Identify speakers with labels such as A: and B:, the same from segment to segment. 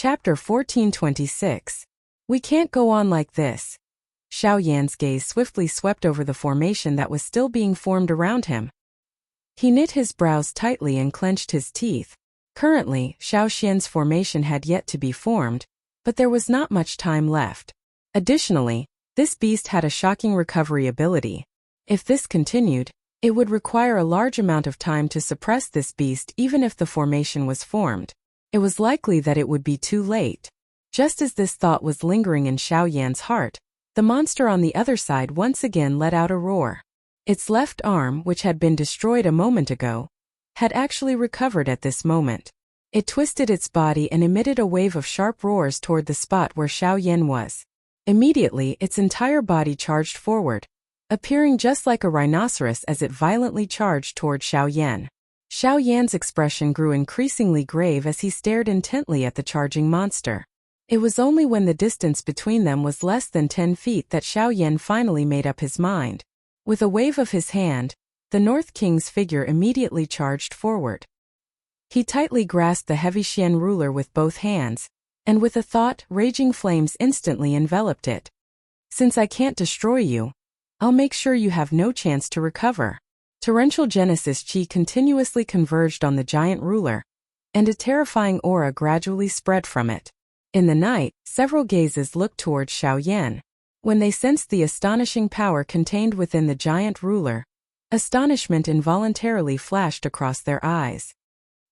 A: Chapter 1426. We can't go on like this. Xiao Yan's gaze swiftly swept over the formation that was still being formed around him. He knit his brows tightly and clenched his teeth. Currently, Xiao Xian's formation had yet to be formed, but there was not much time left. Additionally, this beast had a shocking recovery ability. If this continued, it would require a large amount of time to suppress this beast even if the formation was formed. It was likely that it would be too late. Just as this thought was lingering in Xiao Yan's heart, the monster on the other side once again let out a roar. Its left arm, which had been destroyed a moment ago, had actually recovered at this moment. It twisted its body and emitted a wave of sharp roars toward the spot where Xiao Yan was. Immediately, its entire body charged forward, appearing just like a rhinoceros as it violently charged toward Xiao Yan. Xiao Yan's expression grew increasingly grave as he stared intently at the charging monster. It was only when the distance between them was less than 10 feet that Xiao Yan finally made up his mind. With a wave of his hand, the North King's figure immediately charged forward. He tightly grasped the heavy Xian ruler with both hands, and with a thought, raging flames instantly enveloped it. Since I can't destroy you, I'll make sure you have no chance to recover. Torrential Genesis Chi continuously converged on the giant ruler, and a terrifying aura gradually spread from it. In the night, several gazes looked towards Xiao Yan. When they sensed the astonishing power contained within the giant ruler, astonishment involuntarily flashed across their eyes.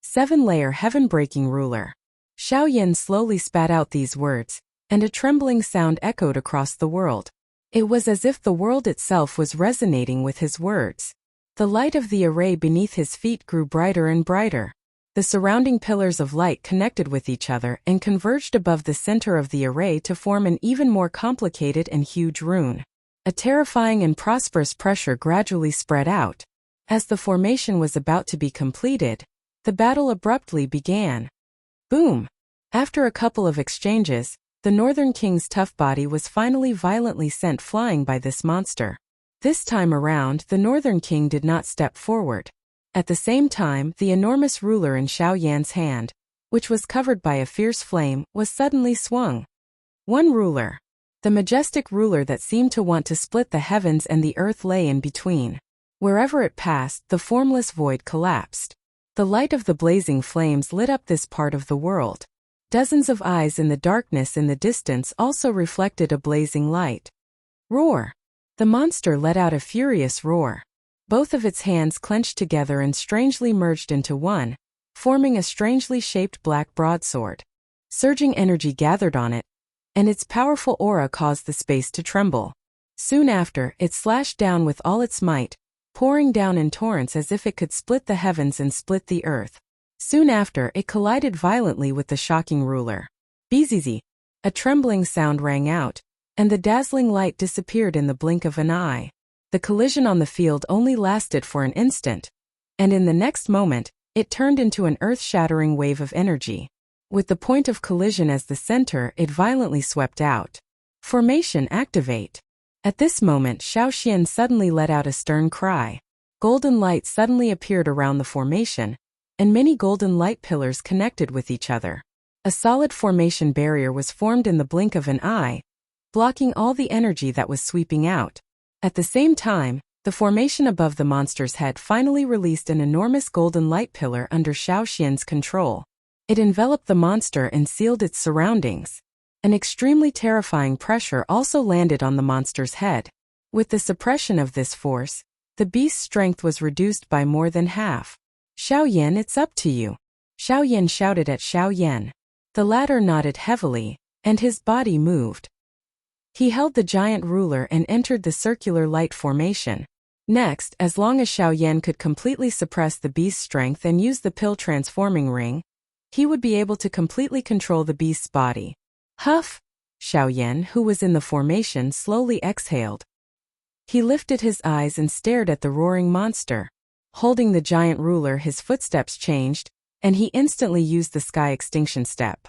A: 7-layer heaven-breaking ruler. Xiao Yan slowly spat out these words, and a trembling sound echoed across the world. It was as if the world itself was resonating with his words. The light of the array beneath his feet grew brighter and brighter. The surrounding pillars of light connected with each other and converged above the center of the array to form an even more complicated and huge rune. A terrifying and prosperous pressure gradually spread out. As the formation was about to be completed, the battle abruptly began. Boom! After a couple of exchanges, the Northern King's tough body was finally violently sent flying by this monster. This time around, the Northern King did not step forward. At the same time, the enormous ruler in Xiao Yan's hand, which was covered by a fierce flame, was suddenly swung. One ruler. The majestic ruler that seemed to want to split the heavens and the earth lay in between. Wherever it passed, the formless void collapsed. The light of the blazing flames lit up this part of the world. Dozens of eyes in the darkness in the distance also reflected a blazing light. Roar! The monster let out a furious roar. Both of its hands clenched together and strangely merged into one, forming a strangely shaped black broadsword. Surging energy gathered on it, and its powerful aura caused the space to tremble. Soon after, it slashed down with all its might, pouring down in torrents as if it could split the heavens and split the earth. Soon after, it collided violently with the shocking ruler. Bzzz! A trembling sound rang out, and the dazzling light disappeared in the blink of an eye. The collision on the field only lasted for an instant, and in the next moment, it turned into an earth-shattering wave of energy. With the point of collision as the center, it violently swept out. Formation activate. At this moment, Xiao Xian suddenly let out a stern cry. Golden light suddenly appeared around the formation, and many golden light pillars connected with each other. A solid formation barrier was formed in the blink of an eye, blocking all the energy that was sweeping out. At the same time, the formation above the monster's head finally released an enormous golden light pillar under Xiao Xian's control. It enveloped the monster and sealed its surroundings. An extremely terrifying pressure also landed on the monster's head. With the suppression of this force, the beast's strength was reduced by more than half. Xiao Yan, it's up to you. Xiao Yan shouted at Xiao Yan. The latter nodded heavily, and his body moved. He held the giant ruler and entered the circular light formation. Next, as long as Xiao Yan could completely suppress the beast's strength and use the pill transforming ring, he would be able to completely control the beast's body. Huff! Xiao Yan, who was in the formation, slowly exhaled. He lifted his eyes and stared at the roaring monster. Holding the giant ruler, his footsteps changed, and he instantly used the sky extinction step.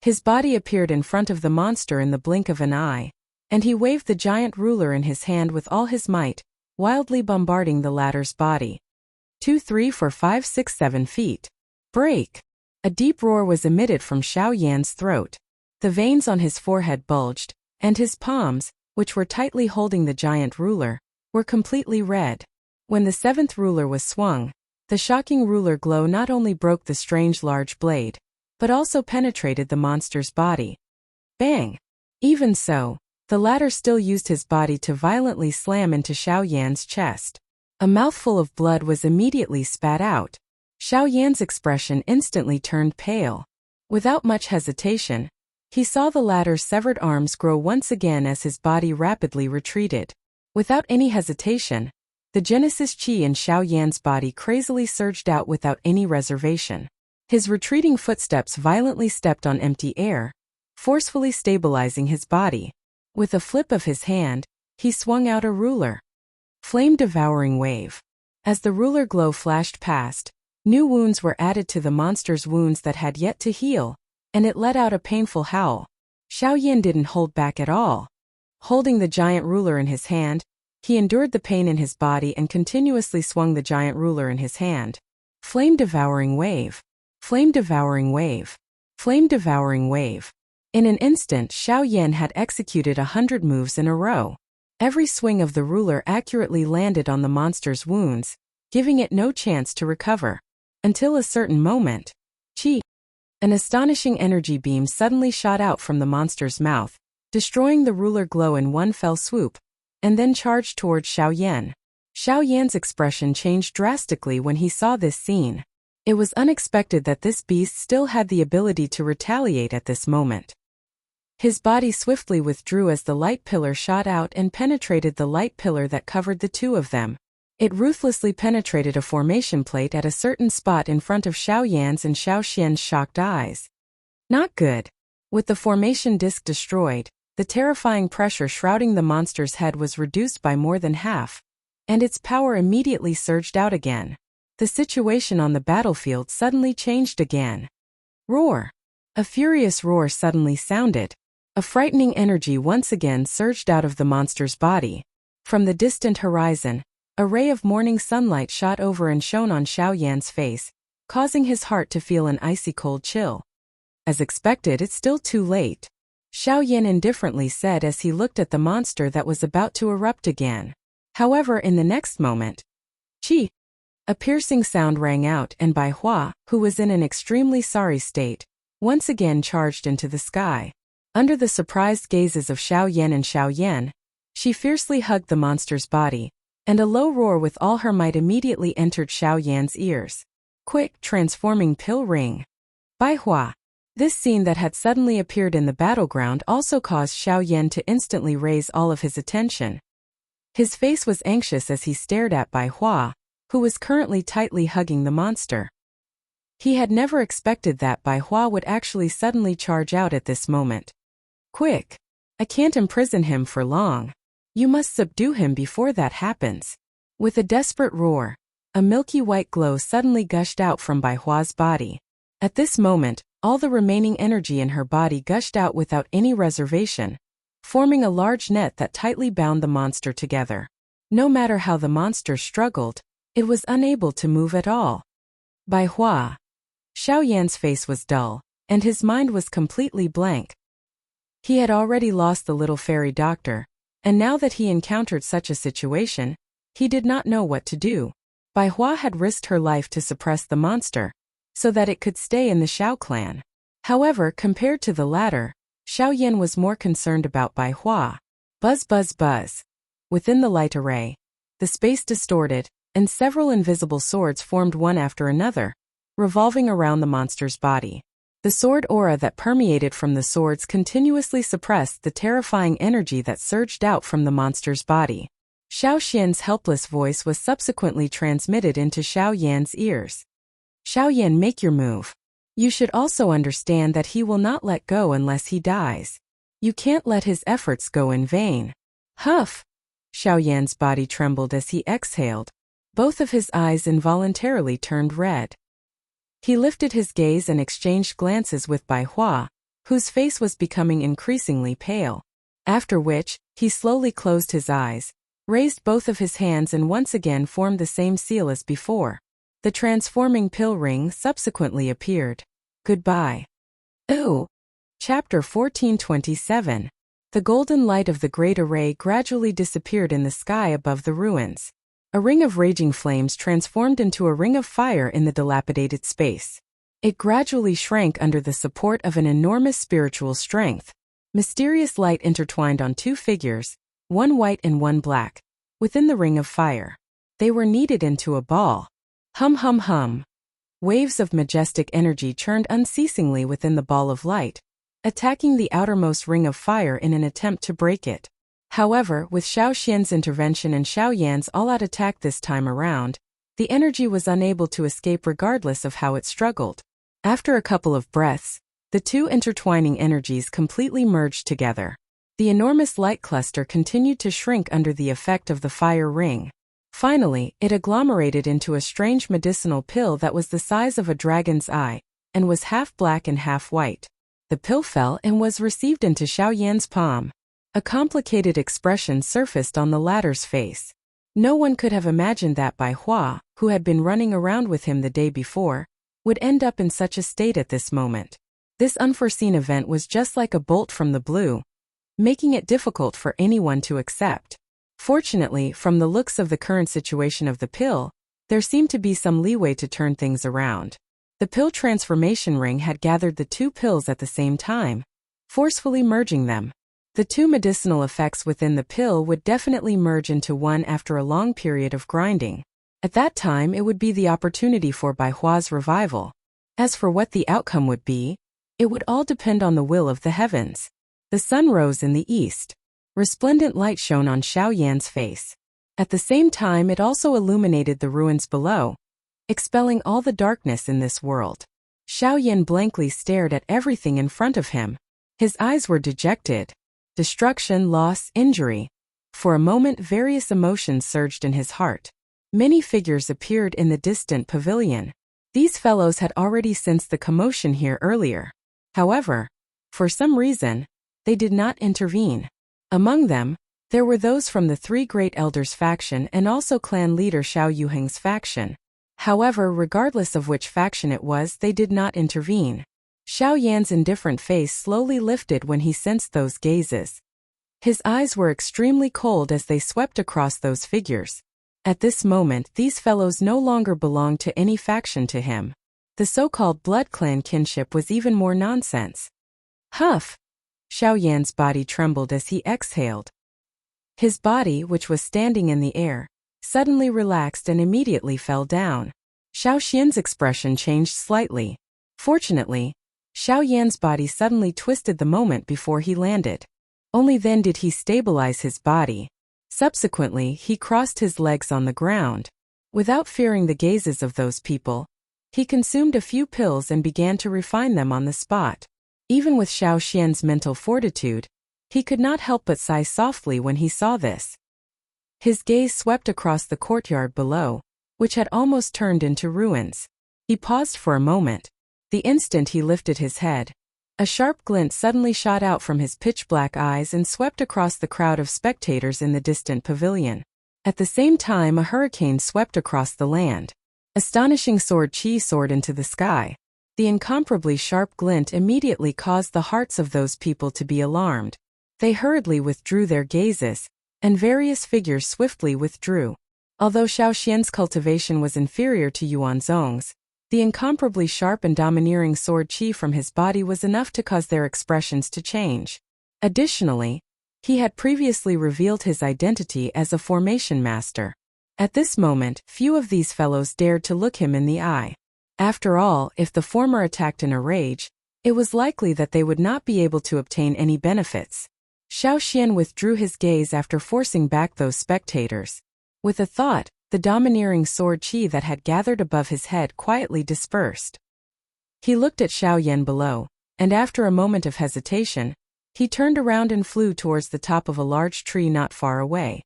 A: His body appeared in front of the monster in the blink of an eye, and he waved the giant ruler in his hand with all his might, wildly bombarding the latter's body. 2, 3, 4, 5, 6, 7 feet. Break! A deep roar was emitted from Xiao Yan's throat. The veins on his forehead bulged, and his palms, which were tightly holding the giant ruler, were completely red. When the seventh ruler was swung, the shocking ruler glow not only broke the strange large blade, but also penetrated the monster's body. Bang! Even so, the latter still used his body to violently slam into Xiao Yan's chest. A mouthful of blood was immediately spat out. Xiao Yan's expression instantly turned pale. Without much hesitation, he saw the latter's severed arms grow once again as his body rapidly retreated. Without any hesitation, the Genesis Chi in Xiao Yan's body crazily surged out without any reservation. His retreating footsteps violently stepped on empty air, forcefully stabilizing his body. With a flip of his hand, he swung out a ruler. Flame-devouring wave. As the ruler glow flashed past, new wounds were added to the monster's wounds that had yet to heal, and it let out a painful howl. Xiao Yan didn't hold back at all. Holding the giant ruler in his hand, he endured the pain in his body and continuously swung the giant ruler in his hand. Flame-devouring wave. Flame-devouring wave. Flame-devouring wave. In an instant, Xiao Yan had executed 100 moves in a row. Every swing of the ruler accurately landed on the monster's wounds, giving it no chance to recover. Until a certain moment, Chi. An astonishing energy beam suddenly shot out from the monster's mouth, destroying the ruler glow in one fell swoop, and then charged towards Xiao Yan. Xiao Yan's expression changed drastically when he saw this scene. It was unexpected that this beast still had the ability to retaliate at this moment. His body swiftly withdrew as the light pillar shot out and penetrated the light pillar that covered the two of them. It ruthlessly penetrated a formation plate at a certain spot in front of Xiao Yan's and Xiao Xian's shocked eyes. Not good. With the formation disc destroyed, the terrifying pressure shrouding the monster's head was reduced by more than half, and its power immediately surged out again. The situation on the battlefield suddenly changed again. Roar! A furious roar suddenly sounded. A frightening energy once again surged out of the monster's body. From the distant horizon, a ray of morning sunlight shot over and shone on Xiao Yan's face, causing his heart to feel an icy cold chill. As expected, it's still too late, Xiao Yan indifferently said as he looked at the monster that was about to erupt again. However, in the next moment, Chi! A piercing sound rang out and Bai Hua, who was in an extremely sorry state, once again charged into the sky. Under the surprised gazes of Xiao Yan and Xiao Yan, she fiercely hugged the monster's body, and a low roar with all her might immediately entered Xiao Yan's ears. Quick, transforming pill ring. Bai Hua. This scene that had suddenly appeared in the battleground also caused Xiao Yan to instantly raise all of his attention. His face was anxious as he stared at Bai Hua, who was currently tightly hugging the monster. He had never expected that Bai Hua would actually suddenly charge out at this moment. Quick! I can't imprison him for long. You must subdue him before that happens. With a desperate roar, a milky white glow suddenly gushed out from Bai Hua's body. At this moment, all the remaining energy in her body gushed out without any reservation, forming a large net that tightly bound the monster together. No matter how the monster struggled, it was unable to move at all. Bai Hua. Xiao Yan's face was dull, and his mind was completely blank. He had already lost the little fairy doctor, and now that he encountered such a situation, he did not know what to do. Bai Hua had risked her life to suppress the monster, so that it could stay in the Xiao clan. However, compared to the latter, Xiao Yan was more concerned about Bai Hua. Buzz buzz buzz. Within the light array, the space distorted, and several invisible swords formed one after another, revolving around the monster's body. The sword aura that permeated from the swords continuously suppressed the terrifying energy that surged out from the monster's body. Xiao Xian's helpless voice was subsequently transmitted into Xiao Yan's ears. Xiao Yan, make your move. You should also understand that he will not let go unless he dies. You can't let his efforts go in vain. Huff! Xiao Yan's body trembled as he exhaled. Both of his eyes involuntarily turned red. He lifted his gaze and exchanged glances with Bai Hua, whose face was becoming increasingly pale. After which, he slowly closed his eyes, raised both of his hands and once again formed the same seal as before. The transforming pill ring subsequently appeared. Goodbye. Ooh. Chapter 1427. The golden light of the great array gradually disappeared in the sky above the ruins. A ring of raging flames transformed into a ring of fire in the dilapidated space. It gradually shrank under the support of an enormous spiritual strength. Mysterious light intertwined on two figures, one white and one black, within the ring of fire. They were kneaded into a ball. Hum hum hum. Waves of majestic energy churned unceasingly within the ball of light, attacking the outermost ring of fire in an attempt to break it. However, with Xiao Xian's intervention and Xiao Yan's all-out attack this time around, the energy was unable to escape regardless of how it struggled. After a couple of breaths, the two intertwining energies completely merged together. The enormous light cluster continued to shrink under the effect of the fire ring. Finally, it agglomerated into a strange medicinal pill that was the size of a dragon's eye, and was half black and half white. The pill fell and was received into Xiao Yan's palm. A complicated expression surfaced on the latter's face. No one could have imagined that Bai Hua, who had been running around with him the day before, would end up in such a state at this moment. This unforeseen event was just like a bolt from the blue, making it difficult for anyone to accept. Fortunately, from the looks of the current situation of the pill, there seemed to be some leeway to turn things around. The pill transformation ring had gathered the two pills at the same time, forcefully merging them. The two medicinal effects within the pill would definitely merge into one after a long period of grinding. At that time it would be the opportunity for Bai Hua's revival. As for what the outcome would be, it would all depend on the will of the heavens. The sun rose in the east. Resplendent light shone on Xiao Yan's face. At the same time it also illuminated the ruins below, expelling all the darkness in this world. Xiao Yan blankly stared at everything in front of him. His eyes were dejected. Destruction, loss, injury. For a moment various emotions surged in his heart. Many figures appeared in the distant pavilion. These fellows had already sensed the commotion here earlier. However, for some reason, they did not intervene. Among them, there were those from the three great elders faction and also clan leader Xiao Yuheng's faction. However, regardless of which faction it was, they did not intervene. Xiao Yan's indifferent face slowly lifted when he sensed those gazes. His eyes were extremely cold as they swept across those figures. At this moment, these fellows no longer belonged to any faction to him. The so-called blood clan kinship was even more nonsense. Huff! Xiao Yan's body trembled as he exhaled. His body, which was standing in the air, suddenly relaxed and immediately fell down. Xiao Xian's expression changed slightly. Fortunately, Xiao Yan's body suddenly twisted the moment before he landed. Only then did he stabilize his body. Subsequently, he crossed his legs on the ground. Without fearing the gazes of those people, he consumed a few pills and began to refine them on the spot. Even with Xiao Xian's mental fortitude, he could not help but sigh softly when he saw this. His gaze swept across the courtyard below, which had almost turned into ruins. He paused for a moment. The instant he lifted his head, a sharp glint suddenly shot out from his pitch-black eyes and swept across the crowd of spectators in the distant pavilion. At the same time, a hurricane swept across the land. Astonishing sword chi soared into the sky. The incomparably sharp glint immediately caused the hearts of those people to be alarmed. They hurriedly withdrew their gazes, and various figures swiftly withdrew. Although Xiao Xian's cultivation was inferior to Yuan Zong's, the incomparably sharp and domineering sword chi from his body was enough to cause their expressions to change. Additionally, he had previously revealed his identity as a formation master. At this moment, few of these fellows dared to look him in the eye. After all, if the former attacked in a rage, it was likely that they would not be able to obtain any benefits. Xiao Xian withdrew his gaze after forcing back those spectators. With a thought, the domineering sword chi that had gathered above his head quietly dispersed. He looked at Xiao Yan below, and after a moment of hesitation, he turned around and flew towards the top of a large tree not far away.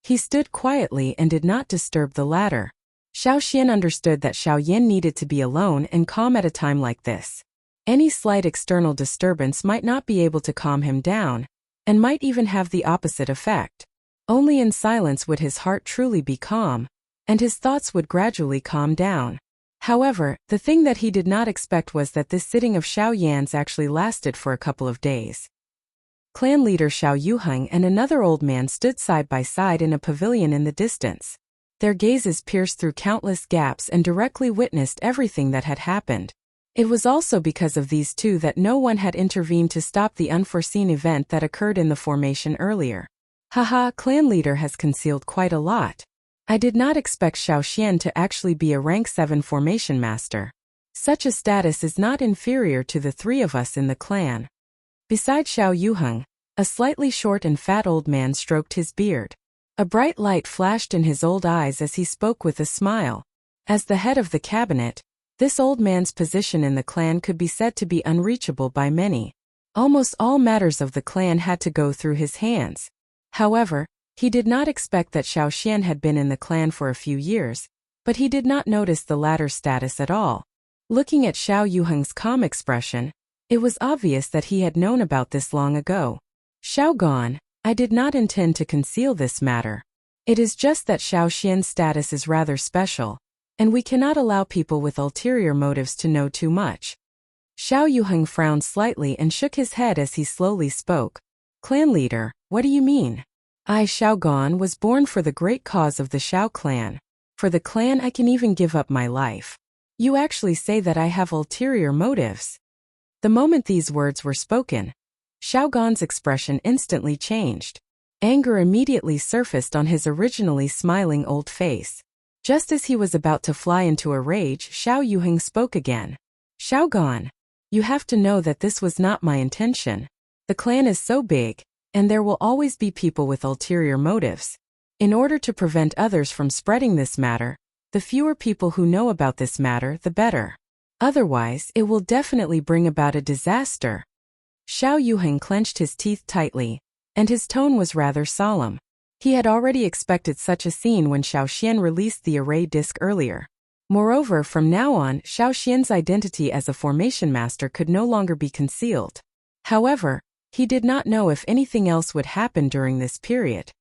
A: He stood quietly and did not disturb the latter. Xiao Xian understood that Xiao Yan needed to be alone and calm at a time like this. Any slight external disturbance might not be able to calm him down, and might even have the opposite effect. Only in silence would his heart truly be calm, and his thoughts would gradually calm down. However, the thing that he did not expect was that this sitting of Xiao Yan's actually lasted for a couple of days. Clan leader Xiao Yuheng and another old man stood side by side in a pavilion in the distance. Their gazes pierced through countless gaps and directly witnessed everything that had happened. It was also because of these two that no one had intervened to stop the unforeseen event that occurred in the formation earlier. Haha, clan leader has concealed quite a lot. I did not expect Xiao Xian to actually be a rank 7 formation master. Such a status is not inferior to the three of us in the clan. Beside Xiao Yuheng, a slightly short and fat old man stroked his beard. A bright light flashed in his old eyes as he spoke with a smile. As the head of the cabinet, this old man's position in the clan could be said to be unreachable by many. Almost all matters of the clan had to go through his hands. However, he did not expect that Xiao Xian had been in the clan for a few years, but he did not notice the latter's status at all. Looking at Xiao Yuheng's calm expression, it was obvious that he had known about this long ago. Xiao Gan, I did not intend to conceal this matter. It is just that Xiao Xian's status is rather special, and we cannot allow people with ulterior motives to know too much. Xiao Yuheng frowned slightly and shook his head as he slowly spoke. Clan leader, what do you mean? I, Xiao Gan, was born for the great cause of the Xiao clan. For the clan I can even give up my life. You actually say that I have ulterior motives. The moment these words were spoken, Xiao Gan's expression instantly changed. Anger immediately surfaced on his originally smiling old face. Just as he was about to fly into a rage, Xiao Yuheng spoke again. Xiao Gan, you have to know that this was not my intention. The clan is so big, and there will always be people with ulterior motives. In order to prevent others from spreading this matter, the fewer people who know about this matter, the better. Otherwise, it will definitely bring about a disaster. Xiao Yuheng clenched his teeth tightly, and his tone was rather solemn. He had already expected such a scene when Xiao Xian released the array disc earlier. Moreover, from now on, Xiao Xian's identity as a formation master could no longer be concealed. However, he did not know if anything else would happen during this period.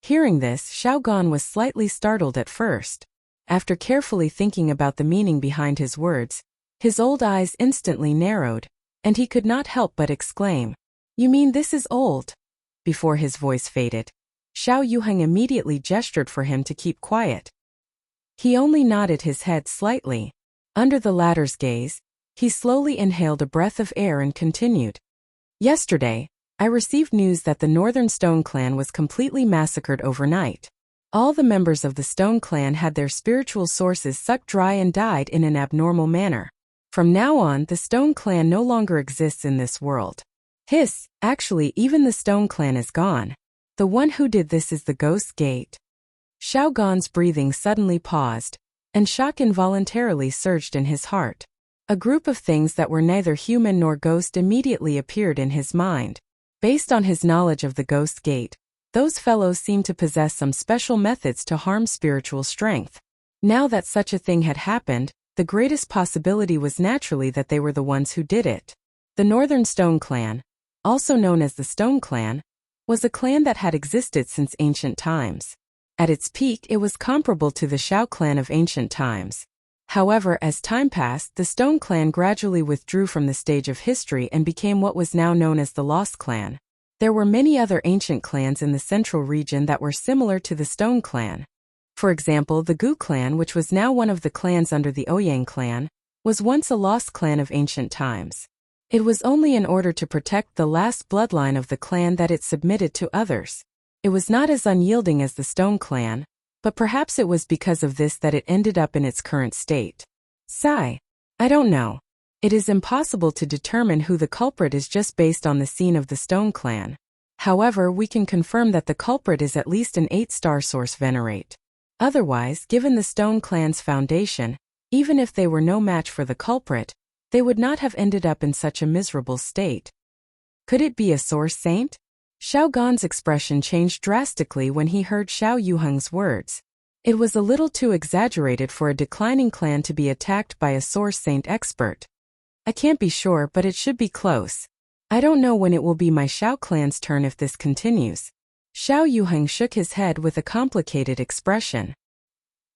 A: Hearing this, Xiao Gan was slightly startled at first. After carefully thinking about the meaning behind his words, his old eyes instantly narrowed, and he could not help but exclaim, "You mean this is old?" Before his voice faded, Xiao Yuheng immediately gestured for him to keep quiet. He only nodded his head slightly. Under the latter's gaze, he slowly inhaled a breath of air and continued. Yesterday, I received news that the Northern Stone Clan was completely massacred overnight. All the members of the Stone Clan had their spiritual sources sucked dry and died in an abnormal manner. From now on, the Stone Clan no longer exists in this world. Hiss, actually even the Stone Clan is gone. The one who did this is the Ghost Gate. Xiao Gan's breathing suddenly paused, and shock involuntarily surged in his heart. A group of things that were neither human nor ghost immediately appeared in his mind. Based on his knowledge of the Ghost Gate, those fellows seemed to possess some special methods to harm spiritual strength. Now that such a thing had happened, the greatest possibility was naturally that they were the ones who did it. The Northern Stone Clan, also known as the Stone Clan, was a clan that had existed since ancient times. At its peak, it was comparable to the Xiao clan of ancient times. However, as time passed, the Stone Clan gradually withdrew from the stage of history and became what was now known as the Lost Clan. There were many other ancient clans in the central region that were similar to the Stone Clan. For example, the Gu clan, which was now one of the clans under the Ouyang clan, was once a lost clan of ancient times. It was only in order to protect the last bloodline of the clan that it submitted to others. It was not as unyielding as the Stone Clan, but perhaps it was because of this that it ended up in its current state. Sigh. I don't know. It is impossible to determine who the culprit is just based on the scene of the Stone Clan. However, we can confirm that the culprit is at least an 8-star source venerate. Otherwise, given the Stone Clan's foundation, even if they were no match for the culprit, they would not have ended up in such a miserable state. Could it be a source saint? Xiao Gan's expression changed drastically when he heard Xiao Yuheng's words. It was a little too exaggerated for a declining clan to be attacked by a source saint expert. I can't be sure, but it should be close. I don't know when it will be my Xiao clan's turn if this continues. Xiao Yuheng shook his head with a complicated expression.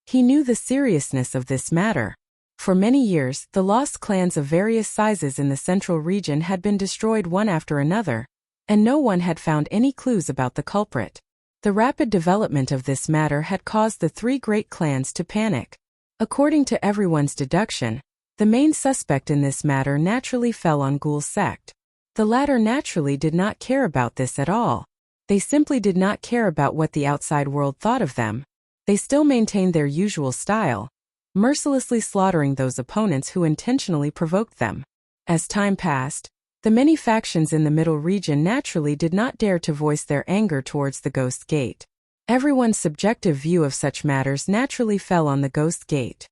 A: He knew the seriousness of this matter. For many years, the lost clans of various sizes in the central region had been destroyed one after another, and no one had found any clues about the culprit. The rapid development of this matter had caused the three great clans to panic. According to everyone's deduction, the main suspect in this matter naturally fell on Ghoul's sect. The latter naturally did not care about this at all. They simply did not care about what the outside world thought of them. They still maintained their usual style, mercilessly slaughtering those opponents who intentionally provoked them. As time passed, the many factions in the middle region naturally did not dare to voice their anger towards the Ghost Gate. Everyone's subjective view of such matters naturally fell on the Ghost Gate.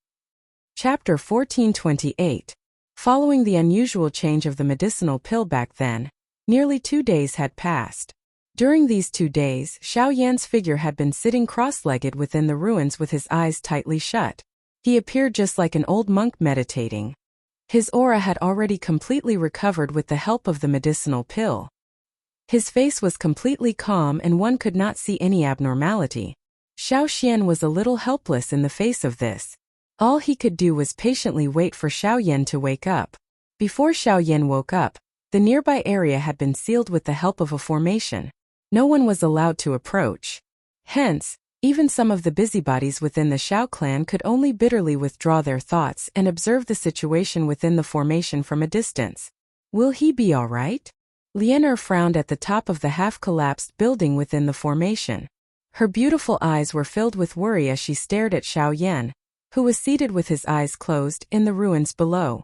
A: Chapter 1428. Following the unusual change of the medicinal pill back then, nearly 2 days had passed. During these 2 days, Xiao Yan's figure had been sitting cross-legged within the ruins with his eyes tightly shut. He appeared just like an old monk meditating. His aura had already completely recovered with the help of the medicinal pill. His face was completely calm and one could not see any abnormality. Xiao Xian was a little helpless in the face of this. All he could do was patiently wait for Xiao Yan to wake up. Before Xiao Yan woke up, the nearby area had been sealed with the help of a formation. No one was allowed to approach. Hence, even some of the busybodies within the Xiao clan could only bitterly withdraw their thoughts and observe the situation within the formation from a distance. Will he be all right? Lianer frowned at the top of the half-collapsed building within the formation. Her beautiful eyes were filled with worry as she stared at Xiao Yan, who was seated with his eyes closed in the ruins below.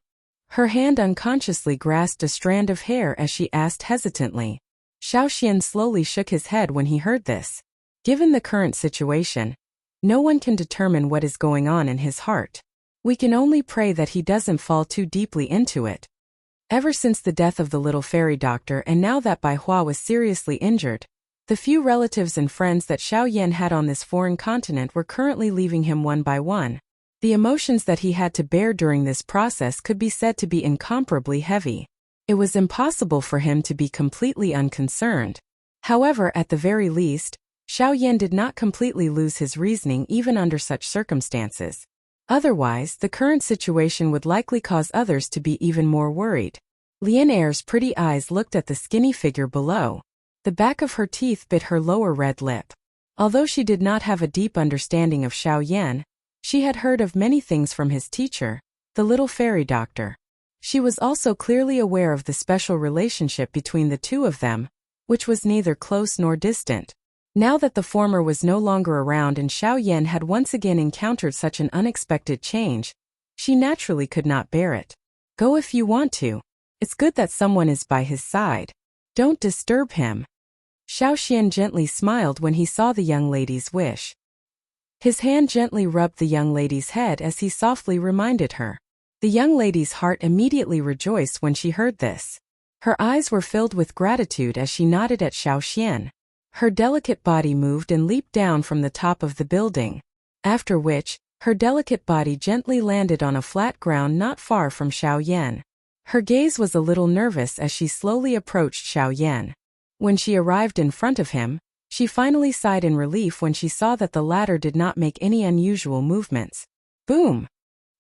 A: Her hand unconsciously grasped a strand of hair as she asked hesitantly. Xiao Xian slowly shook his head when he heard this. Given the current situation, no one can determine what is going on in his heart. We can only pray that he doesn't fall too deeply into it. Ever since the death of the little fairy doctor and now that Bai Hua was seriously injured, the few relatives and friends that Xiao Yan had on this foreign continent were currently leaving him one by one. The emotions that he had to bear during this process could be said to be incomparably heavy. It was impossible for him to be completely unconcerned. However, at the very least, Xiao Yan did not completely lose his reasoning even under such circumstances. Otherwise, the current situation would likely cause others to be even more worried. Lianer's pretty eyes looked at the skinny figure below. The back of her teeth bit her lower red lip. Although she did not have a deep understanding of Xiao Yan, she had heard of many things from his teacher, the little fairy doctor. She was also clearly aware of the special relationship between the two of them, which was neither close nor distant. Now that the former was no longer around and Xiao Yan had once again encountered such an unexpected change, she naturally could not bear it. Go if you want to. It's good that someone is by his side. Don't disturb him. Xiao Xian gently smiled when he saw the young lady's wish. His hand gently rubbed the young lady's head as he softly reminded her. The young lady's heart immediately rejoiced when she heard this. Her eyes were filled with gratitude as she nodded at Xiao Xian. Her delicate body moved and leaped down from the top of the building, after which, her delicate body gently landed on a flat ground not far from Xiao Yan. Her gaze was a little nervous as she slowly approached Xiao Yan. When she arrived in front of him, she finally sighed in relief when she saw that the latter did not make any unusual movements. Boom!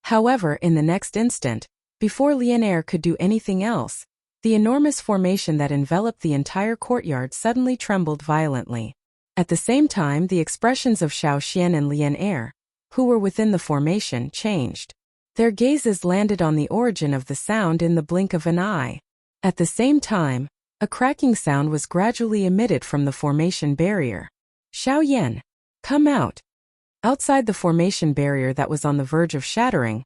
A: However, in the next instant, before Lianer could do anything else, the enormous formation that enveloped the entire courtyard suddenly trembled violently. At the same time, the expressions of Xiao Xian and Lianer, who were within the formation, changed. Their gazes landed on the origin of the sound in the blink of an eye. At the same time, a cracking sound was gradually emitted from the formation barrier. Xiao Yan, come out. Outside the formation barrier that was on the verge of shattering,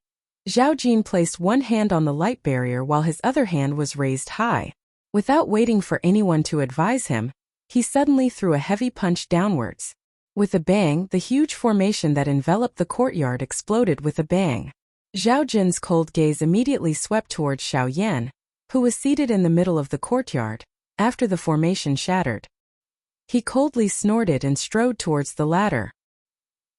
A: Zhao Jin placed one hand on the light barrier while his other hand was raised high. Without waiting for anyone to advise him, he suddenly threw a heavy punch downwards. With a bang, the huge formation that enveloped the courtyard exploded with a bang. Zhao Jin's cold gaze immediately swept towards Xiao Yan, who was seated in the middle of the courtyard, after the formation shattered. He coldly snorted and strode towards the latter.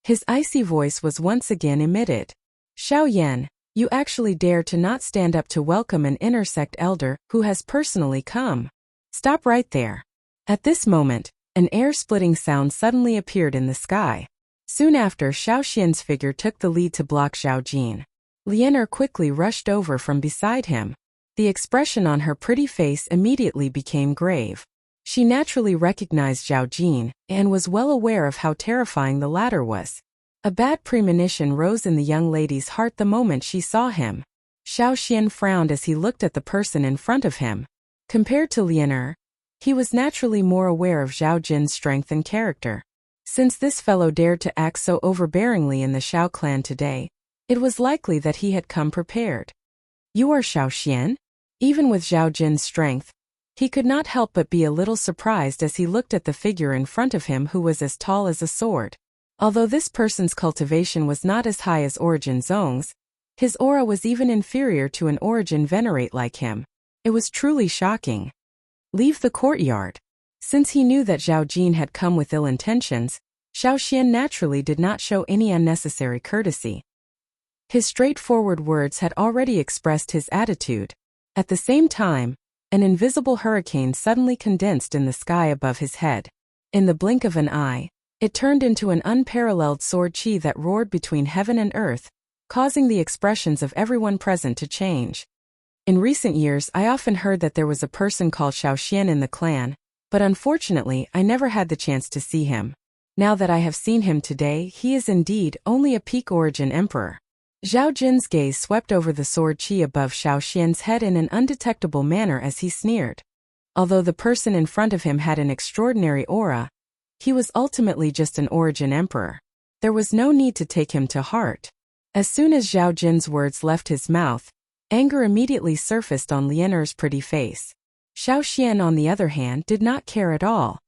A: His icy voice was once again emitted. Xiao Yan, you actually dare to not stand up to welcome an inner sect elder who has personally come. Stop right there. At this moment, an air-splitting sound suddenly appeared in the sky. Soon after, Xiao Xian's figure took the lead to block Zhao Jin. Lianer quickly rushed over from beside him. The expression on her pretty face immediately became grave. She naturally recognized Zhao Jin and was well aware of how terrifying the latter was. A bad premonition rose in the young lady's heart the moment she saw him. Xiao Xian frowned as he looked at the person in front of him. Compared to Lianer, he was naturally more aware of Zhao Jin's strength and character. Since this fellow dared to act so overbearingly in the Xiao clan today, it was likely that he had come prepared. "You are Xiao Xian?" Even with Zhao Jin's strength, he could not help but be a little surprised as he looked at the figure in front of him who was as tall as a sword. Although this person's cultivation was not as high as Origin Zong's, his aura was even inferior to an Origin Venerate like him. It was truly shocking. "Leave the courtyard." Since he knew that Zhao Jin had come with ill intentions, Xiao Xian naturally did not show any unnecessary courtesy. His straightforward words had already expressed his attitude. At the same time, an invisible hurricane suddenly condensed in the sky above his head. In the blink of an eye, it turned into an unparalleled sword chi that roared between heaven and earth, causing the expressions of everyone present to change. In recent years, I often heard that there was a person called Xiao Xian in the clan, but unfortunately, I never had the chance to see him. Now that I have seen him today, he is indeed only a peak origin emperor. Zhao Jin's gaze swept over the sword chi above Xiao Xian's head in an undetectable manner as he sneered. Although the person in front of him had an extraordinary aura, he was ultimately just an origin emperor. There was no need to take him to heart. As soon as Zhao Jin's words left his mouth, anger immediately surfaced on Lianer's pretty face. Xiao Xian, on the other hand, did not care at all.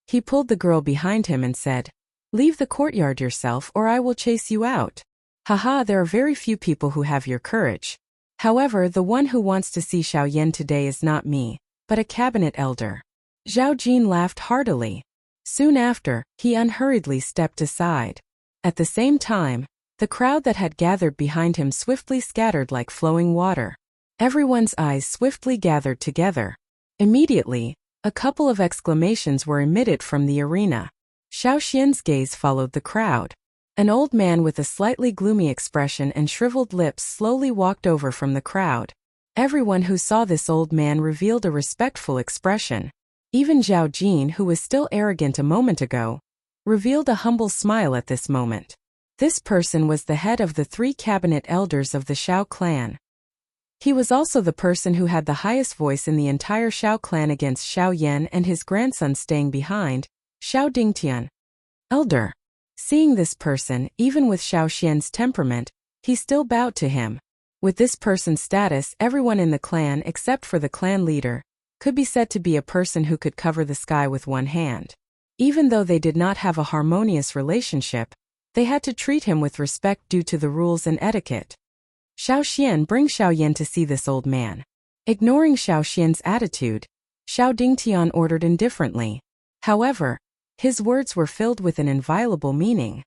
A: He pulled the girl behind him and said, "Leave the courtyard yourself or I will chase you out." "Haha, there are very few people who have your courage. However, the one who wants to see Xiao Yan today is not me, but a cabinet elder." Zhao Jin laughed heartily. Soon after, he unhurriedly stepped aside. At the same time, the crowd that had gathered behind him swiftly scattered like flowing water. Everyone's eyes swiftly gathered together. Immediately, a couple of exclamations were emitted from the arena. Xiao Xian's gaze followed the crowd. An old man with a slightly gloomy expression and shriveled lips slowly walked over from the crowd. Everyone who saw this old man revealed a respectful expression. Even Zhao Jin, who was still arrogant a moment ago, revealed a humble smile at this moment. This person was the head of the 3 cabinet elders of the Xiao clan. He was also the person who had the highest voice in the entire Xiao clan against Xiao Yan and his grandson staying behind, Xiao Dingtian. Elder. Seeing this person, even with Xiao Xian's temperament, he still bowed to him. With this person's status, everyone in the clan except for the clan leader could be said to be a person who could cover the sky with one hand. Even though they did not have a harmonious relationship, they had to treat him with respect due to the rules and etiquette. "Xiao Xian, bring Xiao Yan to see this old man." Ignoring Xiao Xian's attitude, Xiao Dingtian ordered indifferently. However, his words were filled with an inviolable meaning.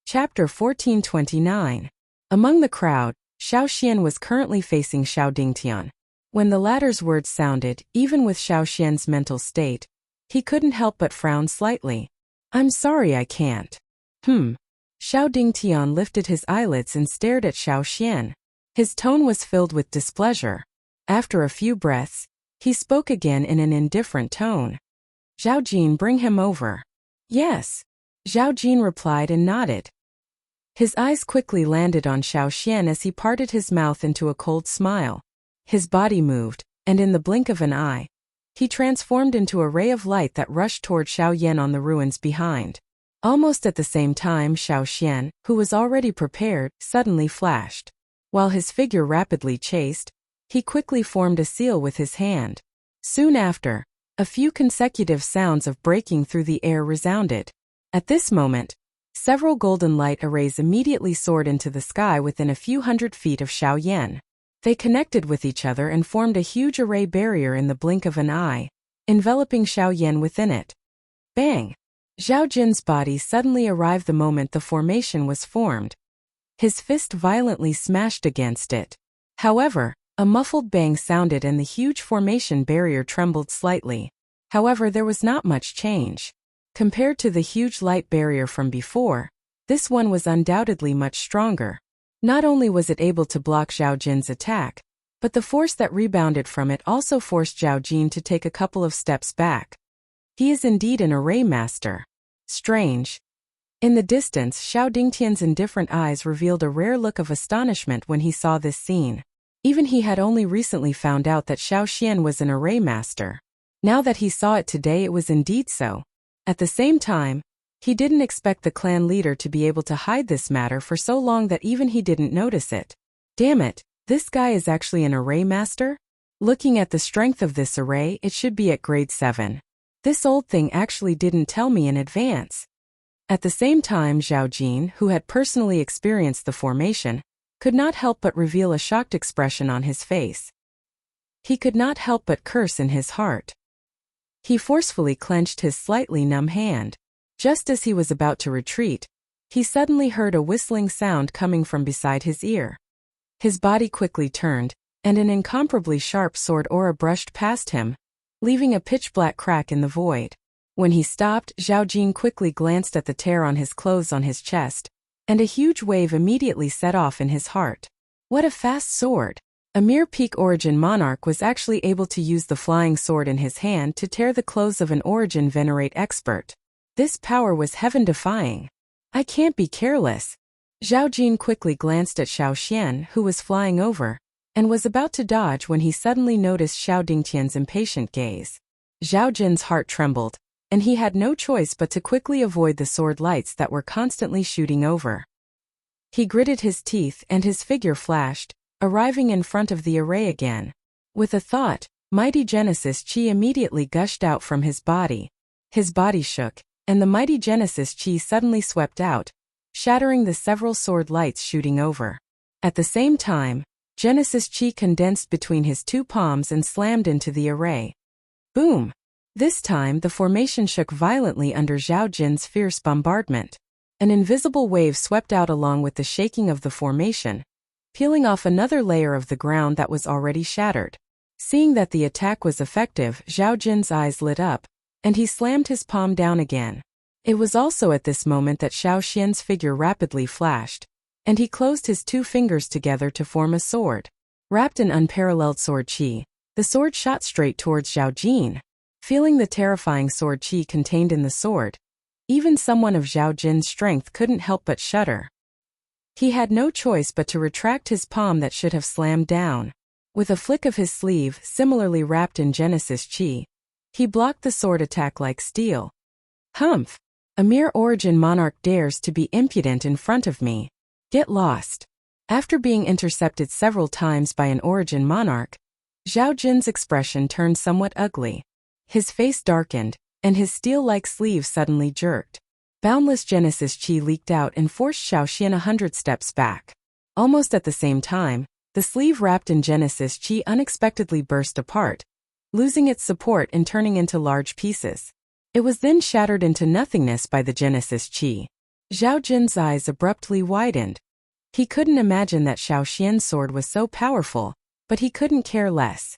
A: Chapter 1429. Among the crowd, Xiao Xian was currently facing Xiao Dingtian. When the latter's words sounded, even with Xiao Xian's mental state, he couldn't help but frown slightly. "I'm sorry, I can't." Xiao Dingtian lifted his eyelids and stared at Xiao Xian. His tone was filled with displeasure. After a few breaths, he spoke again in an indifferent tone. "Zhao Jin, bring him over." "Yes." Zhao Jin replied and nodded. His eyes quickly landed on Xiao Xian as he parted his mouth into a cold smile. His body moved, and in the blink of an eye, he transformed into a ray of light that rushed toward Xiao Yan on the ruins behind. Almost at the same time, Xiao Xian, who was already prepared, suddenly flashed. While his figure rapidly chased, he quickly formed a seal with his hand. Soon after, a few consecutive sounds of breaking through the air resounded. At this moment, several golden light arrays immediately soared into the sky within a few hundred feet of Xiao Yan. They connected with each other and formed a huge array barrier in the blink of an eye, enveloping Xiao Yan within it. Bang! Zhao Jin's body suddenly arrived the moment the formation was formed. His fist violently smashed against it. However, a muffled bang sounded and the huge formation barrier trembled slightly. However, there was not much change. Compared to the huge light barrier from before, this one was undoubtedly much stronger. Not only was it able to block Zhao Jin's attack, but the force that rebounded from it also forced Zhao Jin to take a couple of steps back. He is indeed an array master. Strange. In the distance, Xiao Dingtian's indifferent eyes revealed a rare look of astonishment when he saw this scene. Even he had only recently found out that Xiao Xian was an array master. Now that he saw it today, it was indeed so. At the same time, he didn't expect the clan leader to be able to hide this matter for so long that even he didn't notice it. Damn it, this guy is actually an array master? Looking at the strength of this array, it should be at grade 7. This old thing actually didn't tell me in advance. At the same time, Zhao Jin, who had personally experienced the formation, could not help but reveal a shocked expression on his face. He could not help but curse in his heart. He forcefully clenched his slightly numb hand. Just as he was about to retreat, he suddenly heard a whistling sound coming from beside his ear. His body quickly turned, and an incomparably sharp sword aura brushed past him, leaving a pitch-black crack in the void. When he stopped, Zhao Jin quickly glanced at the tear on his clothes on his chest, and a huge wave immediately set off in his heart. What a fast sword! A mere peak origin monarch was actually able to use the flying sword in his hand to tear the clothes of an origin venerate expert. This power was heaven-defying. I can't be careless. Zhao Jin quickly glanced at Xiao Xian, who was flying over, and was about to dodge when he suddenly noticed Xiao Dingtian's impatient gaze. Zhao Jin's heart trembled, and he had no choice but to quickly avoid the sword lights that were constantly shooting over. He gritted his teeth and his figure flashed, arriving in front of the array again. With a thought, mighty Genesis Chi immediately gushed out from his body. His body shook, and the mighty Genesis Chi suddenly swept out, shattering the several sword lights shooting over. At the same time, Genesis Chi condensed between his two palms and slammed into the array. Boom! This time the formation shook violently under Zhao Jin's fierce bombardment. An invisible wave swept out along with the shaking of the formation, peeling off another layer of the ground that was already shattered. Seeing that the attack was effective, Zhao Jin's eyes lit up, and he slammed his palm down again. It was also at this moment that Xiao Xian's figure rapidly flashed, and he closed his two fingers together to form a sword. Wrapped in unparalleled sword chi, the sword shot straight towards Zhao Jin. Feeling the terrifying sword chi contained in the sword, even someone of Zhao Jin's strength couldn't help but shudder. He had no choice but to retract his palm that should have slammed down. With a flick of his sleeve, similarly wrapped in Genesis chi, he blocked the sword attack like steel. Humph! A mere origin monarch dares to be impudent in front of me. Get lost. After being intercepted several times by an origin monarch, Zhao Jin's expression turned somewhat ugly. His face darkened, and his steel-like sleeve suddenly jerked. Boundless Genesis Chi leaked out and forced Xiao Xian 100 steps back. Almost at the same time, the sleeve wrapped in Genesis Chi unexpectedly burst apart, losing its support and turning into large pieces. It was then shattered into nothingness by the Genesis Chi. Zhao Jin's eyes abruptly widened. He couldn't imagine that Xiao Xian's sword was so powerful, but he couldn't care less.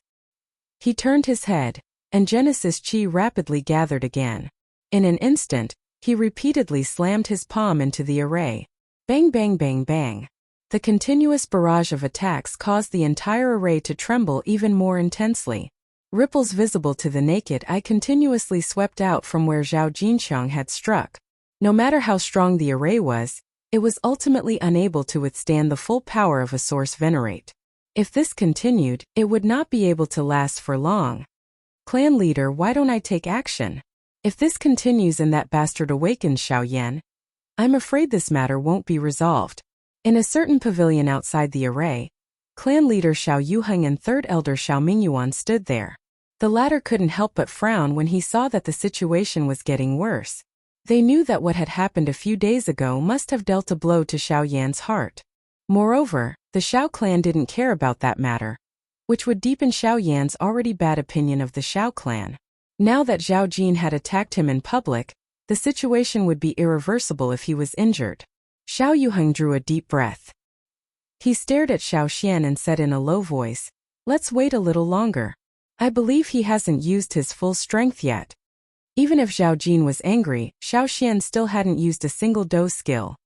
A: He turned his head, and Genesis Chi rapidly gathered again. In an instant, he repeatedly slammed his palm into the array. Bang bang bang bang. The continuous barrage of attacks caused the entire array to tremble even more intensely. Ripples visible to the naked eye continuously swept out from where Zhao Jinqiang had struck. No matter how strong the array was, it was ultimately unable to withstand the full power of a source venerate. If this continued, it would not be able to last for long. Clan leader, why don't I take action? If this continues and that bastard awakens Xiao Yan, I'm afraid this matter won't be resolved. In a certain pavilion outside the array, clan leader Xiao Yuheng and third elder Xiao Mingyuan stood there. The latter couldn't help but frown when he saw that the situation was getting worse. They knew that what had happened a few days ago must have dealt a blow to Xiao Yan's heart. Moreover, the Xiao clan didn't care about that matter, which would deepen Xiao Yan's already bad opinion of the Xiao clan. Now that Zhao Jin had attacked him in public, the situation would be irreversible if he was injured. Xiao Yuheng drew a deep breath. He stared at Xiao Xian and said in a low voice, "Let's wait a little longer. I believe he hasn't used his full strength yet." Even if Zhao Jin was angry, Xiao Xian still hadn't used a single dose skill.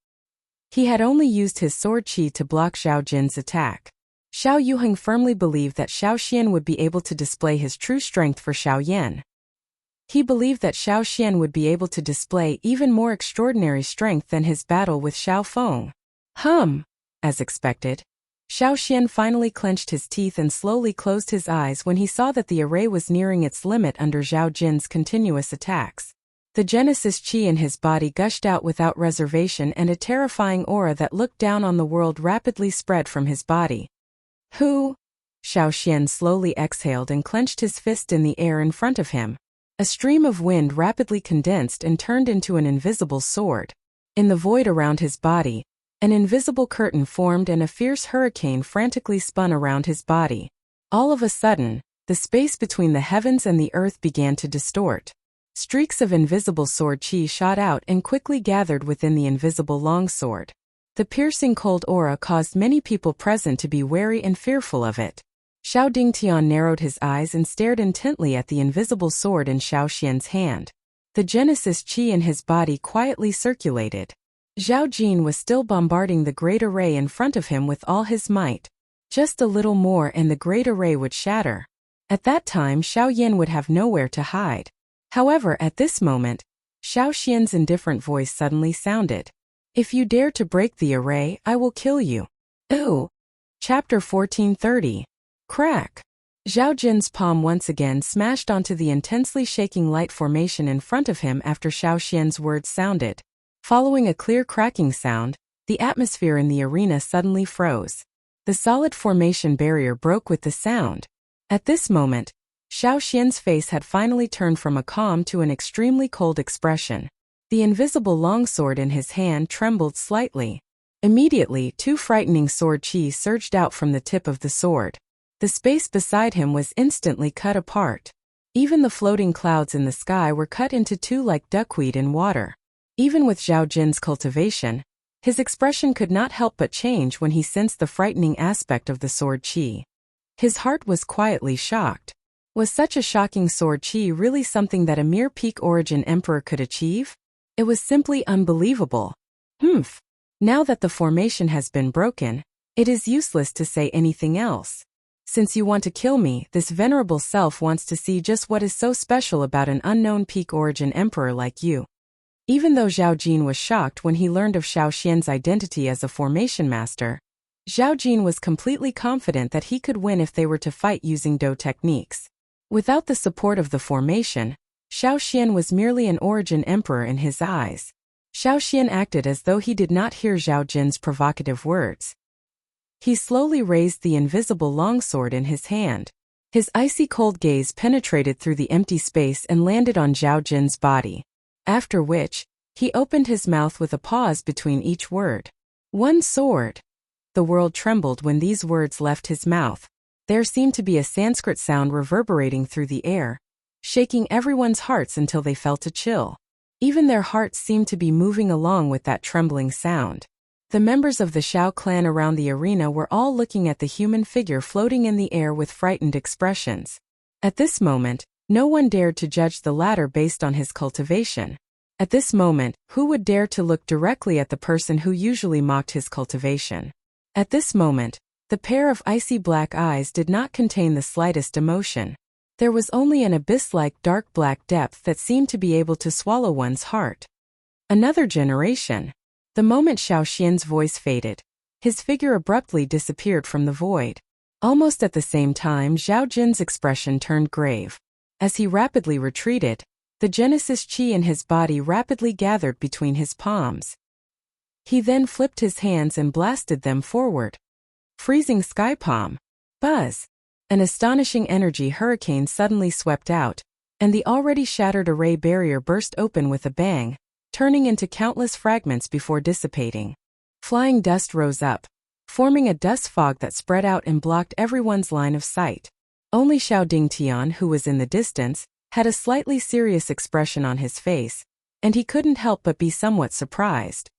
A: He had only used his sword qi to block Xiao Jin's attack. Xiao Yuheng firmly believed that Xiao Xian would be able to display his true strength for Xiao Yan. He believed that Xiao Xian would be able to display even more extraordinary strength than his battle with Xiao Feng. As expected, Xiao Xian finally clenched his teeth and slowly closed his eyes when he saw that the array was nearing its limit under Xiao Jin's continuous attacks. The Genesis Qi in his body gushed out without reservation, and a terrifying aura that looked down on the world rapidly spread from his body. Xiao Xian slowly exhaled and clenched his fist in the air in front of him. A stream of wind rapidly condensed and turned into an invisible sword. In the void around his body, an invisible curtain formed and a fierce hurricane frantically spun around his body. All of a sudden, the space between the heavens and the earth began to distort. Streaks of invisible sword qi shot out and quickly gathered within the invisible longsword. The piercing cold aura caused many people present to be wary and fearful of it. Xiao Dingtian narrowed his eyes and stared intently at the invisible sword in Xiao Xian's hand. The Genesis Qi in his body quietly circulated. Xiao Jin was still bombarding the great array in front of him with all his might. Just a little more and the great array would shatter. At that time Xiao Yan would have nowhere to hide. However, at this moment, Xiao Xian's indifferent voice suddenly sounded. If you dare to break the array, I will kill you. Ooh! Chapter 1430. Crack! Xiao Jin's palm once again smashed onto the intensely shaking light formation in front of him after Xiao Xian's words sounded. Following a clear cracking sound, the atmosphere in the arena suddenly froze. The solid formation barrier broke with the sound. At this moment, Xiao Xian's face had finally turned from a calm to an extremely cold expression. The invisible longsword in his hand trembled slightly. Immediately, two frightening sword qi surged out from the tip of the sword. The space beside him was instantly cut apart. Even the floating clouds in the sky were cut into two like duckweed in water. Even with Xiao Jin's cultivation, his expression could not help but change when he sensed the frightening aspect of the sword qi. His heart was quietly shocked. Was such a shocking sword qi really something that a mere peak origin emperor could achieve? It was simply unbelievable. Now that the formation has been broken, it is useless to say anything else. Since you want to kill me, this venerable self wants to see just what is so special about an unknown peak origin emperor like you. Even though Xiao Jin was shocked when he learned of Xiao Xian's identity as a formation master, Xiao Jin was completely confident that he could win if they were to fight using Do techniques. Without the support of the formation, Xiao Xian was merely an origin emperor in his eyes. Xiao Xian acted as though he did not hear Xiao Jin's provocative words. He slowly raised the invisible longsword in his hand. His icy cold gaze penetrated through the empty space and landed on Xiao Jin's body. After which, he opened his mouth with a pause between each word. One sword. The world trembled when these words left his mouth. There seemed to be a Sanskrit sound reverberating through the air, shaking everyone's hearts until they felt a chill. Even their hearts seemed to be moving along with that trembling sound. The members of the Xiao clan around the arena were all looking at the human figure floating in the air with frightened expressions. At this moment, no one dared to judge the latter based on his cultivation. At this moment, who would dare to look directly at the person who usually mocked his cultivation? At this moment, the pair of icy black eyes did not contain the slightest emotion. There was only an abyss-like dark black depth that seemed to be able to swallow one's heart. Another generation. The moment Xiao Xian's voice faded, his figure abruptly disappeared from the void. Almost at the same time, Xiao Jin's expression turned grave. As he rapidly retreated, the Genesis Qi in his body rapidly gathered between his palms. He then flipped his hands and blasted them forward. Freezing sky palm. Buzz. An astonishing energy hurricane suddenly swept out, and the already shattered array barrier burst open with a bang, turning into countless fragments before dissipating. Flying dust rose up, forming a dust fog that spread out and blocked everyone's line of sight. Only Xiao Dingtian, who was in the distance, had a slightly serious expression on his face, and he couldn't help but be somewhat surprised.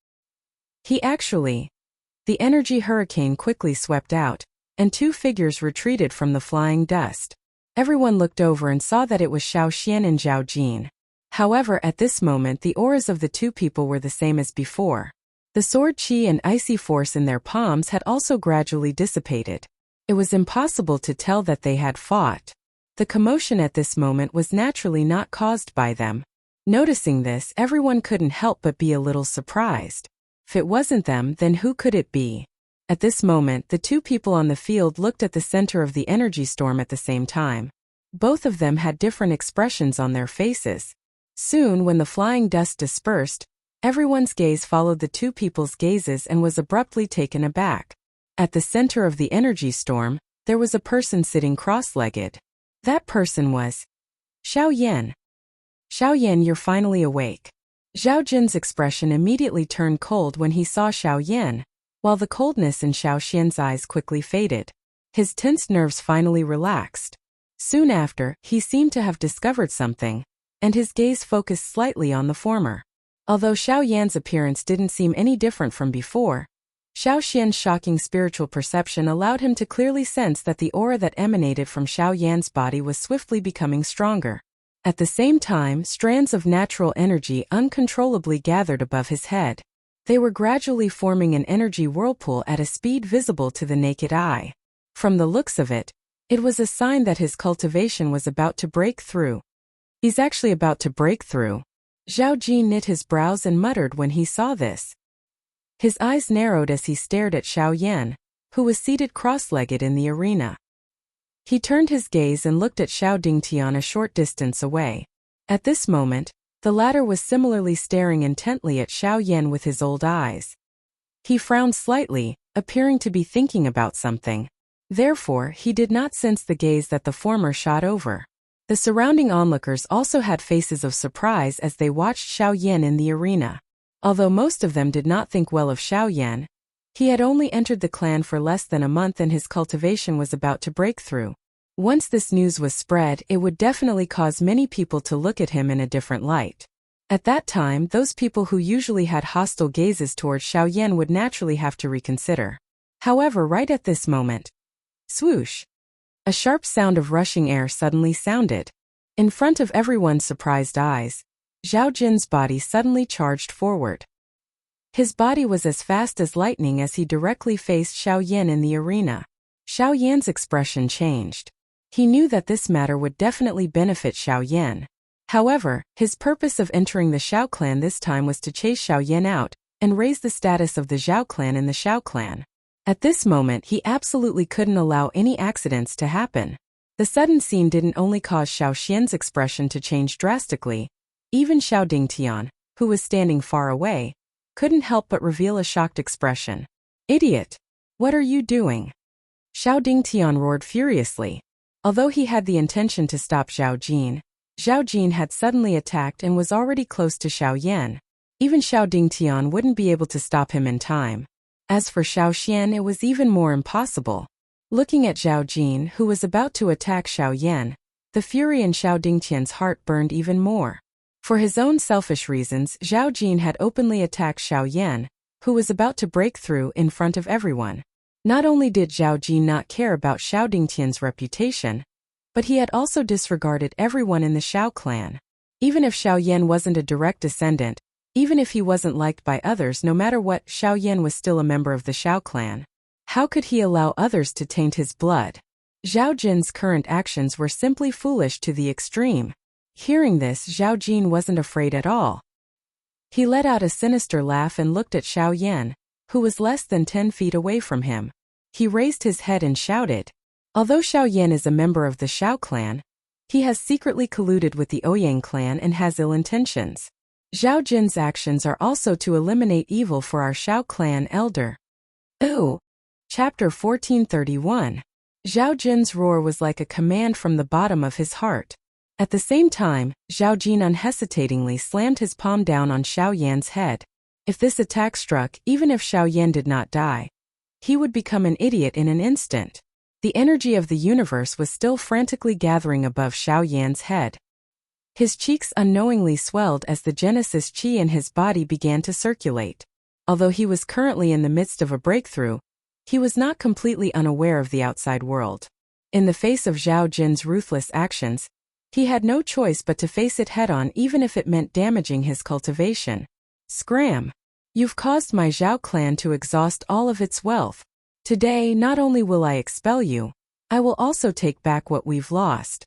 A: The energy hurricane quickly swept out, and two figures retreated from the flying dust. Everyone looked over and saw that it was Xiao Xian and Xiao Jin. However, at this moment the auras of the two people were the same as before. The sword chi and icy force in their palms had also gradually dissipated. It was impossible to tell that they had fought. The commotion at this moment was naturally not caused by them. Noticing this, everyone couldn't help but be a little surprised. If it wasn't them, then who could it be? At this moment, the two people on the field looked at the center of the energy storm at the same time. Both of them had different expressions on their faces. Soon, when the flying dust dispersed, everyone's gaze followed the two people's gazes and was abruptly taken aback. At the center of the energy storm, there was a person sitting cross-legged. That person was Xiao Yan. Xiao Yan, you're finally awake. Zhao Jin's expression immediately turned cold when he saw Xiao Yan, while the coldness in Xiao Xian's eyes quickly faded. His tensed nerves finally relaxed. Soon after, he seemed to have discovered something, and his gaze focused slightly on the former. Although Xiao Yan's appearance didn't seem any different from before, Xiao Xian's shocking spiritual perception allowed him to clearly sense that the aura that emanated from Xiao Yan's body was swiftly becoming stronger. At the same time, strands of natural energy uncontrollably gathered above his head. They were gradually forming an energy whirlpool at a speed visible to the naked eye. From the looks of it, it was a sign that his cultivation was about to break through. He's actually about to break through. Zhao Jin knit his brows and muttered when he saw this. His eyes narrowed as he stared at Xiao Yan, who was seated cross-legged in the arena. He turned his gaze and looked at Xiao Dingtian a short distance away. At this moment, the latter was similarly staring intently at Xiao Yan with his old eyes. He frowned slightly, appearing to be thinking about something. Therefore, he did not sense the gaze that the former shot over. The surrounding onlookers also had faces of surprise as they watched Xiao Yan in the arena. Although most of them did not think well of Xiao Yan, he had only entered the clan for less than a month and his cultivation was about to break through. Once this news was spread, it would definitely cause many people to look at him in a different light. At that time, those people who usually had hostile gazes towards Xiao Yan would naturally have to reconsider. However, right at this moment, swoosh! A sharp sound of rushing air suddenly sounded. In front of everyone's surprised eyes, Zhao Jin's body suddenly charged forward. His body was as fast as lightning as he directly faced Xiao Yan in the arena. Xiao Yan's expression changed. He knew that this matter would definitely benefit Xiao Yan. However, his purpose of entering the Xiao clan this time was to chase Xiao Yan out and raise the status of the Zhao clan in the Xiao clan. At this moment, he absolutely couldn't allow any accidents to happen. The sudden scene didn't only cause Xiao Xian's expression to change drastically, even Xiao Dingtian, who was standing far away, couldn't help but reveal a shocked expression. Idiot! What are you doing? Xiao Dingtian roared furiously. Although he had the intention to stop Zhao Jin had suddenly attacked and was already close to Xiao Yan. Even Xiao Dingtian wouldn't be able to stop him in time. As for Xiao Xian, it was even more impossible. Looking at Zhao Jin, who was about to attack Xiao Yan, the fury in Xiao Dingtian's heart burned even more. For his own selfish reasons, Zhao Jin had openly attacked Xiao Yan, who was about to break through in front of everyone. Not only did Zhao Jin not care about Xiao Dingtian's reputation, but he had also disregarded everyone in the Xiao clan. Even if Xiao Yan wasn't a direct descendant, even if he wasn't liked by others, no matter what, Xiao Yan was still a member of the Xiao clan. How could he allow others to taint his blood? Zhao Jin's current actions were simply foolish to the extreme. Hearing this, Zhao Jin wasn't afraid at all. He let out a sinister laugh and looked at Xiao Yan, who was less than 10 feet away from him. He raised his head and shouted. Although Xiao Yan is a member of the Xiao clan, he has secretly colluded with the Ouyang clan and has ill intentions. Zhao Jin's actions are also to eliminate evil for our Xiao clan elder. Ooh! Chapter 1431. Zhao Jin's roar was like a command from the bottom of his heart. At the same time, Zhao Jin unhesitatingly slammed his palm down on Xiao Yan's head. If this attack struck, even if Xiao Yan did not die, he would become an idiot in an instant. The energy of the universe was still frantically gathering above Xiao Yan's head. His cheeks unknowingly swelled as the Genesis chi in his body began to circulate. Although he was currently in the midst of a breakthrough, he was not completely unaware of the outside world. In the face of Zhao Jin's ruthless actions, he had no choice but to face it head-on even if it meant damaging his cultivation. Scram! You've caused my Zhao clan to exhaust all of its wealth. Today, not only will I expel you, I will also take back what we've lost.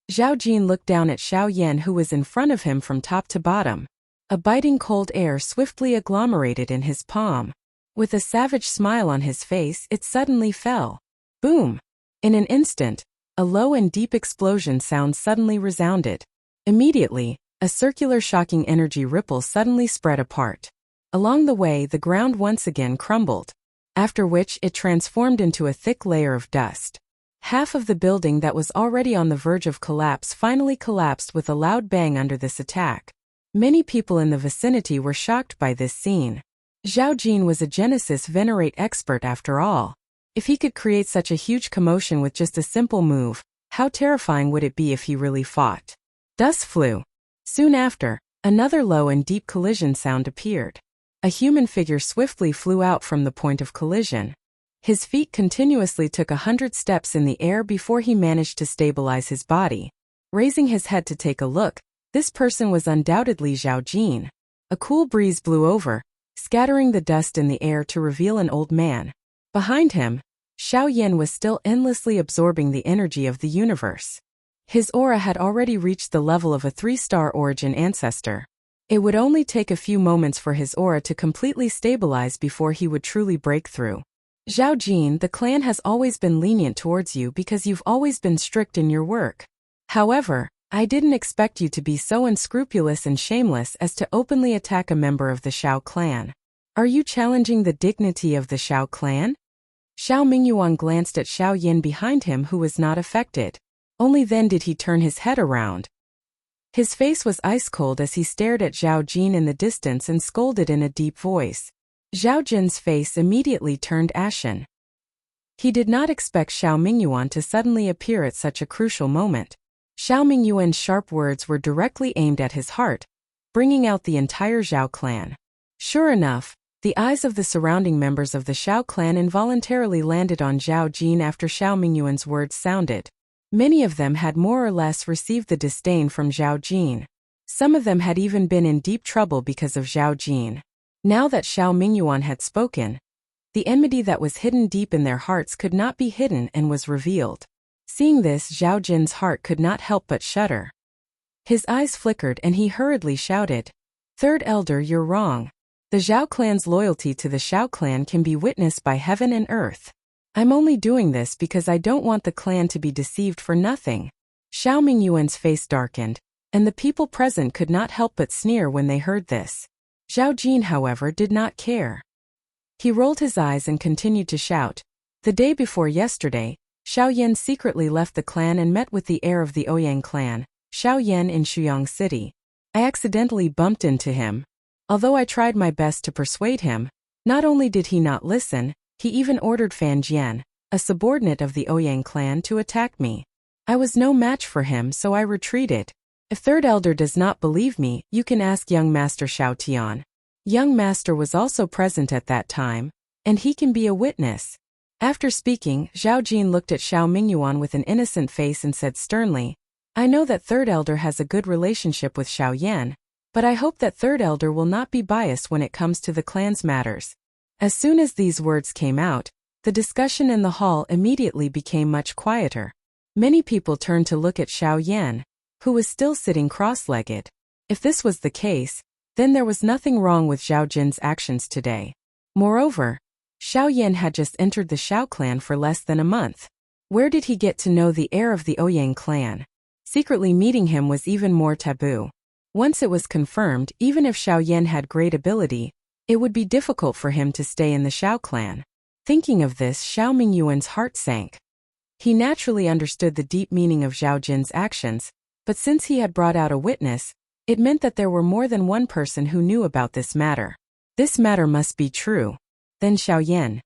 A: Zhao Jin looked down at Xiao Yan, who was in front of him from top to bottom. A biting cold air swiftly agglomerated in his palm. With a savage smile on his face, it suddenly fell. Boom! In an instant, a low and deep explosion sound suddenly resounded. Immediately, a circular shocking energy ripple suddenly spread apart. Along the way, the ground once again crumbled, after which it transformed into a thick layer of dust. Half of the building that was already on the verge of collapse finally collapsed with a loud bang under this attack. Many people in the vicinity were shocked by this scene. Zhao Jin was a Genesis Venerate expert after all. If he could create such a huge commotion with just a simple move, how terrifying would it be if he really fought? Dust flew. Soon after, another low and deep collision sound appeared. A human figure swiftly flew out from the point of collision. His feet continuously took 100 steps in the air before he managed to stabilize his body. Raising his head to take a look, this person was undoubtedly Zhao Jin. A cool breeze blew over, scattering the dust in the air to reveal an old man. Behind him, Xiao Yan was still endlessly absorbing the energy of the universe. His aura had already reached the level of a 3-star origin ancestor. It would only take a few moments for his aura to completely stabilize before he would truly break through. Zhao Jin, the clan has always been lenient towards you because you've always been strict in your work. However, I didn't expect you to be so unscrupulous and shameless as to openly attack a member of the Xiao clan. Are you challenging the dignity of the Xiao clan? Xiao Mingyuan glanced at Xiao Yan behind him, who was not affected. Only then did he turn his head around. His face was ice cold as he stared at Zhao Jin in the distance and scolded in a deep voice. Zhao Jin's face immediately turned ashen. He did not expect Xiao Mingyuan to suddenly appear at such a crucial moment. Xiao Mingyuan's sharp words were directly aimed at his heart, bringing out the entire Zhao clan. Sure enough, the eyes of the surrounding members of the Xiao clan involuntarily landed on Zhao Jin after Xiao Mingyuan's words sounded. Many of them had more or less received the disdain from Zhao Jin. Some of them had even been in deep trouble because of Zhao Jin. Now that Xiao Mingyuan had spoken, the enmity that was hidden deep in their hearts could not be hidden and was revealed. Seeing this, Zhao Jin's heart could not help but shudder. His eyes flickered and he hurriedly shouted, "Third Elder, you're wrong. The Zhao clan's loyalty to the Xiao clan can be witnessed by heaven and earth. I'm only doing this because I don't want the clan to be deceived for nothing." Xiao Mingyuan's face darkened, and the people present could not help but sneer when they heard this. Zhao Jin, however, did not care. He rolled his eyes and continued to shout, "The day before yesterday, Xiao Yan secretly left the clan and met with the heir of the Ouyang clan, Xiao Yan, in Shuyang City. I accidentally bumped into him. Although I tried my best to persuade him, not only did he not listen, he even ordered Fan Jian, a subordinate of the Ouyang clan, to attack me. I was no match for him, so I retreated. If Third Elder does not believe me, you can ask young Master Xiao Tian. Young Master was also present at that time, and he can be a witness." After speaking, Zhao Jin looked at Xiao Mingyuan with an innocent face and said sternly, "I know that Third Elder has a good relationship with Xiao Yan, but I hope that Third Elder will not be biased when it comes to the clan's matters." As soon as these words came out, the discussion in the hall immediately became much quieter. Many people turned to look at Xiao Yan, who was still sitting cross-legged. If this was the case, then there was nothing wrong with Zhao Jin's actions today. Moreover, Xiao Yan had just entered the Xiao clan for less than a month. Where did he get to know the heir of the Ouyang clan? Secretly meeting him was even more taboo. Once it was confirmed, even if Xiao Yan had great ability, it would be difficult for him to stay in the Xiao clan. Thinking of this, Xiao Mingyuan's heart sank. He naturally understood the deep meaning of Zhao Jin's actions, but since he had brought out a witness, it meant that there were more than one person who knew about this matter. This matter must be true. Then Xiao Yan,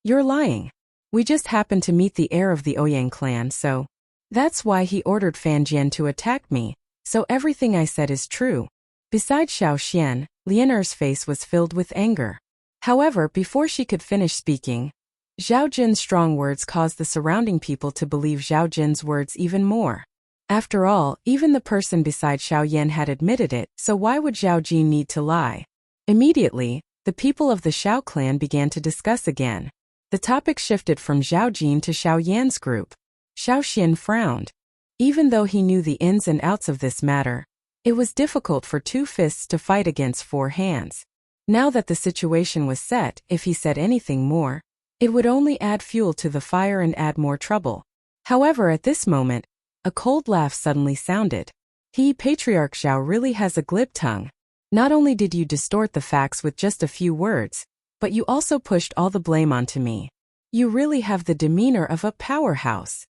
A: "You're lying. We just happened to meet the heir of the Ouyang clan, so that's why he ordered Fan Jian to attack me, so everything I said is true." Beside Xiao Xian, Lianer's face was filled with anger. However, before she could finish speaking, Zhao Jin's strong words caused the surrounding people to believe Zhao Jin's words even more. After all, even the person beside Xiao Yan had admitted it, so why would Zhao Jin need to lie? Immediately, the people of the Xiao clan began to discuss again. The topic shifted from Zhao Jin to Xiao Yan's group. Xiao Xian frowned. Even though he knew the ins and outs of this matter, it was difficult for two fists to fight against four hands. Now that the situation was set, if he said anything more, it would only add fuel to the fire and add more trouble. However, at this moment, a cold laugh suddenly sounded. Patriarch Zhao really has a glib tongue. Not only did you distort the facts with just a few words, but you also pushed all the blame onto me. You really have the demeanor of a powerhouse.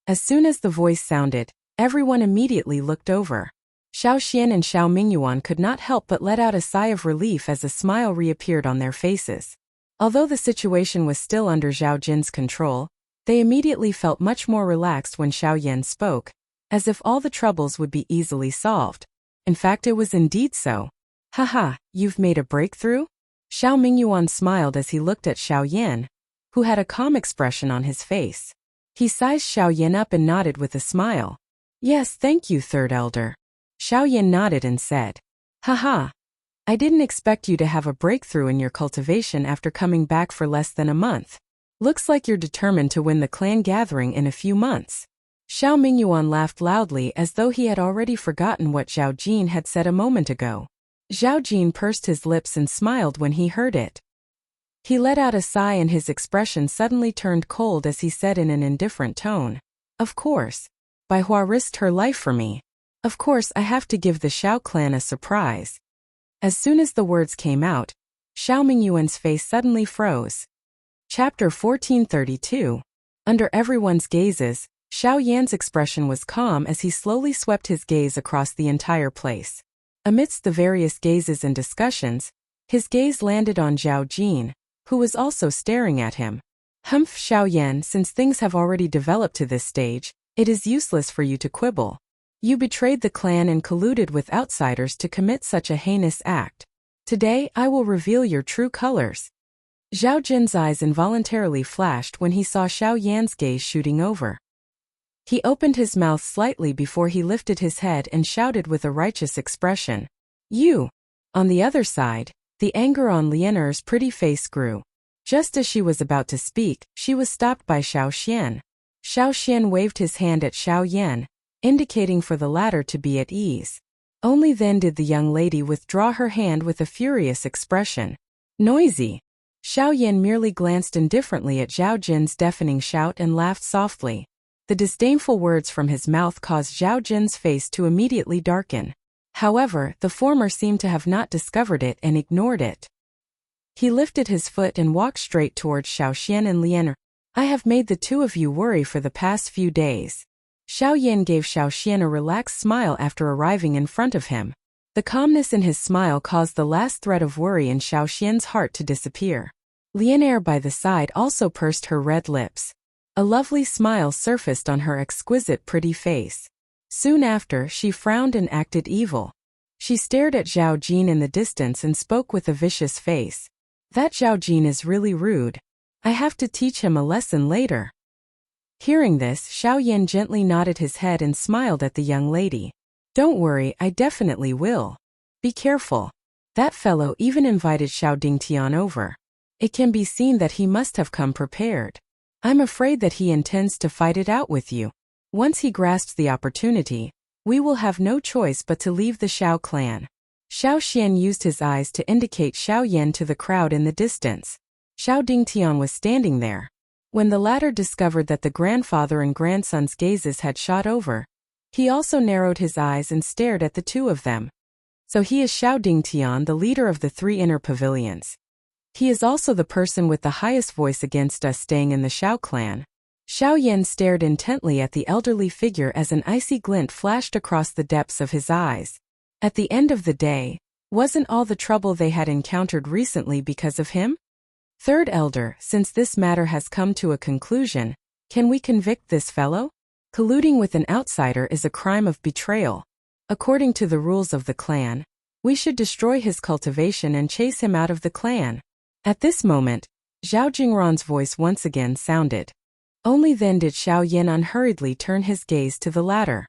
A: As soon as the voice sounded, everyone immediately looked over. Xiao Xian and Xiao Mingyuan could not help but let out a sigh of relief as a smile reappeared on their faces. Although the situation was still under Zhao Jin's control, they immediately felt much more relaxed when Xiao Yan spoke, as if all the troubles would be easily solved. In fact, it was indeed so. Haha, you've made a breakthrough? Xiao Mingyuan smiled as he looked at Xiao Yan, who had a calm expression on his face. He sized Xiao Yan up and nodded with a smile. Yes, thank you, third elder. Xiao Yan nodded and said, Haha. I didn't expect you to have a breakthrough in your cultivation after coming back for less than a month. Looks like you're determined to win the clan gathering in a few months. Xiao Mingyuan laughed loudly as though he had already forgotten what Zhao Jin had said a moment ago. Zhao Jin pursed his lips and smiled when he heard it. He let out a sigh and his expression suddenly turned cold as he said in an indifferent tone, Of course. Bai Hua risked her life for me. Of course I have to give the Xiao clan a surprise. As soon as the words came out, Xiao Mingyuan's face suddenly froze. Chapter 1432. Under everyone's gazes, Xiao Yan's expression was calm as he slowly swept his gaze across the entire place. Amidst the various gazes and discussions, his gaze landed on Zhao Jin, who was also staring at him. Humph, Xiao Yan, since things have already developed to this stage, it is useless for you to quibble. You betrayed the clan and colluded with outsiders to commit such a heinous act. Today, I will reveal your true colors. Zhao Jin's eyes involuntarily flashed when he saw Xiao Yan's gaze shooting over. He opened his mouth slightly before he lifted his head and shouted with a righteous expression, You! On the other side, the anger on Lianer's pretty face grew. Just as she was about to speak, she was stopped by Xiao Xian. Xiao Xian waved his hand at Xiao Yan, indicating for the latter to be at ease. Only then did the young lady withdraw her hand with a furious expression. Noisy! Xiao Yan merely glanced indifferently at Zhao Jin's deafening shout and laughed softly. The disdainful words from his mouth caused Zhao Jin's face to immediately darken. However, the former seemed to have not discovered it and ignored it. He lifted his foot and walked straight towards Xiao Xian and Lianer. I have made the two of you worry for the past few days. Xiao Yan gave Xiao Xian a relaxed smile after arriving in front of him. The calmness in his smile caused the last thread of worry in Xiao Xian's heart to disappear. Lianer by the side also pursed her red lips. A lovely smile surfaced on her exquisite pretty face. Soon after, she frowned and acted evil. She stared at Zhao Jin in the distance and spoke with a vicious face. That Zhao Jin is really rude. I have to teach him a lesson later. Hearing this, Xiao Yan gently nodded his head and smiled at the young lady. Don't worry, I definitely will. Be careful. That fellow even invited Xiao Dingtian over. It can be seen that he must have come prepared. I'm afraid that he intends to fight it out with you. Once he grasps the opportunity, we will have no choice but to leave the Xiao clan. Xiao Xian used his eyes to indicate Xiao Yan to the crowd in the distance. Xiao Dingtian was standing there. When the latter discovered that the grandfather and grandson's gazes had shot over, he also narrowed his eyes and stared at the two of them. So he is Xiao Dingtian, the leader of the three inner pavilions. He is also the person with the highest voice against us staying in the Xiao clan. Xiao Yan stared intently at the elderly figure as an icy glint flashed across the depths of his eyes. At the end of the day, wasn't all the trouble they had encountered recently because of him? Third elder, since this matter has come to a conclusion, can we convict this fellow? Colluding with an outsider is a crime of betrayal. According to the rules of the clan, we should destroy his cultivation and chase him out of the clan. At this moment, Zhao Jingran's voice once again sounded. Only then did Xiao Yan unhurriedly turn his gaze to the latter.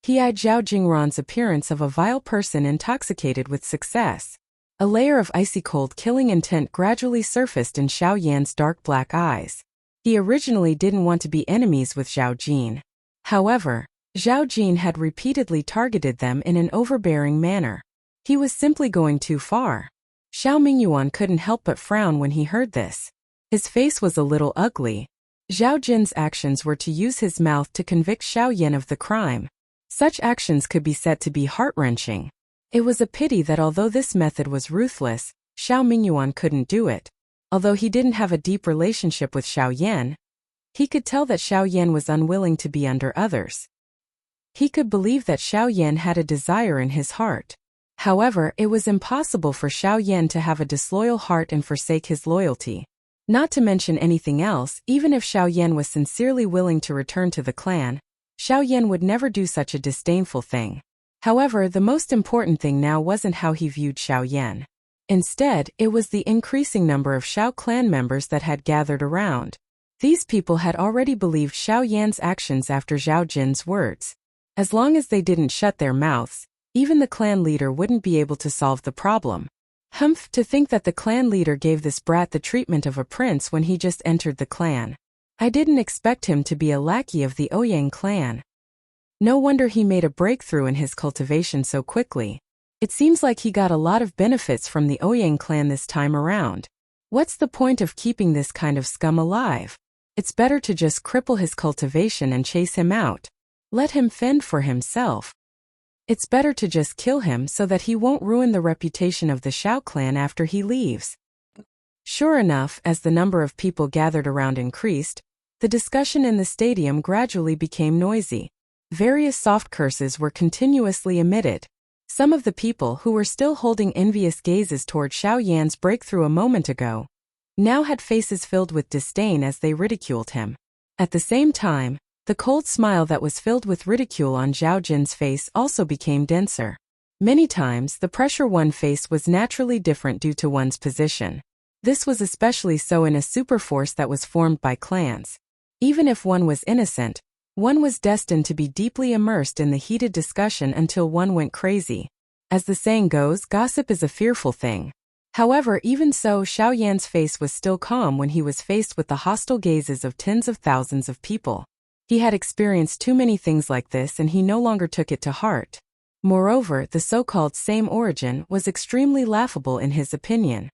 A: He eyed Zhao Jingran's appearance of a vile person intoxicated with success. A layer of icy cold killing intent gradually surfaced in Xiao Yan's dark black eyes. He originally didn't want to be enemies with Zhao Jin. However, Zhao Jin had repeatedly targeted them in an overbearing manner. He was simply going too far. Xiao Mingyuan couldn't help but frown when he heard this. His face was a little ugly. Zhao Jin's actions were to use his mouth to convict Xiao Yan of the crime. Such actions could be said to be heart-wrenching. It was a pity that although this method was ruthless, Xiao Mingyuan couldn't do it. Although he didn't have a deep relationship with Xiao Yan, he could tell that Xiao Yan was unwilling to be under others. He could believe that Xiao Yan had a desire in his heart. However, it was impossible for Xiao Yan to have a disloyal heart and forsake his loyalty. Not to mention anything else, even if Xiao Yan was sincerely willing to return to the clan, Xiao Yan would never do such a disdainful thing. However, the most important thing now wasn't how he viewed Xiao Yan. Instead, it was the increasing number of Xiao clan members that had gathered around. These people had already believed Xiao Yan's actions after Zhao Jin's words. As long as they didn't shut their mouths, even the clan leader wouldn't be able to solve the problem. Humph, to think that the clan leader gave this brat the treatment of a prince when he just entered the clan. I didn't expect him to be a lackey of the Ouyang clan. No wonder he made a breakthrough in his cultivation so quickly. It seems like he got a lot of benefits from the Ouyang clan this time around. What's the point of keeping this kind of scum alive? It's better to just cripple his cultivation and chase him out. Let him fend for himself. It's better to just kill him so that he won't ruin the reputation of the Xiao clan after he leaves. Sure enough, as the number of people gathered around increased, the discussion in the stadium gradually became noisy. Various soft curses were continuously emitted. Some of the people who were still holding envious gazes toward Xiao Yan's breakthrough a moment ago now had faces filled with disdain as they ridiculed him. At the same time, the cold smile that was filled with ridicule on Zhao Jin's face also became denser. Many times, the pressure one faced was naturally different due to one's position. This was especially so in a superforce that was formed by clans. Even if one was innocent, one was destined to be deeply immersed in the heated discussion until one went crazy. As the saying goes, gossip is a fearful thing. However, even so, Xiao Yan's face was still calm when he was faced with the hostile gazes of tens of thousands of people. He had experienced too many things like this and he no longer took it to heart. Moreover, the so-called same origin was extremely laughable in his opinion.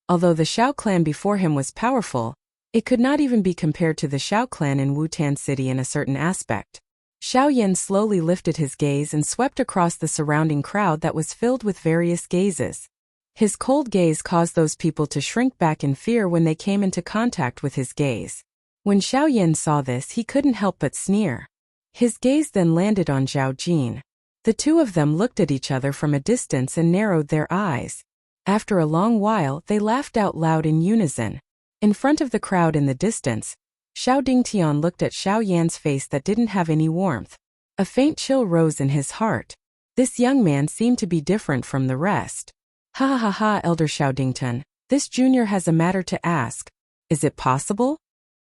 A: Although the Xiao clan before him was powerful, it could not even be compared to the Xiao clan in Wutan City in a certain aspect. Xiao Yan slowly lifted his gaze and swept across the surrounding crowd that was filled with various gazes. His cold gaze caused those people to shrink back in fear when they came into contact with his gaze. When Xiao Yan saw this, he couldn't help but sneer. His gaze then landed on Zhao Jin. The two of them looked at each other from a distance and narrowed their eyes. After a long while, they laughed out loud in unison. In front of the crowd in the distance, Xiao Dingtian looked at Xiao Yan's face that didn't have any warmth. A faint chill rose in his heart. This young man seemed to be different from the rest. Ha ha ha ha, Elder Xiao Dingtian, this junior has a matter to ask. Is it possible?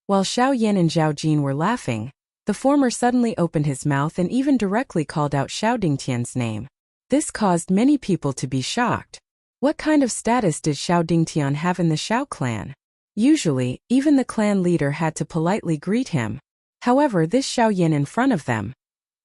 A: While Xiao Yan and Zhao Jin were laughing, the former suddenly opened his mouth and even directly called out Xiao Dingtian's name. This caused many people to be shocked. What kind of status did Xiao Dingtian have in the Xiao clan? Usually, even the clan leader had to politely greet him. However, this Xiao Yan in front of them.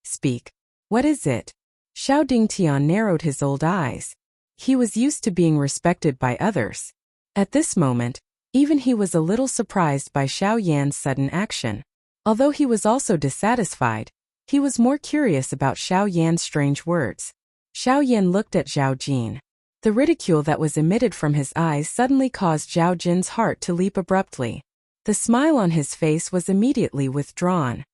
A: Speak. What is it? Xiao Dingtian narrowed his old eyes. He was used to being respected by others. At this moment, even he was a little surprised by Xiao Yan's sudden action. Although he was also dissatisfied, he was more curious about Xiao Yan's strange words. Xiao Yan looked at Zhao Jin. The ridicule that was emitted from his eyes suddenly caused Zhao Jin's heart to leap abruptly. The smile on his face was immediately withdrawn.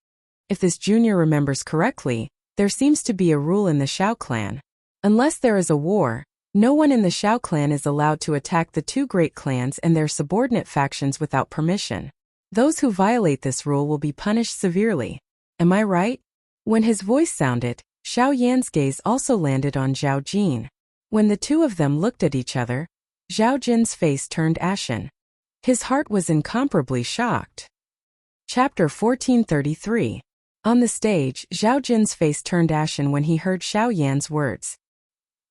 A: If this junior remembers correctly, there seems to be a rule in the Xiao clan. Unless there is a war, no one in the Xiao clan is allowed to attack the two great clans and their subordinate factions without permission. Those who violate this rule will be punished severely. Am I right? When his voice sounded, Xiao Yan's gaze also landed on Zhao Jin. When the two of them looked at each other, Zhao Jin's face turned ashen. His heart was incomparably shocked. Chapter 1433. On the stage, Zhao Jin's face turned ashen when he heard Xiao Yan's words.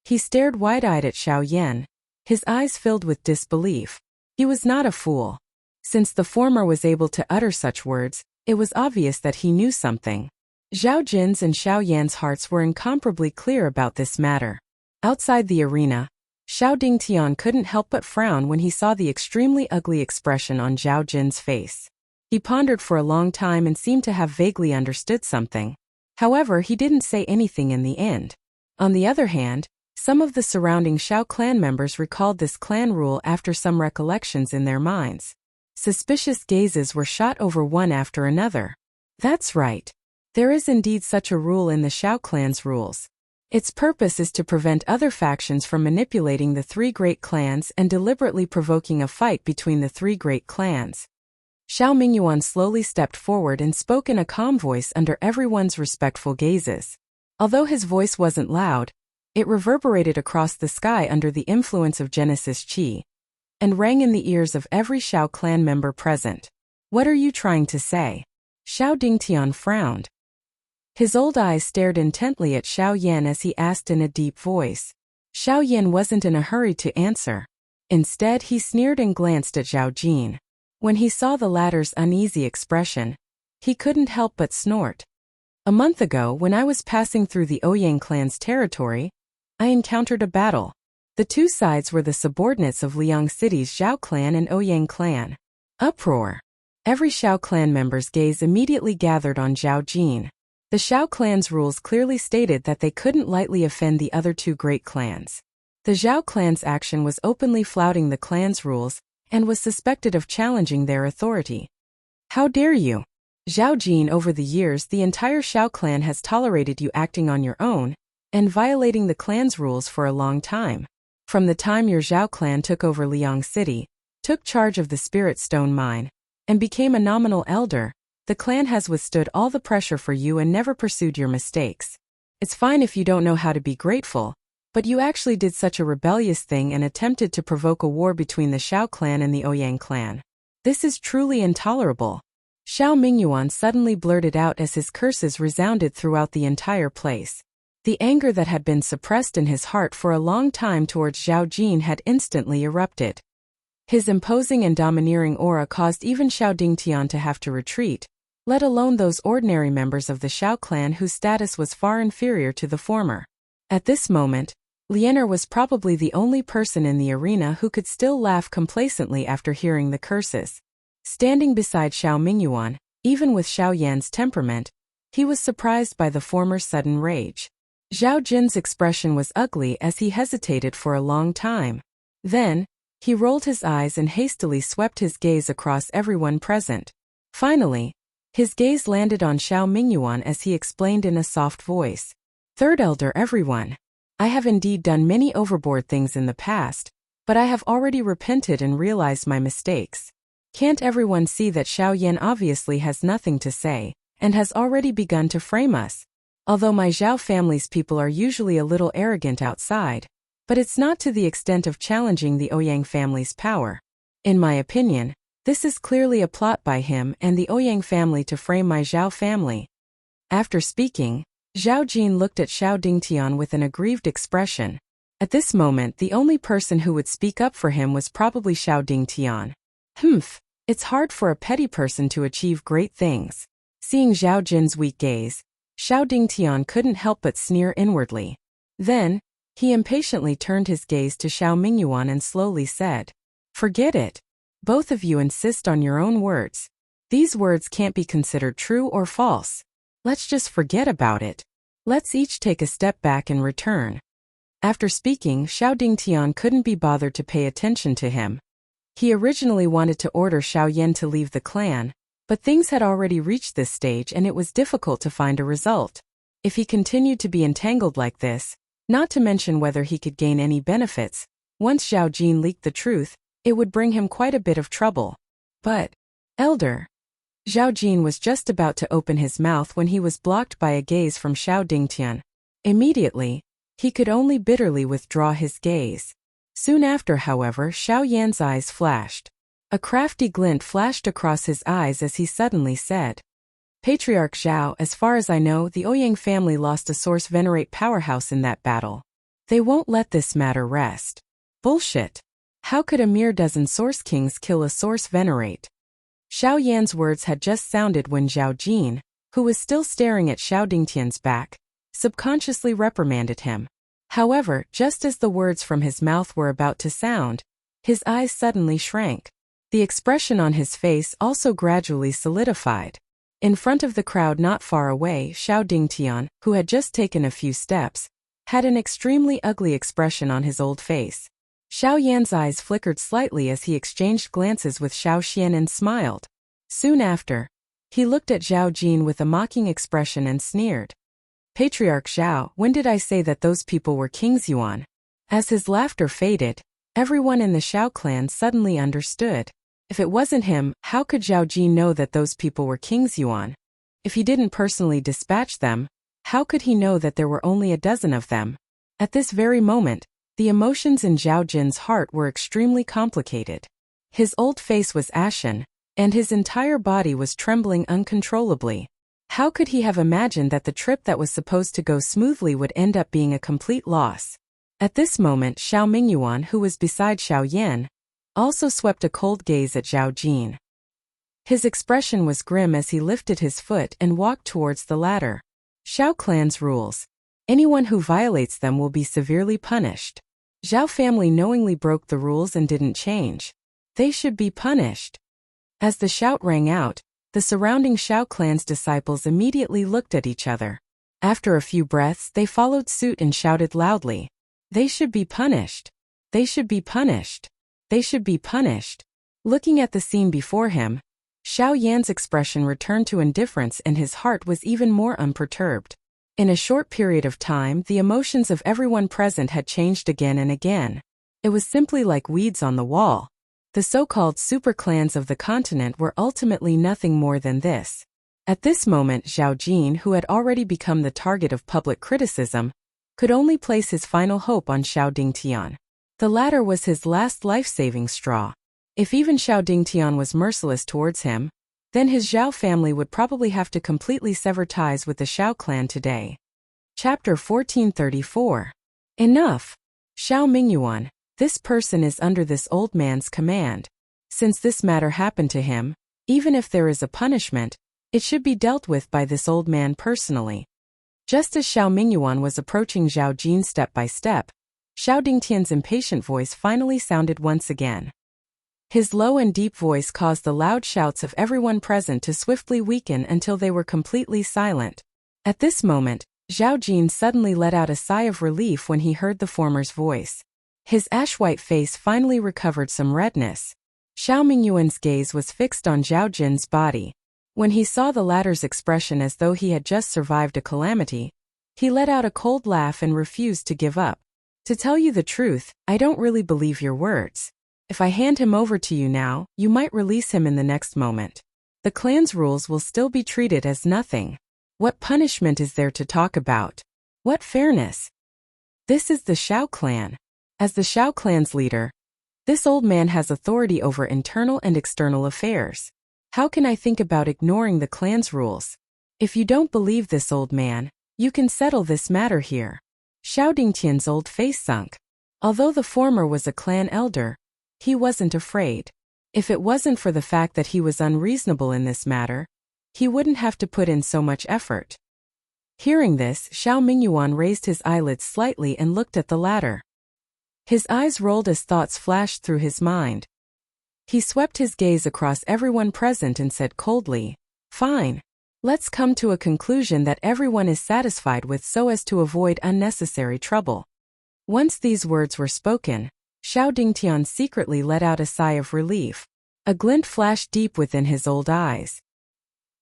A: He stared wide-eyed at Xiao Yan, His eyes filled with disbelief. He was not a fool. Since the former was able to utter such words, it was obvious that he knew something. Zhao Jin's and Xiao Yan's hearts were incomparably clear about this matter. Outside the arena, Xiao Dingtian couldn't help but frown when he saw the extremely ugly expression on Zhao Jin's face. He pondered for a long time and seemed to have vaguely understood something. However, he didn't say anything in the end. On the other hand, some of the surrounding Xiao clan members recalled this clan rule after some recollections in their minds. Suspicious gazes were shot over one after another. That's right. There is indeed such a rule in the Xiao clan's rules. Its purpose is to prevent other factions from manipulating the three great clans and deliberately provoking a fight between the three great clans. Xiao Mingyuan slowly stepped forward and spoke in a calm voice under everyone's respectful gazes. Although his voice wasn't loud, it reverberated across the sky under the influence of Genesis Qi, and rang in the ears of every Xiao clan member present. What are you trying to say? Xiao Dingtian frowned. His old eyes stared intently at Xiao Yan as he asked in a deep voice. Xiao Yan wasn't in a hurry to answer. Instead, he sneered and glanced at Zhao Jin. When he saw the latter's uneasy expression, he couldn't help but snort. A month ago, when I was passing through the Ouyang clan's territory, I encountered a battle. The two sides were the subordinates of Liang City's Zhao clan and Ouyang clan. Uproar. Every Xiao clan member's gaze immediately gathered on Zhao Jin. The Xiao clan's rules clearly stated that they couldn't lightly offend the other two great clans. The Zhao clan's action was openly flouting the clan's rules and was suspected of challenging their authority. How dare you? Zhao Jin, over the years the entire Xiao clan has tolerated you acting on your own and violating the clan's rules for a long time. From the time your Zhao clan took over Liang City, took charge of the Spirit Stone mine, and became a nominal elder, the clan has withstood all the pressure for you and never pursued your mistakes. It's fine if you don't know how to be grateful, but you actually did such a rebellious thing and attempted to provoke a war between the Xiao clan and the Ouyang clan. This is truly intolerable. Xiao Mingyuan suddenly blurted out as his curses resounded throughout the entire place. The anger that had been suppressed in his heart for a long time towards Zhao Jin had instantly erupted. His imposing and domineering aura caused even Xiao Dingtian to have to retreat, let alone those ordinary members of the Xiao clan whose status was far inferior to the former. At this moment, Lianer was probably the only person in the arena who could still laugh complacently after hearing the curses. Standing beside Xiao Mingyuan, even with Xiao Yan's temperament, he was surprised by the former's sudden rage. Zhao Jin's expression was ugly as he hesitated for a long time. Then, he rolled his eyes and hastily swept his gaze across everyone present. Finally, his gaze landed on Xiao Mingyuan as he explained in a soft voice. Third elder everyone. I have indeed done many overboard things in the past, but I have already repented and realized my mistakes. Can't everyone see that Xiao Yan obviously has nothing to say, and has already begun to frame us? Although my Zhao family's people are usually a little arrogant outside, but it's not to the extent of challenging the Ouyang family's power. In my opinion, this is clearly a plot by him and the Ouyang family to frame my Zhao family. After speaking, Zhao Jin looked at Xiao Dingtian with an aggrieved expression. At this moment, the only person who would speak up for him was probably Xiao Dingtian. It's hard for a petty person to achieve great things. Seeing Zhao Jin's weak gaze, Xiao Dingtian couldn't help but sneer inwardly. Then, he impatiently turned his gaze to Xiao Mingyuan and slowly said, Forget it. Both of you insist on your own words. These words can't be considered true or false. Let's just forget about it. Let's each take a step back and return. After speaking, Xiao Dingtian couldn't be bothered to pay attention to him. He originally wanted to order Xiao Yan to leave the clan, but things had already reached this stage and it was difficult to find a result. If he continued to be entangled like this, not to mention whether he could gain any benefits, once Zhao Jin leaked the truth, it would bring him quite a bit of trouble. But, Elder. Zhao Jin was just about to open his mouth when he was blocked by a gaze from Xiao Dingtian. Immediately, he could only bitterly withdraw his gaze. Soon after, however, Xiao Yan's eyes flashed. A crafty glint flashed across his eyes as he suddenly said, Patriarch Zhao, as far as I know, the Ouyang family lost a source venerate powerhouse in that battle. They won't let this matter rest. Bullshit. How could a mere dozen source kings kill a source venerate? Xiao Yan's words had just sounded when Zhao Jin, who was still staring at Xiao Dingtian's back, subconsciously reprimanded him. However, just as the words from his mouth were about to sound, his eyes suddenly shrank. The expression on his face also gradually solidified. In front of the crowd not far away, Xiao Dingtian, who had just taken a few steps, had an extremely ugly expression on his old face. Xiao Yan's eyes flickered slightly as he exchanged glances with Xiao Xian and smiled. Soon after, he looked at Zhao Jin with a mocking expression and sneered. Patriarch Zhao, when did I say that those people were kings Yuan? As his laughter faded, everyone in the Xiao clan suddenly understood. If it wasn't him, how could Zhao Jin know that those people were kings Yuan? If he didn't personally dispatch them, how could he know that there were only a dozen of them? At this very moment, the emotions in Zhao Jin's heart were extremely complicated. His old face was ashen, and his entire body was trembling uncontrollably. How could he have imagined that the trip that was supposed to go smoothly would end up being a complete loss? At this moment, Xiao Mingyuan, who was beside Xiao Yan, also swept a cold gaze at Zhao Jin. His expression was grim as he lifted his foot and walked towards the ladder. Xiao clan's rules. Anyone who violates them will be severely punished. Zhao family knowingly broke the rules and didn't change. They should be punished. As the shout rang out, the surrounding Xiao clan's disciples immediately looked at each other. After a few breaths, they followed suit and shouted loudly. They should be punished. They should be punished. They should be punished. Looking at the scene before him, Xiao Yan's expression returned to indifference and his heart was even more unperturbed. In a short period of time, the emotions of everyone present had changed again and again. It was simply like weeds on the wall. The so-called super clans of the continent were ultimately nothing more than this. At this moment, Zhao Jin, who had already become the target of public criticism, could only place his final hope on Xiao Dingtian. The latter was his last life-saving straw. If even Xiao Dingtian was merciless towards him, then his Zhao family would probably have to completely sever ties with the Xiao clan today. Chapter 1434. Enough! Xiao Mingyuan, this person is under this old man's command. Since this matter happened to him, even if there is a punishment, it should be dealt with by this old man personally. Just as Xiao Mingyuan was approaching Zhao Jin step by step, Xiao Dingtian's impatient voice finally sounded once again. His low and deep voice caused the loud shouts of everyone present to swiftly weaken until they were completely silent. At this moment, Zhao Jin suddenly let out a sigh of relief when he heard the former's voice. His ash-white face finally recovered some redness. Xiao Mingyuan's gaze was fixed on Zhao Jin's body. When he saw the latter's expression as though he had just survived a calamity, he let out a cold laugh and refused to give up. To tell you the truth, I don't really believe your words. If I hand him over to you now, you might release him in the next moment. The clan's rules will still be treated as nothing. What punishment is there to talk about? What fairness? This is the Xiao clan. As the Xiao clan's leader, this old man has authority over internal and external affairs. How can I think about ignoring the clan's rules? If you don't believe this old man, you can settle this matter here. Xiao Dingtian's old face sunk. Although the former was a clan elder, he wasn't afraid. If it wasn't for the fact that he was unreasonable in this matter, he wouldn't have to put in so much effort. Hearing this, Xiao Mingyuan raised his eyelids slightly and looked at the latter. His eyes rolled as thoughts flashed through his mind. He swept his gaze across everyone present and said coldly, "Fine. Let's come to a conclusion that everyone is satisfied with so as to avoid unnecessary trouble." Once these words were spoken, Xiao Dingtian secretly let out a sigh of relief. A glint flashed deep within his old eyes.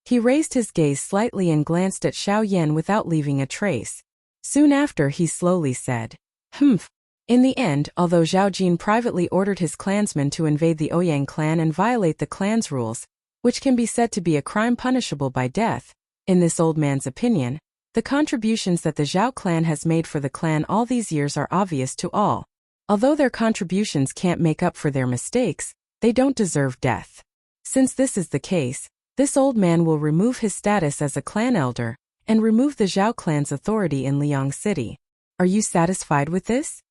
A: He raised his gaze slightly and glanced at Xiao Yan without leaving a trace. Soon after he slowly said, "Humph." In the end, although Zhao Jin privately ordered his clansmen to invade the Ouyang clan and violate the clan's rules, which can be said to be a crime punishable by death, in this old man's opinion, the contributions that the Zhao clan has made for the clan all these years are obvious to all. Although their contributions can't make up for their mistakes, they don't deserve death. Since this is the case, this old man will remove his status as a clan elder and remove the Zhao clan's authority in Liang City. Are you satisfied with this?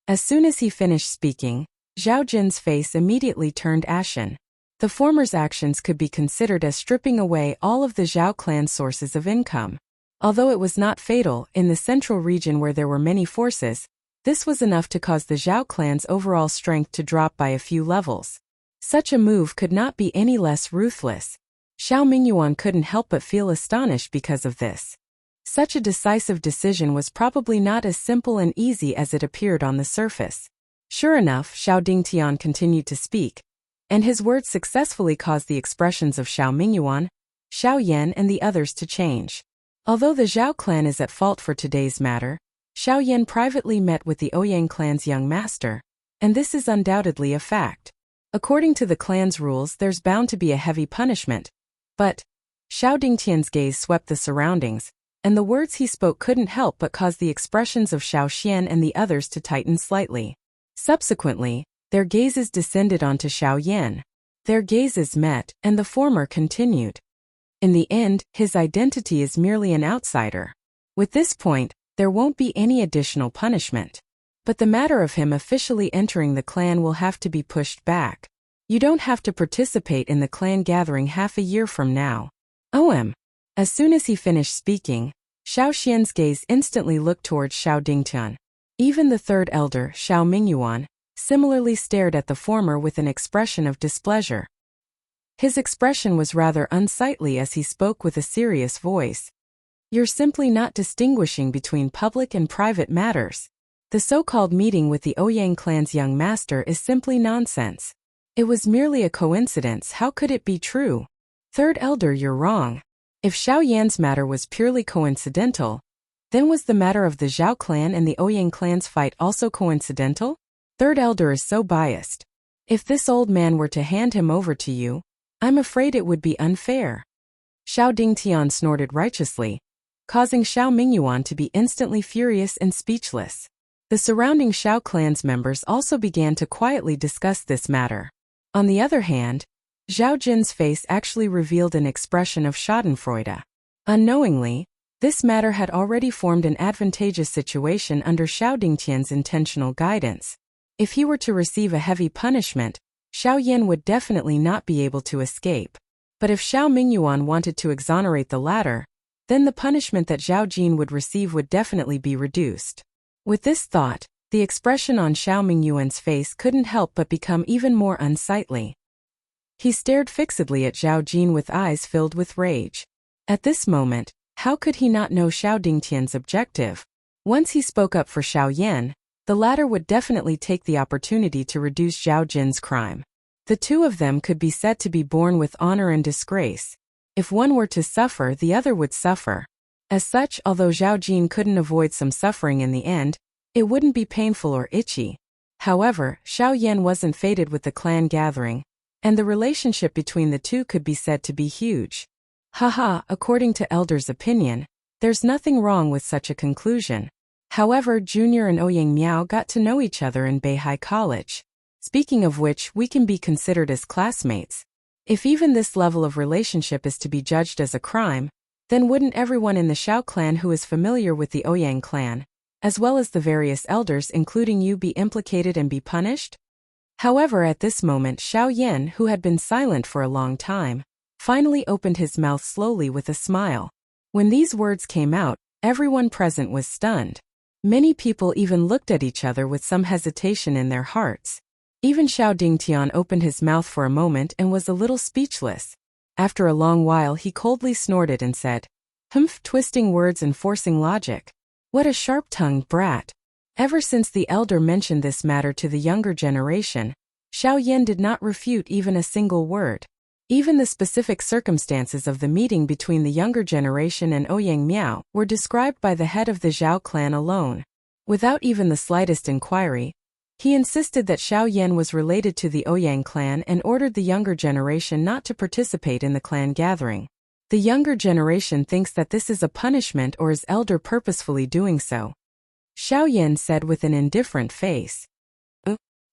A: As soon as he finished speaking, Zhao Jin's face immediately turned ashen. The former's actions could be considered as stripping away all of the Zhao clan's sources of income. Although it was not fatal, in the central region where there were many forces, this was enough to cause the Zhao clan's overall strength to drop by a few levels. Such a move could not be any less ruthless. Xiao Mingyuan couldn't help but feel astonished because of this. Such a decisive decision was probably not as simple and easy as it appeared on the surface. Sure enough, Xiao Dingtian continued to speak, and his words successfully caused the expressions of Xiao Mingyuan, Xiao Yan and the others to change. Although the Zhao clan is at fault for today's matter, Xiao Yan privately met with the Ouyang clan's young master, and this is undoubtedly a fact. According to the clan's rules, there's bound to be a heavy punishment. But Xiao Dingtian's gaze swept the surroundings, and the words he spoke couldn't help but cause the expressions of Xiao Xian and the others to tighten slightly. Subsequently, their gazes descended onto Xiao Yan. Their gazes met, and the former continued. In the end, his identity is merely an outsider. With this point, there won't be any additional punishment. But the matter of him officially entering the clan will have to be pushed back. You don't have to participate in the clan gathering half a year from now. As soon as he finished speaking, Xiao Xian's gaze instantly looked towards Xiao Dingtian. Even the third elder, Xiao Mingyuan, similarly stared at the former with an expression of displeasure. His expression was rather unsightly as he spoke with a serious voice. You're simply not distinguishing between public and private matters. The so-called meeting with the Ouyang clan's young master is simply nonsense. It was merely a coincidence. How could it be true? Third elder, you're wrong. If Xiao Yan's matter was purely coincidental, then was the matter of the Zhao clan and the Ouyang clan's fight also coincidental? Third elder is so biased. If this old man were to hand him over to you, I'm afraid it would be unfair. Xiao Dingtian snorted righteously, causing Xiao Mingyuan to be instantly furious and speechless. The surrounding Xiao clan's members also began to quietly discuss this matter. On the other hand, Zhao Jin's face actually revealed an expression of schadenfreude. Unknowingly, this matter had already formed an advantageous situation under Xiao Dingtian's intentional guidance. If he were to receive a heavy punishment, Xiao Yan would definitely not be able to escape. But if Xiao Mingyuan wanted to exonerate the latter, then the punishment that Zhao Jin would receive would definitely be reduced. With this thought, the expression on Xiao Mingyuan's face couldn't help but become even more unsightly. He stared fixedly at Zhao Jin with eyes filled with rage. At this moment, how could he not know Xiao Dingtian's objective? Once he spoke up for Xiao Yan, the latter would definitely take the opportunity to reduce Zhao Jin's crime. The two of them could be said to be born with honor and disgrace. If one were to suffer, the other would suffer. As such, although Zhao Jin couldn't avoid some suffering in the end, it wouldn't be painful or itchy. However, Xiao Yan wasn't fated with the clan gathering, and the relationship between the two could be said to be huge. According to Elder's opinion, there's nothing wrong with such a conclusion. However, Junior and Ouyang Miao got to know each other in Beihai College. Speaking of which, we can be considered as classmates. If even this level of relationship is to be judged as a crime, then wouldn't everyone in the Xiao clan who is familiar with the Ouyang clan, as well as the various elders including you, be implicated and be punished? However, at this moment Xiao Yan, who had been silent for a long time, finally opened his mouth slowly with a smile. When these words came out, everyone present was stunned. Many people even looked at each other with some hesitation in their hearts. Even Xiao Dingtian opened his mouth for a moment and was a little speechless. After a long while he coldly snorted and said, twisting words and forcing logic. What a sharp-tongued brat. Ever since the elder mentioned this matter to the younger generation, Xiao Yan did not refute even a single word. Even the specific circumstances of the meeting between the younger generation and Ouyang Miao were described by the head of the Zhao clan alone. Without even the slightest inquiry, he insisted that Xiao Yan was related to the Ouyang clan and ordered the younger generation not to participate in the clan gathering. The younger generation thinks that this is a punishment, or is elder purposefully doing so? Xiao Yan said with an indifferent face.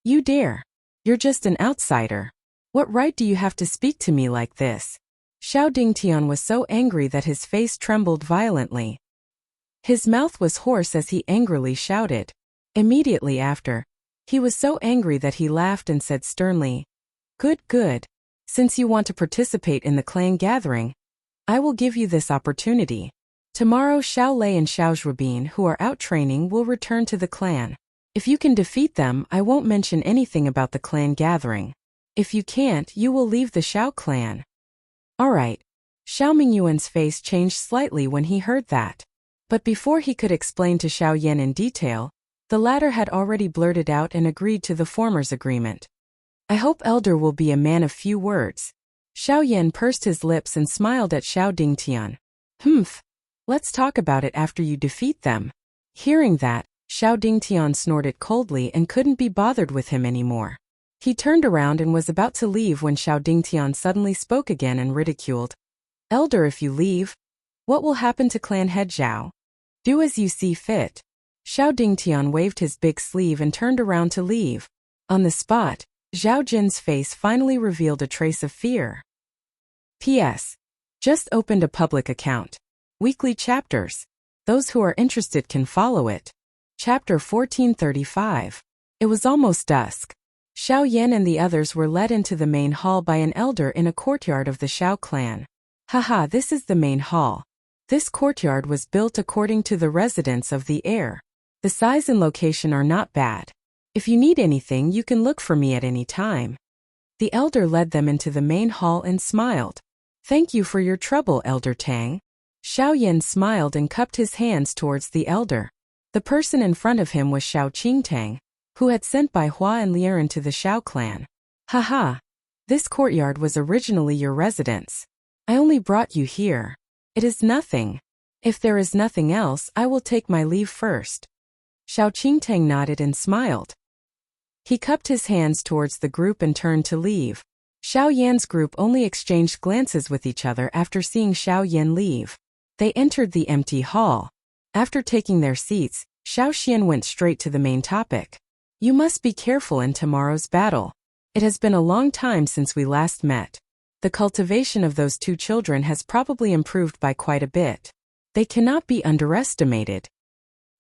A: You dare? You're just an outsider. What right do you have to speak to me like this? Xiao Dingtian was so angry that his face trembled violently. His mouth was hoarse as he angrily shouted. Immediately after, he was so angry that he laughed and said sternly, "Good, good. Since you want to participate in the clan gathering, I will give you this opportunity. Tomorrow Xiao Lei and Xiao Zhuobin, who are out training, will return to the clan. If you can defeat them, I won't mention anything about the clan gathering. If you can't, you will leave the Xiao clan." Alright. Xiao Mingyuan's face changed slightly when he heard that. But before he could explain to Xiao Yan in detail, the latter had already blurted out and agreed to the former's agreement. "I hope Elder will be a man of few words." Xiao Yan pursed his lips and smiled at Xiao Dingtian. "Humph. Let's talk about it after you defeat them." Hearing that, Xiao Dingtian snorted coldly and couldn't be bothered with him anymore. He turned around and was about to leave when Xiao Dingtian suddenly spoke again and ridiculed. "Elder, if you leave, what will happen to clan head Zhao? Do as you see fit." Xiao Dingtian waved his big sleeve and turned around to leave. On the spot, Zhao Jin's face finally revealed a trace of fear. P.S. Just opened a public account. Weekly chapters. Those who are interested can follow it. Chapter 1435. It was almost dusk. Xiao Yan and the others were led into the main hall by an elder in a courtyard of the Xiao clan. Haha, this is the main hall. This courtyard was built according to the residence of the heir. The size and location are not bad. If you need anything, you can look for me at any time. The elder led them into the main hall and smiled. "Thank you for your trouble, Elder Tang." Xiao Yan smiled and cupped his hands towards the elder. The person in front of him was Xiao Qingtang, who had sent by Hua and Liren to the Xiao clan. "Haha. This courtyard was originally your residence. I only brought you here. It is nothing. If there is nothing else, I will take my leave first." Xiao Qingtang nodded and smiled. He cupped his hands towards the group and turned to leave. Xiao Yan's group only exchanged glances with each other after seeing Xiao Yan leave. They entered the empty hall. After taking their seats, Xiao Xian went straight to the main topic. "You must be careful in tomorrow's battle. It has been a long time since we last met. The cultivation of those two children has probably improved by quite a bit. They cannot be underestimated."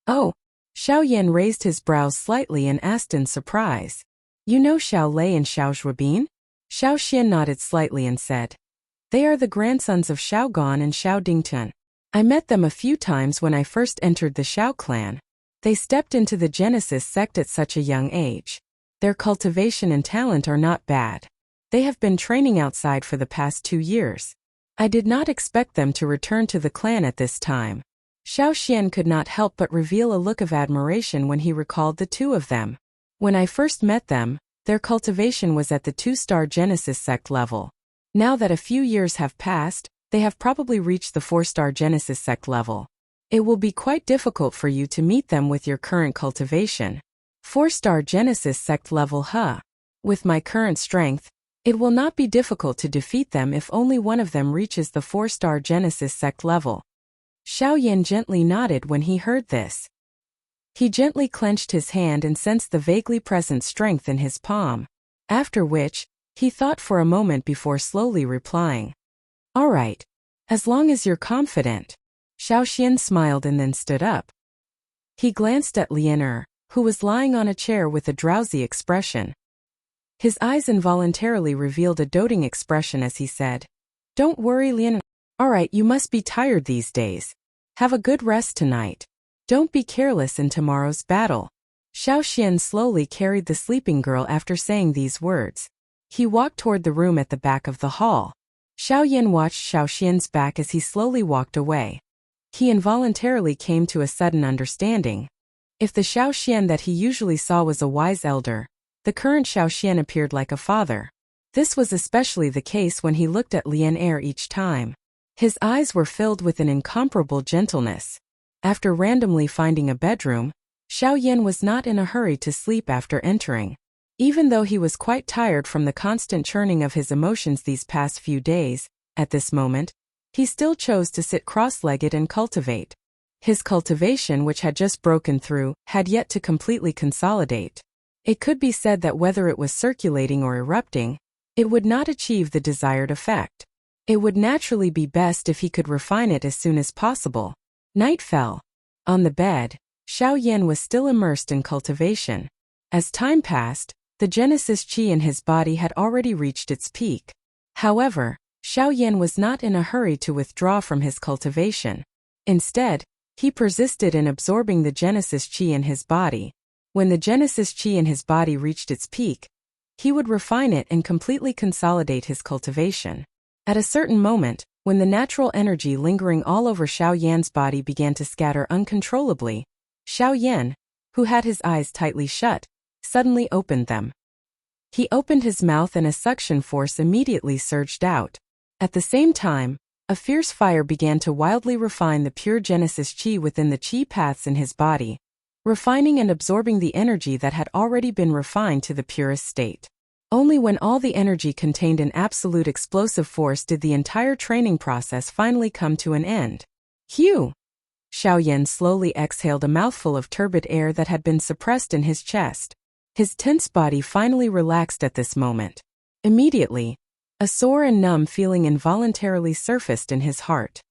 A: "Oh." Xiao Yan raised his brows slightly and asked in surprise. "You know Xiao Lei and Xiao Zhuobin?" Xiao Xian nodded slightly and said, "They are the grandsons of Xiao Gan and Xiao Dingtian. I met them a few times when I first entered the Xiao clan. They stepped into the Genesis sect at such a young age. Their cultivation and talent are not bad. They have been training outside for the past 2 years. I did not expect them to return to the clan at this time." Xiao Xian could not help but reveal a look of admiration when he recalled the two of them. "When I first met them, their cultivation was at the 2-star Genesis sect level. Now that a few years have passed, they have probably reached the 4-star Genesis sect level. It will be quite difficult for you to meet them with your current cultivation. 4-star Genesis sect level, huh? With my current strength, it will not be difficult to defeat them if only one of them reaches the 4-star Genesis sect level." Xiao Yan gently nodded when he heard this. He gently clenched his hand and sensed the vaguely present strength in his palm. After which, he thought for a moment before slowly replying, "All right. As long as you're confident." Xiao Xian smiled and then stood up. He glanced at Lian, who was lying on a chair with a drowsy expression. His eyes involuntarily revealed a doting expression as he said, "Don't worry, Lian. All right, you must be tired these days. Have a good rest tonight. Don't be careless in tomorrow's battle." Xiao Xian slowly carried the sleeping girl after saying these words. He walked toward the room at the back of the hall. Xiao Yan watched Xiao Xian's back as he slowly walked away. He involuntarily came to a sudden understanding. If the Xiao Xian that he usually saw was a wise elder, the current Xiao Xian appeared like a father. This was especially the case when he looked at Lian each time. His eyes were filled with an incomparable gentleness. After randomly finding a bedroom, Xiao Yan was not in a hurry to sleep after entering. Even though he was quite tired from the constant churning of his emotions these past few days, at this moment, he still chose to sit cross-legged and cultivate. His cultivation, which had just broken through, had yet to completely consolidate. It could be said that whether it was circulating or erupting, it would not achieve the desired effect. It would naturally be best if he could refine it as soon as possible. Night fell. On the bed, Xiao Yan was still immersed in cultivation. As time passed, the Genesis Qi in his body had already reached its peak. However, Xiao Yan was not in a hurry to withdraw from his cultivation. Instead, he persisted in absorbing the Genesis Qi in his body. When the Genesis Qi in his body reached its peak, he would refine it and completely consolidate his cultivation. At a certain moment, when the natural energy lingering all over Xiao Yan's body began to scatter uncontrollably, Xiao Yan, who had his eyes tightly shut, suddenly opened them. He opened his mouth and a suction force immediately surged out. At the same time, a fierce fire began to wildly refine the pure Genesis Qi within the Qi paths in his body, refining and absorbing the energy that had already been refined to the purest state. Only when all the energy contained in absolute explosive force did the entire training process finally come to an end. Phew! Xiao Yan slowly exhaled a mouthful of turbid air that had been suppressed in his chest. His tense body finally relaxed at this moment. Immediately, a sore and numb feeling involuntarily surfaced in his heart.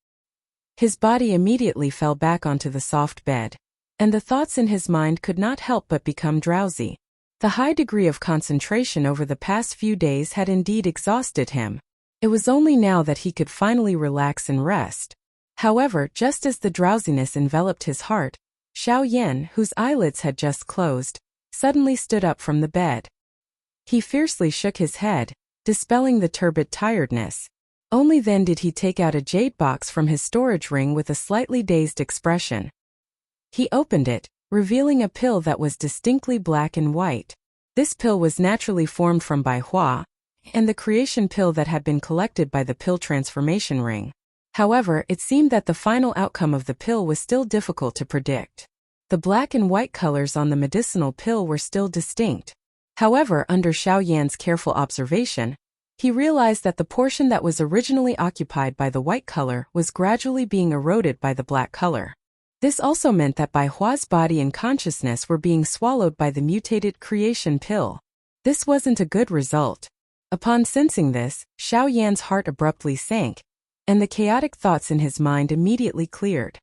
A: His body immediately fell back onto the soft bed, and the thoughts in his mind could not help but become drowsy. The high degree of concentration over the past few days had indeed exhausted him. It was only now that he could finally relax and rest. However, just as the drowsiness enveloped his heart, Xiao Yan, whose eyelids had just closed, suddenly stood up from the bed. He fiercely shook his head, dispelling the turbid tiredness. Only then did he take out a jade box from his storage ring with a slightly dazed expression. He opened it, revealing a pill that was distinctly black and white. This pill was naturally formed from Bai Hua, and the creation pill that had been collected by the pill transformation ring. However, it seemed that the final outcome of the pill was still difficult to predict. The black and white colors on the medicinal pill were still distinct. However, under Xiao Yan's careful observation, he realized that the portion that was originally occupied by the white color was gradually being eroded by the black color. This also meant that Bai Hua's body and consciousness were being swallowed by the mutated creation pill. This wasn't a good result. Upon sensing this, Xiao Yan's heart abruptly sank, and the chaotic thoughts in his mind immediately cleared.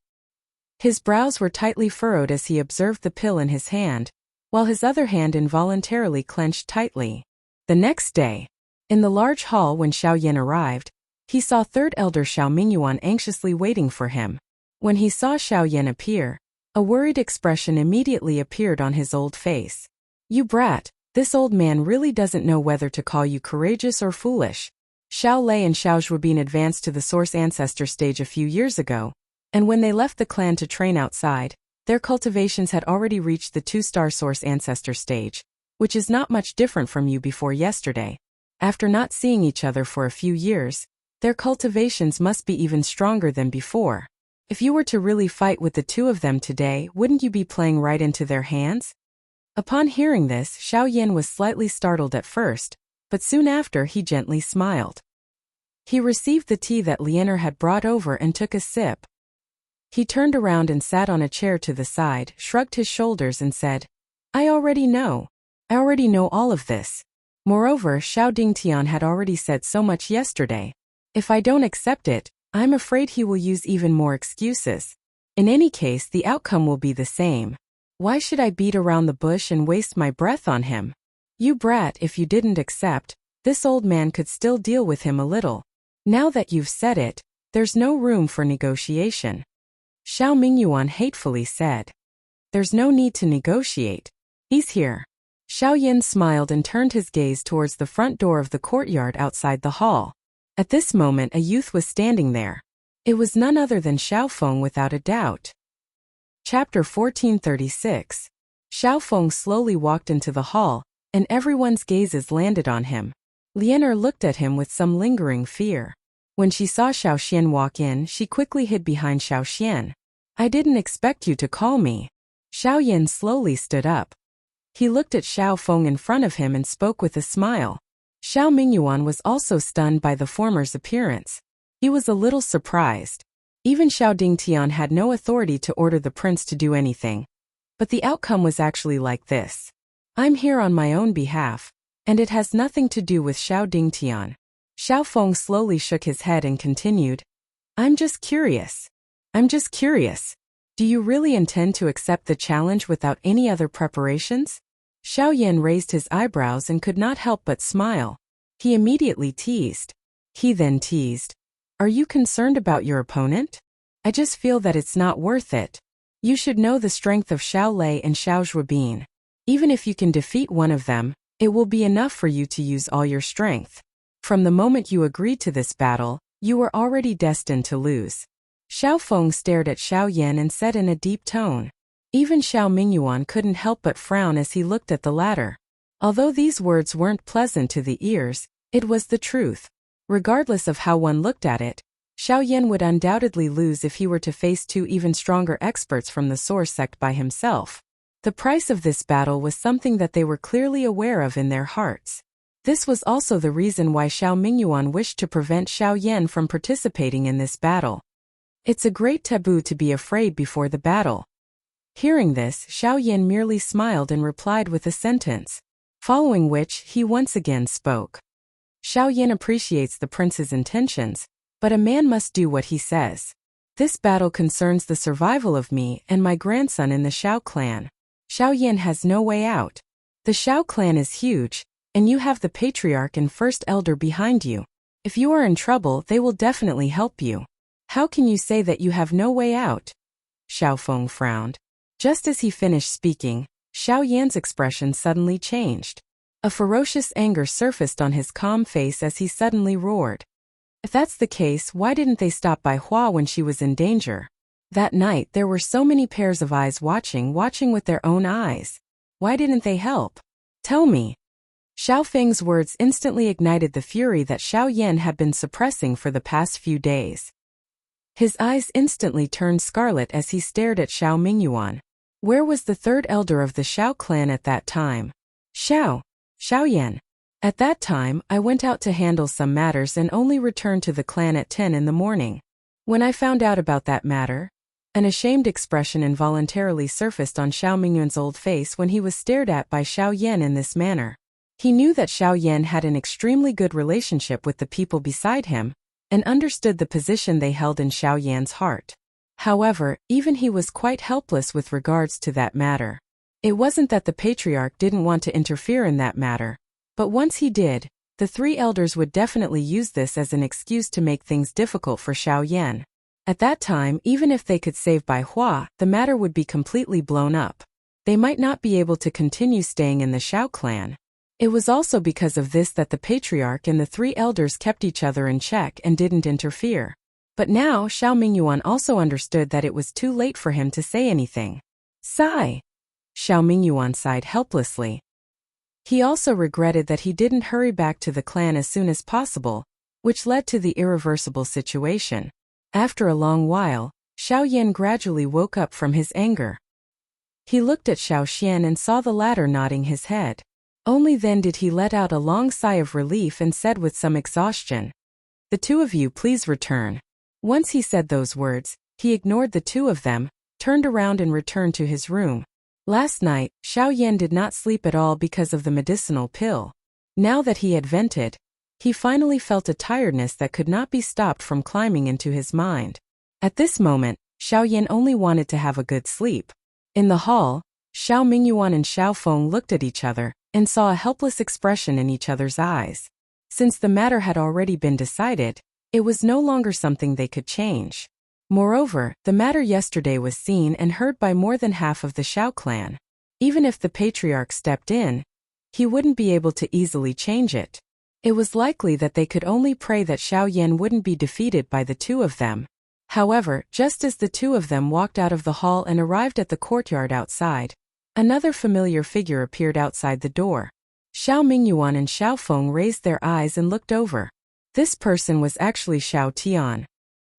A: His brows were tightly furrowed as he observed the pill in his hand, while his other hand involuntarily clenched tightly. The next day, in the large hall when Xiao Yan arrived, he saw third elder Xiao Mingyuan anxiously waiting for him. When he saw Xiao Yan appear, a worried expression immediately appeared on his old face. "You brat, this old man really doesn't know whether to call you courageous or foolish." Xiao Lei and Xiao Zhuobin advanced to the Source Ancestor stage a few years ago, and when they left the clan to train outside, their cultivations had already reached the 2-star Source Ancestor stage, which is not much different from you before yesterday. After not seeing each other for a few years, their cultivations must be even stronger than before. If you were to really fight with the two of them today, wouldn't you be playing right into their hands? Upon hearing this, Xiao Yan was slightly startled at first, but soon after he gently smiled. He received the tea that Lianer had brought over and took a sip. He turned around and sat on a chair to the side, shrugged his shoulders and said, I already know all of this. Moreover, Xiao Dingtian had already said so much yesterday. If I don't accept it, I'm afraid he will use even more excuses. In any case, the outcome will be the same. Why should I beat around the bush and waste my breath on him? You brat, if you didn't accept, this old man could still deal with him a little. Now that you've said it, there's no room for negotiation. Xiao Mingyuan hatefully said. There's no need to negotiate. He's here. Xiao Yan smiled and turned his gaze towards the front door of the courtyard outside the hall. At this moment a youth was standing there. It was none other than Xiao Feng without a doubt. Chapter 1436. Xiao Feng slowly walked into the hall, and everyone's gazes landed on him. Lianer looked at him with some lingering fear. When she saw Xiao Xian walk in, she quickly hid behind Xiao Xian. I didn't expect you to call me. Xiao Yan slowly stood up. He looked at Xiao Feng in front of him and spoke with a smile. Xiao Mingyuan was also stunned by the former's appearance. He was a little surprised. Even Xiao Dingtian had no authority to order the prince to do anything. But the outcome was actually like this. I'm here on my own behalf, and it has nothing to do with Xiao Dingtian. Xiao Feng slowly shook his head and continued. I'm just curious. Do you really intend to accept the challenge without any other preparations? Xiao Yan raised his eyebrows and could not help but smile. He immediately teased. He then teased. Are you concerned about your opponent? I just feel that it's not worth it. You should know the strength of Xiao Lei and Xiao Zhuobin. Even if you can defeat one of them, it will be enough for you to use all your strength. From the moment you agreed to this battle, you were already destined to lose. Xiao Feng stared at Xiao Yan and said in a deep tone. Even Xiao Mingyuan couldn't help but frown as he looked at the latter. Although these words weren't pleasant to the ears, it was the truth. Regardless of how one looked at it, Xiao Yan would undoubtedly lose if he were to face two even stronger experts from the Source sect by himself. The price of this battle was something that they were clearly aware of in their hearts. This was also the reason why Xiao Mingyuan wished to prevent Xiao Yan from participating in this battle. It's a great taboo to be afraid before the battle. Hearing this, Xiao Yan merely smiled and replied with a sentence, following which he once again spoke. Xiao Yan appreciates the prince's intentions, but a man must do what he says. This battle concerns the survival of me and my grandson in the Xiao clan. Xiao Yan has no way out. The Xiao clan is huge, and you have the patriarch and first elder behind you. If you are in trouble, they will definitely help you. How can you say that you have no way out? Xiao Feng frowned. Just as he finished speaking, Xiao Yan's expression suddenly changed. A ferocious anger surfaced on his calm face as he suddenly roared. If that's the case, why didn't they stop by Hua when she was in danger? That night there were so many pairs of eyes watching with their own eyes. Why didn't they help? Tell me. Xiao Feng's words instantly ignited the fury that Xiao Yan had been suppressing for the past few days. His eyes instantly turned scarlet as he stared at Xiao Mingyuan. Where was the third elder of the Xiao clan at that time? Xiao Yan. At that time, I went out to handle some matters and only returned to the clan at 10 in the morning. When I found out about that matter, an ashamed expression involuntarily surfaced on Xiao Mingyuan's old face when he was stared at by Xiao Yan in this manner. He knew that Xiao Yan had an extremely good relationship with the people beside him, and understood the position they held in Xiao Yan's heart. However, even he was quite helpless with regards to that matter. It wasn't that the patriarch didn't want to interfere in that matter, but once he did, the three elders would definitely use this as an excuse to make things difficult for Xiao Yan. At that time, even if they could save Bai Hua, the matter would be completely blown up. They might not be able to continue staying in the Xiao clan. It was also because of this that the patriarch and the three elders kept each other in check and didn't interfere. But now Xiao Mingyuan also understood that it was too late for him to say anything. Sigh. Xiao Mingyuan sighed helplessly. He also regretted that he didn't hurry back to the clan as soon as possible, which led to the irreversible situation. After a long while, Xiao Yan gradually woke up from his anger. He looked at Xiao Xian and saw the latter nodding his head. Only then did he let out a long sigh of relief and said with some exhaustion, "The two of you please return." Once he said those words, he ignored the two of them, turned around and returned to his room. Last night, Xiao Yan did not sleep at all because of the medicinal pill. Now that he had vented, he finally felt a tiredness that could not be stopped from climbing into his mind. At this moment, Xiao Yan only wanted to have a good sleep. In the hall, Xiao Mingyuan and Xiao Feng looked at each other and saw a helpless expression in each other's eyes. Since the matter had already been decided, it was no longer something they could change. Moreover, the matter yesterday was seen and heard by more than half of the Xiao clan. Even if the patriarch stepped in, he wouldn't be able to easily change it. It was likely that they could only pray that Xiao Yan wouldn't be defeated by the two of them. However, just as the two of them walked out of the hall and arrived at the courtyard outside, another familiar figure appeared outside the door. Xiao Mingyuan and Xiao Feng raised their eyes and looked over. This person was actually Xiao Tian.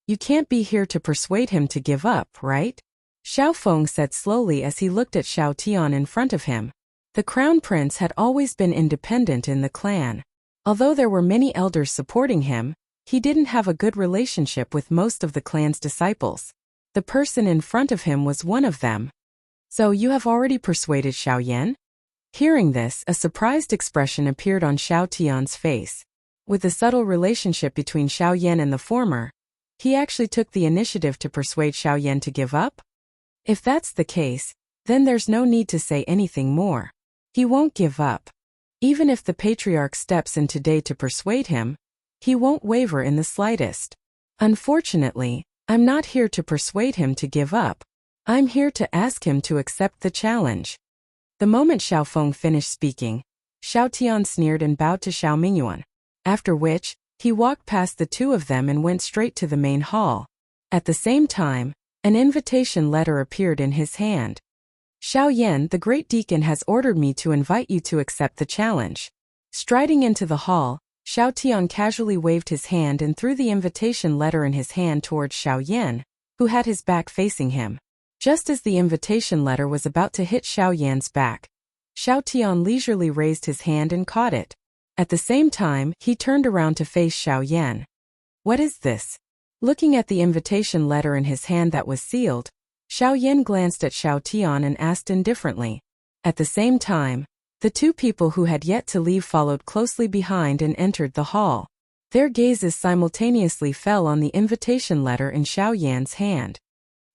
A: You can't be here to persuade him to give up, right? Xiao Feng said slowly as he looked at Xiao Tian in front of him. The crown prince had always been independent in the clan. Although there were many elders supporting him, he didn't have a good relationship with most of the clan's disciples. The person in front of him was one of them. So you have already persuaded Xiao Yan? Hearing this, a surprised expression appeared on Xiao Tian's face. With the subtle relationship between Xiao Yan and the former, he actually took the initiative to persuade Xiao Yan to give up? If that's the case, then there's no need to say anything more. He won't give up. Even if the patriarch steps in today to persuade him, he won't waver in the slightest. Unfortunately, I'm not here to persuade him to give up. I'm here to ask him to accept the challenge. The moment Xiao Feng finished speaking, Xiao Tian sneered and bowed to Xiao Mingyuan, after which, he walked past the two of them and went straight to the main hall. At the same time, an invitation letter appeared in his hand. Xiao Yan, the great deacon, has ordered me to invite you to accept the challenge. Striding into the hall, Xiao Tian casually waved his hand and threw the invitation letter in his hand towards Xiao Yan, who had his back facing him. Just as the invitation letter was about to hit Xiao Yan's back, Xiao Tian leisurely raised his hand and caught it. At the same time, he turned around to face Xiao Yan. What is this? Looking at the invitation letter in his hand that was sealed, Xiao Yan glanced at Xiao Tian and asked indifferently. At the same time, the two people who had yet to leave followed closely behind and entered the hall. Their gazes simultaneously fell on the invitation letter in Xiao Yan's hand.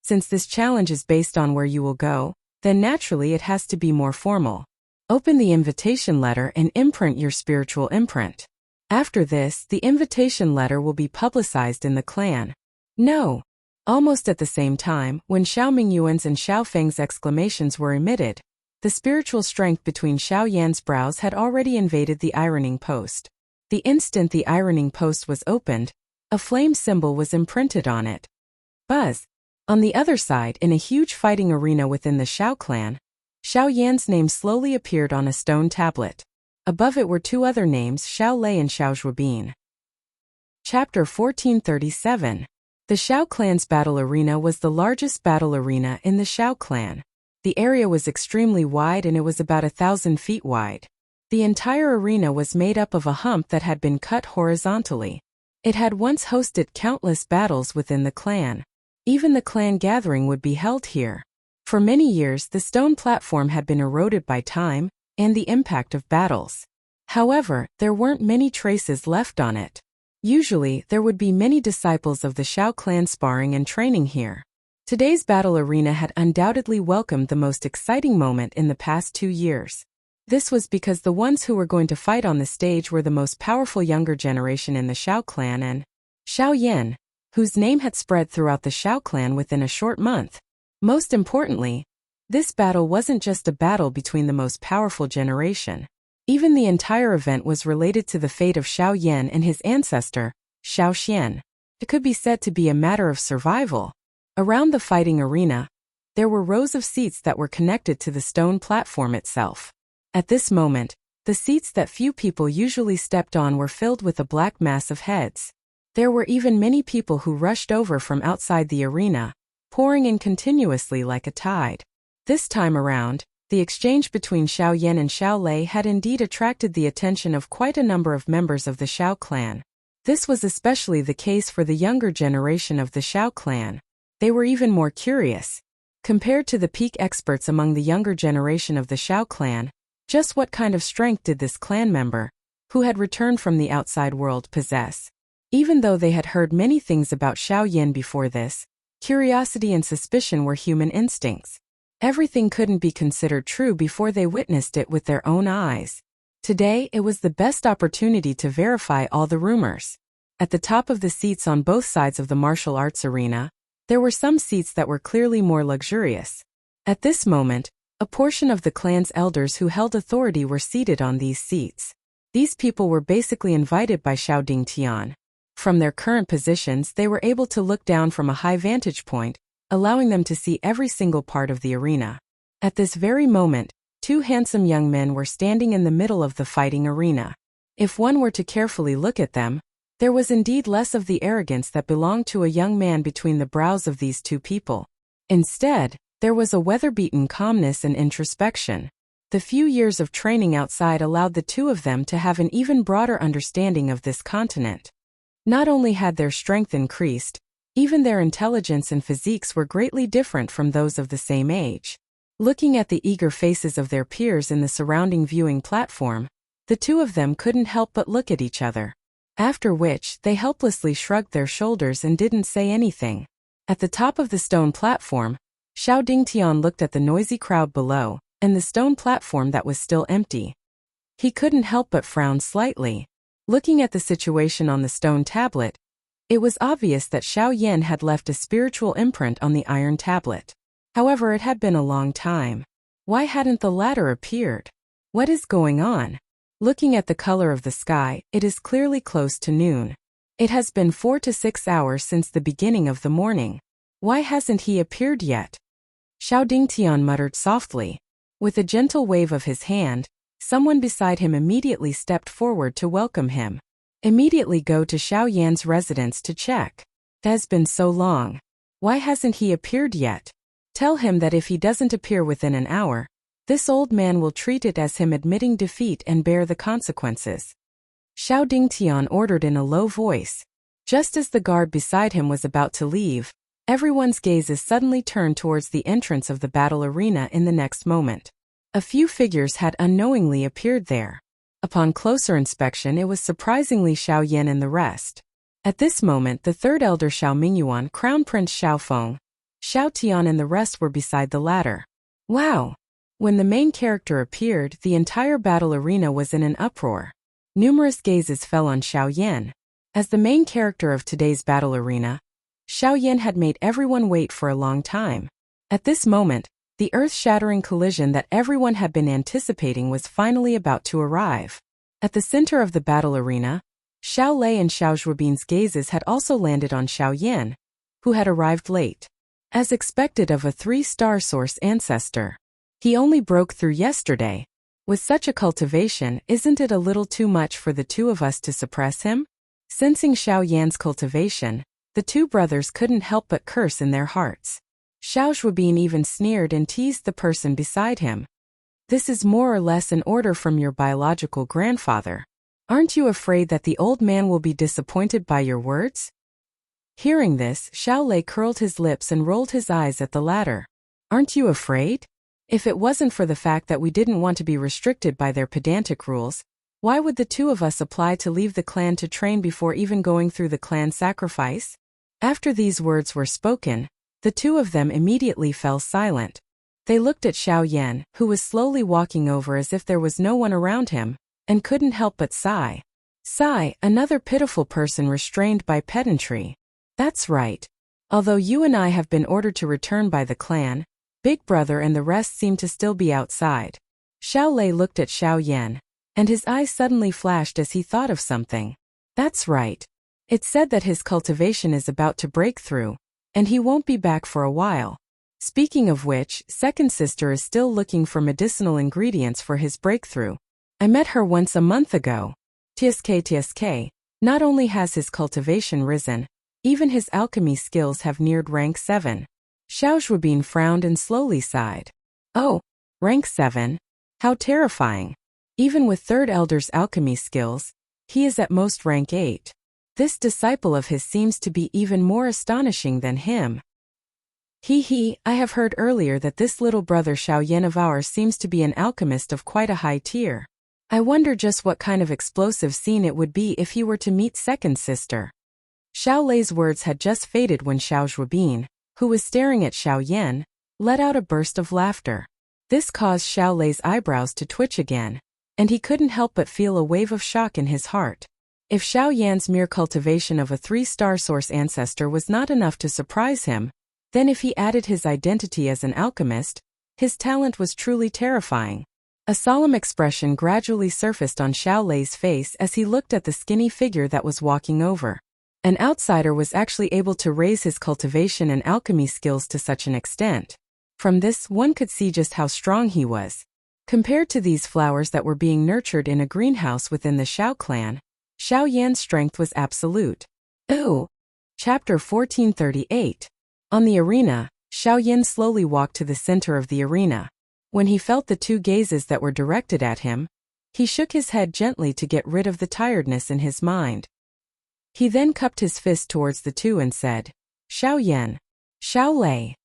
A: Since this challenge is based on where you will go, then naturally it has to be more formal. Open the invitation letter and imprint your spiritual imprint. After this, the invitation letter will be publicized in the clan. No. Almost at the same time, when Xiao Mingyuan's and Xiao Feng's exclamations were emitted, the spiritual strength between Xiao Yan's brows had already invaded the ironing post. The instant the ironing post was opened, a flame symbol was imprinted on it. Buzz. On the other side, in a huge fighting arena within the Xiao clan, Xiao Yan's name slowly appeared on a stone tablet. Above it were two other names, Xiao Lei and Xiao Zhuobin. Chapter 1437. The Xiao clan's battle arena was the largest battle arena in the Xiao clan. The area was extremely wide and it was about 1,000 feet wide. The entire arena was made up of a hump that had been cut horizontally. It had once hosted countless battles within the clan. Even the clan gathering would be held here. For many years, the stone platform had been eroded by time and the impact of battles. However, there weren't many traces left on it. Usually, there would be many disciples of the Xiao clan sparring and training here. Today's battle arena had undoubtedly welcomed the most exciting moment in the past 2 years. This was because the ones who were going to fight on the stage were the most powerful younger generation in the Xiao clan and Xiao Yan, whose name had spread throughout the Xiao clan within a short month. Most importantly, this battle wasn't just a battle between the most powerful generation. Even the entire event was related to the fate of Xiao Yan and his ancestor, Xiao Xian. It could be said to be a matter of survival. Around the fighting arena, there were rows of seats that were connected to the stone platform itself. At this moment, the seats that few people usually stepped on were filled with a black mass of heads. There were even many people who rushed over from outside the arena, pouring in continuously like a tide. This time around, the exchange between Xiao Yan and Xiao Lei had indeed attracted the attention of quite a number of members of the Xiao clan. This was especially the case for the younger generation of the Xiao clan. They were even more curious. Compared to the peak experts among the younger generation of the Xiao clan, just what kind of strength did this clan member, who had returned from the outside world, possess? Even though they had heard many things about Xiao Yan before this, curiosity and suspicion were human instincts. Everything couldn't be considered true before they witnessed it with their own eyes. Today, it was the best opportunity to verify all the rumors. At the top of the seats on both sides of the martial arts arena, there were some seats that were clearly more luxurious. At this moment, a portion of the clan's elders who held authority were seated on these seats. These people were basically invited by Xiao Dingtian. From their current positions, they were able to look down from a high vantage point, allowing them to see every single part of the arena. At this very moment, two handsome young men were standing in the middle of the fighting arena. If one were to carefully look at them, there was indeed less of the arrogance that belonged to a young man between the brows of these two people. Instead, there was a weather-beaten calmness and introspection. The few years of training outside allowed the two of them to have an even broader understanding of this continent. Not only had their strength increased, even their intelligence and physiques were greatly different from those of the same age. Looking at the eager faces of their peers in the surrounding viewing platform, the two of them couldn't help but look at each other. After which, they helplessly shrugged their shoulders and didn't say anything. At the top of the stone platform, Xiao Dingtian looked at the noisy crowd below, and the stone platform that was still empty. He couldn't help but frown slightly. Looking at the situation on the stone tablet, it was obvious that Xiao Yan had left a spiritual imprint on the iron tablet. However, it had been a long time. Why hadn't the latter appeared? What is going on? Looking at the color of the sky, it is clearly close to noon. It has been 4 to 6 hours since the beginning of the morning. Why hasn't he appeared yet? Xiao Dingtian muttered softly. With a gentle wave of his hand, someone beside him immediately stepped forward to welcome him. Immediately go to Xiao Yan's residence to check. It has been so long. Why hasn't he appeared yet? Tell him that if he doesn't appear within an hour, this old man will treat it as him admitting defeat and bear the consequences. Xiao Dingtian ordered in a low voice. Just as the guard beside him was about to leave, everyone's gazes suddenly turned towards the entrance of the battle arena in the next moment. A few figures had unknowingly appeared there. Upon closer inspection, it was surprisingly Xiao Yan and the rest. At this moment, the third elder Xiao Mingyuan, Crown Prince Xiao Feng, Xiao Tian and the rest were beside the latter. Wow! When the main character appeared, the entire battle arena was in an uproar. Numerous gazes fell on Xiao Yan. As the main character of today's battle arena, Xiao Yan had made everyone wait for a long time. At this moment, the earth-shattering collision that everyone had been anticipating was finally about to arrive. At the center of the battle arena, Xiao Lei and Xiao Zhuobin's gazes had also landed on Xiao Yan, who had arrived late. As expected of a 3-star source ancestor, he only broke through yesterday. With such a cultivation, isn't it a little too much for the two of us to suppress him? Sensing Xiao Yan's cultivation, the two brothers couldn't help but curse in their hearts. Xiao Zhuobin even sneered and teased the person beside him. This is more or less an order from your biological grandfather. Aren't you afraid that the old man will be disappointed by your words? Hearing this, Xiao Lei curled his lips and rolled his eyes at the latter. Aren't you afraid? If it wasn't for the fact that we didn't want to be restricted by their pedantic rules, why would the two of us apply to leave the clan to train before even going through the clan sacrifice? After these words were spoken, the two of them immediately fell silent. They looked at Xiao Yan, who was slowly walking over as if there was no one around him, and couldn't help but sigh. Sigh, another pitiful person restrained by pedantry. That's right. Although you and I have been ordered to return by the clan, Big Brother and the rest seem to still be outside. Xiao Lei looked at Xiao Yan, and his eyes suddenly flashed as he thought of something. That's right. It's said that his cultivation is about to break through, and he won't be back for a while. Speaking of which, second sister is still looking for medicinal ingredients for his breakthrough. I met her once a month ago. TSK, not only has his cultivation risen, even his alchemy skills have neared rank 7. Xiao Zhuobin frowned and slowly sighed. Oh, rank 7? How terrifying. Even with third elder's alchemy skills, he is at most rank 8. This disciple of his seems to be even more astonishing than him. I have heard earlier that this little brother Xiao Yan of ours seems to be an alchemist of quite a high tier. I wonder just what kind of explosive scene it would be if he were to meet second sister. Xiao Lei's words had just faded when Xiao Zhuobin, who was staring at Xiao Yan, let out a burst of laughter. This caused Xiao Lei's eyebrows to twitch again, and he couldn't help but feel a wave of shock in his heart. If Xiao Yan's mere cultivation of a 3-star source ancestor was not enough to surprise him, then if he added his identity as an alchemist, his talent was truly terrifying. A solemn expression gradually surfaced on Xiao Lei's face as he looked at the skinny figure that was walking over. An outsider was actually able to raise his cultivation and alchemy skills to such an extent. From this, one could see just how strong he was. Compared to these flowers that were being nurtured in a greenhouse within the Xiao clan, Xiao Yan's strength was absolute. Ooh! Chapter 1438. On the arena, Xiao Yan slowly walked to the center of the arena. When he felt the two gazes that were directed at him, he shook his head gently to get rid of the tiredness in his mind. He then cupped his fist towards the two and said, Xiao Yan, Xiao Lei,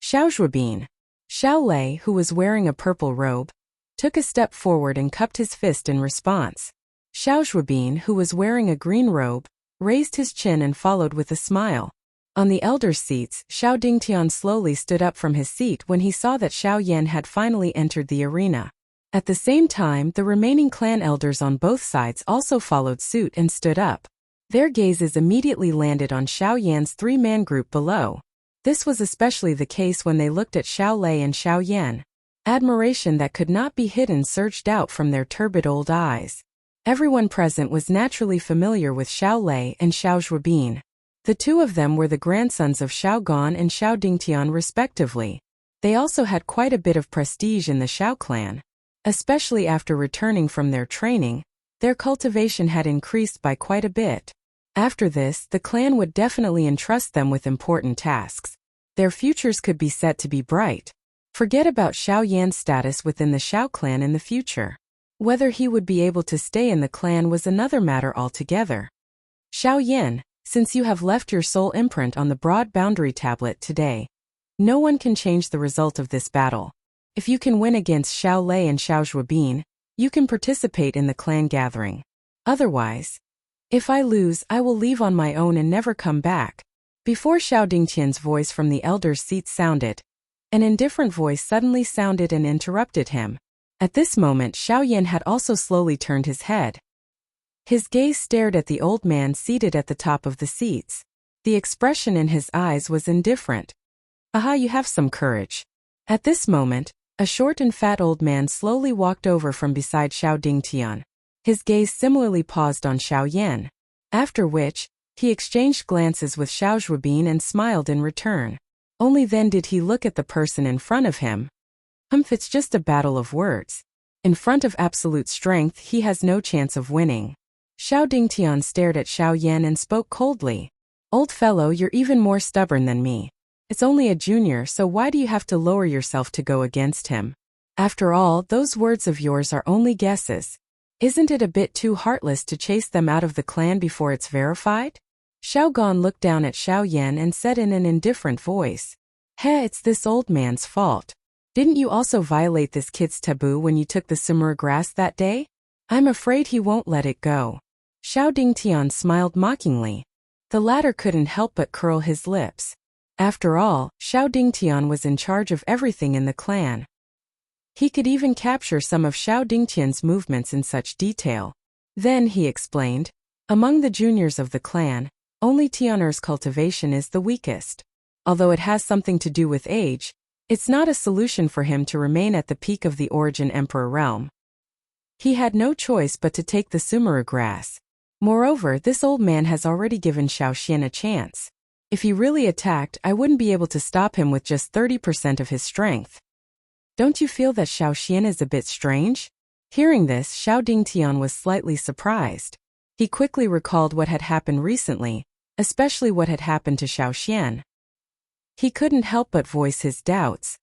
A: Xiao Zhuobin. Xiao Lei, who was wearing a purple robe, took a step forward and cupped his fist in response. Xiao Zhuobin, who was wearing a green robe, raised his chin and followed with a smile. On the elders' seats, Xiao Dingtian slowly stood up from his seat when he saw that Xiao Yan had finally entered the arena. At the same time, the remaining clan elders on both sides also followed suit and stood up. Their gazes immediately landed on Xiao Yan's three-man group below. This was especially the case when they looked at Xiao Lei and Xiao Yan. Admiration that could not be hidden surged out from their turbid old eyes. Everyone present was naturally familiar with Xiao Lei and Xiao Zhuobin. The two of them were the grandsons of Xiao Gan and Xiao Dingtian respectively. They also had quite a bit of prestige in the Xiao clan. Especially after returning from their training, their cultivation had increased by quite a bit. After this, the clan would definitely entrust them with important tasks. Their futures could be set to be bright. Forget about Xiao Yan's status within the Xiao clan in the future. Whether he would be able to stay in the clan was another matter altogether. Xiao Yan, since you have left your soul imprint on the broad boundary tablet today, no one can change the result of this battle. If you can win against Xiao Lei and Xiao Zhuobin, you can participate in the clan gathering. Otherwise, if I lose, I will leave on my own and never come back. Before Xiao Dingtian's voice from the elder's seat sounded, an indifferent voice suddenly sounded and interrupted him. At this moment, Xiao Yan had also slowly turned his head. His gaze stared at the old man seated at the top of the seats. The expression in his eyes was indifferent. Aha, you have some courage. At this moment, a short and fat old man slowly walked over from beside Xiao Dingtian. His gaze similarly paused on Xiao Yan. After which, he exchanged glances with Xiao Zhuobin and smiled in return. Only then did he look at the person in front of him. It's just a battle of words. In front of absolute strength, he has no chance of winning. Xiao Dingtian stared at Xiao Yan and spoke coldly. Old fellow, you're even more stubborn than me. It's only a junior, so why do you have to lower yourself to go against him? After all, those words of yours are only guesses. Isn't it a bit too heartless to chase them out of the clan before it's verified? Xiao Gan looked down at Xiao Yan and said in an indifferent voice, it's this old man's fault. Didn't you also violate this kid's taboo when you took the summer grass that day? I'm afraid he won't let it go. Xiao Dingtian smiled mockingly. The latter couldn't help but curl his lips. After all, Xiao Dingtian was in charge of everything in the clan. He could even capture some of Xiao Dingtian's movements in such detail. Then he explained, among the juniors of the clan, only Tianer's cultivation is the weakest. Although it has something to do with age, it's not a solution for him to remain at the peak of the Origin Emperor realm. He had no choice but to take the Sumera grass. Moreover, this old man has already given Xiao Xian a chance. If he really attacked, I wouldn't be able to stop him with just 30% of his strength. Don't you feel that Xiao Xian is a bit strange? Hearing this, Xiao Dingtian was slightly surprised. He quickly recalled what had happened recently, especially what had happened to Xiao Xian. He couldn't help but voice his doubts.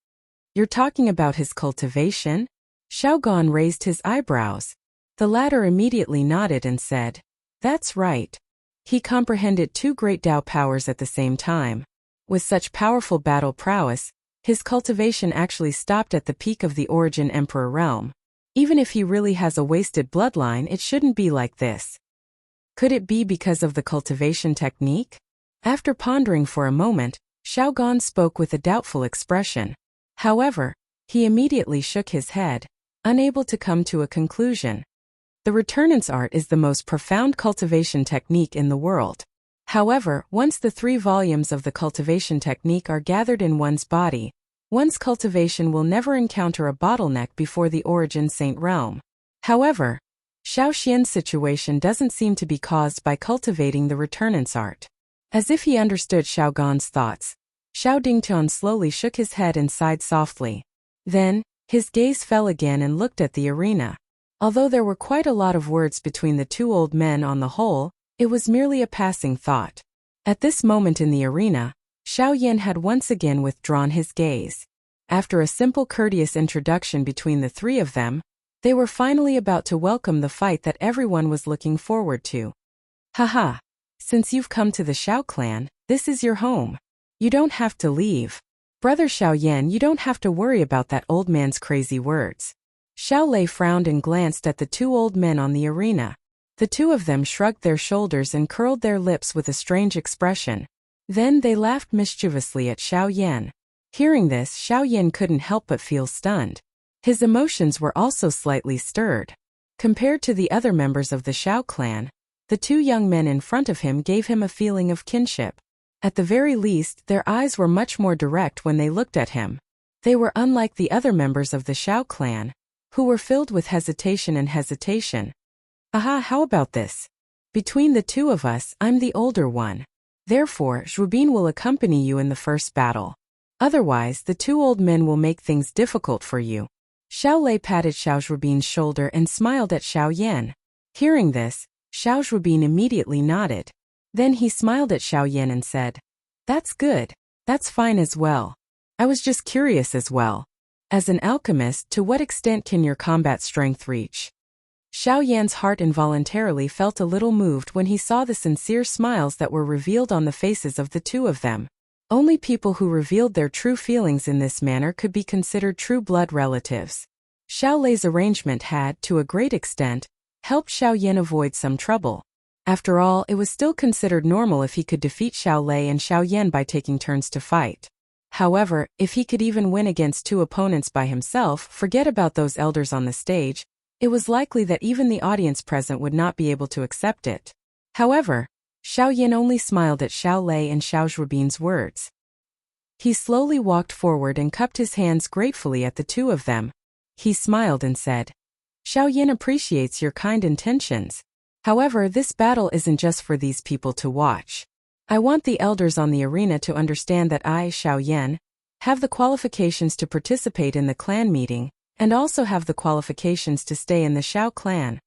A: You're talking about his cultivation? Xiao Gan raised his eyebrows. The latter immediately nodded and said, that's right. He comprehended two great Dao powers at the same time. With such powerful battle prowess, his cultivation actually stopped at the peak of the Origin Emperor realm. Even if he really has a wasted bloodline, it shouldn't be like this. Could it be because of the cultivation technique? After pondering for a moment, Xiao Gan spoke with a doubtful expression. However, he immediately shook his head, unable to come to a conclusion. The returnance art is the most profound cultivation technique in the world. However, once the 3 volumes of the cultivation technique are gathered in one's body, one's cultivation will never encounter a bottleneck before the Origin Saint realm. However, Xiao Xian's situation doesn't seem to be caused by cultivating the returnance art. As if he understood Xiao Gan's thoughts, Xiao Dingtian slowly shook his head and sighed softly. Then, his gaze fell again and looked at the arena. Although there were quite a lot of words between the two old men on the whole, it was merely a passing thought. At this moment in the arena, Xiao Yan had once again withdrawn his gaze. After a simple courteous introduction between the three of them, they were finally about to welcome the fight that everyone was looking forward to. Haha! Since you've come to the Xiao clan, this is your home. You don't have to leave. Brother Xiao Yan, you don't have to worry about that old man's crazy words. Xiao Lei frowned and glanced at the two old men on the arena. The two of them shrugged their shoulders and curled their lips with a strange expression. Then they laughed mischievously at Xiao Yan. Hearing this, Xiao Yan couldn't help but feel stunned. His emotions were also slightly stirred. Compared to the other members of the Xiao clan, the two young men in front of him gave him a feeling of kinship. At the very least, their eyes were much more direct when they looked at him. They were unlike the other members of the Xiao clan, who were filled with hesitation and hesitation. Aha, how about this? Between the two of us, I'm the older one. Therefore, Zhubin will accompany you in the first battle. Otherwise, the two old men will make things difficult for you. Xiao Lei patted Xiao Zhubin's shoulder and smiled at Xiao Yan. Hearing this, Xiao Zhubin immediately nodded. Then he smiled at Xiao Yan and said, "That's good. That's fine as well. I was just curious as well. As an alchemist, to what extent can your combat strength reach?" Xiao Yan's heart involuntarily felt a little moved when he saw the sincere smiles that were revealed on the faces of the two of them. Only people who revealed their true feelings in this manner could be considered true blood relatives. Xiao Lei's arrangement had, to a great extent, helped Xiao Yan avoid some trouble. After all, it was still considered normal if he could defeat Xiao Lei and Xiao Yan by taking turns to fight. However, if he could even win against two opponents by himself, forget about those elders on the stage, it was likely that even the audience present would not be able to accept it. However, Xiao Yan only smiled at Xiao Lei and Xiao Zhubin's words. He slowly walked forward and cupped his hands gratefully at the two of them. He smiled and said, "Xiao Yan appreciates your kind intentions. However, this battle isn't just for these people to watch. I want the elders on the arena to understand that I, Xiao Yan, have the qualifications to participate in the clan meeting, and also have the qualifications to stay in the Xiao clan."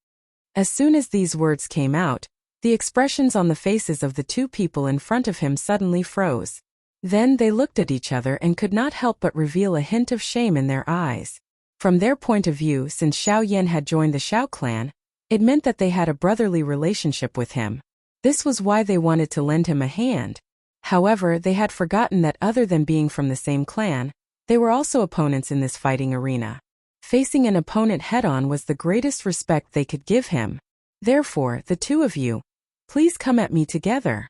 A: As soon as these words came out, the expressions on the faces of the two people in front of him suddenly froze. Then they looked at each other and could not help but reveal a hint of shame in their eyes. From their point of view, since Xiao Yan had joined the Xiao clan, it meant that they had a brotherly relationship with him. This was why they wanted to lend him a hand. However, they had forgotten that other than being from the same clan, they were also opponents in this fighting arena. Facing an opponent head-on was the greatest respect they could give him. Therefore, the two of you, please come at me together.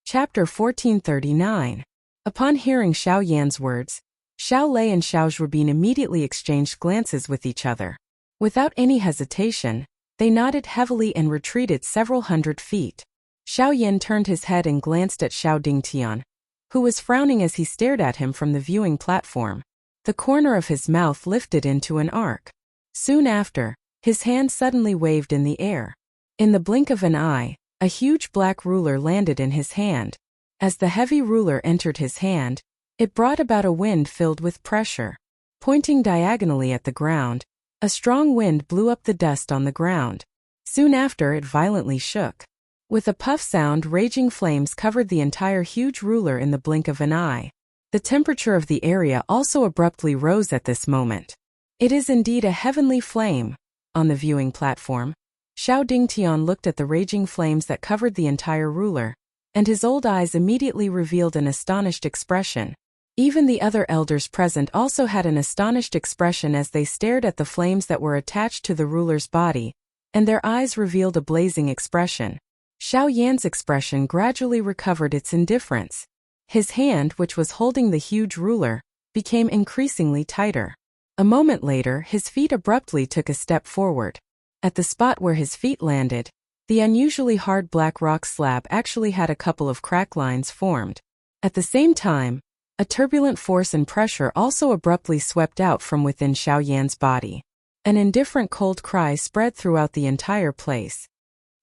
A: Chapter 1439. Upon hearing Xiao Yan's words, Xiao Lei and Xiao Zhubin immediately exchanged glances with each other. Without any hesitation, they nodded heavily and retreated several hundred feet. Xiao Yan turned his head and glanced at Xiao Dingtian, who was frowning as he stared at him from the viewing platform. The corner of his mouth lifted into an arc. Soon after, his hand suddenly waved in the air. In the blink of an eye, a huge black ruler landed in his hand. As the heavy ruler entered his hand, it brought about a wind filled with pressure. Pointing diagonally at the ground, a strong wind blew up the dust on the ground. Soon after, it violently shook. With a puff sound, raging flames covered the entire huge ruler in the blink of an eye. The temperature of the area also abruptly rose at this moment. It is indeed a heavenly flame. On the viewing platform, Xiao Dingtian looked at the raging flames that covered the entire ruler, and his old eyes immediately revealed an astonished expression. Even the other elders present also had an astonished expression as they stared at the flames that were attached to the ruler's body, and their eyes revealed a blazing expression. Xiao Yan's expression gradually recovered its indifference. His hand, which was holding the huge ruler, became increasingly tighter. A moment later, his feet abruptly took a step forward. At the spot where his feet landed, the unusually hard black rock slab actually had a couple of crack lines formed. At the same time, a turbulent force and pressure also abruptly swept out from within Xiao Yan's body. An indifferent cold cry spread throughout the entire place.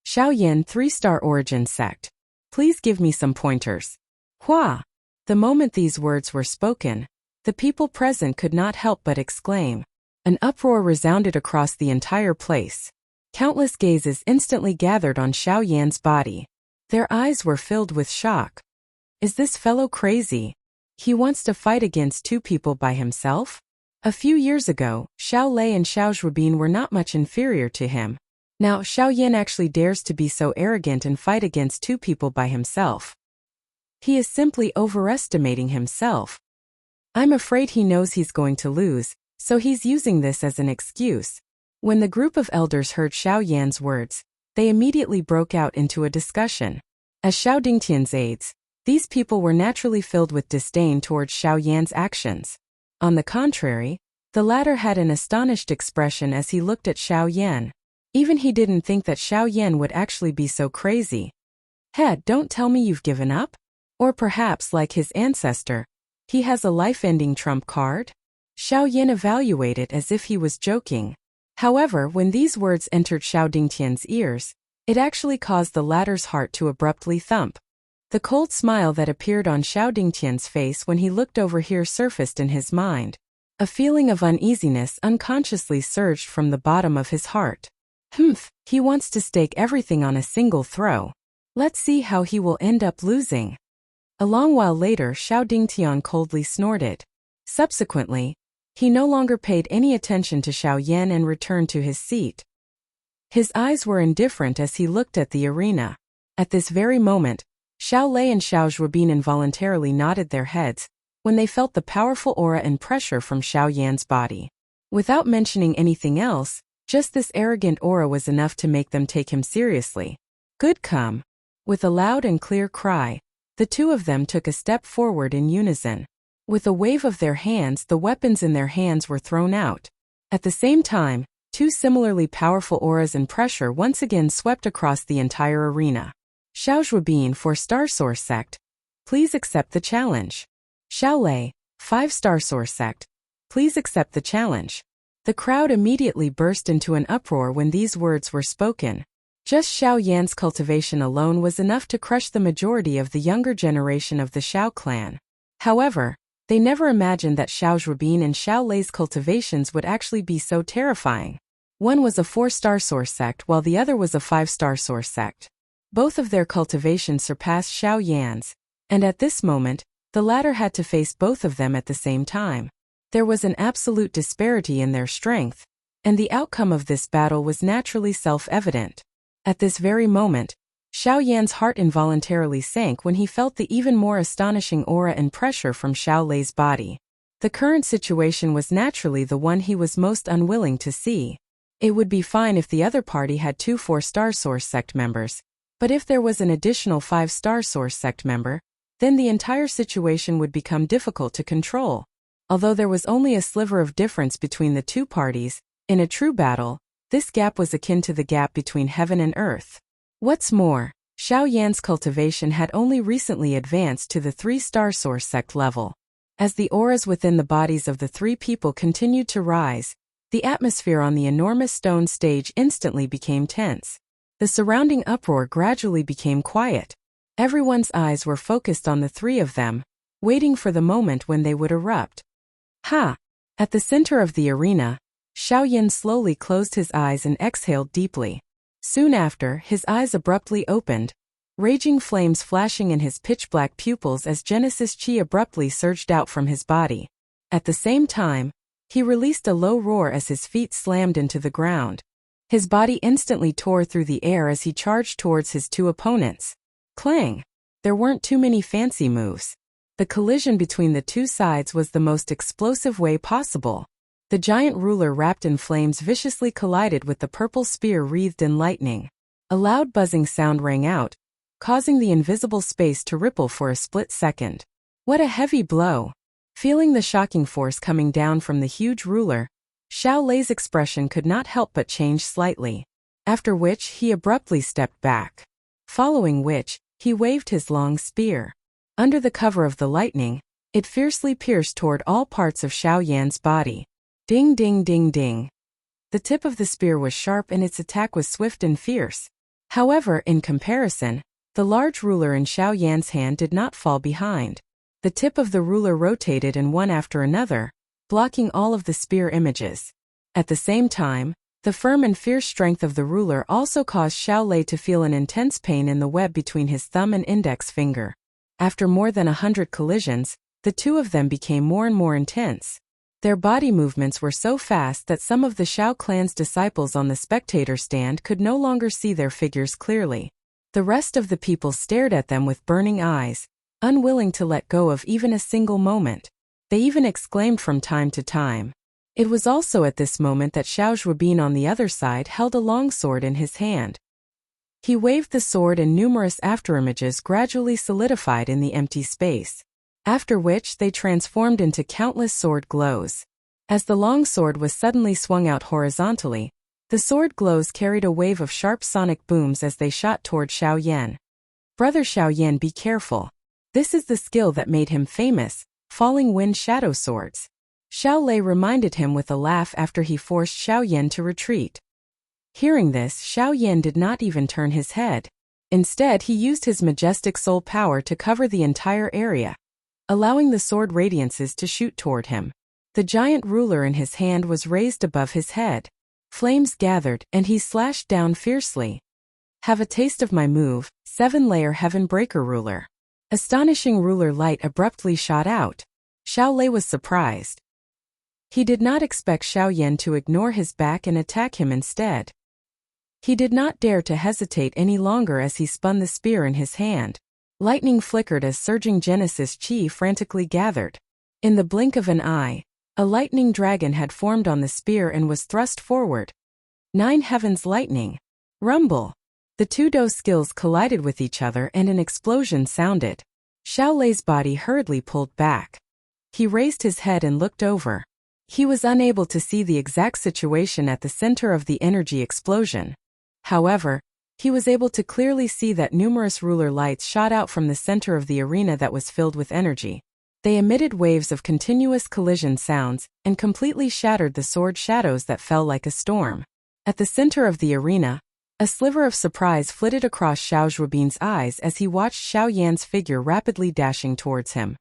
A: "Xiao Yan, 3-star origin sect. Please give me some pointers." Hua! The moment these words were spoken, the people present could not help but exclaim. An uproar resounded across the entire place. Countless gazes instantly gathered on Xiao Yan's body. Their eyes were filled with shock. Is this fellow crazy? He wants to fight against two people by himself? A few years ago, Xiao Lei and Xiao Zhubin were not much inferior to him. Now Xiao Yan actually dares to be so arrogant and fight against two people by himself. He is simply overestimating himself. I'm afraid he knows he's going to lose, so he's using this as an excuse. When the group of elders heard Xiao Yan's words, they immediately broke out into a discussion. As Xiao Dingtian's aides, These people were naturally filled with disdain towards Xiao Yan's actions. On the contrary, the latter had an astonished expression as he looked at Xiao Yan. Even he didn't think that Xiao Yan would actually be so crazy. Head, don't tell me you've given up? Or perhaps, like his ancestor, he has a life-ending trump card? Xiao Yan evaluated as if he was joking. However, when these words entered Xiao Dingtian's ears, it actually caused the latter's heart to abruptly thump. The cold smile that appeared on Xiao Dingtian's face when he looked over here surfaced in his mind. A feeling of uneasiness unconsciously surged from the bottom of his heart. He wants to stake everything on a single throw. Let's see how he will end up losing. A long while later, Xiao Dingtian coldly snorted. Subsequently, he no longer paid any attention to Xiao Yan and returned to his seat. His eyes were indifferent as he looked at the arena. At this very moment, Xiao Lei and Xiao Zhuobin involuntarily nodded their heads when they felt the powerful aura and pressure from Xiao Yan's body. Without mentioning anything else, just this arrogant aura was enough to make them take him seriously. Good come. With a loud and clear cry, the two of them took a step forward in unison. With a wave of their hands, the weapons in their hands were thrown out. At the same time, two similarly powerful auras and pressure once again swept across the entire arena. Xiao Zhuobin, 4-star Source Sect, please accept the challenge. Xiao Lei, 5-star Source Sect, please accept the challenge. The crowd immediately burst into an uproar when these words were spoken. Just Xiao Yan's cultivation alone was enough to crush the majority of the younger generation of the Xiao clan. However, they never imagined that Xiao Zhuobin and Xiao Lei's cultivations would actually be so terrifying. One was a 4-star Source Sect while the other was a 5-star Source Sect. Both of their cultivations surpassed Xiao Yan's, and at this moment, the latter had to face both of them at the same time. There was an absolute disparity in their strength, and the outcome of this battle was naturally self-evident. At this very moment, Xiao Yan's heart involuntarily sank when he felt the even more astonishing aura and pressure from Xiao Lei's body. The current situation was naturally the one he was most unwilling to see. It would be fine if the other party had 2 4-star Source Sect members, but if there was an additional 5-star Source Sect member, then the entire situation would become difficult to control. Although there was only a sliver of difference between the two parties, in a true battle, this gap was akin to the gap between heaven and earth. What's more, Xiao Yan's cultivation had only recently advanced to the 3-star Source Sect level. As the auras within the bodies of the three people continued to rise, the atmosphere on the enormous stone stage instantly became tense. The surrounding uproar gradually became quiet. Everyone's eyes were focused on the three of them, waiting for the moment when they would erupt. Ha! At the center of the arena, Xiao Yan slowly closed his eyes and exhaled deeply. Soon after, his eyes abruptly opened, raging flames flashing in his pitch-black pupils as Genesis Chi abruptly surged out from his body. At the same time, he released a low roar as his feet slammed into the ground. His body instantly tore through the air as he charged towards his two opponents. Clang! There weren't too many fancy moves. The collision between the two sides was the most explosive way possible. The giant ruler wrapped in flames viciously collided with the purple spear wreathed in lightning. A loud buzzing sound rang out, causing the invisible space to ripple for a split second. What a heavy blow! Feeling the shocking force coming down from the huge ruler, Xiao Lei's expression could not help but change slightly, after which he abruptly stepped back. Following which, he waved his long spear. Under the cover of the lightning, it fiercely pierced toward all parts of Xiao Yan's body. Ding ding ding ding. The tip of the spear was sharp and its attack was swift and fierce. However, in comparison, the large ruler in Xiao Yan's hand did not fall behind. The tip of the ruler rotated in one after another, blocking all of the spear images. At the same time, the firm and fierce strength of the ruler also caused Xiao Lei to feel an intense pain in the web between his thumb and index finger. After more than 100 collisions, the two of them became more and more intense. Their body movements were so fast that some of the Xiao clan's disciples on the spectator stand could no longer see their figures clearly. The rest of the people stared at them with burning eyes, unwilling to let go of even a single moment. They even exclaimed from time to time. It was also at this moment that Xiao Zhuobin on the other side held a long sword in his hand. He waved the sword and numerous afterimages gradually solidified in the empty space, after which they transformed into countless sword glows. As the long sword was suddenly swung out horizontally, the sword glows carried a wave of sharp sonic booms as they shot toward Xiao Yan. Brother Xiao Yan, be careful. This is the skill that made him famous, falling wind shadow swords. Xiao Lei reminded him with a laugh after he forced Xiao Yan to retreat. Hearing this, Xiao Yan did not even turn his head. Instead, he used his majestic soul power to cover the entire area, allowing the sword radiances to shoot toward him. The giant ruler in his hand was raised above his head. Flames gathered, and he slashed down fiercely. Have a taste of my move, 7-layer Heaven Breaker Ruler. Astonishing ruler light abruptly shot out. Xiao Lei was surprised. He did not expect Xiao Yan to ignore his back and attack him instead. He did not dare to hesitate any longer as he spun the spear in his hand. Lightning flickered as surging Genesis Chi frantically gathered. In the blink of an eye, a lightning dragon had formed on the spear and was thrust forward. 9 heavens lightning. Rumble. The two Do skills collided with each other and an explosion sounded. Xiao Lei's body hurriedly pulled back. He raised his head and looked over. He was unable to see the exact situation at the center of the energy explosion. However, he was able to clearly see that numerous ruler lights shot out from the center of the arena that was filled with energy. They emitted waves of continuous collision sounds and completely shattered the sword shadows that fell like a storm. At the center of the arena, a sliver of surprise flitted across Xiao Zhuobin's eyes as he watched Xiao Yan's figure rapidly dashing towards him.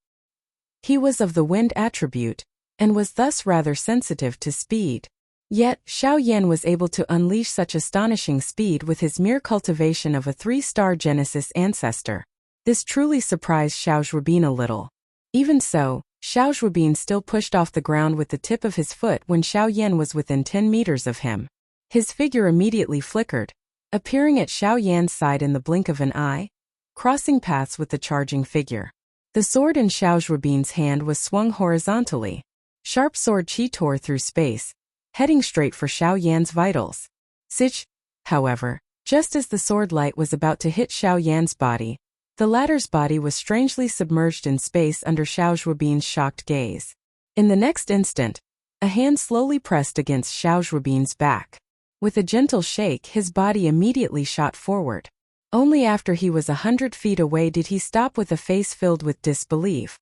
A: He was of the wind attribute, and was thus rather sensitive to speed. Yet, Xiao Yan was able to unleash such astonishing speed with his mere cultivation of a 3-star Genesis ancestor. This truly surprised Xiao Zhuobin a little. Even so, Xiao Zhuobin still pushed off the ground with the tip of his foot when Xiao Yan was within 10 meters of him. His figure immediately flickered, appearing at Xiao Yan's side in the blink of an eye, crossing paths with the charging figure. The sword in Xiao Zhuobin's hand was swung horizontally. Sharp sword chi tore through space, heading straight for Xiao Yan's vitals. Sich, however, just as the sword light was about to hit Xiao Yan's body, the latter's body was strangely submerged in space under Xiao Zhuobin's shocked gaze. In the next instant, a hand slowly pressed against Xiao Zhuobin's back. With a gentle shake, his body immediately shot forward. Only after he was 100 feet away did he stop with a face filled with disbelief.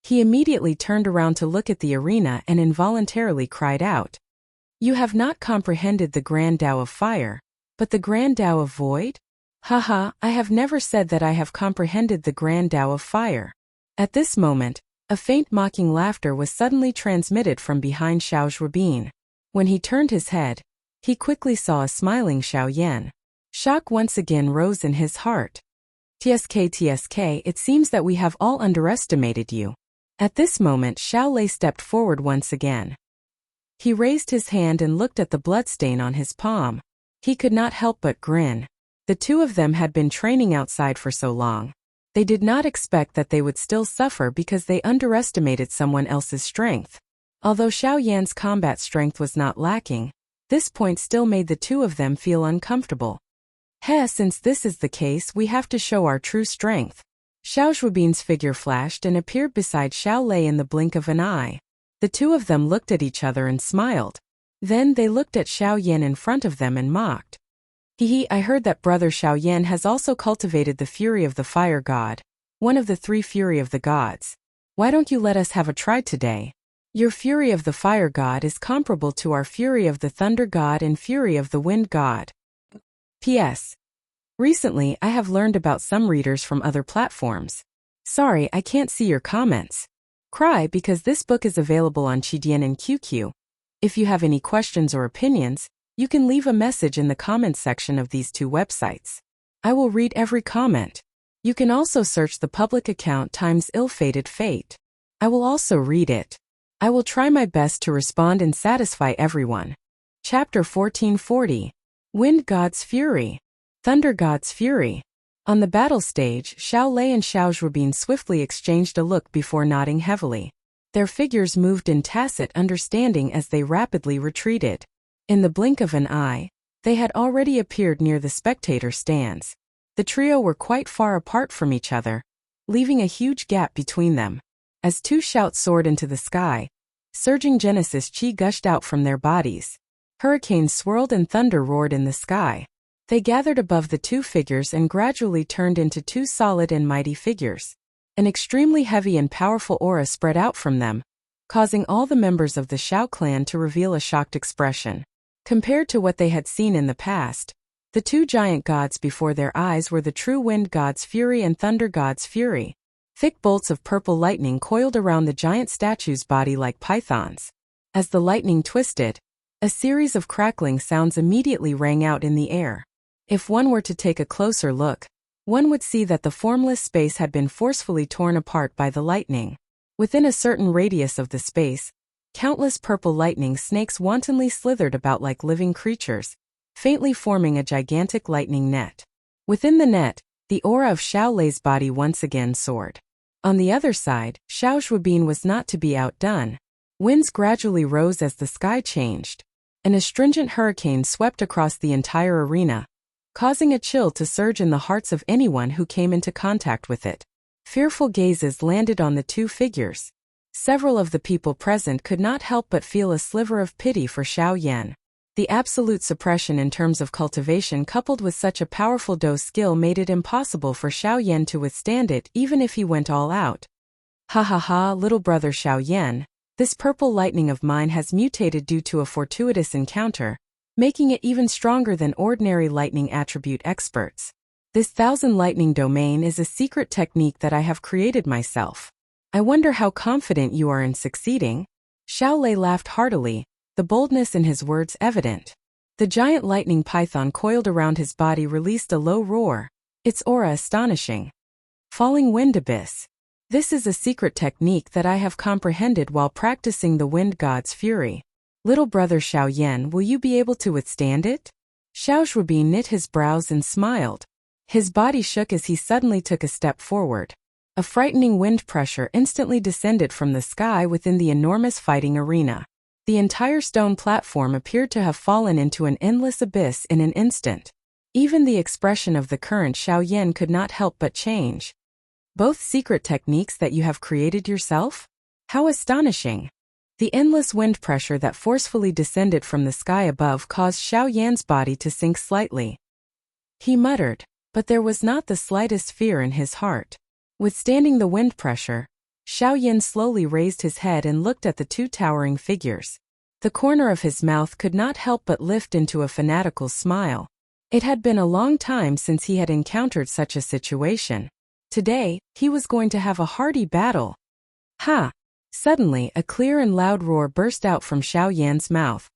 A: He immediately turned around to look at the arena and involuntarily cried out, "You have not comprehended the Grand Tao of Fire, but the Grand Tao of Void? Haha, I have never said that I have comprehended the Grand Tao of Fire." At this moment, a faint mocking laughter was suddenly transmitted from behind Xiao Zhuobin. When he turned his head, he quickly saw a smiling Xiao Yan. Shock once again rose in his heart. TSK, it seems that we have all underestimated you." At this moment, Xiao Lei stepped forward once again. He raised his hand and looked at the bloodstain on his palm. He could not help but grin. The two of them had been training outside for so long. They did not expect that they would still suffer because they underestimated someone else's strength. Although Xiao Yan's combat strength was not lacking, this point still made the two of them feel uncomfortable. Since this is the case, we have to show our true strength. Xiao Zhuobin's figure flashed and appeared beside Xiao Lei in the blink of an eye. The two of them looked at each other and smiled. Then they looked at Xiao Yan in front of them and mocked. I heard that brother Xiao Yan has also cultivated the fury of the fire god, one of the 3 fury of the gods. Why don't you let us have a try today? Your fury of the fire god is comparable to our fury of the thunder god and fury of the wind god. P.S. Recently, I have learned about some readers from other platforms. Sorry, I can't see your comments. Cry because this book is available on Qidian and QQ. If you have any questions or opinions, you can leave a message in the comments section of these 2 websites. I will read every comment. You can also search the public account times ill-fated fate. I will also read it. I will try my best to respond and satisfy everyone. Chapter 1440. Wind God's Fury. Thunder God's Fury. On the battle stage, Xiao Lei and Xiao Zhuobin swiftly exchanged a look before nodding heavily. Their figures moved in tacit understanding as they rapidly retreated. In the blink of an eye, They had already appeared near the spectator stands. The trio were quite far apart from each other, leaving a huge gap between them. As two shouts soared into the sky, surging Genesis chi gushed out from their bodies. Hurricanes swirled and thunder roared in the sky. They gathered above the two figures and gradually turned into two solid and mighty figures. An extremely heavy and powerful aura spread out from them, causing all the members of the Shao clan to reveal a shocked expression. Compared to what they had seen in the past, the two giant gods before their eyes were the true wind god's fury and thunder god's fury. Thick bolts of purple lightning coiled around the giant statue's body like pythons. As the lightning twisted, a series of crackling sounds immediately rang out in the air. If one were to take a closer look, one would see that the formless space had been forcefully torn apart by the lightning. Within a certain radius of the space, countless purple lightning snakes wantonly slithered about like living creatures, faintly forming a gigantic lightning net. Within the net, the aura of Xiao Lei's body once again soared. On the other side, Xiao Shuobin was not to be outdone. Winds gradually rose as the sky changed. An astringent hurricane swept across the entire arena, causing a chill to surge in the hearts of anyone who came into contact with it. Fearful gazes landed on the two figures. Several of the people present could not help but feel a sliver of pity for Xiao Yan. The absolute suppression in terms of cultivation coupled with such a powerful dose skill made it impossible for Xiao Yan to withstand it even if he went all out. Ha ha ha, little brother Xiao Yan, this purple lightning of mine has mutated due to a fortuitous encounter, making it even stronger than ordinary lightning attribute experts. This thousand lightning domain is a secret technique that I have created myself. I wonder how confident you are in succeeding? Xiao Lei laughed heartily, the boldness in his words evident. The giant lightning python coiled around his body released a low roar, its aura astonishing. Falling wind abyss. This is a secret technique that I have comprehended while practicing the wind god's fury. Little brother Xiao Yan, will you be able to withstand it? Xiao Shuobin knit his brows and smiled. His body shook as he suddenly took a step forward. A frightening wind pressure instantly descended from the sky within the enormous fighting arena. The entire stone platform appeared to have fallen into an endless abyss in an instant. Even the expression of the current Xiao Yan could not help but change. Both secret techniques that you have created yourself? How astonishing! The endless wind pressure that forcefully descended from the sky above caused Xiao Yan's body to sink slightly. He muttered, but there was not the slightest fear in his heart. Withstanding the wind pressure, Xiao Yan slowly raised his head and looked at the two towering figures. The corner of his mouth could not help but lift into a fanatical smile. It had been a long time since he had encountered such a situation. Today, he was going to have a hearty battle. Ha! Suddenly, a clear and loud roar burst out from Xiao Yan's mouth.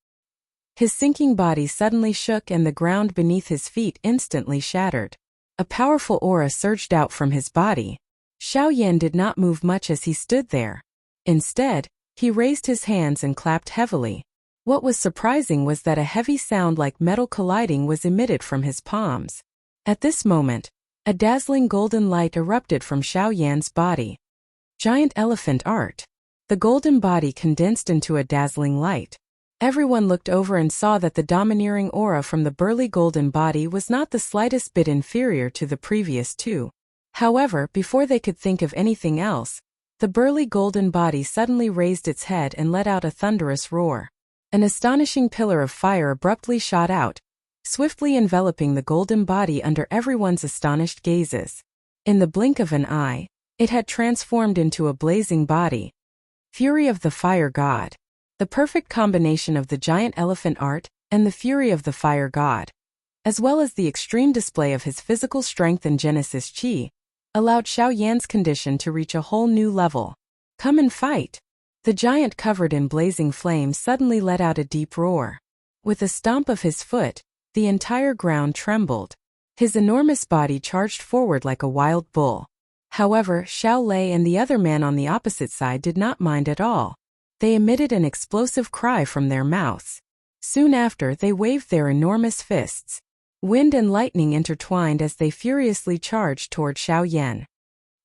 A: His sinking body suddenly shook and the ground beneath his feet instantly shattered. A powerful aura surged out from his body. Xiao Yan did not move much as he stood there. Instead, he raised his hands and clapped heavily. What was surprising was that a heavy sound like metal colliding was emitted from his palms. At this moment, a dazzling golden light erupted from Xiao Yan's body. Giant elephant art. The golden body condensed into a dazzling light. Everyone looked over and saw that the domineering aura from the burly golden body was not the slightest bit inferior to the previous two. However, before they could think of anything else, the burly golden body suddenly raised its head and let out a thunderous roar. An astonishing pillar of fire abruptly shot out, swiftly enveloping the golden body under everyone's astonished gazes. In the blink of an eye, it had transformed into a blazing body. Fury of the Fire God. The perfect combination of the giant elephant art and the fury of the fire god, as well as the extreme display of his physical strength and Genesis chi, allowed Xiao Yan's condition to reach a whole new level. Come and fight! The giant covered in blazing flames suddenly let out a deep roar. With a stomp of his foot, the entire ground trembled. His enormous body charged forward like a wild bull. However, Xiao Lei and the other man on the opposite side did not mind at all. They emitted an explosive cry from their mouths. Soon after, they waved their enormous fists. Wind and lightning intertwined as they furiously charged toward Xiao Yan.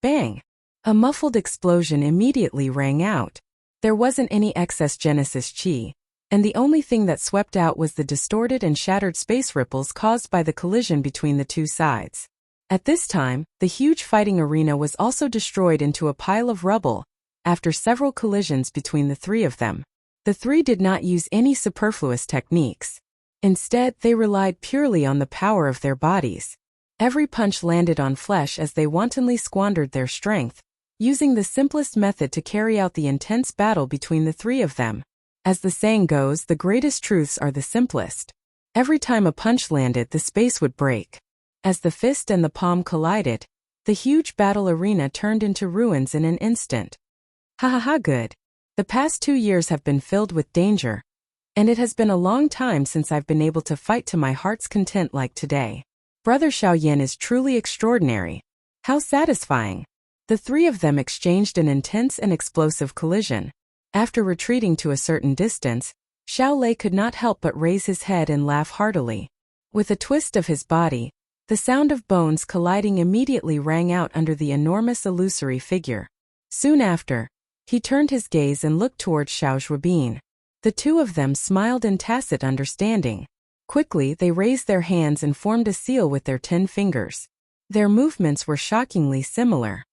A: Bang! A muffled explosion immediately rang out. There wasn't any excess Genesis chi, and the only thing that swept out was the distorted and shattered space ripples caused by the collision between the two sides. At this time, the huge fighting arena was also destroyed into a pile of rubble, after several collisions between the three of them. The three did not use any superfluous techniques. Instead, they relied purely on the power of their bodies. Every punch landed on flesh as they wantonly squandered their strength, using the simplest method to carry out the intense battle between the three of them. As the saying goes, the greatest truths are the simplest. Every time a punch landed, the space would break. As the fist and the palm collided, the huge battle arena turned into ruins in an instant. Ha ha ha, good. The past 2 years have been filled with danger, and it has been a long time since I've been able to fight to my heart's content like today. Brother Xiaoyan is truly extraordinary. How satisfying. The three of them exchanged an intense and explosive collision. After retreating to a certain distance, Xiao Lei could not help but raise his head and laugh heartily. With a twist of his body, the sound of bones colliding immediately rang out under the enormous illusory figure. Soon after, he turned his gaze and looked towards Xiao Zhuobin. The two of them smiled in tacit understanding. Quickly, they raised their hands and formed a seal with their 10 fingers. Their movements were shockingly similar.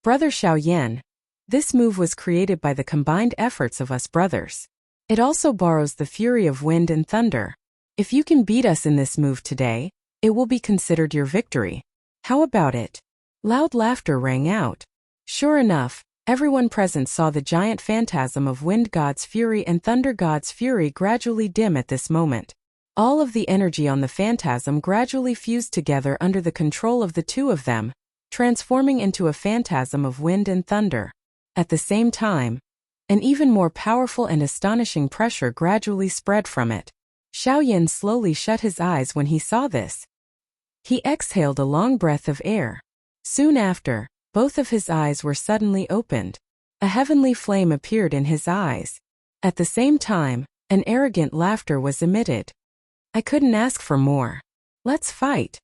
A: Brother Xiaoyan, this move was created by the combined efforts of us brothers. It also borrows the fury of wind and thunder. If you can beat us in this move today, it will be considered your victory. How about it? Loud laughter rang out. Sure enough, everyone present saw the giant phantasm of Wind God's fury and Thunder God's fury gradually dim at this moment. All of the energy on the phantasm gradually fused together under the control of the two of them, transforming into a phantasm of wind and thunder. At the same time, an even more powerful and astonishing pressure gradually spread from it. Xiaoyan slowly shut his eyes when he saw this. He exhaled a long breath of air. Soon after, both of his eyes were suddenly opened. A heavenly flame appeared in his eyes. At the same time, an arrogant laughter was emitted. I couldn't ask for more. Let's fight.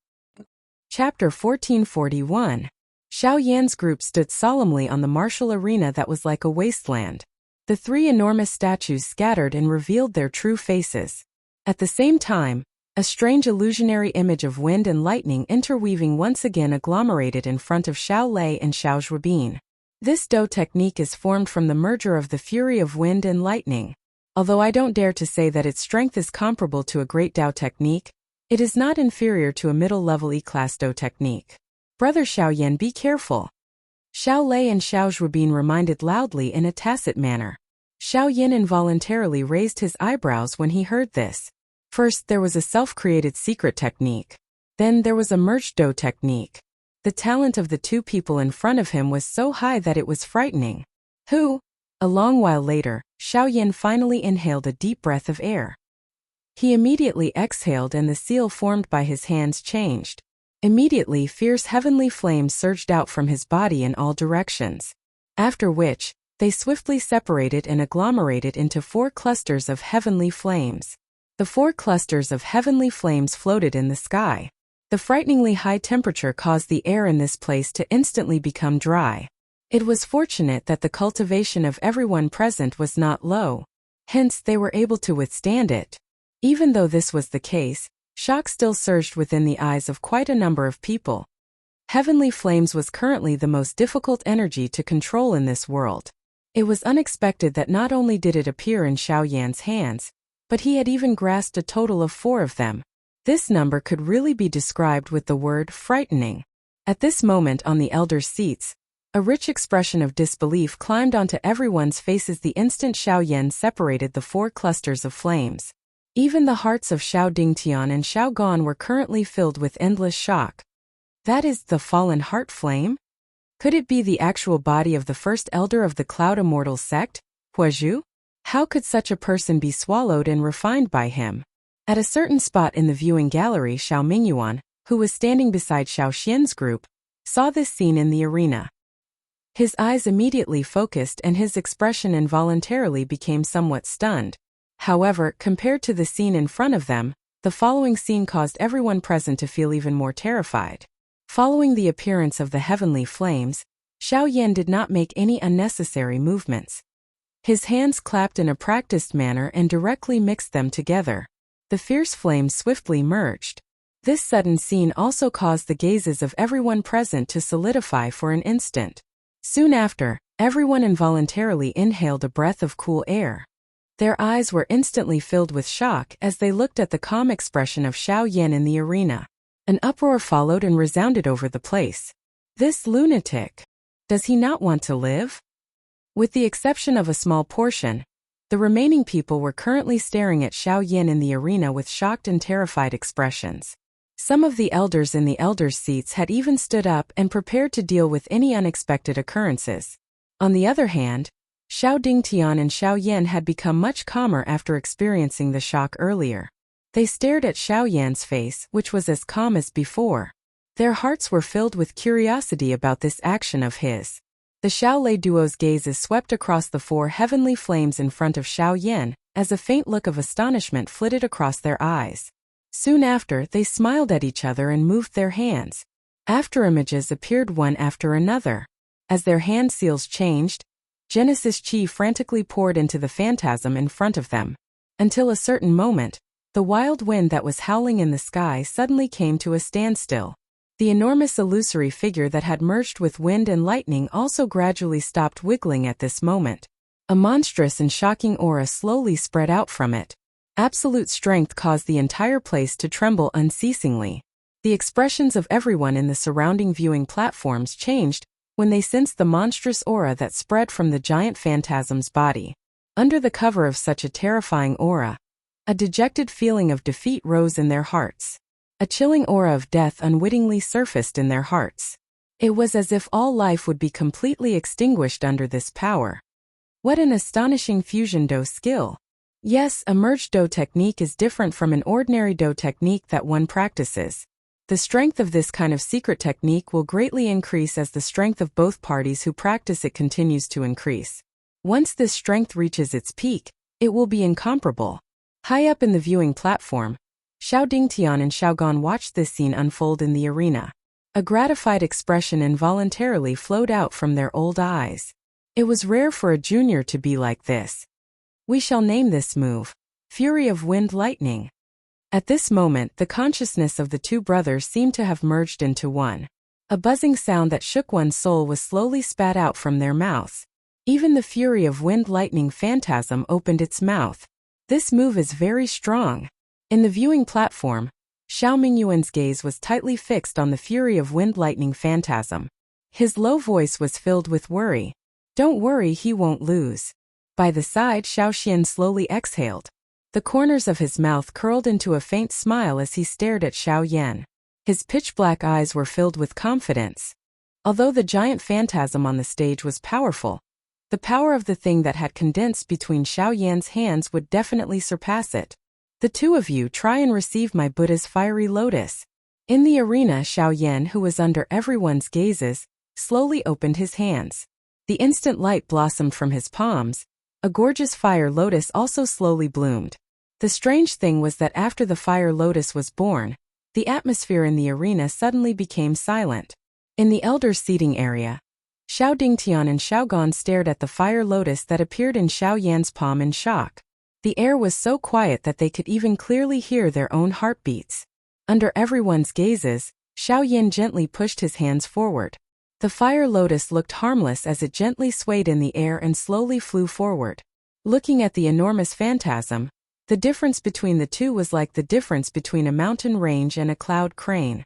A: Chapter 1441. Xiao Yan's group stood solemnly on the martial arena that was like a wasteland. The 3 enormous statues scattered and revealed their true faces. At the same time, a strange illusionary image of wind and lightning interweaving once again agglomerated in front of Xiao Lei and Xiao Zhuobin. This Do technique is formed from the merger of the fury of wind and lightning. Although I don't dare to say that its strength is comparable to a great Dao technique, it is not inferior to a middle-level E-class Do technique. Brother Xiaoyan, be careful. Xiao Lei and Xiao Zhuobin reminded loudly in a tacit manner. Xiaoyan involuntarily raised his eyebrows when he heard this. First, there was a self-created secret technique. Then there was a merged Do technique. The talent of the two people in front of him was so high that it was frightening. Who? A long while later, Xiaoyan finally inhaled a deep breath of air. He immediately exhaled and the seal formed by his hands changed. Immediately, fierce heavenly flames surged out from his body in all directions. After which, they swiftly separated and agglomerated into 4 clusters of heavenly flames. The 4 clusters of heavenly flames floated in the sky. The frighteningly high temperature caused the air in this place to instantly become dry. It was fortunate that the cultivation of everyone present was not low. Hence, they were able to withstand it. Even though this was the case, shock still surged within the eyes of quite a number of people. Heavenly flames was currently the most difficult energy to control in this world. It was unexpected that not only did it appear in Xiao Yan's hands, but he had even grasped a total of 4 of them. This number could really be described with the word frightening. At this moment on the elders' seats, a rich expression of disbelief climbed onto everyone's faces the instant Xiao Yan separated the 4 clusters of flames. Even the hearts of Xiao Dingtian and Xiao Gan were currently filled with endless shock. That is the fallen heart flame? Could it be the actual body of the first elder of the Cloud Immortal sect, Huazhu? How could such a person be swallowed and refined by him? At a certain spot in the viewing gallery, Xiao Mingyuan, who was standing beside Xiao Xian's group, saw this scene in the arena. His eyes immediately focused and his expression involuntarily became somewhat stunned. However, compared to the scene in front of them, the following scene caused everyone present to feel even more terrified. Following the appearance of the heavenly flames, Xiao Yan did not make any unnecessary movements. His hands clapped in a practiced manner and directly mixed them together. The fierce flames swiftly merged. This sudden scene also caused the gazes of everyone present to solidify for an instant. Soon after, everyone involuntarily inhaled a breath of cool air. Their eyes were instantly filled with shock as they looked at the calm expression of Xiao Yan in the arena. An uproar followed and resounded over the place. This lunatic! Does he not want to live? With the exception of a small portion, the remaining people were currently staring at Xiao Yan in the arena with shocked and terrified expressions. Some of the elders in the elders' seats had even stood up and prepared to deal with any unexpected occurrences. On the other hand, Xiao Dingtian and Xiao Yan had become much calmer after experiencing the shock earlier. They stared at Xiao Yan's face, which was as calm as before. Their hearts were filled with curiosity about this action of his. The Shaolei duo's gazes swept across the four heavenly flames in front of Xiao Yan, as a faint look of astonishment flitted across their eyes. Soon after, they smiled at each other and moved their hands. Afterimages appeared one after another. As their hand seals changed, Genesis Chi frantically poured into the phantasm in front of them. Until a certain moment, the wild wind that was howling in the sky suddenly came to a standstill. The enormous illusory figure that had merged with wind and lightning also gradually stopped wiggling at this moment. A monstrous and shocking aura slowly spread out from it. Absolute strength caused the entire place to tremble unceasingly. The expressions of everyone in the surrounding viewing platforms changed when they sensed the monstrous aura that spread from the giant phantasm's body. Under the cover of such a terrifying aura, a dejected feeling of defeat rose in their hearts. A chilling aura of death unwittingly surfaced in their hearts. It was as if all life would be completely extinguished under this power. What an astonishing fusion do skill! Yes, a merged do technique is different from an ordinary do technique that one practices. The strength of this kind of secret technique will greatly increase as the strength of both parties who practice it continues to increase. Once this strength reaches its peak, it will be incomparable. High up in the viewing platform, Xiao Dingtian and Xiao Gan watched this scene unfold in the arena. A gratified expression involuntarily flowed out from their old eyes. It was rare for a junior to be like this. We shall name this move Fury of Wind Lightning. At this moment, the consciousness of the two brothers seemed to have merged into one. A buzzing sound that shook one's soul was slowly spat out from their mouths. Even the Fury of Wind Lightning phantasm opened its mouth. This move is very strong. In the viewing platform, Xiao Mingyuan's gaze was tightly fixed on the Fury of Wind Lightning phantasm. His low voice was filled with worry. Don't worry, he won't lose. By the side, Xiao Xian slowly exhaled. The corners of his mouth curled into a faint smile as he stared at Xiao Yan. His pitch-black eyes were filled with confidence. Although the giant phantasm on the stage was powerful, the power of the thing that had condensed between Xiao Yan's hands would definitely surpass it. The two of you try and receive my Buddha's fiery lotus. In the arena, Xiao Yan, who was under everyone's gazes, slowly opened his hands. The instant light blossomed from his palms. A gorgeous fire lotus also slowly bloomed. The strange thing was that after the fire lotus was born, the atmosphere in the arena suddenly became silent. In the elders' seating area, Xiao Dingtian and Xiao Gan stared at the fire lotus that appeared in Xiao Yan's palm in shock. The air was so quiet that they could even clearly hear their own heartbeats. Under everyone's gazes, Xiao Yan gently pushed his hands forward. The fire lotus looked harmless as it gently swayed in the air and slowly flew forward. Looking at the enormous phantasm, the difference between the two was like the difference between a mountain range and a cloud crane.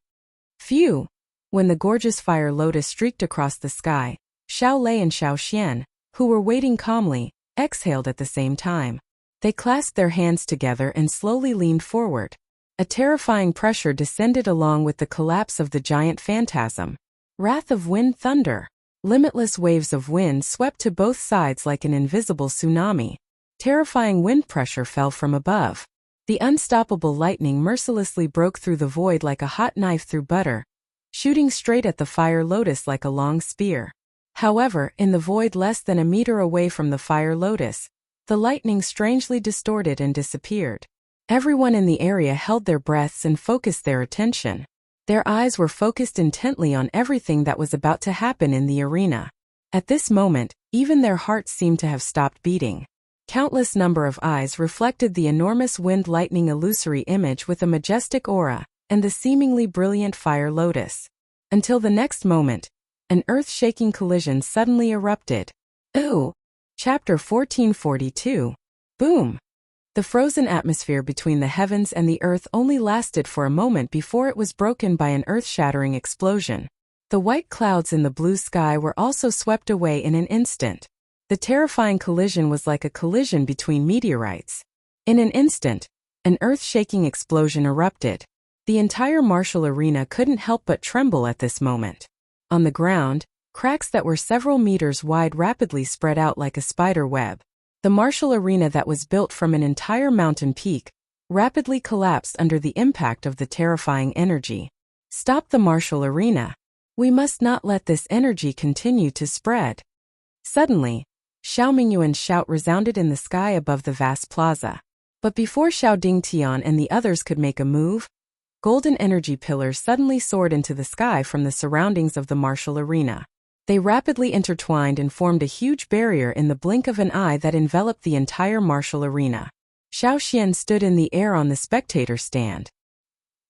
A: Phew! When the gorgeous fire lotus streaked across the sky, Xiao Lei and Xiao Xian, who were waiting calmly, exhaled at the same time. They clasped their hands together and slowly leaned forward. A terrifying pressure descended along with the collapse of the giant phantasm. Wrath of wind thunder. Limitless waves of wind swept to both sides like an invisible tsunami. Terrifying wind pressure fell from above. The unstoppable lightning mercilessly broke through the void like a hot knife through butter, shooting straight at the fire lotus like a long spear. However, in the void less than a meter away from the fire lotus, the lightning strangely distorted and disappeared. Everyone in the area held their breaths and focused their attention. Their eyes were focused intently on everything that was about to happen in the arena. At this moment, Even their hearts seemed to have stopped beating. Countless number of eyes reflected the enormous wind lightning illusory image with a majestic aura, and the seemingly brilliant fire lotus. Until the next moment, an earth-shaking collision suddenly erupted. Ooh! Chapter 1442. Boom! The frozen atmosphere between the heavens and the earth only lasted for a moment before it was broken by an earth-shattering explosion. The white clouds in the blue sky were also swept away in an instant. The terrifying collision was like a collision between meteorites. In an instant, an earth-shaking explosion erupted. The entire martial arena couldn't help but tremble at this moment. On the ground, cracks that were several meters wide rapidly spread out like a spider web. The martial arena that was built from an entire mountain peak rapidly collapsed under the impact of the terrifying energy. Stop the martial arena. We must not let this energy continue to spread. Suddenly, Xiao Mingyuan's shout resounded in the sky above the vast plaza. But before Xiao Dingtian and the others could make a move, golden energy pillars suddenly soared into the sky from the surroundings of the martial arena. They rapidly intertwined and formed a huge barrier in the blink of an eye that enveloped the entire martial arena. Xiao Xian stood in the air on the spectator stand.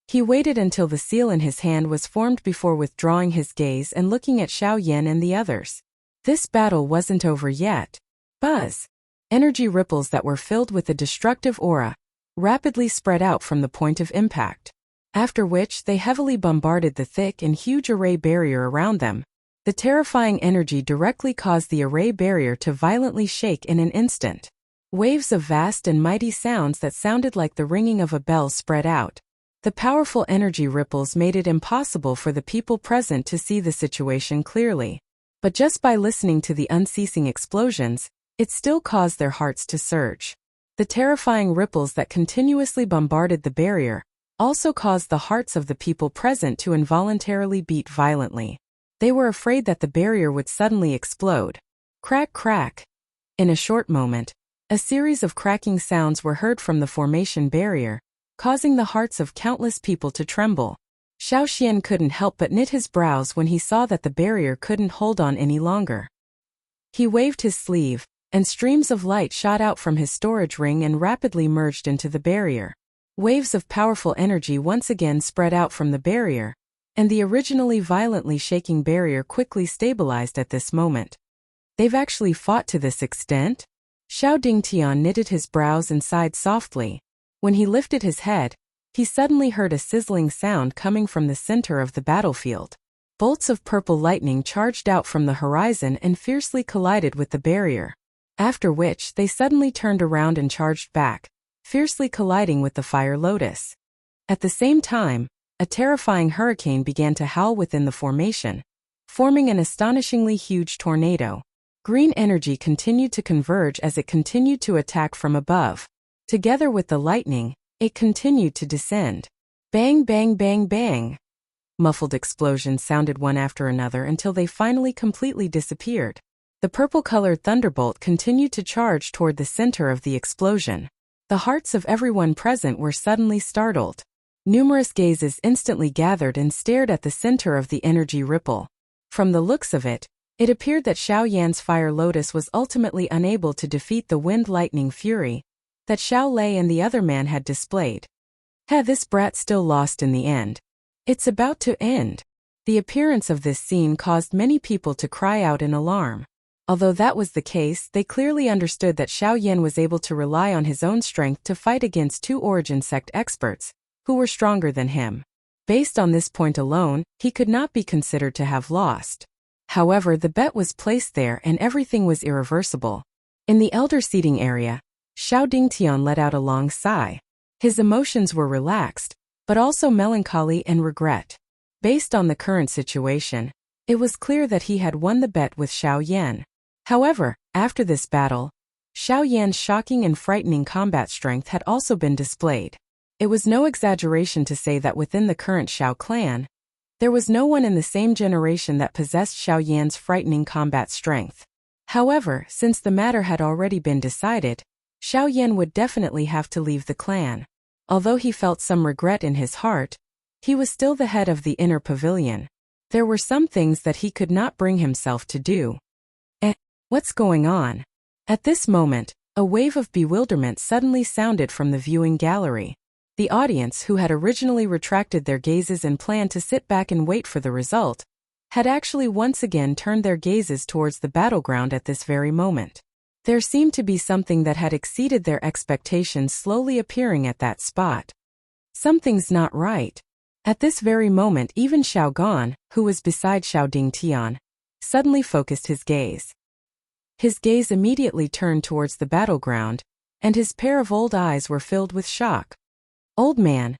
A: He waited until the seal in his hand was formed before withdrawing his gaze and looking at Xiao Yan and the others. This battle wasn't over yet. Buzz! Energy ripples that were filled with a destructive aura rapidly spread out from the point of impact. After which they heavily bombarded the thick and huge array barrier around them. The terrifying energy directly caused the array barrier to violently shake in an instant. Waves of vast and mighty sounds that sounded like the ringing of a bell spread out. The powerful energy ripples made it impossible for the people present to see the situation clearly. But just by listening to the unceasing explosions, it still caused their hearts to surge. The terrifying ripples that continuously bombarded the barrier also caused the hearts of the people present to involuntarily beat violently. They were afraid that the barrier would suddenly explode. Crack, crack. In a short moment, a series of cracking sounds were heard from the formation barrier, causing the hearts of countless people to tremble. Xiao Xian couldn't help but knit his brows when he saw that the barrier couldn't hold on any longer. He waved his sleeve, and streams of light shot out from his storage ring and rapidly merged into the barrier. Waves of powerful energy once again spread out from the barrier, and the originally violently shaking barrier quickly stabilized at this moment. They've actually fought to this extent? Xiao Dingtian knitted his brows and sighed softly. When he lifted his head, he suddenly heard a sizzling sound coming from the center of the battlefield. Bolts of purple lightning charged out from the horizon and fiercely collided with the barrier. After which they suddenly turned around and charged back, fiercely colliding with the fire lotus. At the same time, a terrifying hurricane began to howl within the formation, forming an astonishingly huge tornado. Green energy continued to converge as it continued to attack from above. Together with the lightning, it continued to descend. Bang, bang, bang, bang. Muffled explosions sounded one after another until they finally completely disappeared. The purple-colored thunderbolt continued to charge toward the center of the explosion. The hearts of everyone present were suddenly startled. Numerous gazes instantly gathered and stared at the center of the energy ripple. From the looks of it, it appeared that Xiao Yan's fire lotus was ultimately unable to defeat the wind lightning fury that Xiao Lei and the other man had displayed. This brat still lost in the end. It's about to end. The appearance of this scene caused many people to cry out in alarm. Although that was the case, they clearly understood that Xiao Yan was able to rely on his own strength to fight against two origin sect experts, who were stronger than him. Based on this point alone, he could not be considered to have lost. However, the bet was placed there and everything was irreversible. In the elder seating area, Xiao Dingtian let out a long sigh. His emotions were relaxed, but also melancholy and regret. Based on the current situation, it was clear that he had won the bet with Xiao Yan. However, after this battle, Xiao Yan's shocking and frightening combat strength had also been displayed. It was no exaggeration to say that within the current Xiao clan, there was no one in the same generation that possessed Xiao Yan's frightening combat strength. However, since the matter had already been decided, Xiao Yan would definitely have to leave the clan. Although he felt some regret in his heart, he was still the head of the inner pavilion. There were some things that he could not bring himself to do. What's going on? At this moment, a wave of bewilderment suddenly sounded from the viewing gallery. The audience, who had originally retracted their gazes and planned to sit back and wait for the result, had actually once again turned their gazes towards the battleground at this very moment. There seemed to be something that had exceeded their expectations slowly appearing at that spot. Something's not right. At this very moment, even Xiao Gan, who was beside Xiao Dingtian, suddenly focused his gaze. His gaze immediately turned towards the battleground, and his pair of old eyes were filled with shock. "Old man,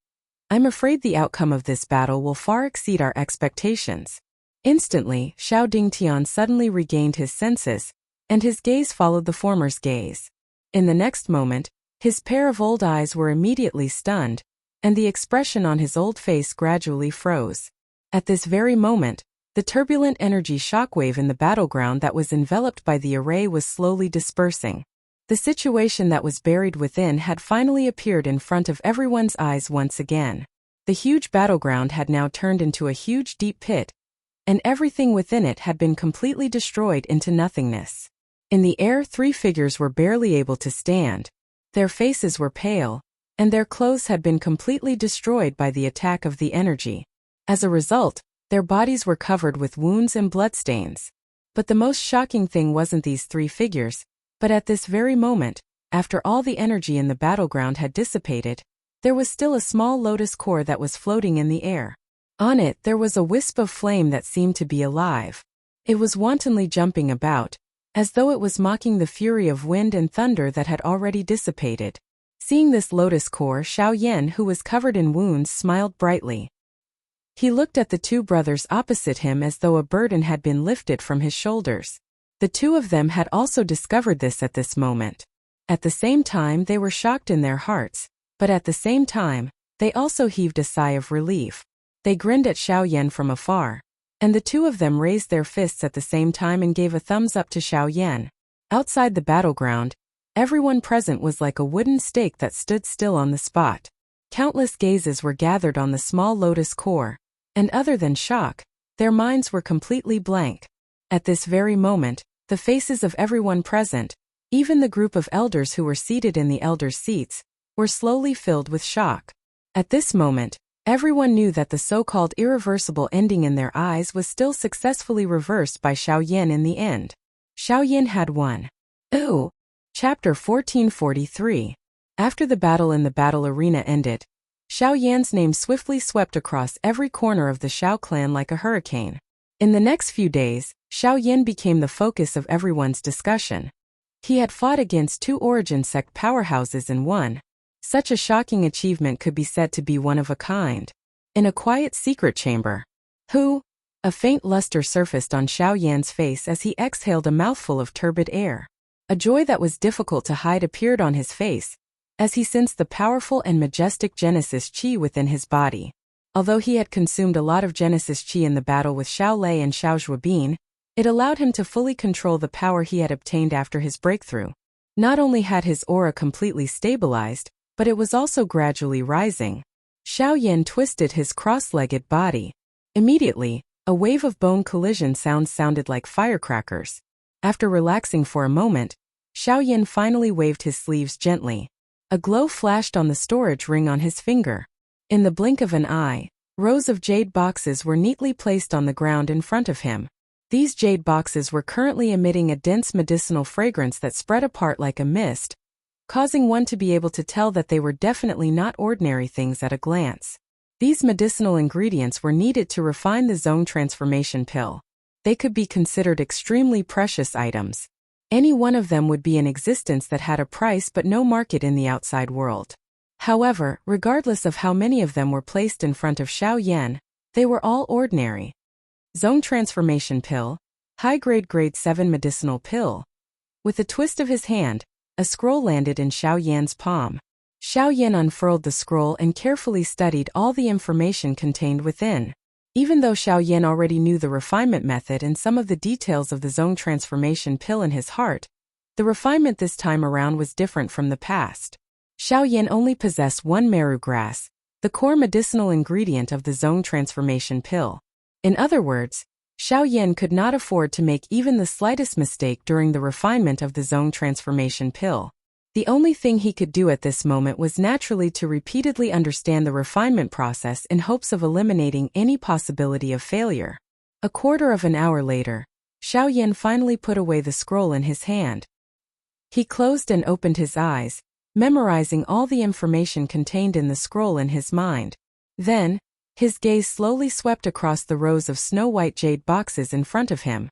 A: I'm afraid the outcome of this battle will far exceed our expectations." Instantly, Xiao Dingtian suddenly regained his senses, and his gaze followed the former's gaze. In the next moment, his pair of old eyes were immediately stunned, and the expression on his old face gradually froze. At this very moment, the turbulent energy shockwave in the battleground that was enveloped by the array was slowly dispersing. The situation that was buried within had finally appeared in front of everyone's eyes once again. The huge battleground had now turned into a huge deep pit, and everything within it had been completely destroyed into nothingness. In the air, three figures were barely able to stand. Their faces were pale, and their clothes had been completely destroyed by the attack of the energy. As a result, their bodies were covered with wounds and bloodstains. But the most shocking thing wasn't these three figures, but at this very moment, after all the energy in the battleground had dissipated, there was still a small lotus core that was floating in the air. On it there was a wisp of flame that seemed to be alive. It was wantonly jumping about, as though it was mocking the fury of wind and thunder that had already dissipated. Seeing this lotus core, Xiao Yan, who was covered in wounds, smiled brightly. He looked at the two brothers opposite him as though a burden had been lifted from his shoulders. The two of them had also discovered this at this moment. At the same time, they were shocked in their hearts, but at the same time, they also heaved a sigh of relief. They grinned at Xiao Yan from afar, and the two of them raised their fists at the same time and gave a thumbs up to Xiao Yan. Outside the battleground, everyone present was like a wooden stake that stood still on the spot. Countless gazes were gathered on the small lotus core, and other than shock, their minds were completely blank. At this very moment, the faces of everyone present, even the group of elders who were seated in the elders' seats, were slowly filled with shock. At this moment, everyone knew that the so-called irreversible ending in their eyes was still successfully reversed by Xiao Yan in the end. Xiao Yan had won. Ooh! Chapter 1443. After the battle in the battle arena ended, Xiao Yan's name swiftly swept across every corner of the Xiao clan like a hurricane. In the next few days, Xiao Yan became the focus of everyone's discussion. He had fought against two origin sect powerhouses and won. Such a shocking achievement could be said to be one of a kind. In a quiet secret chamber. Who? A faint luster surfaced on Xiao Yan's face as he exhaled a mouthful of turbid air. A joy that was difficult to hide appeared on his face, as he sensed the powerful and majestic Genesis Qi within his body. Although he had consumed a lot of Genesis Qi in the battle with Xiao Lei and Xiao Zhuobin, it allowed him to fully control the power he had obtained after his breakthrough. Not only had his aura completely stabilized, but it was also gradually rising. Xiao Yan twisted his cross-legged body. Immediately, a wave of bone collision sounds sounded like firecrackers. After relaxing for a moment, Xiao Yan finally waved his sleeves gently. A glow flashed on the storage ring on his finger. In the blink of an eye, rows of jade boxes were neatly placed on the ground in front of him. These jade boxes were currently emitting a dense medicinal fragrance that spread apart like a mist, causing one to be able to tell that they were definitely not ordinary things at a glance. These medicinal ingredients were needed to refine the zone transformation pill. They could be considered extremely precious items. Any one of them would be in existence that had a price but no market in the outside world. However, regardless of how many of them were placed in front of Xiao Yan, they were all ordinary. Zone transformation pill, high-grade grade 7 medicinal pill. With a twist of his hand, a scroll landed in Xiao Yan's palm. Xiao Yan unfurled the scroll and carefully studied all the information contained within. Even though Xiao Yan already knew the refinement method and some of the details of the zone transformation pill in his heart, the refinement this time around was different from the past. Xiao Yan only possessed one meru grass, the core medicinal ingredient of the zone transformation pill. In other words, Xiao Yan could not afford to make even the slightest mistake during the refinement of the zone transformation pill. The only thing he could do at this moment was naturally to repeatedly understand the refinement process in hopes of eliminating any possibility of failure. A quarter of an hour later, Xiao Yan finally put away the scroll in his hand. He closed and opened his eyes, memorizing all the information contained in the scroll in his mind. Then, his gaze slowly swept across the rows of snow-white jade boxes in front of him.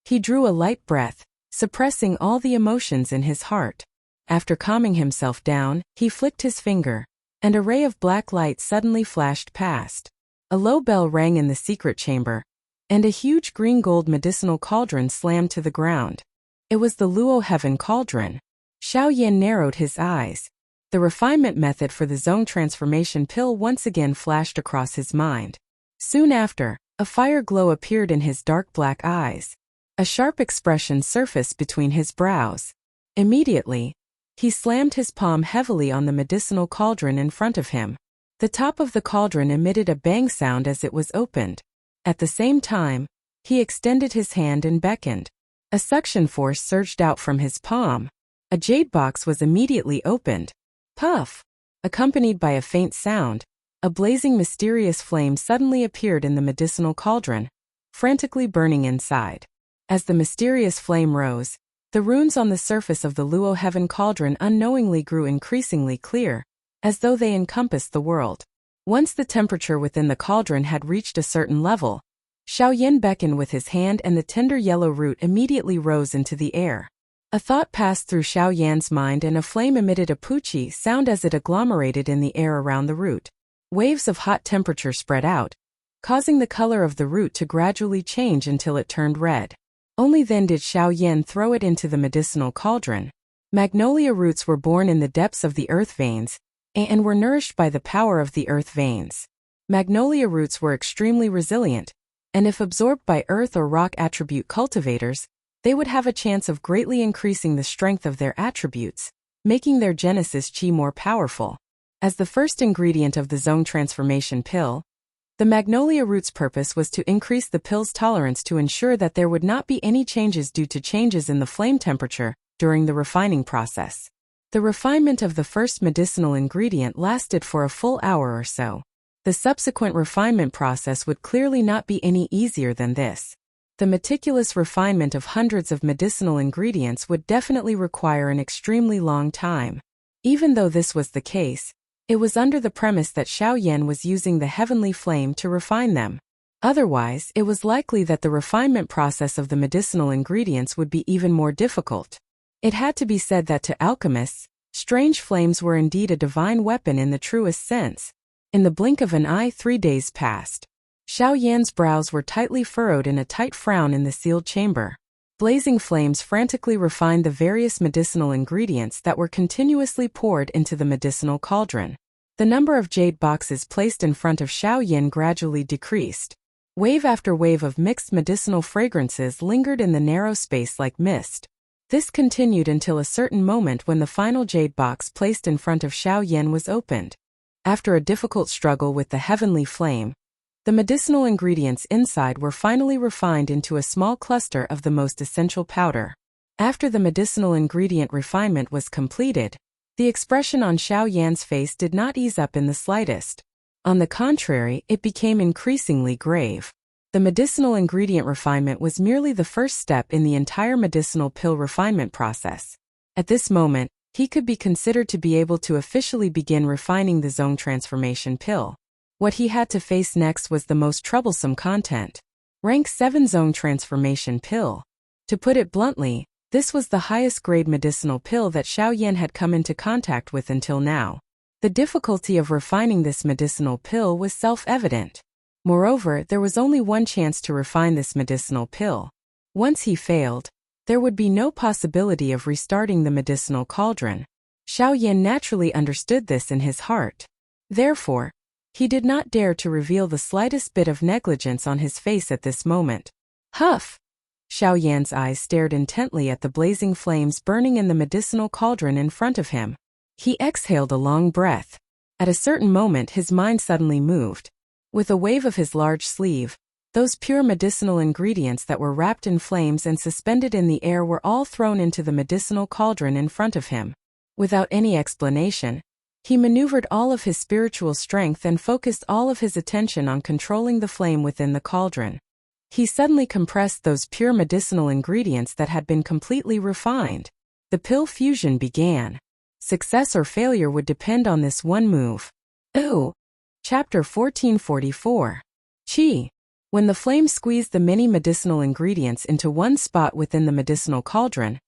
A: He drew a light breath, suppressing all the emotions in his heart. After calming himself down, he flicked his finger, and a ray of black light suddenly flashed past. A low bell rang in the secret chamber, and a huge green-gold medicinal cauldron slammed to the ground. It was the Luo Heaven Cauldron. Xiao Yan narrowed his eyes. The refinement method for the zone transformation pill once again flashed across his mind. Soon after, a fire glow appeared in his dark black eyes. A sharp expression surfaced between his brows. Immediately, he slammed his palm heavily on the medicinal cauldron in front of him. The top of the cauldron emitted a bang sound as it was opened. At the same time, he extended his hand and beckoned. A suction force surged out from his palm. A jade box was immediately opened. Puff! Accompanied by a faint sound, a blazing mysterious flame suddenly appeared in the medicinal cauldron, frantically burning inside. As the mysterious flame rose, the runes on the surface of the Luo Heaven Cauldron unknowingly grew increasingly clear, as though they encompassed the world. Once the temperature within the cauldron had reached a certain level, Xiao Yan beckoned with his hand and the tender yellow root immediately rose into the air. A thought passed through Xiao Yan's mind and a flame emitted a poochie sound as it agglomerated in the air around the root. Waves of hot temperature spread out, causing the color of the root to gradually change until it turned red. Only then did Xiao Yan throw it into the medicinal cauldron. Magnolia roots were born in the depths of the earth veins, and were nourished by the power of the earth veins. Magnolia roots were extremely resilient, and if absorbed by earth or rock attribute cultivators, they would have a chance of greatly increasing the strength of their attributes, making their genesis chi more powerful. As the first ingredient of the zone transformation pill, the magnolia root's purpose was to increase the pill's tolerance to ensure that there would not be any changes due to changes in the flame temperature during the refining process. The refinement of the first medicinal ingredient lasted for a full hour or so. The subsequent refinement process would clearly not be any easier than this. The meticulous refinement of hundreds of medicinal ingredients would definitely require an extremely long time. Even though this was the case, it was under the premise that Xiao Yan was using the heavenly flame to refine them. Otherwise, it was likely that the refinement process of the medicinal ingredients would be even more difficult. It had to be said that to alchemists, strange flames were indeed a divine weapon in the truest sense. In the blink of an eye, 3 days passed. Xiao Yan's brows were tightly furrowed in a tight frown in the sealed chamber. Blazing flames frantically refined the various medicinal ingredients that were continuously poured into the medicinal cauldron. The number of jade boxes placed in front of Xiao Yan gradually decreased. Wave after wave of mixed medicinal fragrances lingered in the narrow space like mist. This continued until a certain moment when the final jade box placed in front of Xiao Yan was opened. After a difficult struggle with the heavenly flame, the medicinal ingredients inside were finally refined into a small cluster of the most essential powder. After the medicinal ingredient refinement was completed, the expression on Xiao Yan's face did not ease up in the slightest. On the contrary, it became increasingly grave. The medicinal ingredient refinement was merely the first step in the entire medicinal pill refinement process. At this moment, he could be considered to be able to officially begin refining the zone transformation pill. What he had to face next was the most troublesome content. Rank 7 Zone Transformation Pill. To put it bluntly, this was the highest grade medicinal pill that Xiao Yan had come into contact with until now. The difficulty of refining this medicinal pill was self-evident. Moreover, there was only one chance to refine this medicinal pill. Once he failed, there would be no possibility of restarting the medicinal cauldron. Xiao Yan naturally understood this in his heart. Therefore, he did not dare to reveal the slightest bit of negligence on his face at this moment. Huff! Xiao Yan's eyes stared intently at the blazing flames burning in the medicinal cauldron in front of him. He exhaled a long breath. At a certain moment his mind suddenly moved. With a wave of his large sleeve, Those pure medicinal ingredients that were wrapped in flames and suspended in the air were all thrown into the medicinal cauldron in front of him. Without any explanation, he maneuvered all of his spiritual strength and focused all of his attention on controlling the flame within the cauldron. He suddenly compressed those pure medicinal ingredients that had been completely refined. The pill fusion began. Success or failure would depend on this one move. Ooh. Chapter 1444. Qi. When the flame squeezed the many medicinal ingredients into one spot within the medicinal cauldron,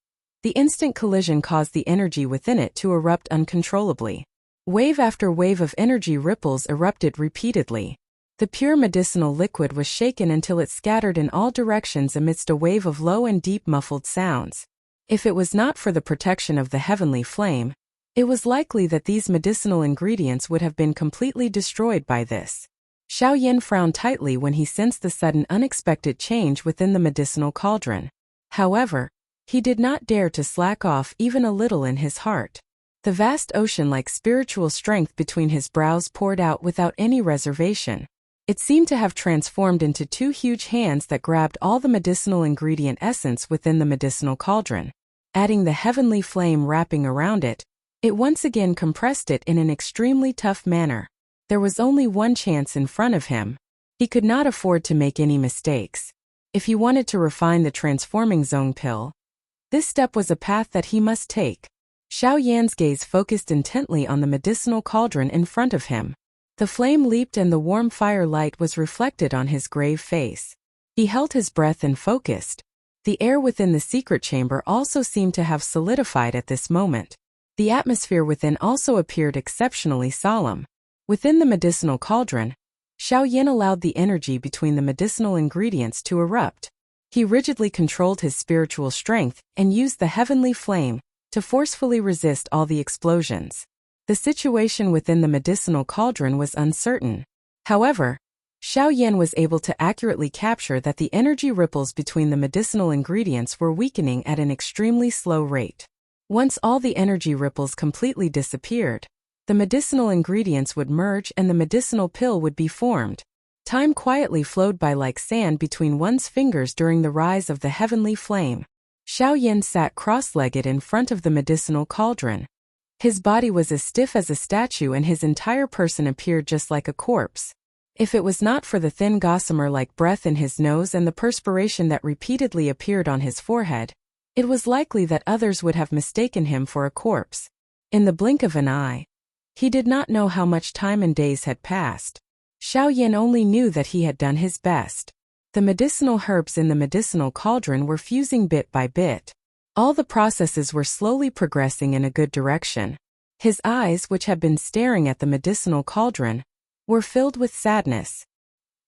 A: the instant collision caused the energy within it to erupt uncontrollably. Wave after wave of energy ripples erupted repeatedly. The pure medicinal liquid was shaken until it scattered in all directions amidst a wave of low and deep muffled sounds. If it was not for the protection of the heavenly flame, it was likely that these medicinal ingredients would have been completely destroyed by this. Xiao Yan frowned tightly when he sensed the sudden unexpected change within the medicinal cauldron. However, he did not dare to slack off even a little in his heart. The vast ocean-like spiritual strength between his brows poured out without any reservation. It seemed to have transformed into two huge hands that grabbed all the medicinal ingredient essence within the medicinal cauldron. Adding the heavenly flame wrapping around it, it once again compressed it in an extremely tough manner. There was only one chance in front of him. He could not afford to make any mistakes. If he wanted to refine the transforming zone pill, this step was a path that he must take. Xiao Yan's gaze focused intently on the medicinal cauldron in front of him. The flame leaped and the warm firelight was reflected on his grave face. He held his breath and focused. The air within the secret chamber also seemed to have solidified at this moment. The atmosphere within also appeared exceptionally solemn. Within the medicinal cauldron, Xiao Yan allowed the energy between the medicinal ingredients to erupt. He rigidly controlled his spiritual strength and used the heavenly flame to forcefully resist all the explosions. The situation within the medicinal cauldron was uncertain. However, Xiao Yan was able to accurately capture that the energy ripples between the medicinal ingredients were weakening at an extremely slow rate. Once all the energy ripples completely disappeared, the medicinal ingredients would merge and the medicinal pill would be formed. Time quietly flowed by like sand between one's fingers during the rise of the heavenly flame. Xiao Yan sat cross-legged in front of the medicinal cauldron. His body was as stiff as a statue and his entire person appeared just like a corpse. If it was not for the thin gossamer-like breath in his nose and the perspiration that repeatedly appeared on his forehead, it was likely that others would have mistaken him for a corpse. In the blink of an eye, he did not know how much time and days had passed. Xiao Yan only knew that he had done his best. The medicinal herbs in the medicinal cauldron were fusing bit by bit. All the processes were slowly progressing in a good direction. His eyes, which had been staring at the medicinal cauldron, were filled with sadness.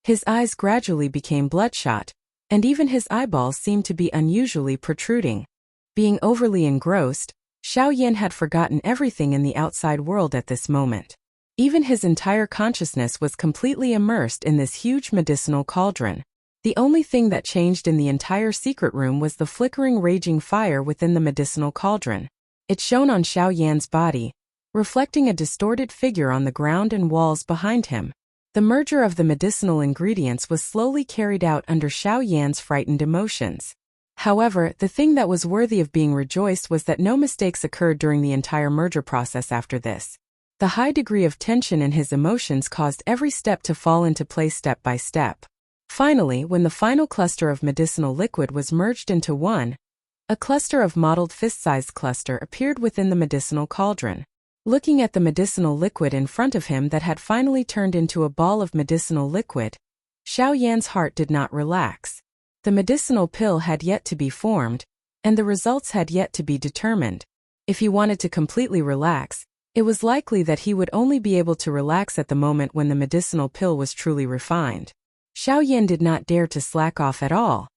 A: His eyes gradually became bloodshot, and even his eyeballs seemed to be unusually protruding. Being overly engrossed, Xiao Yan had forgotten everything in the outside world at this moment. Even his entire consciousness was completely immersed in this huge medicinal cauldron. The only thing that changed in the entire secret room was the flickering raging fire within the medicinal cauldron. It shone on Xiao Yan's body, reflecting a distorted figure on the ground and walls behind him. The merger of the medicinal ingredients was slowly carried out under Xiao Yan's frightened emotions. However, the thing that was worthy of being rejoiced was that no mistakes occurred during the entire merger process after this. The high degree of tension in his emotions caused every step to fall into place step by step. Finally, when the final cluster of medicinal liquid was merged into one, a cluster of mottled fist-sized cluster appeared within the medicinal cauldron. Looking at the medicinal liquid in front of him that had finally turned into a ball of medicinal liquid, Xiao Yan's heart did not relax. The medicinal pill had yet to be formed, and the results had yet to be determined. If he wanted to completely relax, it was likely that he would only be able to relax at the moment when the medicinal pill was truly refined. Xiao Yan did not dare to slack off at all.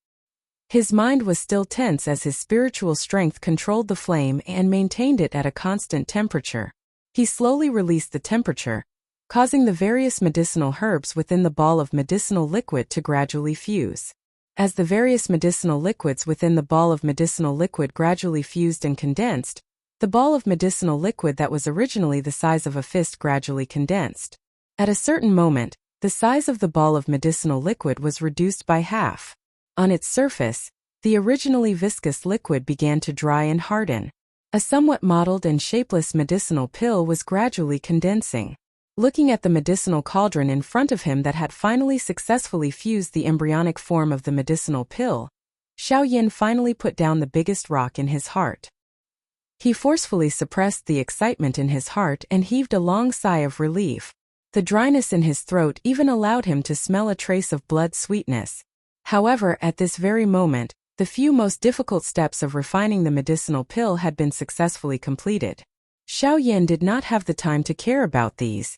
A: His mind was still tense as his spiritual strength controlled the flame and maintained it at a constant temperature. He slowly released the temperature, causing the various medicinal herbs within the ball of medicinal liquid to gradually fuse. As the various medicinal liquids within the ball of medicinal liquid gradually fused and condensed, the ball of medicinal liquid that was originally the size of a fist gradually condensed. At a certain moment, The size of the ball of medicinal liquid was reduced by half. On its surface, the originally viscous liquid began to dry and harden. A somewhat mottled and shapeless medicinal pill was gradually condensing. Looking at the medicinal cauldron in front of him that had finally successfully fused the embryonic form of the medicinal pill, Xiaoyan finally put down the biggest rock in his heart. He forcefully suppressed the excitement in his heart and heaved a long sigh of relief. The dryness in his throat even allowed him to smell a trace of blood sweetness. However, at this very moment, the few most difficult steps of refining the medicinal pill had been successfully completed. Xiaoyan did not have the time to care about these.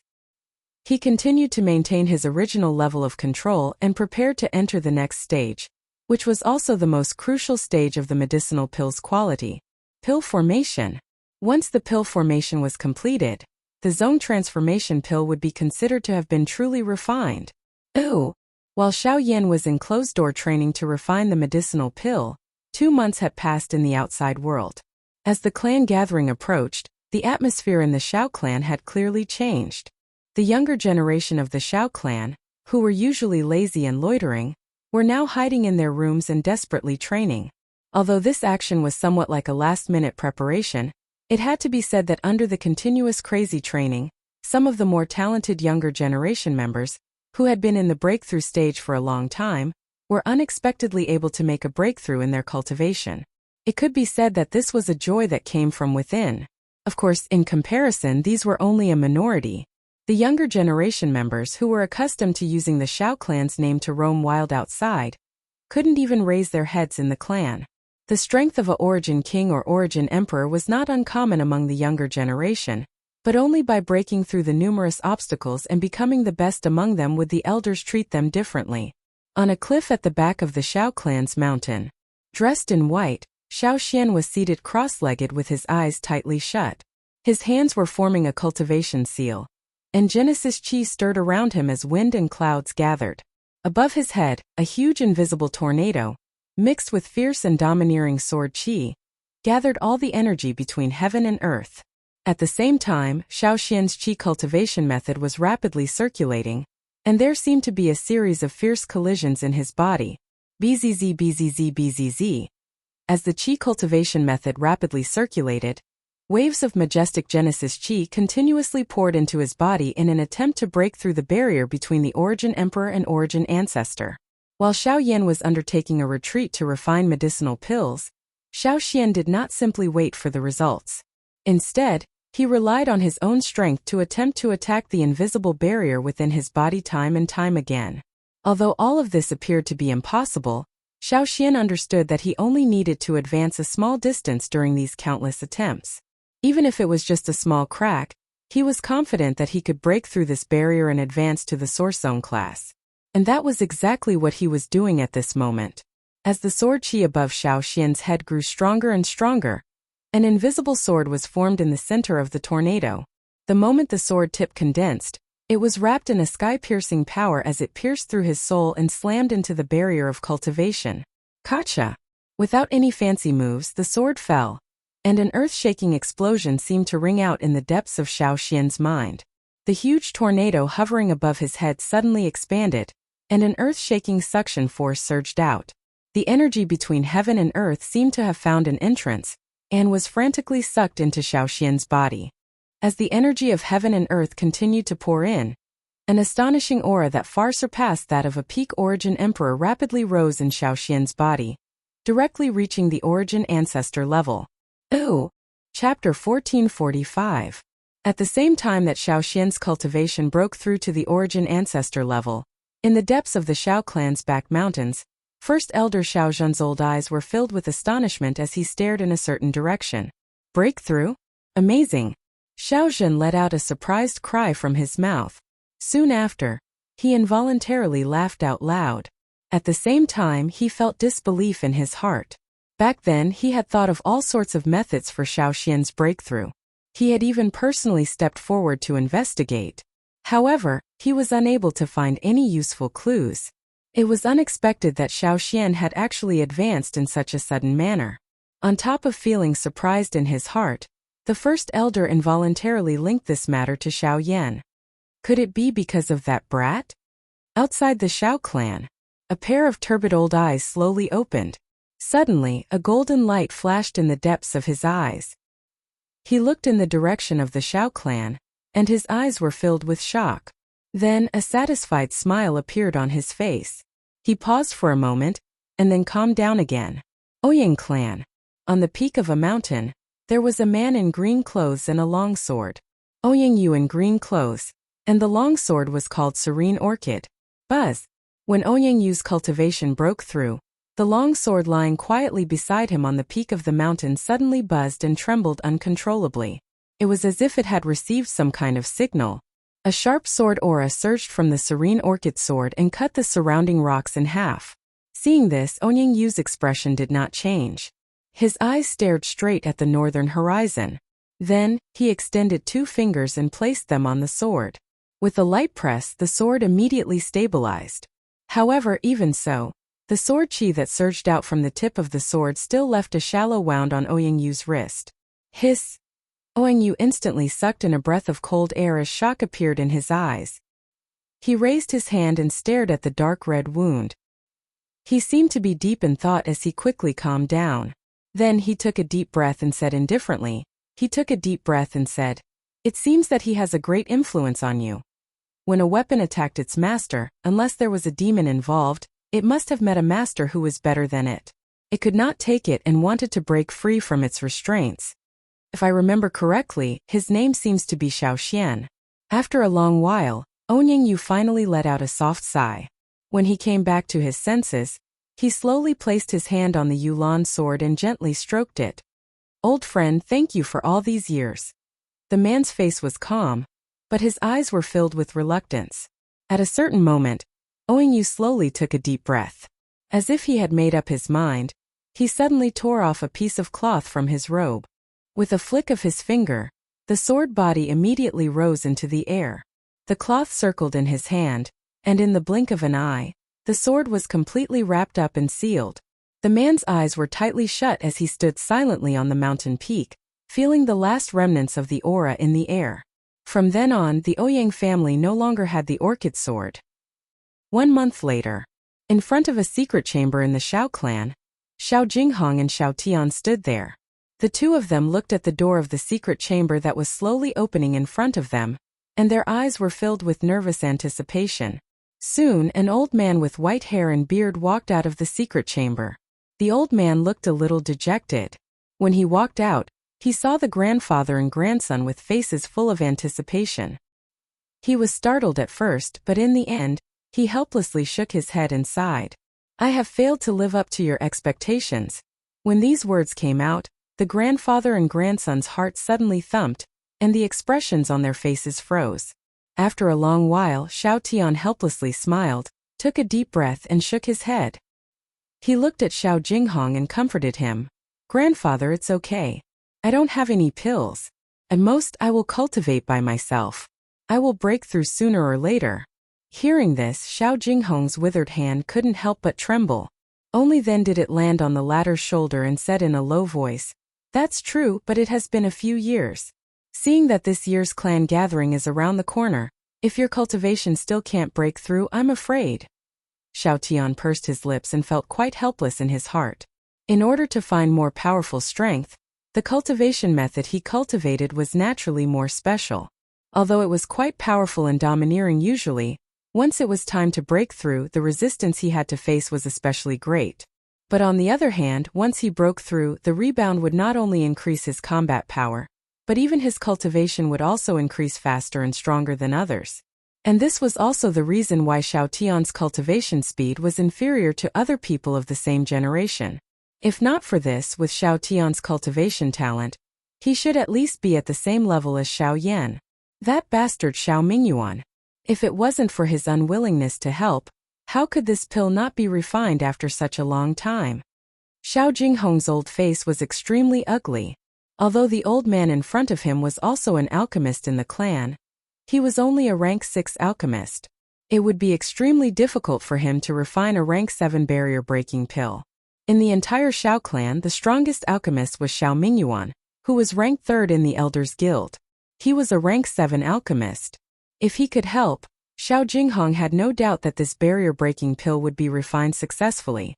A: He continued to maintain his original level of control and prepared to enter the next stage, which was also the most crucial stage of the medicinal pill's quality: pill formation. Once the pill formation was completed, the zone transformation pill would be considered to have been truly refined. Ooh! While Xiaoyan was in closed-door training to refine the medicinal pill, 2 months had passed in the outside world. As the clan gathering approached, the atmosphere in the Xiao clan had clearly changed. The younger generation of the Xiao clan, who were usually lazy and loitering, were now hiding in their rooms and desperately training. Although this action was somewhat like a last-minute preparation, it had to be said that under the continuous crazy training, some of the more talented younger generation members, who had been in the breakthrough stage for a long time, were unexpectedly able to make a breakthrough in their cultivation. It could be said that this was a joy that came from within. Of course, in comparison, these were only a minority. The younger generation members, who were accustomed to using the Xiao clan's name to roam wild outside, couldn't even raise their heads in the clan. The strength of a origin king or origin emperor was not uncommon among the younger generation, but only by breaking through the numerous obstacles and becoming the best among them would the elders treat them differently. On a cliff at the back of the Xiao clan's mountain, dressed in white, Xiaoxian was seated cross-legged with his eyes tightly shut. His hands were forming a cultivation seal, and Genesis Qi stirred around him as wind and clouds gathered. Above his head, a huge invisible tornado, mixed with fierce and domineering sword Qi, gathered all the energy between heaven and earth. At the same time, Xiaoxian's Qi cultivation method was rapidly circulating, and there seemed to be a series of fierce collisions in his body. Bzz bzz bzz. As the Qi cultivation method rapidly circulated, waves of majestic Genesis Qi continuously poured into his body in an attempt to break through the barrier between the Origin Emperor and Origin Ancestor. While Xiaoyan was undertaking a retreat to refine medicinal pills, Xiaoxian did not simply wait for the results. Instead, he relied on his own strength to attempt to attack the invisible barrier within his body time and time again. Although all of this appeared to be impossible, Xiaoxian understood that he only needed to advance a small distance during these countless attempts. Even if it was just a small crack, he was confident that he could break through this barrier and advance to the Source Zone class. And that was exactly what he was doing at this moment. As the sword Qi above Xiaoxian's head grew stronger and stronger, an invisible sword was formed in the center of the tornado. The moment the sword tip condensed, it was wrapped in a sky-piercing power as it pierced through his soul and slammed into the barrier of cultivation. Gotcha! Without any fancy moves, the sword fell, and an earth-shaking explosion seemed to ring out in the depths of Xiaoxian's mind. The huge tornado hovering above his head suddenly expanded, and an earth-shaking suction force surged out. The energy between heaven and earth seemed to have found an entrance, and was frantically sucked into Xiaoxian's body. As the energy of heaven and earth continued to pour in, an astonishing aura that far surpassed that of a peak Origin Emperor rapidly rose in Xiaoxian's body, directly reaching the Origin Ancestor level. Ooh! Chapter 1445. At the same time that Xiaoxian's cultivation broke through to the Origin Ancestor level, in the depths of the Xiao clan's back mountains, First Elder Xiaozhen's old eyes were filled with astonishment as he stared in a certain direction. Breakthrough? Amazing! Xiaozhen let out a surprised cry from his mouth. Soon after, he involuntarily laughed out loud. At the same time, he felt disbelief in his heart. Back then, he had thought of all sorts of methods for Xiaoxian's breakthrough. He had even personally stepped forward to investigate. However, he was unable to find any useful clues. It was unexpected that Xiaoxian had actually advanced in such a sudden manner. On top of feeling surprised in his heart, the first elder involuntarily linked this matter to Xiaoyan. Could it be because of that brat? Outside the Xiao clan, a pair of turbid old eyes slowly opened. Suddenly, a golden light flashed in the depths of his eyes. He looked in the direction of the Xiao clan, and his eyes were filled with shock. Then, a satisfied smile appeared on his face. He paused for a moment, and then calmed down again. Ouyang clan. On the peak of a mountain, there was a man in green clothes and a long sword. Ouyang Yu in green clothes, and the long sword was called Serene Orchid. Buzz. When Ouyang Yu's cultivation broke through, the long sword lying quietly beside him on the peak of the mountain suddenly buzzed and trembled uncontrollably. It was as if it had received some kind of signal. A sharp sword aura surged from the Serene Orchid sword and cut the surrounding rocks in half. Seeing this, Ouyang Yu's expression did not change. His eyes stared straight at the northern horizon. Then, he extended 2 fingers and placed them on the sword. With a light press, the sword immediately stabilized. However, even so, the sword chi that surged out from the tip of the sword still left a shallow wound on Ouyang Yu's wrist. Hiss! Ouyang Yu instantly sucked in a breath of cold air as shock appeared in his eyes. He raised his hand and stared at the dark red wound. He seemed to be deep in thought as he quickly calmed down. Then he took a deep breath and said indifferently, "It seems that he has a great influence on you. When a weapon attacked its master, unless there was a demon involved, it must have met a master who was better than it. It could not take it and wanted to break free from its restraints. If I remember correctly, his name seems to be Xiao Xian." After a long while, Ouyang Yu finally let out a soft sigh. When he came back to his senses, he slowly placed his hand on the Yulan sword and gently stroked it. "Old friend, thank you for all these years." The man's face was calm, but his eyes were filled with reluctance. At a certain moment, Ouyang Yu slowly took a deep breath. As if he had made up his mind, he suddenly tore off a piece of cloth from his robe. With a flick of his finger, the sword body immediately rose into the air. The cloth circled in his hand, and in the blink of an eye, the sword was completely wrapped up and sealed. The man's eyes were tightly shut as he stood silently on the mountain peak, feeling the last remnants of the aura in the air. From then on, the Ouyang family no longer had the orchid sword. 1 month later, in front of a secret chamber in the Xiao clan, Xiao Jinghong and Xiao Tian stood there. The two of them looked at the door of the secret chamber that was slowly opening in front of them, and their eyes were filled with nervous anticipation. Soon, an old man with white hair and beard walked out of the secret chamber. The old man looked a little dejected. When he walked out, he saw the grandfather and grandson with faces full of anticipation. He was startled at first, but in the end, he helplessly shook his head and sighed. "I have failed to live up to your expectations." When these words came out, the grandfather and grandson's hearts suddenly thumped, and the expressions on their faces froze. After a long while, Xiao Tian helplessly smiled, took a deep breath and shook his head. He looked at Xiao Jinghong and comforted him. "Grandfather, it's okay. I don't have any pills. At most, I will cultivate by myself. I will break through sooner or later." Hearing this, Xiao Jinghong's withered hand couldn't help but tremble. Only then did it land on the latter's shoulder and said in a low voice, "That's true, but it has been a few years. Seeing that this year's clan gathering is around the corner, if your cultivation still can't break through, I'm afraid." Xiao Tian pursed his lips and felt quite helpless in his heart. In order to find more powerful strength, the cultivation method he cultivated was naturally more special. Although it was quite powerful and domineering usually, once it was time to break through, the resistance he had to face was especially great. But on the other hand, once he broke through, the rebound would not only increase his combat power, but even his cultivation would also increase faster and stronger than others. And this was also the reason why Xiao Tian's cultivation speed was inferior to other people of the same generation. If not for this, with Xiao Tian's cultivation talent, he should at least be at the same level as Xiao Yan. That bastard Xiao Mingyuan. If it wasn't for his unwillingness to help, how could this pill not be refined after such a long time? Xiao Jinghong's old face was extremely ugly. Although the old man in front of him was also an alchemist in the clan, he was only a rank 6 alchemist. It would be extremely difficult for him to refine a rank 7 barrier-breaking pill. In the entire Xiao clan, the strongest alchemist was Xiao Mingyuan, who was ranked 3rd in the Elders Guild. He was a rank 7 alchemist. If he could help, Xiao Jinghong had no doubt that this barrier-breaking pill would be refined successfully.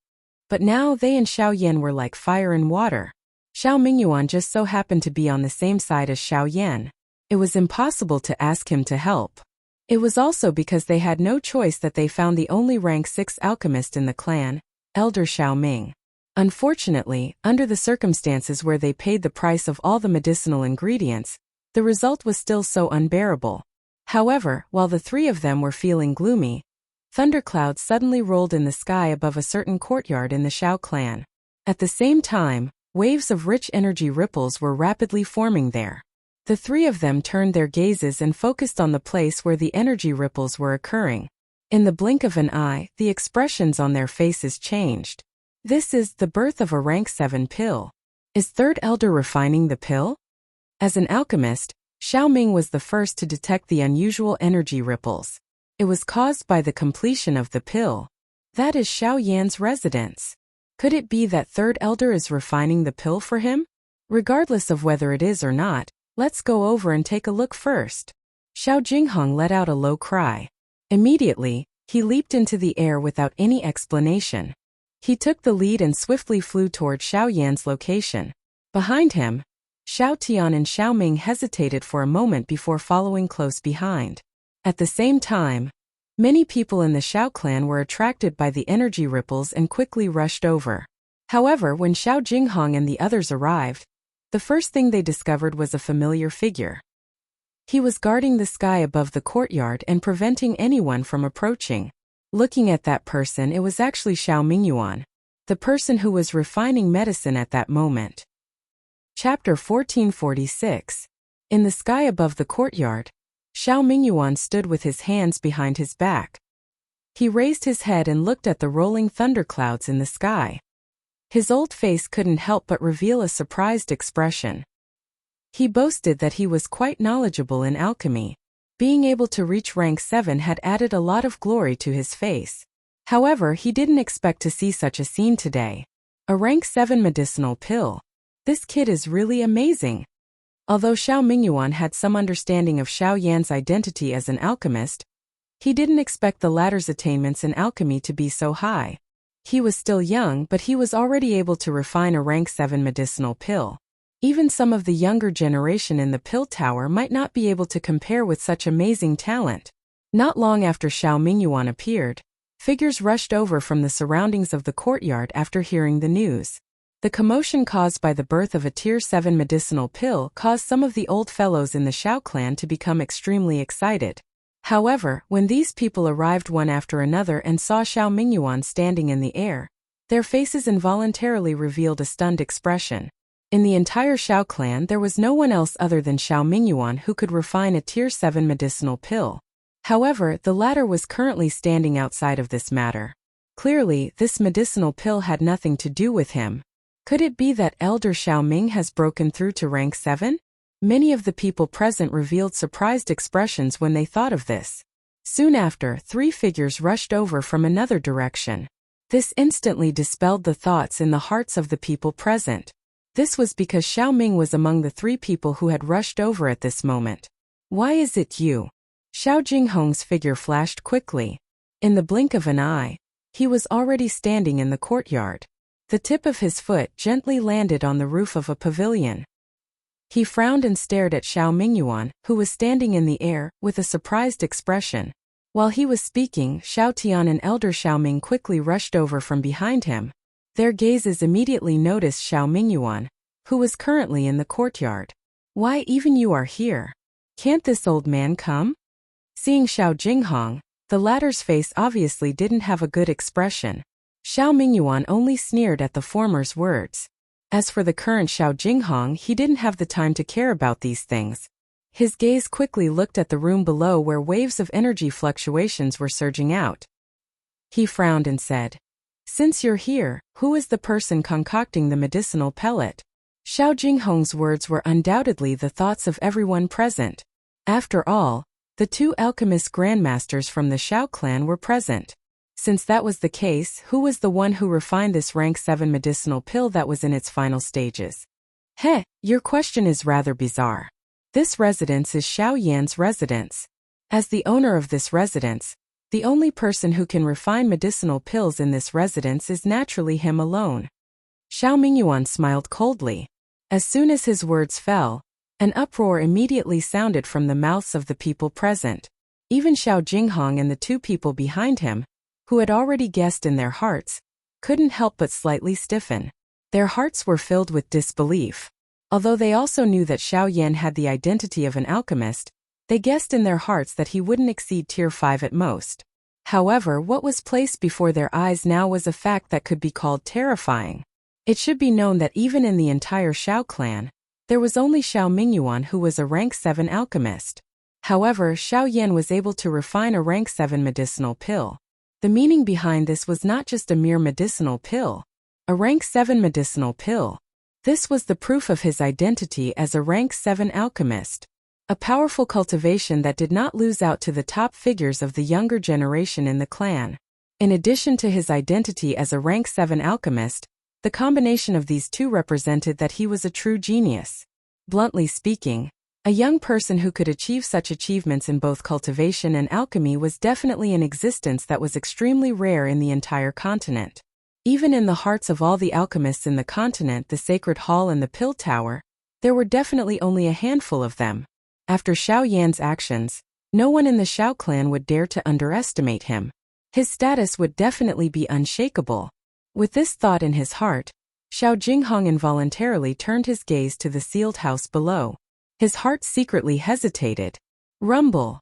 A: But now they and Xiao Yan were like fire and water. Xiao Mingyuan just so happened to be on the same side as Xiao Yan. It was impossible to ask him to help. It was also because they had no choice that they found the only rank 6 alchemist in the clan, Elder Xiao Ming. Unfortunately, under the circumstances where they paid the price of all the medicinal ingredients, the result was still so unbearable. However, while the three of them were feeling gloomy, thunderclouds suddenly rolled in the sky above a certain courtyard in the Xiao clan. At the same time, waves of rich energy ripples were rapidly forming there. The three of them turned their gazes and focused on the place where the energy ripples were occurring. In the blink of an eye, the expressions on their faces changed. This is the birth of a rank 7 pill. Is Third Elder refining the pill? As an alchemist, Xiao Ming was the first to detect the unusual energy ripples. It was caused by the completion of the pill. That is Xiao Yan's residence. Could it be that Third Elder is refining the pill for him? Regardless of whether it is or not, let's go over and take a look first. Xiao Jinghong let out a low cry. Immediately, he leaped into the air without any explanation. He took the lead and swiftly flew toward Xiao Yan's location. Behind him, Xiao Tian and Xiao Ming hesitated for a moment before following close behind. At the same time, many people in the Xiao clan were attracted by the energy ripples and quickly rushed over. However, when Xiao Jinghong and the others arrived, the first thing they discovered was a familiar figure. He was guarding the sky above the courtyard and preventing anyone from approaching. Looking at that person, it was actually Xiao Mingyuan, the person who was refining medicine at that moment. Chapter 1446. In the sky above the courtyard, Xiao Mingyuan stood with his hands behind his back. He raised his head and looked at the rolling thunderclouds in the sky. His old face couldn't help but reveal a surprised expression. He boasted that he was quite knowledgeable in alchemy. Being able to reach rank 7 had added a lot of glory to his face. However, he didn't expect to see such a scene today. A rank 7 medicinal pill. This kid is really amazing. Although Xiao Mingyuan had some understanding of Xiao Yan's identity as an alchemist, he didn't expect the latter's attainments in alchemy to be so high. He was still young, but he was already able to refine a rank 7 medicinal pill. Even some of the younger generation in the pill tower might not be able to compare with such amazing talent. Not long after Xiao Mingyuan appeared, figures rushed over from the surroundings of the courtyard after hearing the news. The commotion caused by the birth of a tier 7 medicinal pill caused some of the old fellows in the Xiao clan to become extremely excited. However, when these people arrived one after another and saw Xiao Mingyuan standing in the air, their faces involuntarily revealed a stunned expression. In the entire Xiao clan, there was no one else other than Xiao Mingyuan who could refine a tier 7 medicinal pill. However, the latter was currently standing outside of this matter. Clearly, this medicinal pill had nothing to do with him. Could it be that Elder Xiao Ming has broken through to rank 7? Many of the people present revealed surprised expressions when they thought of this. Soon after, 3 figures rushed over from another direction. This instantly dispelled the thoughts in the hearts of the people present. This was because Xiao Ming was among the 3 people who had rushed over at this moment. Why is it you? Xiao Jinghong's figure flashed quickly. In the blink of an eye, he was already standing in the courtyard. The tip of his foot gently landed on the roof of a pavilion. He frowned and stared at Xiao Mingyuan, who was standing in the air, with a surprised expression. While he was speaking, Xiao Tian and Elder Xiao Ming quickly rushed over from behind him. Their gazes immediately noticed Xiao Mingyuan, who was currently in the courtyard. Why even you are here? Can't this old man come? Seeing Xiao Jinghong, the latter's face obviously didn't have a good expression. Xiao Mingyuan only sneered at the former's words. As for the current Xiao Jinghong, he didn't have the time to care about these things. His gaze quickly looked at the room below where waves of energy fluctuations were surging out. He frowned and said, "Since you're here, who is the person concocting the medicinal pellet?" Xiao Jinghong's words were undoubtedly the thoughts of everyone present. After all, the 2 alchemist grandmasters from the Xiao clan were present. Since that was the case, who was the one who refined this rank 7 medicinal pill that was in its final stages? Your question is rather bizarre. This residence is Xiao Yan's residence. As the owner of this residence, the only person who can refine medicinal pills in this residence is naturally him alone. Xiao Mingyuan smiled coldly. As soon as his words fell, an uproar immediately sounded from the mouths of the people present. Even Xiao Jinghong and the two people behind him, who had already guessed in their hearts, couldn't help but slightly stiffen. Their hearts were filled with disbelief. Although they also knew that Xiao Yan had the identity of an alchemist, they guessed in their hearts that he wouldn't exceed tier 5 at most. However, what was placed before their eyes now was a fact that could be called terrifying. It should be known that even in the entire Xiao clan, there was only Xiao Mingyuan who was a rank 7 alchemist. However, Xiao Yan was able to refine a rank 7 medicinal pill. The meaning behind this was not just a mere medicinal pill. A rank 7 medicinal pill. This was the proof of his identity as a rank 7 alchemist. A powerful cultivation that did not lose out to the top figures of the younger generation in the clan. In addition to his identity as a rank 7 alchemist, the combination of these two represented that he was a true genius. Bluntly speaking, a young person who could achieve such achievements in both cultivation and alchemy was definitely an existence that was extremely rare in the entire continent. Even in the hearts of all the alchemists in the continent, the Sacred Hall and the Pill Tower, there were definitely only a handful of them. After Xiao Yan's actions, no one in the Xiao clan would dare to underestimate him. His status would definitely be unshakable. With this thought in his heart, Xiao Jinghong involuntarily turned his gaze to the sealed house below. His heart secretly hesitated. Rumble!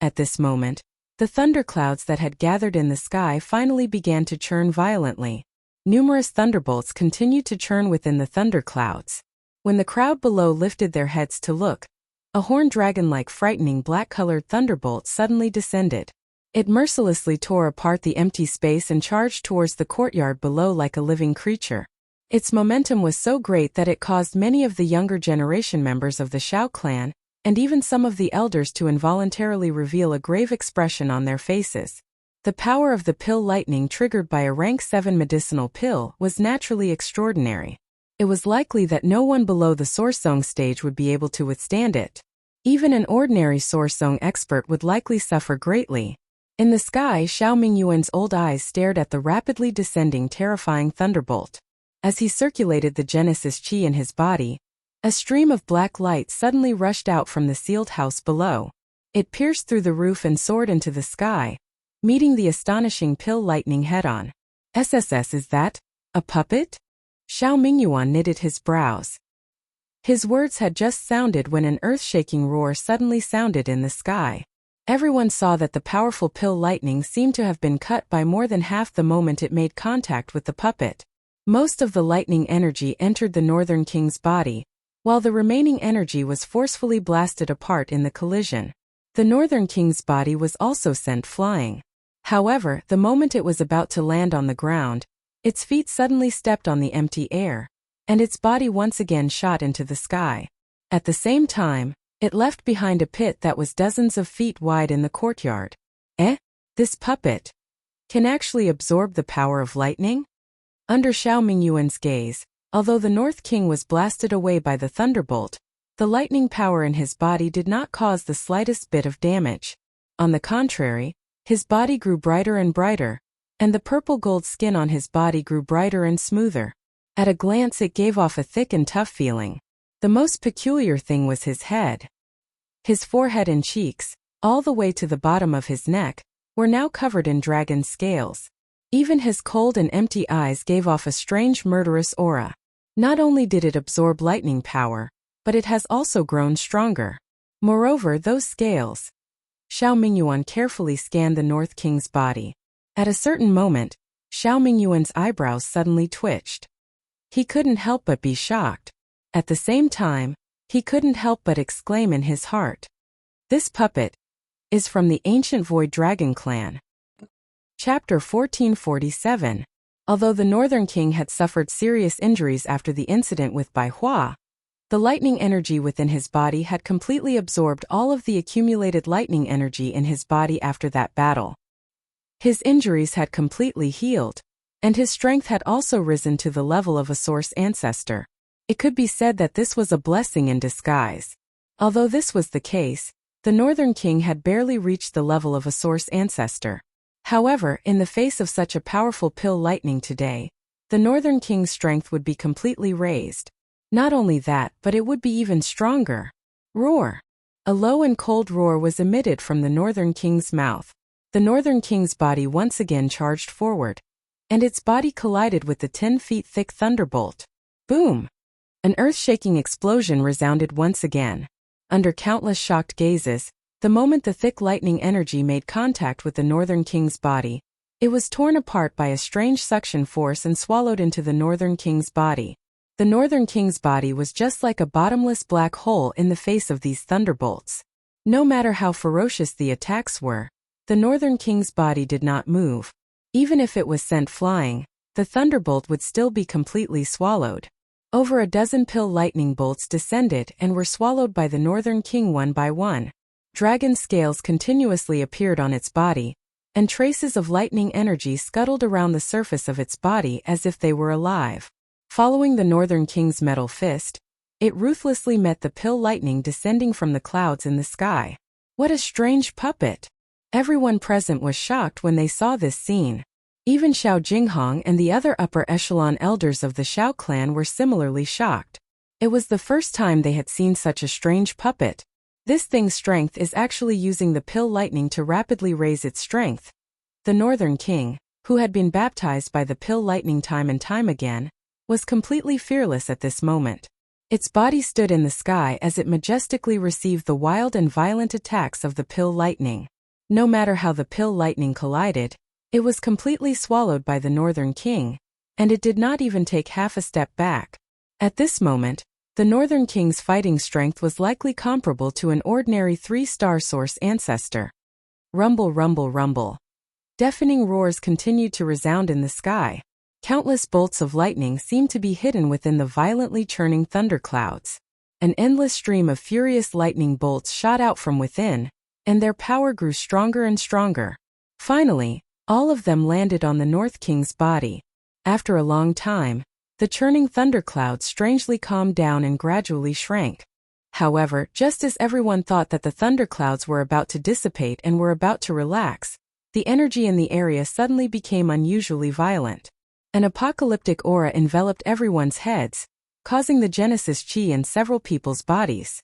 A: At this moment, the thunderclouds that had gathered in the sky finally began to churn violently. Numerous thunderbolts continued to churn within the thunderclouds. When the crowd below lifted their heads to look, a horned dragon-like frightening black-colored thunderbolt suddenly descended. It mercilessly tore apart the empty space and charged towards the courtyard below like a living creature. Its momentum was so great that it caused many of the younger generation members of the Xiao clan, and even some of the elders, to involuntarily reveal a grave expression on their faces. The power of the pill lightning triggered by a rank 7 medicinal pill was naturally extraordinary. It was likely that no one below the Sorsong stage would be able to withstand it. Even an ordinary Sorsong expert would likely suffer greatly. In the sky, Xiao Mingyuan's old eyes stared at the rapidly descending terrifying thunderbolt. As he circulated the Genesis Chi in his body, a stream of black light suddenly rushed out from the sealed house below. It pierced through the roof and soared into the sky, meeting the astonishing pill lightning head-on. SSS, is that a puppet? Xiao Mingyuan knitted his brows. His words had just sounded when an earth-shaking roar suddenly sounded in the sky. Everyone saw that the powerful pill lightning seemed to have been cut by more than half the moment it made contact with the puppet. Most of the lightning energy entered the Northern King's body, while the remaining energy was forcefully blasted apart in the collision. The Northern King's body was also sent flying. However, the moment it was about to land on the ground, its feet suddenly stepped on the empty air, and its body once again shot into the sky. At the same time, it left behind a pit that was dozens of feet wide in the courtyard. This puppet can actually absorb the power of lightning? Under Xiao Mingyuan's gaze, although the North King was blasted away by the thunderbolt, the lightning power in his body did not cause the slightest bit of damage. On the contrary, his body grew brighter and brighter, and the purple-gold skin on his body grew brighter and smoother. At a glance, it gave off a thick and tough feeling. The most peculiar thing was his head. His forehead and cheeks, all the way to the bottom of his neck, were now covered in dragon scales. Even his cold and empty eyes gave off a strange murderous aura. Not only did it absorb lightning power, but it has also grown stronger. Moreover, those scales. Xiao Mingyuan carefully scanned the North King's body. At a certain moment, Xiao Mingyuan's eyebrows suddenly twitched. He couldn't help but be shocked. At the same time, he couldn't help but exclaim in his heart. This puppet is from the ancient Void Dragon clan. Chapter 1447. Although the Northern King had suffered serious injuries after the incident with Bai Hua, the lightning energy within his body had completely absorbed all of the accumulated lightning energy in his body after that battle. His injuries had completely healed, and his strength had also risen to the level of a source ancestor. It could be said that this was a blessing in disguise. Although this was the case, The Northern King had barely reached the level of a Source ancestor. However, in the face of such a powerful pill lightning today, the Northern King's strength would be completely raised. Not only that, but it would be even stronger. Roar! A low and cold roar was emitted from the Northern King's mouth. The Northern King's body once again charged forward, and its body collided with the 10 feet thick thunderbolt. Boom! An earth-shaking explosion resounded once again. Under countless shocked gazes, the moment the thick lightning energy made contact with the Northern King's body, it was torn apart by a strange suction force and swallowed into the Northern King's body. The Northern King's body was just like a bottomless black hole in the face of these thunderbolts. No matter how ferocious the attacks were, the Northern King's body did not move. Even if it was sent flying, the thunderbolt would still be completely swallowed. Over a dozen pill lightning bolts descended and were swallowed by the Northern King one by one. Dragon scales continuously appeared on its body, and traces of lightning energy scuttled around the surface of its body as if they were alive. Following the Northern King's metal fist, it ruthlessly met the pill lightning descending from the clouds in the sky. What a strange puppet! Everyone present was shocked when they saw this scene. Even Xiao Jinghong and the other upper echelon elders of the Xiao clan were similarly shocked. It was the first time they had seen such a strange puppet. This thing's strength is actually using the pill lightning to rapidly raise its strength. The Northern King, who had been baptized by the pill lightning time and time again, was completely fearless at this moment. Its body stood in the sky as it majestically received the wild and violent attacks of the pill lightning. No matter how the pill lightning collided, it was completely swallowed by the Northern King, and it did not even take half a step back. At this moment, the Northern King's fighting strength was likely comparable to an ordinary 3-star Source ancestor. Rumble, rumble, rumble. Deafening roars continued to resound in the sky. Countless bolts of lightning seemed to be hidden within the violently churning thunderclouds. An endless stream of furious lightning bolts shot out from within, and their power grew stronger and stronger. Finally, all of them landed on the North King's body. After a long time, the churning thunderclouds strangely calmed down and gradually shrank. However, just as everyone thought that the thunderclouds were about to dissipate and were about to relax, the energy in the area suddenly became unusually violent. An apocalyptic aura enveloped everyone's heads, causing the Genesis Chi in several people's bodies.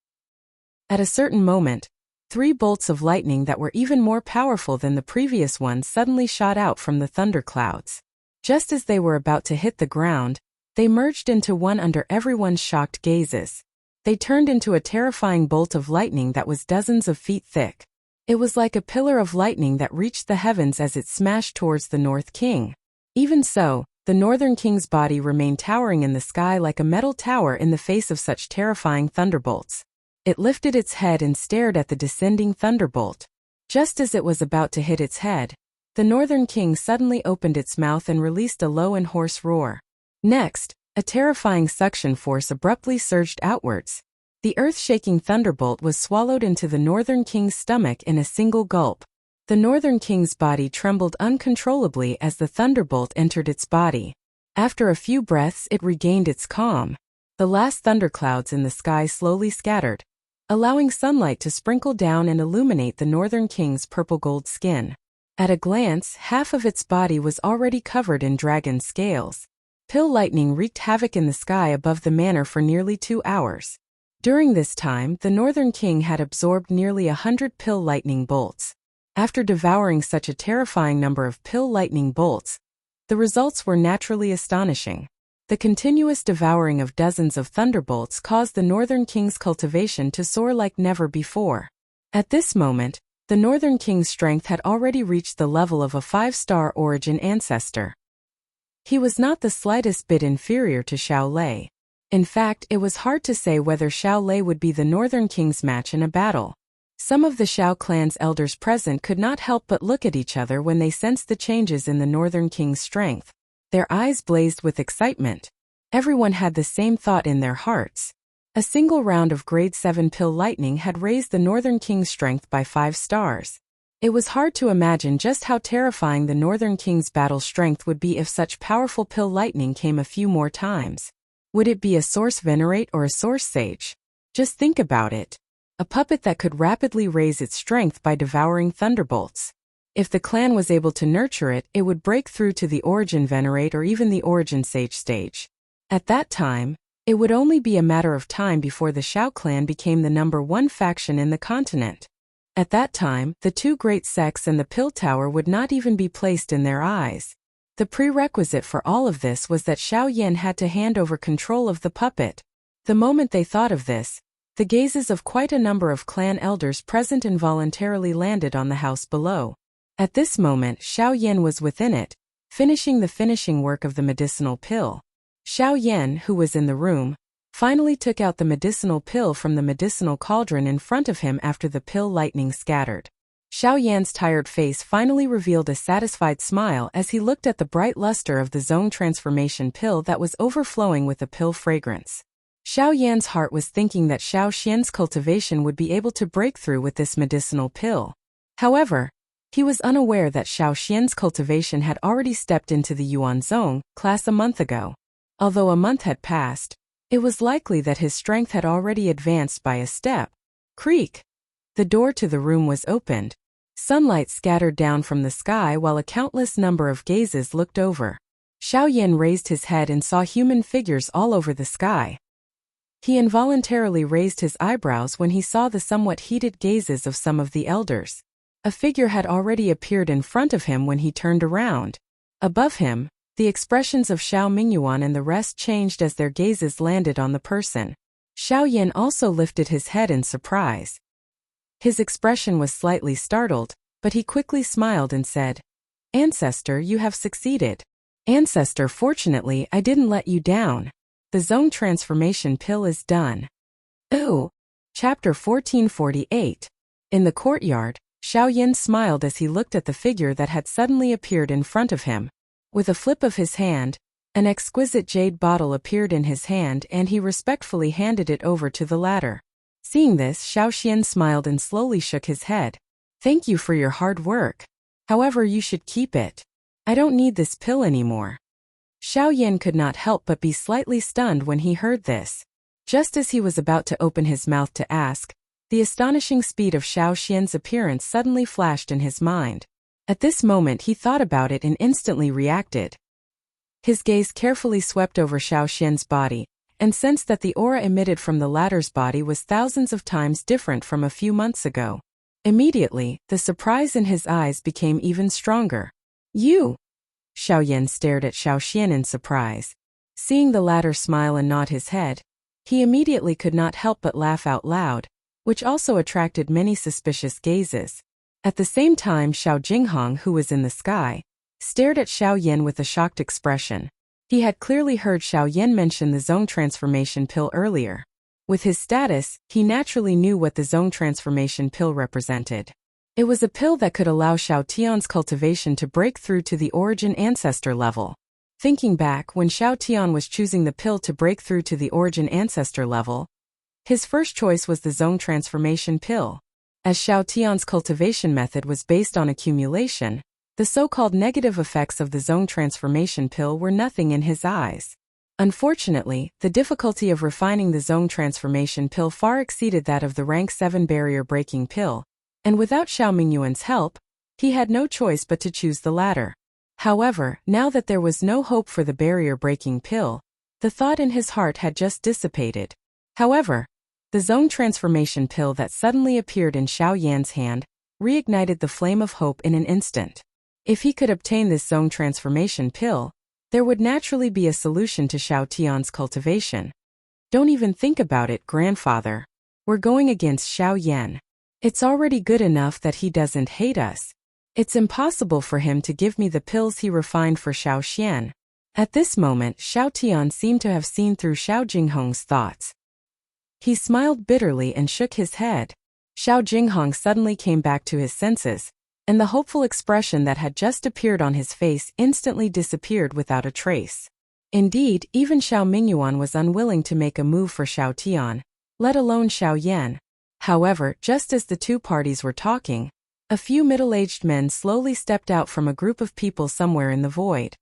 A: At a certain moment, 3 bolts of lightning that were even more powerful than the previous ones suddenly shot out from the thunderclouds. Just as they were about to hit the ground, they merged into one under everyone's shocked gazes. They turned into a terrifying bolt of lightning that was dozens of feet thick. It was like a pillar of lightning that reached the heavens as it smashed towards the North King. Even so, the Northern King's body remained towering in the sky like a metal tower in the face of such terrifying thunderbolts. It lifted its head and stared at the descending thunderbolt. Just as it was about to hit its head, the Northern King suddenly opened its mouth and released a low and hoarse roar. Next, a terrifying suction force abruptly surged outwards. The earth-shaking thunderbolt was swallowed into the Northern King's stomach in a single gulp. The Northern King's body trembled uncontrollably as the thunderbolt entered its body. After a few breaths, it regained its calm. The last thunderclouds in the sky slowly scattered, allowing sunlight to sprinkle down and illuminate the Northern King's purple-gold skin. At a glance, half of its body was already covered in dragon scales. Pill lightning wreaked havoc in the sky above the manor for nearly 2 hours. During this time, the Northern King had absorbed nearly 100 pill lightning bolts. After devouring such a terrifying number of pill lightning bolts, the results were naturally astonishing. The continuous devouring of dozens of thunderbolts caused the Northern King's cultivation to soar like never before. At this moment, the Northern King's strength had already reached the level of a 5-star origin ancestor. He was not the slightest bit inferior to Xiao Lei. In fact, it was hard to say whether Xiao Lei would be the Northern King's match in a battle. Some of the Xiao clan's elders present could not help but look at each other when they sensed the changes in the Northern King's strength. Their eyes blazed with excitement. Everyone had the same thought in their hearts. A single round of grade 7 pill lightning had raised the Northern King's strength by 5 stars. It was hard to imagine just how terrifying the Northern King's battle strength would be if such powerful pill lightning came a few more times. Would it be a Source Venerate or a Source Sage? Just think about it. a puppet that could rapidly raise its strength by devouring thunderbolts. If the clan was able to nurture it, it would break through to the Origin Venerate or even the Origin Sage stage. At that time, it would only be a matter of time before the Shao clan became the #1 faction in the continent. At that time, the two great sects and the Pill Tower would not even be placed in their eyes. The prerequisite for all of this was that Xiao Yan had to hand over control of the puppet. The moment they thought of this, the gazes of quite a number of clan elders present involuntarily landed on the house below. At this moment, Xiao Yan was within it, finishing the finishing work of the medicinal pill. Xiao Yan, who was in the room, finally took out the medicinal pill from the medicinal cauldron in front of him after the pill lightning scattered. Xiao Yan's tired face finally revealed a satisfied smile as he looked at the bright luster of the zone transformation pill that was overflowing with the pill fragrance. Xiao Yan's heart was thinking that Xiao Xian's cultivation would be able to break through with this medicinal pill. However, he was unaware that Xiao Xian's cultivation had already stepped into the Yuan Zone class a month ago. Although a month had passed, it was likely that his strength had already advanced by a step. Creak! The door to the room was opened. Sunlight scattered down from the sky while a countless number of gazes looked over. Xiao Yan raised his head and saw human figures all over the sky. He involuntarily raised his eyebrows when he saw the somewhat heated gazes of some of the elders. A figure had already appeared in front of him when he turned around. Above him, the expressions of Xiao Mingyuan and the rest changed as their gazes landed on the person. Xiao Yan also lifted his head in surprise. His expression was slightly startled, but he quickly smiled and said, "Ancestor, you have succeeded." "Ancestor, fortunately, I didn't let you down. The zone transformation pill is done." Ooh! Chapter 1448. In the courtyard, Xiao Yan smiled as he looked at the figure that had suddenly appeared in front of him. With a flip of his hand, an exquisite jade bottle appeared in his hand and he respectfully handed it over to the latter. Seeing this, Xiao Xian smiled and slowly shook his head. "Thank you for your hard work. However, you should keep it. I don't need this pill anymore." Xiao Yan could not help but be slightly stunned when he heard this. Just as he was about to open his mouth to ask, the astonishing speed of Xiao Xian's appearance suddenly flashed in his mind. At this moment he thought about it and instantly reacted. His gaze carefully swept over Xiao Xian's body, and sensed that the aura emitted from the latter's body was thousands of times different from a few months ago. Immediately, the surprise in his eyes became even stronger. "You!" Xiao Yan stared at Xiao Xian in surprise. Seeing the latter smile and nod his head, he immediately could not help but laugh out loud, which also attracted many suspicious gazes. At the same time, Xiao Jinghong, who was in the sky, stared at Xiao Yan with a shocked expression. He had clearly heard Xiao Yan mention the zone transformation pill earlier. With his status, he naturally knew what the zone transformation pill represented. It was a pill that could allow Xiao Tian's cultivation to break through to the origin ancestor level. Thinking back, when Xiao Tian was choosing the pill to break through to the origin ancestor level, his first choice was the zone transformation pill. As Xiao Tian's cultivation method was based on accumulation, the so-called negative effects of the zone transformation pill were nothing in his eyes. Unfortunately, the difficulty of refining the zone transformation pill far exceeded that of the rank 7 barrier-breaking pill, and without Xiao Mingyuan's help, he had no choice but to choose the latter. However, now that there was no hope for the barrier-breaking pill, the thought in his heart had just dissipated. However, the zone transformation pill that suddenly appeared in Xiao Yan's hand reignited the flame of hope in an instant. If he could obtain this zone transformation pill, there would naturally be a solution to Xiao Tian's cultivation. "Don't even think about it, grandfather. We're going against Xiao Yan. It's already good enough that he doesn't hate us. It's impossible for him to give me the pills he refined for Xiao Xian." At this moment, Xiao Tian seemed to have seen through Xiao Jinghong's thoughts. He smiled bitterly and shook his head. Xiao Jinghong suddenly came back to his senses, and the hopeful expression that had just appeared on his face instantly disappeared without a trace. Indeed, even Xiao Mingyuan was unwilling to make a move for Xiao Tian, let alone Xiao Yan. However, just as the two parties were talking, a few middle-aged men slowly stepped out from a group of people somewhere in the void.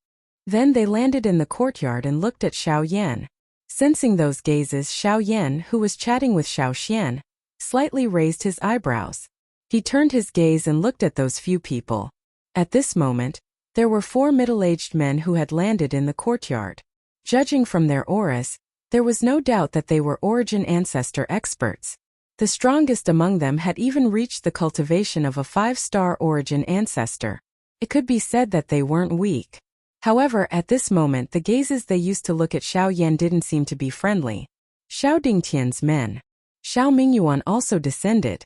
A: Then they landed in the courtyard and looked at Xiao Yan. Sensing those gazes, Xiao Yan, who was chatting with Xiao Xian, slightly raised his eyebrows. He turned his gaze and looked at those few people. At this moment, there were 4 middle-aged men who had landed in the courtyard. Judging from their auras, there was no doubt that they were origin ancestor experts. The strongest among them had even reached the cultivation of a 5-star origin ancestor. It could be said that they weren't weak. However, at this moment the gazes they used to look at Xiao Yan didn't seem to be friendly. Xiao Dingtian's men. Xiao Mingyuan also descended.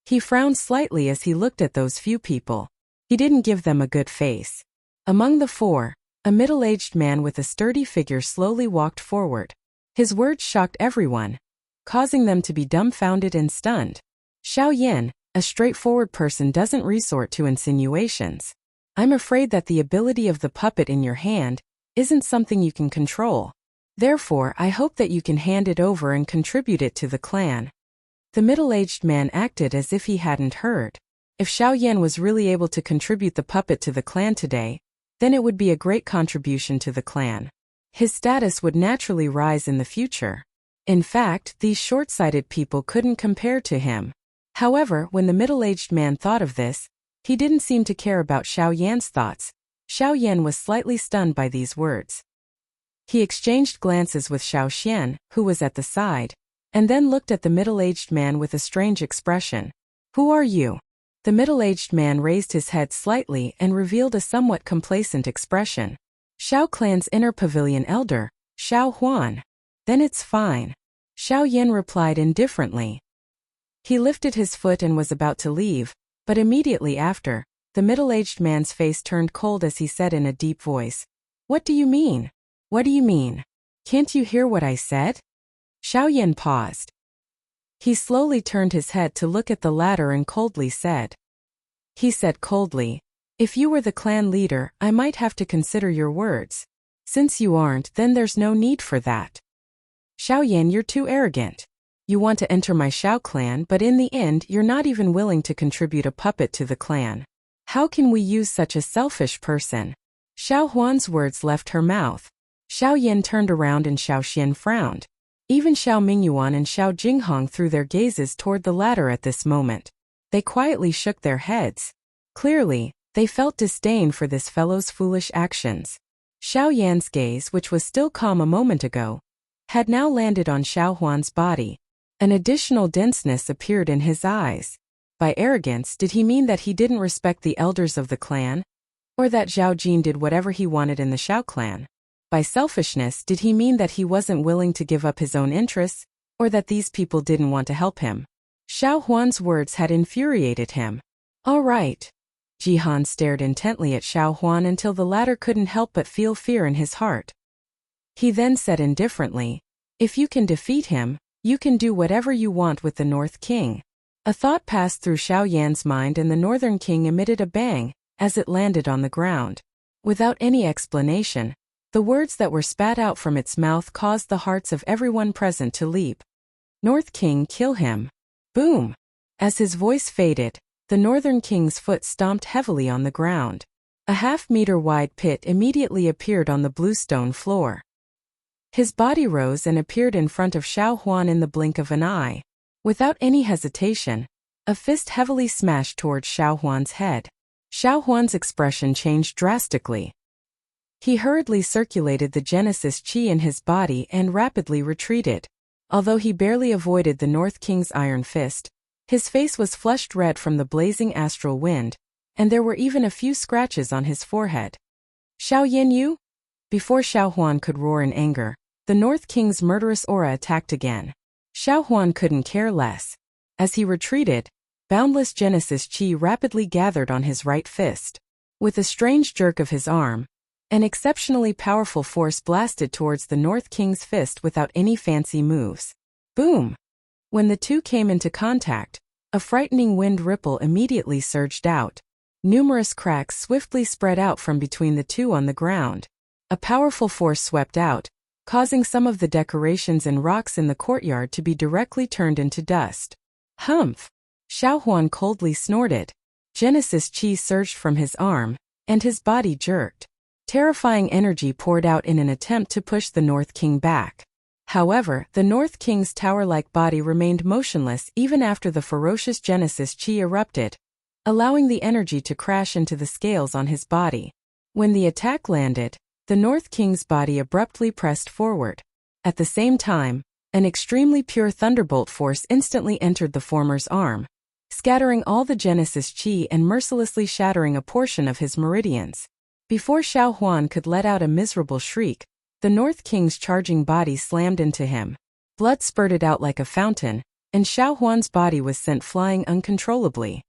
A: He frowned slightly as he looked at those few people. He didn't give them a good face. Among the 4, a middle-aged man with a sturdy figure slowly walked forward. His words shocked everyone, causing them to be dumbfounded and stunned. Xiao Yan, a straightforward person, doesn't resort to insinuations. I'm afraid that the ability of the puppet in your hand isn't something you can control. Therefore, I hope that you can hand it over and contribute it to the clan. The middle-aged man acted as if he hadn't heard. If Xiao Yan was really able to contribute the puppet to the clan today, then it would be a great contribution to the clan. His status would naturally rise in the future. In fact, these short-sighted people couldn't compare to him. However, when the middle-aged man thought of this, he didn't seem to care about Xiao Yan's thoughts. Xiao Yan was slightly stunned by these words. He exchanged glances with Xiao Xian, who was at the side, and then looked at the middle-aged man with a strange expression. Who are you? The middle-aged man raised his head slightly and revealed a somewhat complacent expression. Xiao clan's inner pavilion elder, Xiao Huan. Then it's fine. Xiao Yan replied indifferently. He lifted his foot and was about to leave, but immediately after, the middle-aged man's face turned cold as he said in a deep voice, "What do you mean? What do you mean? Can't you hear what I said?" Xiao Yan paused. He slowly turned his head to look at the latter and coldly said. He said coldly, "If you were the clan leader, I might have to consider your words. Since you aren't, then there's no need for that. Xiao Yan, you're too arrogant. You want to enter my Xiao clan, but in the end you're not even willing to contribute a puppet to the clan. How can we use such a selfish person?" Xiao Huan's words left her mouth. Xiao Yan turned around and Xiao Xian frowned. Even Xiao Mingyuan and Xiao Jinghong threw their gazes toward the latter at this moment. They quietly shook their heads. Clearly, they felt disdain for this fellow's foolish actions. Xiao Yan's gaze, which was still calm a moment ago, had now landed on Xiao Huan's body. An additional denseness appeared in his eyes. By arrogance, did he mean that he didn't respect the elders of the clan? Or that Zhao Jin did whatever he wanted in the Xiao clan? By selfishness, did he mean that he wasn't willing to give up his own interests, or that these people didn't want to help him? Xiao Huan's words had infuriated him. All right. Jihan stared intently at Xiao Huan until the latter couldn't help but feel fear in his heart. He then said indifferently, "If you can defeat him, you can do whatever you want with the North King." A thought passed through Xiao Yan's mind and the Northern King emitted a bang as it landed on the ground. Without any explanation, the words that were spat out from its mouth caused the hearts of everyone present to leap. "North King, kill him." Boom! As his voice faded, the Northern King's foot stomped heavily on the ground. A half-meter-wide pit immediately appeared on the bluestone floor. His body rose and appeared in front of Xiao Huan in the blink of an eye. Without any hesitation, a fist heavily smashed towards Xiao Huan's head. Xiao Huan's expression changed drastically. He hurriedly circulated the Genesis Qi in his body and rapidly retreated. Although he barely avoided the North King's iron fist, his face was flushed red from the blazing astral wind, and there were even a few scratches on his forehead. "Xiao Yanyu?" Before Xiao Huan could roar in anger, the North King's murderous aura attacked again. Xiao Huan couldn't care less. As he retreated, boundless Genesis Qi rapidly gathered on his right fist. With a strange jerk of his arm, an exceptionally powerful force blasted towards the North King's fist without any fancy moves. Boom! When the two came into contact, a frightening wind ripple immediately surged out. Numerous cracks swiftly spread out from between the two on the ground. A powerful force swept out, causing some of the decorations and rocks in the courtyard to be directly turned into dust. Humph! Xiao Huan coldly snorted. Genesis Qi surged from his arm, and his body jerked. Terrifying energy poured out in an attempt to push the North King back. However, the North King's tower-like body remained motionless even after the ferocious Genesis Chi erupted, allowing the energy to crash into the scales on his body. When the attack landed, the North King's body abruptly pressed forward. At the same time, an extremely pure thunderbolt force instantly entered the former's arm, scattering all the Genesis Chi and mercilessly shattering a portion of his meridians. Before Xiao Huan could let out a miserable shriek, the North King's charging body slammed into him. Blood spurted out like a fountain, and Xiao Huan's body was sent flying uncontrollably.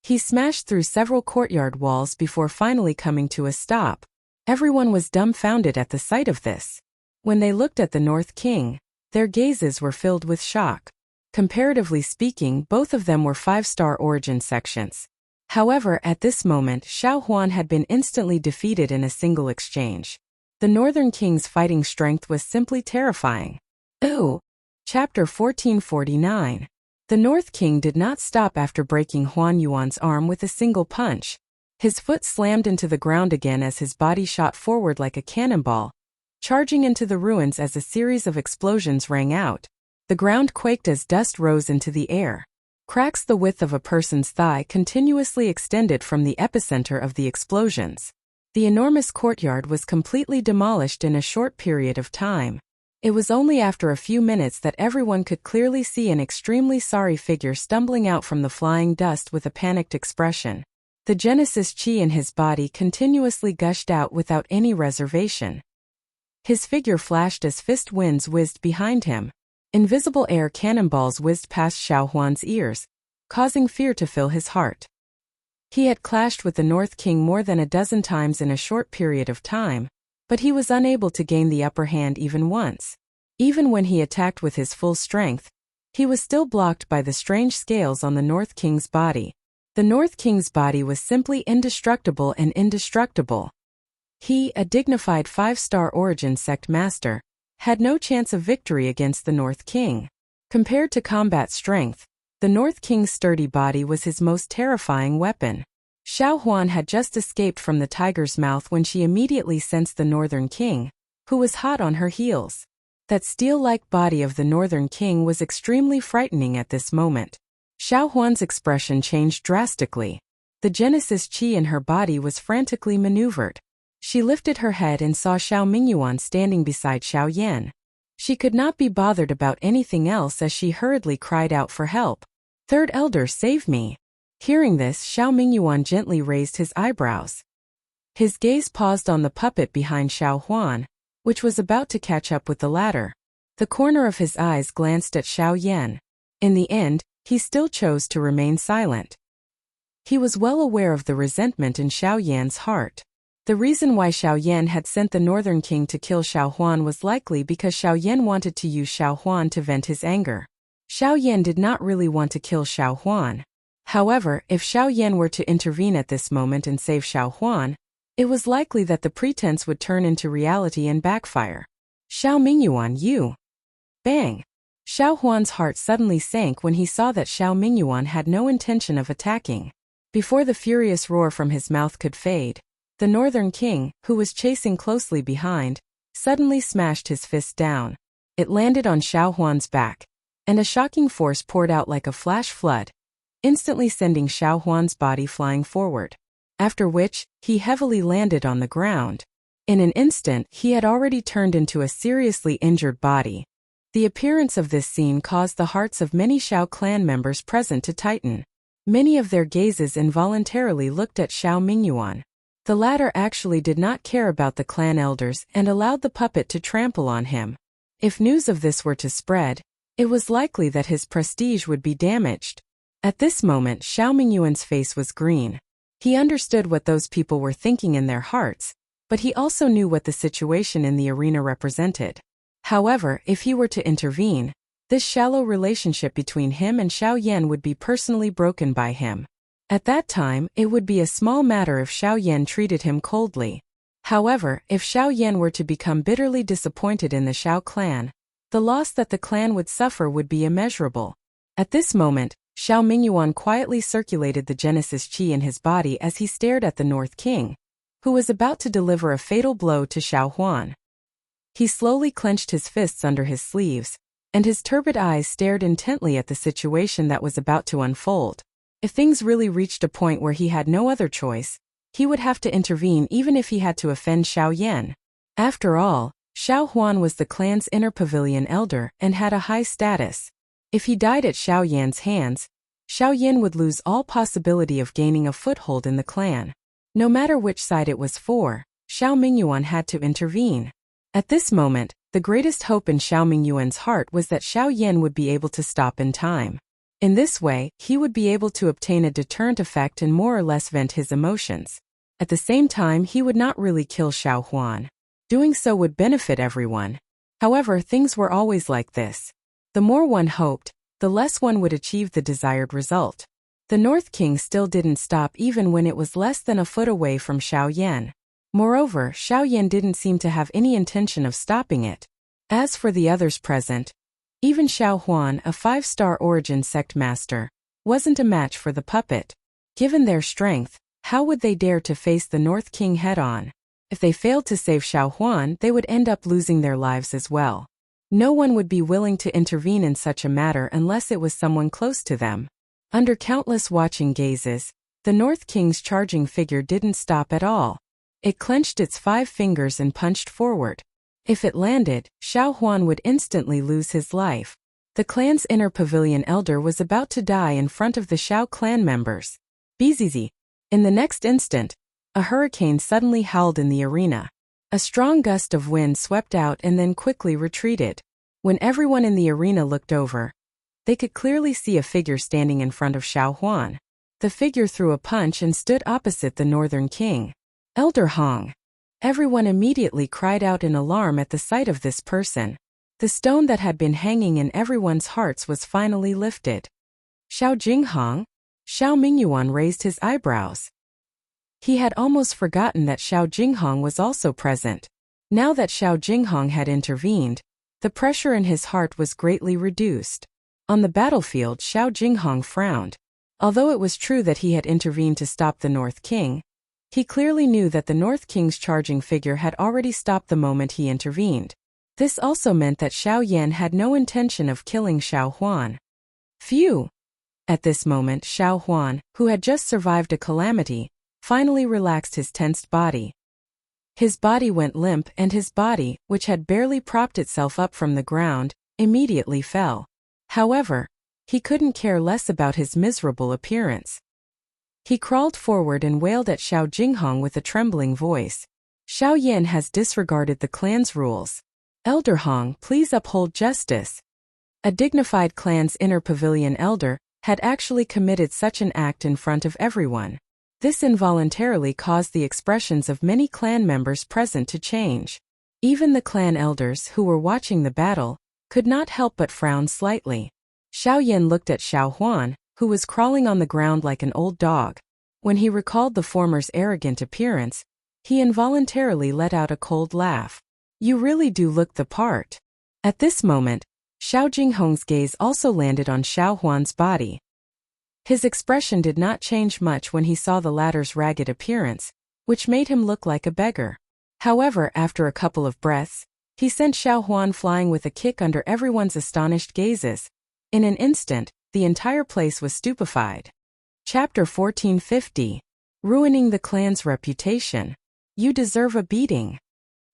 A: He smashed through several courtyard walls before finally coming to a stop. Everyone was dumbfounded at the sight of this. When they looked at the North King, their gazes were filled with shock. Comparatively speaking, both of them were 5-star origin sections. However, at this moment, Xiao Huan had been instantly defeated in a single exchange. The Northern King's fighting strength was simply terrifying. Ooh! Chapter 1449. The North King did not stop after breaking Huan Yuan's arm with a single punch. His foot slammed into the ground again as his body shot forward like a cannonball, charging into the ruins as a series of explosions rang out. The ground quaked as dust rose into the air. Cracks the width of a person's thigh continuously extended from the epicenter of the explosions. The enormous courtyard was completely demolished in a short period of time. It was only after a few minutes that everyone could clearly see an extremely sorry figure stumbling out from the flying dust with a panicked expression. The Genesis Chi in his body continuously gushed out without any reservation. His figure flashed as fist winds whizzed behind him. Invisible air cannonballs whizzed past Xiao Huan's ears, causing fear to fill his heart. He had clashed with the North King more than a dozen times in a short period of time, but he was unable to gain the upper hand even once. Even when he attacked with his full strength, he was still blocked by the strange scales on the North King's body. The North King's body was simply indestructible and indestructible. He, a dignified 5-star origin sect master, had no chance of victory against the North King. Compared to combat strength, the North King's sturdy body was his most terrifying weapon. Xiao Huan had just escaped from the tiger's mouth when she immediately sensed the Northern King, who was hot on her heels. That steel-like body of the Northern King was extremely frightening at this moment. Xiao Huan's expression changed drastically. The Genesis Chi in her body was frantically maneuvered. She lifted her head and saw Xiao Mingyuan standing beside Xiao Yan. She could not be bothered about anything else as she hurriedly cried out for help. "Third Elder, save me!" Hearing this, Xiao Mingyuan gently raised his eyebrows. His gaze paused on the puppet behind Xiao Huan, which was about to catch up with the latter. The corner of his eyes glanced at Xiao Yan. In the end, he still chose to remain silent. He was well aware of the resentment in Xiao Yan's heart. The reason why Xiao Yan had sent the Northern King to kill Xiao Huan was likely because Xiao Yan wanted to use Xiao Huan to vent his anger. Xiao Yan did not really want to kill Xiao Huan. However, if Xiao Yan were to intervene at this moment and save Xiao Huan, it was likely that the pretense would turn into reality and backfire. "Xiao Mingyuan, you!" Bang! Xiao Huan's heart suddenly sank when he saw that Xiao Mingyuan had no intention of attacking. Before the furious roar from his mouth could fade, the Northern King, who was chasing closely behind, suddenly smashed his fist down. It landed on Xiao Huan's back, and a shocking force poured out like a flash flood, instantly sending Xiao Huan's body flying forward. After which, he heavily landed on the ground. In an instant, he had already turned into a seriously injured body. The appearance of this scene caused the hearts of many Xiao clan members present to tighten. Many of their gazes involuntarily looked at Xiao Mingyuan. The latter actually did not care about the clan elders and allowed the puppet to trample on him. If news of this were to spread, it was likely that his prestige would be damaged. At this moment, Xiao Mingyuan's face was green. He understood what those people were thinking in their hearts, but he also knew what the situation in the arena represented. However, if he were to intervene, this shallow relationship between him and Xiao Yan would be personally broken by him. At that time, it would be a small matter if Xiao Yan treated him coldly. However, if Xiao Yan were to become bitterly disappointed in the Xiao clan, the loss that the clan would suffer would be immeasurable. At this moment, Xiao Mingyuan quietly circulated the Genesis Chi in his body as he stared at the North King, who was about to deliver a fatal blow to Xiao Huan. He slowly clenched his fists under his sleeves, and his turbid eyes stared intently at the situation that was about to unfold. If things really reached a point where he had no other choice, he would have to intervene even if he had to offend Xiao Yan. After all, Xiao Huan was the clan's inner pavilion elder and had a high status. If he died at Xiao Yan's hands, Xiao Yan would lose all possibility of gaining a foothold in the clan. No matter which side it was for, Xiao Mingyuan had to intervene. At this moment, the greatest hope in Xiao Mingyuan's heart was that Xiao Yan would be able to stop in time. In this way, he would be able to obtain a deterrent effect and more or less vent his emotions. At the same time, he would not really kill Xiao Huan. Doing so would benefit everyone. However, things were always like this. The more one hoped, the less one would achieve the desired result. The North King still didn't stop even when it was less than a foot away from Xiao Yan. Moreover, Xiao Yan didn't seem to have any intention of stopping it. As for the others present, even Xiao Huan, a 5-star origin sect master, wasn't a match for the puppet. Given their strength, how would they dare to face the North King head-on? If they failed to save Xiao Huan, they would end up losing their lives as well. No one would be willing to intervene in such a matter unless it was someone close to them. Under countless watching gazes, the North King's charging figure didn't stop at all. It clenched its 5 fingers and punched forward. If it landed, Xiao Huan would instantly lose his life. The clan's inner pavilion elder was about to die in front of the Xiao clan members. Bzz. In the next instant, a hurricane suddenly howled in the arena. A strong gust of wind swept out and then quickly retreated. When everyone in the arena looked over, they could clearly see a figure standing in front of Xiao Huan. The figure threw a punch and stood opposite the Northern King. Elder Hong. Everyone immediately cried out in alarm at the sight of this person. The stone that had been hanging in everyone's hearts was finally lifted. Xiao Jinghong? Xiao Mingyuan raised his eyebrows. He had almost forgotten that Xiao Jinghong was also present. Now that Xiao Jinghong had intervened, the pressure in his heart was greatly reduced. On the battlefield, Xiao Jinghong frowned. Although it was true that he had intervened to stop the North King, he clearly knew that the North King's charging figure had already stopped the moment he intervened. This also meant that Xiao Yan had no intention of killing Xiao Huan. Phew! At this moment, Xiao Huan, who had just survived a calamity, finally relaxed his tensed body. His body went limp and his body, which had barely propped itself up from the ground, immediately fell. However, he couldn't care less about his miserable appearance. He crawled forward and wailed at Xiao Jinghong with a trembling voice. Xiao Yan has disregarded the clan's rules. Elder Hong, please uphold justice. A dignified clan's inner pavilion elder had actually committed such an act in front of everyone. This involuntarily caused the expressions of many clan members present to change. Even the clan elders who were watching the battle could not help but frown slightly. Xiao Yan looked at Xiao Huan, who was crawling on the ground like an old dog. When he recalled the former's arrogant appearance, he involuntarily let out a cold laugh. You really do look the part. At this moment, Xiao Jinghong's gaze also landed on Xiao Huan's body. His expression did not change much when he saw the latter's ragged appearance, which made him look like a beggar. However, after a couple of breaths, he sent Xiao Huan flying with a kick under everyone's astonished gazes. In an instant, the entire place was stupefied. Chapter 1450. Ruining the clan's reputation. You deserve a beating.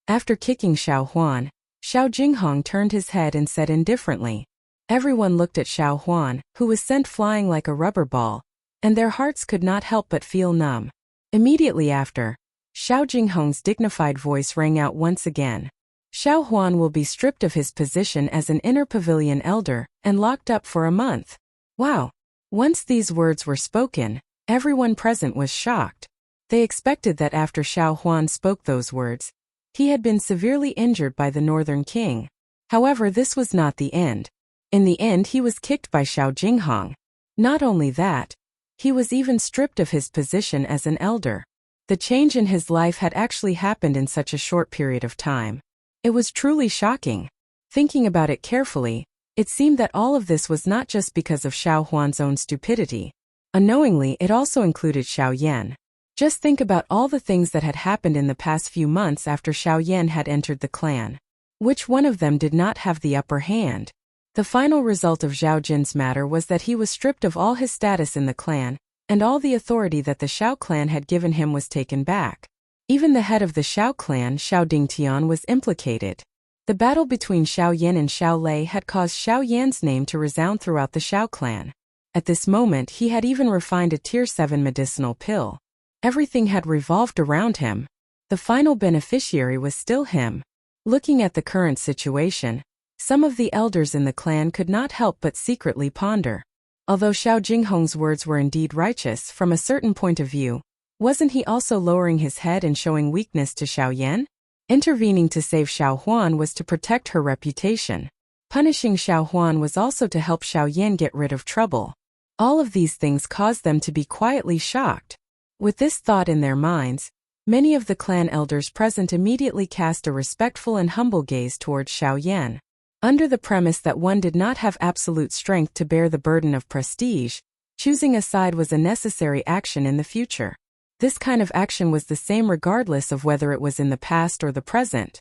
A: After kicking Xiao Huan, Xiao Jinghong turned his head and said indifferently. Everyone looked at Xiao Huan, who was sent flying like a rubber ball, and their hearts could not help but feel numb. Immediately after, Xiao Jinghong's dignified voice rang out once again. Xiao Huan will be stripped of his position as an inner pavilion elder and locked up for a month. Wow! Once these words were spoken, everyone present was shocked. They expected that after Xiao Huan spoke those words, he had been severely injured by the Northern King. However, this was not the end. In the end, he was kicked by Xiao Jinghong. Not only that, he was even stripped of his position as an elder. The change in his life had actually happened in such a short period of time. It was truly shocking. Thinking about it carefully, it seemed that all of this was not just because of Xiao Huan's own stupidity. Unknowingly, it also included Xiao Yan. Just think about all the things that had happened in the past few months after Xiao Yan had entered the clan. Which one of them did not have the upper hand? The final result of Zhao Jin's matter was that he was stripped of all his status in the clan, and all the authority that the Shao clan had given him was taken back. Even the head of the Shao clan, Shao Dingtian, was implicated. The battle between Xiao Yan and Xiao Lei had caused Xiao Yan's name to resound throughout the Shao clan. At this moment he had even refined a Tier 7 medicinal pill. Everything had revolved around him. The final beneficiary was still him. Looking at the current situation, some of the elders in the clan could not help but secretly ponder. Although Xiao Jinghong's words were indeed righteous from a certain point of view, wasn't he also lowering his head and showing weakness to Xiao Yan? Intervening to save Xiao Huan was to protect her reputation. Punishing Xiao Huan was also to help Xiao Yan get rid of trouble. All of these things caused them to be quietly shocked. With this thought in their minds, many of the clan elders present immediately cast a respectful and humble gaze towards Xiao Yan. Under the premise that one did not have absolute strength to bear the burden of prestige, choosing a side was a necessary action in the future. This kind of action was the same regardless of whether it was in the past or the present.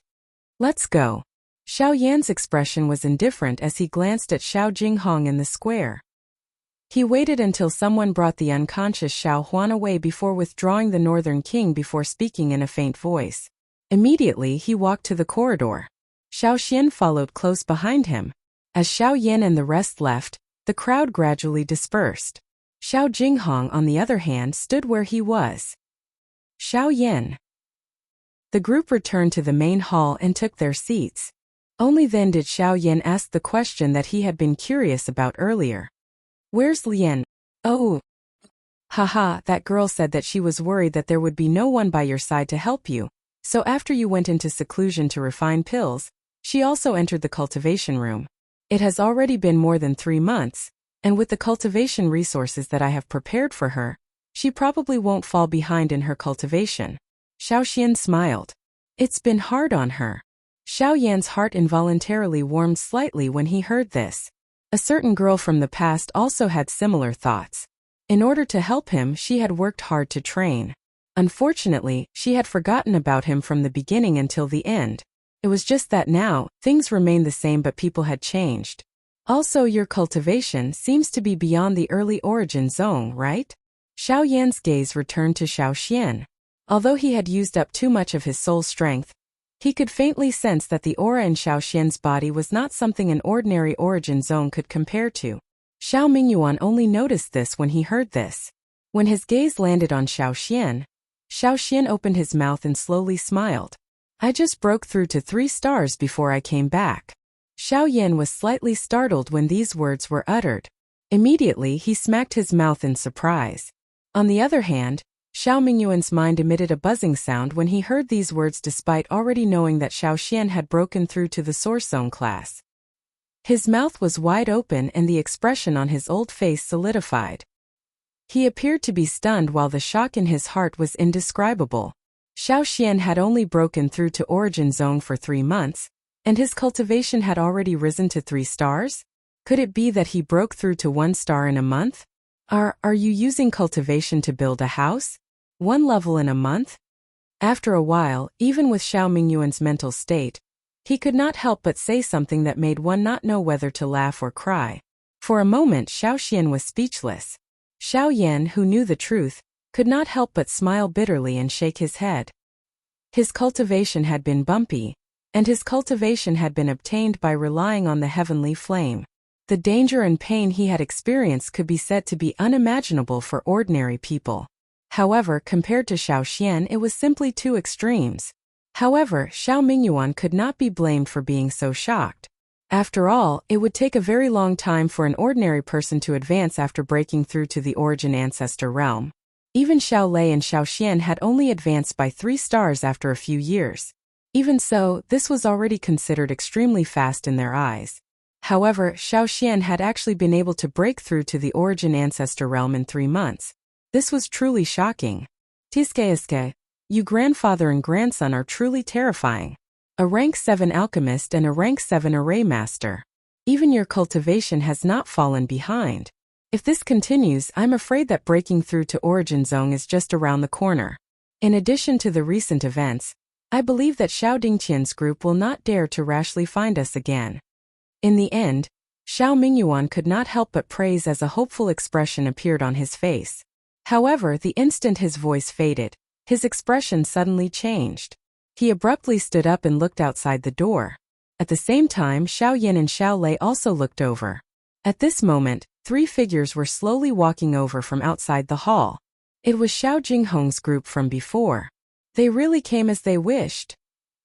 A: Let's go. Xiao Yan's expression was indifferent as he glanced at Xiao Jinghong in the square. He waited until someone brought the unconscious Xiao Huan away before withdrawing the Northern King before speaking in a faint voice. Immediately he walked to the corridor. Xiao Xian followed close behind him. As Xiao Yan and the rest left, the crowd gradually dispersed. Xiao Jinghong, on the other hand, stood where he was. Xiao Yan. The group returned to the main hall and took their seats. Only then did Xiao Yan ask the question that he had been curious about earlier. Where's Lian? Oh. Haha, that girl said that she was worried that there would be no one by your side to help you, so after you went into seclusion to refine pills, she also entered the cultivation room. It has already been more than 3 months, and with the cultivation resources that I have prepared for her, she probably won't fall behind in her cultivation. Xiao Xian smiled. It's been hard on her. Xiao Yan's heart involuntarily warmed slightly when he heard this. A certain girl from the past also had similar thoughts. In order to help him, she had worked hard to train. Unfortunately, she had forgotten about him from the beginning until the end. It was just that now, things remained the same but people had changed. Also, your cultivation seems to be beyond the early origin zone, right? Xiao Yan's gaze returned to Xiao Xian. Although he had used up too much of his soul strength, he could faintly sense that the aura in Xiao Xian's body was not something an ordinary origin zone could compare to. Xiao Mingyuan only noticed this when he heard this. When his gaze landed on Xiao Xian opened his mouth and slowly smiled. I just broke through to 3 stars before I came back. Xiao Yan was slightly startled when these words were uttered. Immediately he smacked his mouth in surprise. On the other hand, Xiao Mingyuan's mind emitted a buzzing sound when he heard these words despite already knowing that Xiao Xian had broken through to the Source Zone class. His mouth was wide open and the expression on his old face solidified. He appeared to be stunned while the shock in his heart was indescribable. Xiao Xian had only broken through to Origin Zone for 3 months, and his cultivation had already risen to 3 stars? Could it be that he broke through to 1 star in a month? Are you using cultivation to build a house? 1 level in a month? After a while, even with Xiao Mingyuan's mental state, he could not help but say something that made one not know whether to laugh or cry. For a moment Xiao Xian was speechless. Xiao Yan, who knew the truth, could not help but smile bitterly and shake his head. His cultivation had been bumpy, and his cultivation had been obtained by relying on the heavenly flame. The danger and pain he had experienced could be said to be unimaginable for ordinary people. However, compared to Xiao Xian, it was simply 2 extremes. However, Xiao Mingyuan could not be blamed for being so shocked. After all, it would take a very long time for an ordinary person to advance after breaking through to the origin ancestor realm. Even Xiao Lei and Xiao Xian had only advanced by 3 stars after a few years. Even so, this was already considered extremely fast in their eyes. However, Xiao Xian had actually been able to break through to the origin ancestor realm in 3 months. This was truly shocking. Tiske, you grandfather and grandson are truly terrifying. A rank 7 alchemist and a rank 7 array master. Even your cultivation has not fallen behind. If this continues, I'm afraid that breaking through to Origin Zone is just around the corner. In addition to the recent events, I believe that Xiao Dingqian's group will not dare to rashly find us again. In the end, Xiao Mingyuan could not help but praise as a hopeful expression appeared on his face. However, the instant his voice faded, his expression suddenly changed. He abruptly stood up and looked outside the door. At the same time, Xiao Yan and Xiao Lei also looked over. At this moment, 3 figures were slowly walking over from outside the hall. It was Xiao Jinghong's group from before. They really came as they wished.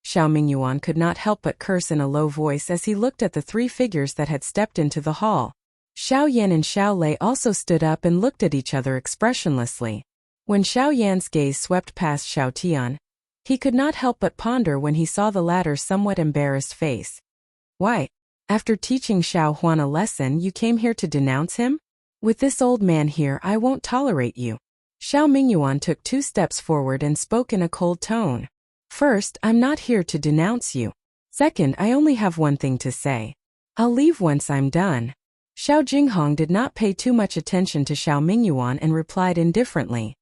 A: Xiao Mingyuan could not help but curse in a low voice as he looked at the 3 figures that had stepped into the hall. Xiao Yan and Xiao Lei also stood up and looked at each other expressionlessly. When Xiao Yan's gaze swept past Xiao Tian, he could not help but ponder when he saw the latter's somewhat embarrassed face. Why? After teaching Xiao Huan a lesson, you came here to denounce him? With this old man here, I won't tolerate you. Xiao Mingyuan took 2 steps forward and spoke in a cold tone. First, I'm not here to denounce you. Second, I only have one thing to say. I'll leave once I'm done. Xiao Jinghong did not pay too much attention to Xiao Mingyuan and replied indifferently.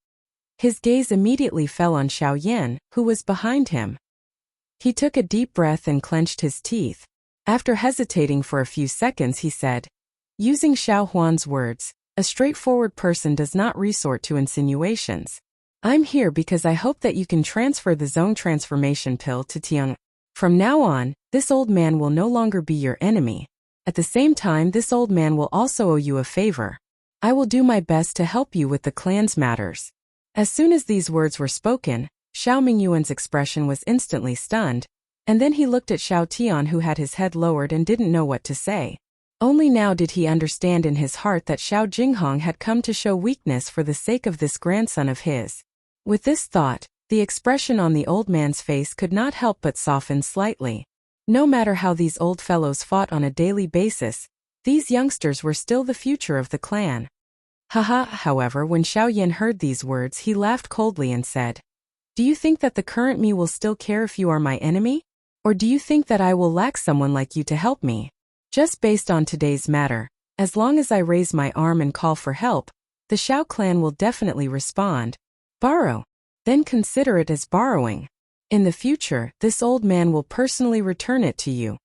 A: His gaze immediately fell on Xiao Yan, who was behind him. He took a deep breath and clenched his teeth. After hesitating for a few seconds, he said, using Xiao Huan's words, a straightforward person does not resort to insinuations. I'm here because I hope that you can transfer the zone transformation pill to Tian. From now on, this old man will no longer be your enemy. At the same time, this old man will also owe you a favor. I will do my best to help you with the clan's matters. As soon as these words were spoken, Xiao Mingyuan's expression was instantly stunned, and then he looked at Xiao Tian, who had his head lowered and didn't know what to say. Only now did he understand in his heart that Xiao Jinghong had come to show weakness for the sake of this grandson of his. With this thought, the expression on the old man's face could not help but soften slightly. No matter how these old fellows fought on a daily basis, these youngsters were still the future of the clan. Haha, however, when Xiao Yan heard these words, he laughed coldly and said, do you think that the current me will still care if you are my enemy? Or do you think that I will lack someone like you to help me? Just based on today's matter, as long as I raise my arm and call for help, the Xiao clan will definitely respond. Borrow. Then consider it as borrowing. In the future, this old man will personally return it to you.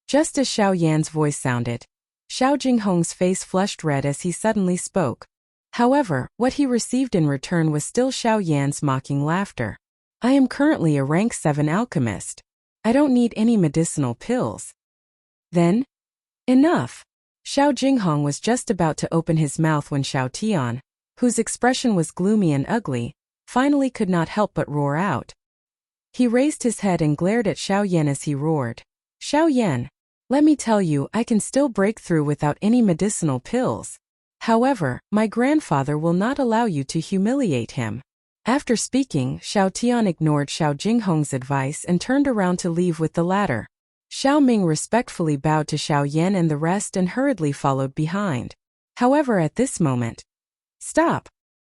A: Just as Xiao Yan's voice sounded, Xiao Jinghong's face flushed red as he suddenly spoke. However, what he received in return was still Xiao Yan's mocking laughter. I am currently a rank 7 alchemist. I don't need any medicinal pills. Then? Enough! Xiao Jinghong was just about to open his mouth when Xiao Tian, whose expression was gloomy and ugly, finally could not help but roar out. He raised his head and glared at Xiao Yan as he roared. Xiao Yan, let me tell you, I can still break through without any medicinal pills. However, my grandfather will not allow you to humiliate him. After speaking, Xiao Tian ignored Xiao Jinghong's advice and turned around to leave with the latter. Xiao Ming respectfully bowed to Xiao Yan and the rest and hurriedly followed behind. However, at this moment, stop!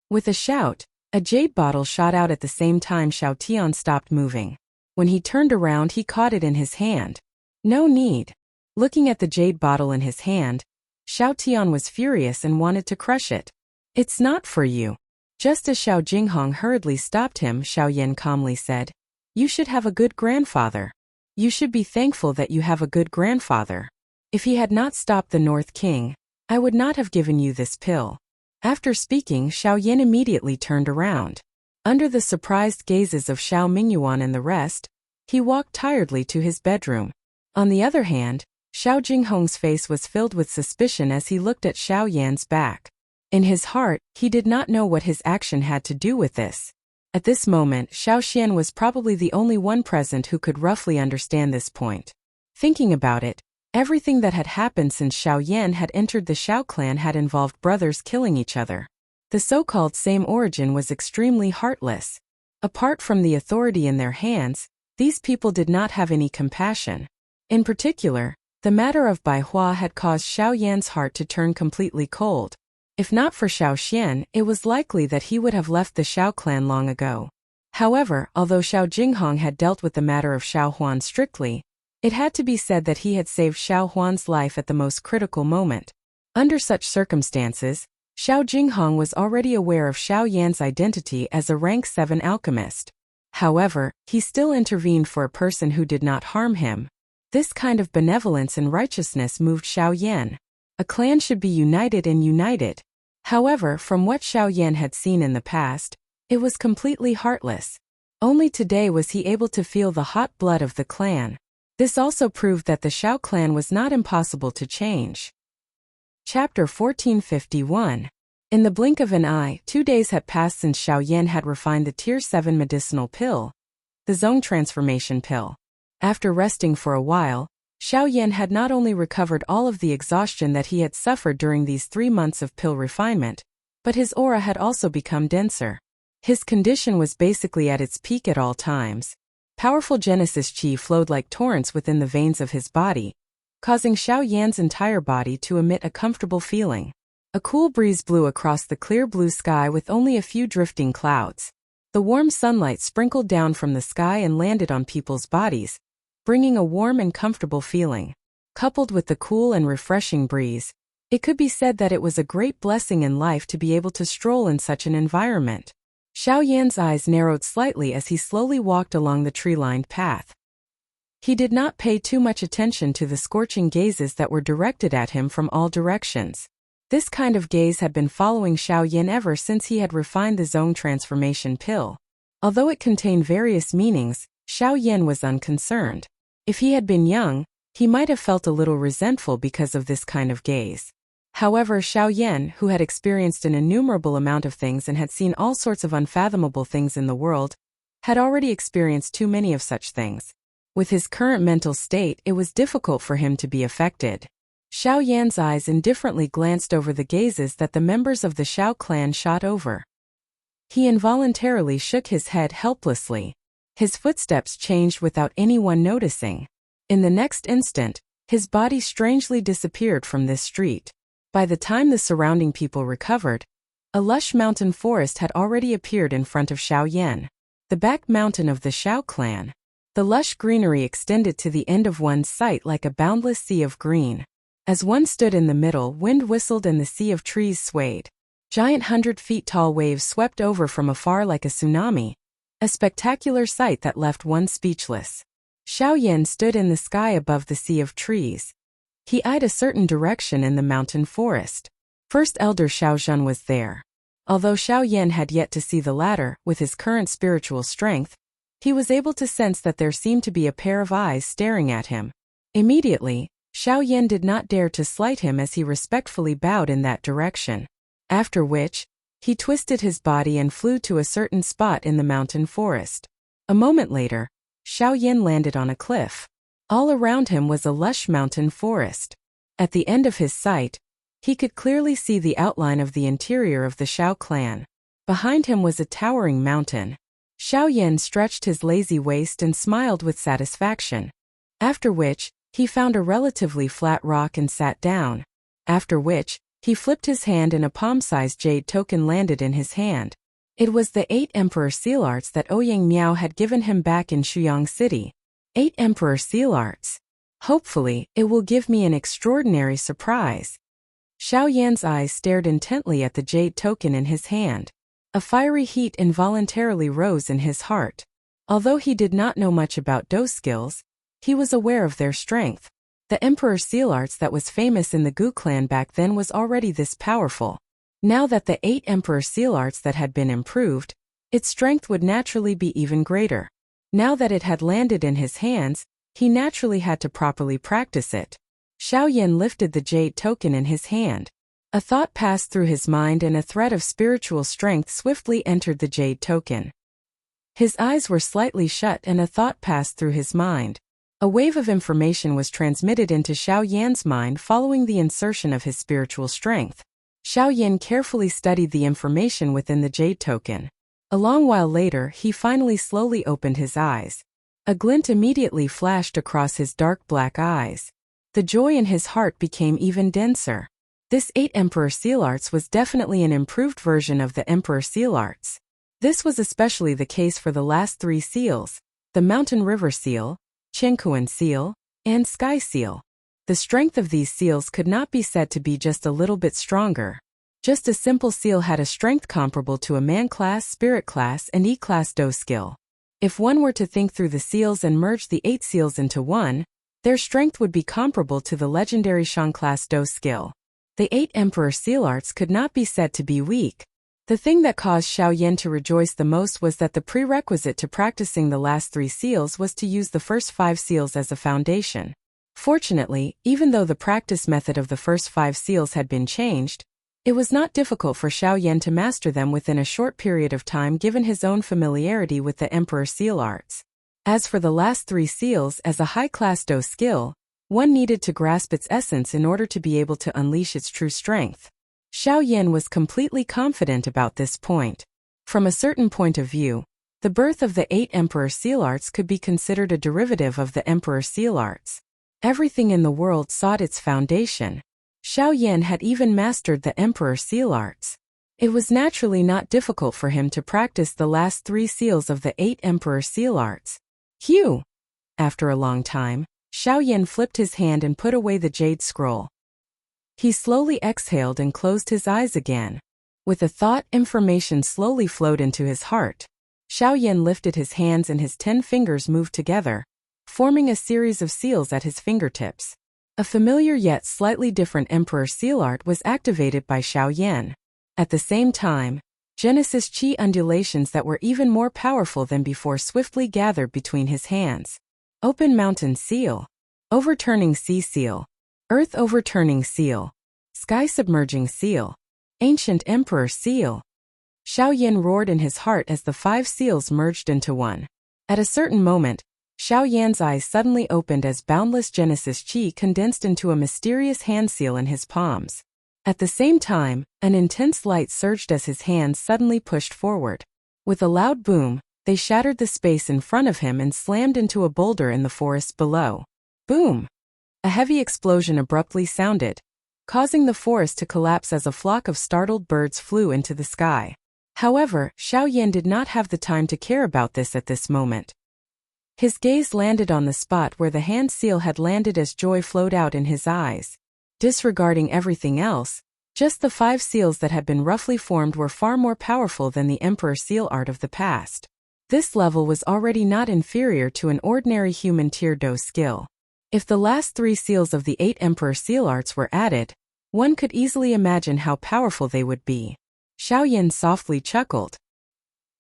A: With a shout, a jade bottle shot out at the same time Xiao Tian stopped moving. When he turned around, he caught it in his hand. No need. Looking at the jade bottle in his hand, Xiao Tian was furious and wanted to crush it. It's not for you. Just as Xiao Jinghong hurriedly stopped him, Xiao Yan calmly said, you should have a good grandfather. You should be thankful that you have a good grandfather. If he had not stopped the North King, I would not have given you this pill. After speaking, Xiao Yan immediately turned around. Under the surprised gazes of Xiao Mingyuan and the rest, he walked tiredly to his bedroom. On the other hand, Xiao Jinghong's face was filled with suspicion as he looked at Xiao Yan's back. In his heart, he did not know what his action had to do with this. At this moment, Xiao Xian was probably the only one present who could roughly understand this point. Thinking about it, everything that had happened since Xiao Yan had entered the Xiao clan had involved brothers killing each other. The so-called same origin was extremely heartless. Apart from the authority in their hands, these people did not have any compassion. In particular, the matter of Bai Hua had caused Xiao Yan's heart to turn completely cold. If not for Xiao Xian, it was likely that he would have left the Xiao clan long ago. However, although Xiao Jinghong had dealt with the matter of Xiao Huan strictly, it had to be said that he had saved Xiao Huan's life at the most critical moment. Under such circumstances, Xiao Jinghong was already aware of Xiao Yan's identity as a rank 7 alchemist. However, he still intervened for a person who did not harm him. This kind of benevolence and righteousness moved Xiao Yan. A clan should be united and united. However, from what Xiao Yan had seen in the past, it was completely heartless. Only today was he able to feel the hot blood of the clan. This also proved that the Xiao clan was not impossible to change. Chapter 1451. In the blink of an eye, 2 days had passed since Xiao Yan had refined the Tier 7 medicinal pill, the zone transformation pill. After resting for a while, Xiao Yan had not only recovered all of the exhaustion that he had suffered during these 3 months of pill refinement, but his aura had also become denser. His condition was basically at its peak at all times. Powerful Genesis Qi flowed like torrents within the veins of his body, causing Xiao Yan's entire body to emit a comfortable feeling. A cool breeze blew across the clear blue sky with only a few drifting clouds. The warm sunlight sprinkled down from the sky and landed on people's bodies, bringing a warm and comfortable feeling. Coupled with the cool and refreshing breeze, it could be said that it was a great blessing in life to be able to stroll in such an environment. Xiao Yan's eyes narrowed slightly as he slowly walked along the tree-lined path. He did not pay too much attention to the scorching gazes that were directed at him from all directions. This kind of gaze had been following Xiao Yan ever since he had refined the zone transformation pill. Although it contained various meanings, Xiao Yan was unconcerned. If he had been young, he might have felt a little resentful because of this kind of gaze. However, Xiao Yan, who had experienced an innumerable amount of things and had seen all sorts of unfathomable things in the world, had already experienced too many of such things. With his current mental state, it was difficult for him to be affected. Xiao Yan's eyes indifferently glanced over the gazes that the members of the Xiao clan shot over. He involuntarily shook his head helplessly. His footsteps changed without anyone noticing. In the next instant, his body strangely disappeared from this street. By the time the surrounding people recovered, a lush mountain forest had already appeared in front of Xiao Yan, the back mountain of the Xiao clan. The lush greenery extended to the end of one's sight like a boundless sea of green. As one stood in the middle, wind whistled and the sea of trees swayed. Giant 100-feet-tall waves swept over from afar like a tsunami, a spectacular sight that left one speechless. Xiao Yan stood in the sky above the sea of trees. He eyed a certain direction in the mountain forest. First Elder Xiao Zhen was there. Although Xiao Yan had yet to see the latter, with his current spiritual strength, he was able to sense that there seemed to be a pair of eyes staring at him. Immediately, Xiao Yan did not dare to slight him as he respectfully bowed in that direction. After which, he twisted his body and flew to a certain spot in the mountain forest. A moment later, Xiao Yan landed on a cliff. All around him was a lush mountain forest. At the end of his sight, he could clearly see the outline of the interior of the Xiao clan. Behind him was a towering mountain. Xiao Yan stretched his lazy waist and smiled with satisfaction. After which, he found a relatively flat rock and sat down. After which, he flipped his hand and a palm-sized jade token landed in his hand. It was the 8 Emperor Seal Arts that Ouyang Miao had given him back in Shuyang City. 8 Emperor Seal Arts. Hopefully, it will give me an extraordinary surprise. Xiao Yan's eyes stared intently at the jade token in his hand. A fiery heat involuntarily rose in his heart. Although he did not know much about those skills, he was aware of their strength. The Emperor Seal Arts that was famous in the Gu clan back then was already this powerful. Now that the 8 Emperor Seal Arts that had been improved, its strength would naturally be even greater. Now that it had landed in his hands, he naturally had to properly practice it. Xiao Yan lifted the jade token in his hand. A thought passed through his mind and a thread of spiritual strength swiftly entered the jade token. His eyes were slightly shut and a thought passed through his mind. A wave of information was transmitted into Xiao Yan's mind following the insertion of his spiritual strength. Xiao Yan carefully studied the information within the jade token. A long while later, he finally slowly opened his eyes. A glint immediately flashed across his dark black eyes. The joy in his heart became even denser. This 8 Emperor Seal Arts was definitely an improved version of the Emperor Seal Arts. This was especially the case for the last 3 seals, the Mountain River Seal, Qingkuan Seal, and Sky Seal. The strength of these seals could not be said to be just a little bit stronger. Just a simple seal had a strength comparable to a man class, spirit class, and E-class Do skill. If one were to think through the seals and merge the 8 seals into one, their strength would be comparable to the legendary Shang-class Do skill. The 8 Emperor Seal Arts could not be said to be weak. The thing that caused Xiao Yan to rejoice the most was that the prerequisite to practicing the last 3 seals was to use the first 5 seals as a foundation. Fortunately, even though the practice method of the first 5 seals had been changed, it was not difficult for Xiao Yan to master them within a short period of time given his own familiarity with the Emperor Seal Arts. As for the last 3 seals, as a high-class Do skill, one needed to grasp its essence in order to be able to unleash its true strength. Xiao Yan was completely confident about this point. From a certain point of view, the birth of the 8 Emperor Seal Arts could be considered a derivative of the Emperor Seal Arts. Everything in the world sought its foundation. Xiao Yan had even mastered the Emperor Seal Arts. It was naturally not difficult for him to practice the last 3 seals of the 8 Emperor Seal Arts. Phew! After a long time, Xiao Yan flipped his hand and put away the jade scroll. He slowly exhaled and closed his eyes again. With a thought, information slowly flowed into his heart. Xiao Yan lifted his hands and his 10 fingers moved together, forming a series of seals at his fingertips. A familiar yet slightly different Emperor Seal Art was activated by Xiao Yan. At the same time, Genesis Chi undulations that were even more powerful than before swiftly gathered between his hands. Open Mountain Seal, Overturning Sea Seal, Earth Overturning Seal, Sky Submerging Seal, Ancient Emperor Seal. Xiao Yan roared in his heart as the 5 seals merged into one. At a certain moment, Xiao Yan's eyes suddenly opened as boundless Genesis Chi condensed into a mysterious hand seal in his palms. At the same time, an intense light surged as his hands suddenly pushed forward. With a loud boom, they shattered the space in front of him and slammed into a boulder in the forest below. Boom! A heavy explosion abruptly sounded, causing the forest to collapse as a flock of startled birds flew into the sky. However, Xiao Yan did not have the time to care about this at this moment. His gaze landed on the spot where the hand seal had landed as joy flowed out in his eyes. Disregarding everything else, just the 5 seals that had been roughly formed were far more powerful than the Emperor Seal Art of the past. This level was already not inferior to an ordinary human tier Do skill. If the last 3 seals of the 8 Emperor Seal Arts were added, one could easily imagine how powerful they would be. Xiao Yan softly chuckled.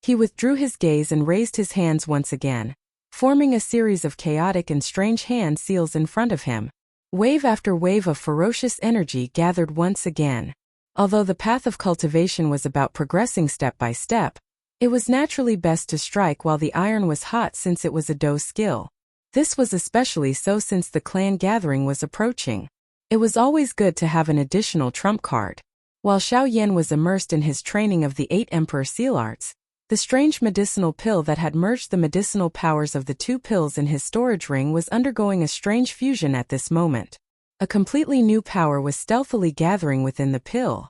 A: He withdrew his gaze and raised his hands once again, forming a series of chaotic and strange hand seals in front of him. Wave after wave of ferocious energy gathered once again. Although the path of cultivation was about progressing step by step, it was naturally best to strike while the iron was hot since it was a Do skill. This was especially so since the clan gathering was approaching. It was always good to have an additional trump card. While Xiao Yan was immersed in his training of the 8 Emperor Seal Arts, the strange medicinal pill that had merged the medicinal powers of the 2 pills in his storage ring was undergoing a strange fusion at this moment. A completely new power was stealthily gathering within the pill.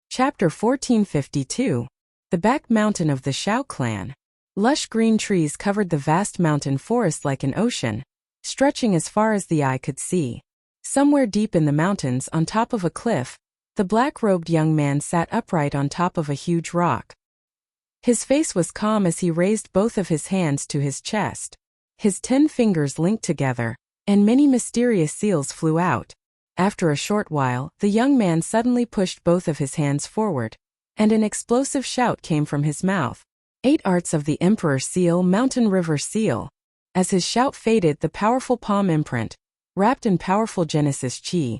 A: Chapter 1452. The Back Mountain of the Xiao Clan. Lush green trees covered the vast mountain forest like an ocean, stretching as far as the eye could see. Somewhere deep in the mountains, on top of a cliff, the black-robed young man sat upright on top of a huge rock. His face was calm as he raised both of his hands to his chest. His 10 fingers linked together, and many mysterious seals flew out. After a short while, the young man suddenly pushed both of his hands forward, and an explosive shout came from his mouth. 8 Arts of the Emperor Seal, Mountain River Seal. As his shout faded, the powerful palm imprint, wrapped in powerful Genesis Chi,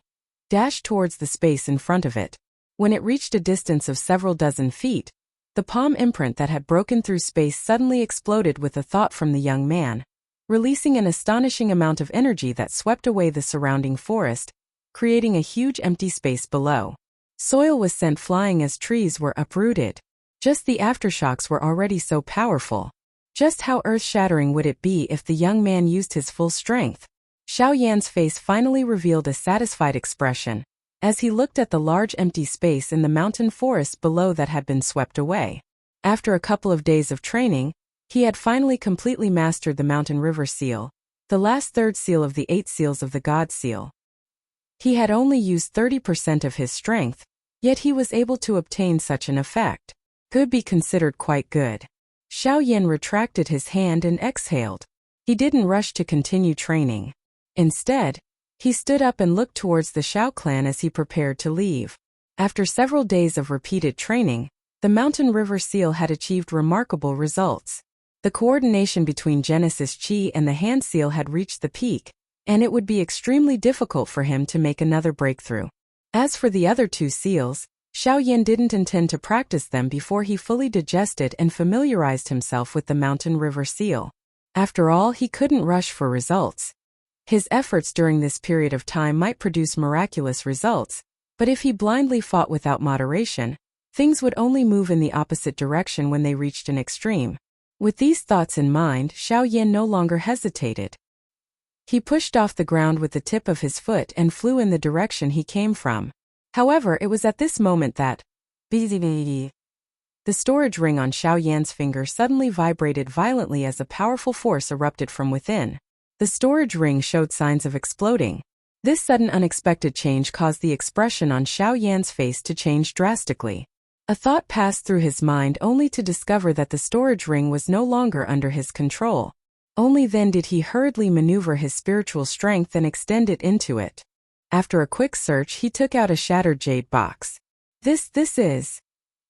A: dashed towards the space in front of it. When it reached a distance of several dozen feet, the palm imprint that had broken through space suddenly exploded with a thought from the young man, releasing an astonishing amount of energy that swept away the surrounding forest, creating a huge empty space below. Soil was sent flying as trees were uprooted. Just the aftershocks were already so powerful. Just how earth-shattering would it be if the young man used his full strength? Xiao Yan's face finally revealed a satisfied expression, as he looked at the large empty space in the mountain forest below that had been swept away. After a couple of days of training, he had finally completely mastered the Mountain River Seal, the last 3rd seal of the 8 seals of the God Seal. He had only used 30% of his strength, yet he was able to obtain such an effect. Could be considered quite good. Xiao Yan retracted his hand and exhaled. He didn't rush to continue training. Instead, he stood up and looked towards the Xiao clan as he prepared to leave. After several days of repeated training, the mountain river seal had achieved remarkable results. The coordination between Genesis Chi and the hand seal had reached the peak, and it would be extremely difficult for him to make another breakthrough. As for the other two seals, Xiao Yan didn't intend to practice them before he fully digested and familiarized himself with the mountain river seal. After all, he couldn't rush for results. His efforts during this period of time might produce miraculous results, but if he blindly fought without moderation, things would only move in the opposite direction when they reached an extreme. With these thoughts in mind, Xiao Yan no longer hesitated. He pushed off the ground with the tip of his foot and flew in the direction he came from. However, it was at this moment that the storage ring on Xiao Yan's finger suddenly vibrated violently as a powerful force erupted from within. The storage ring showed signs of exploding. This sudden unexpected change caused the expression on Xiao Yan's face to change drastically. A thought passed through his mind only to discover that the storage ring was no longer under his control. Only then did he hurriedly maneuver his spiritual strength and extend it into it. After a quick search, he took out a shattered jade box. This is...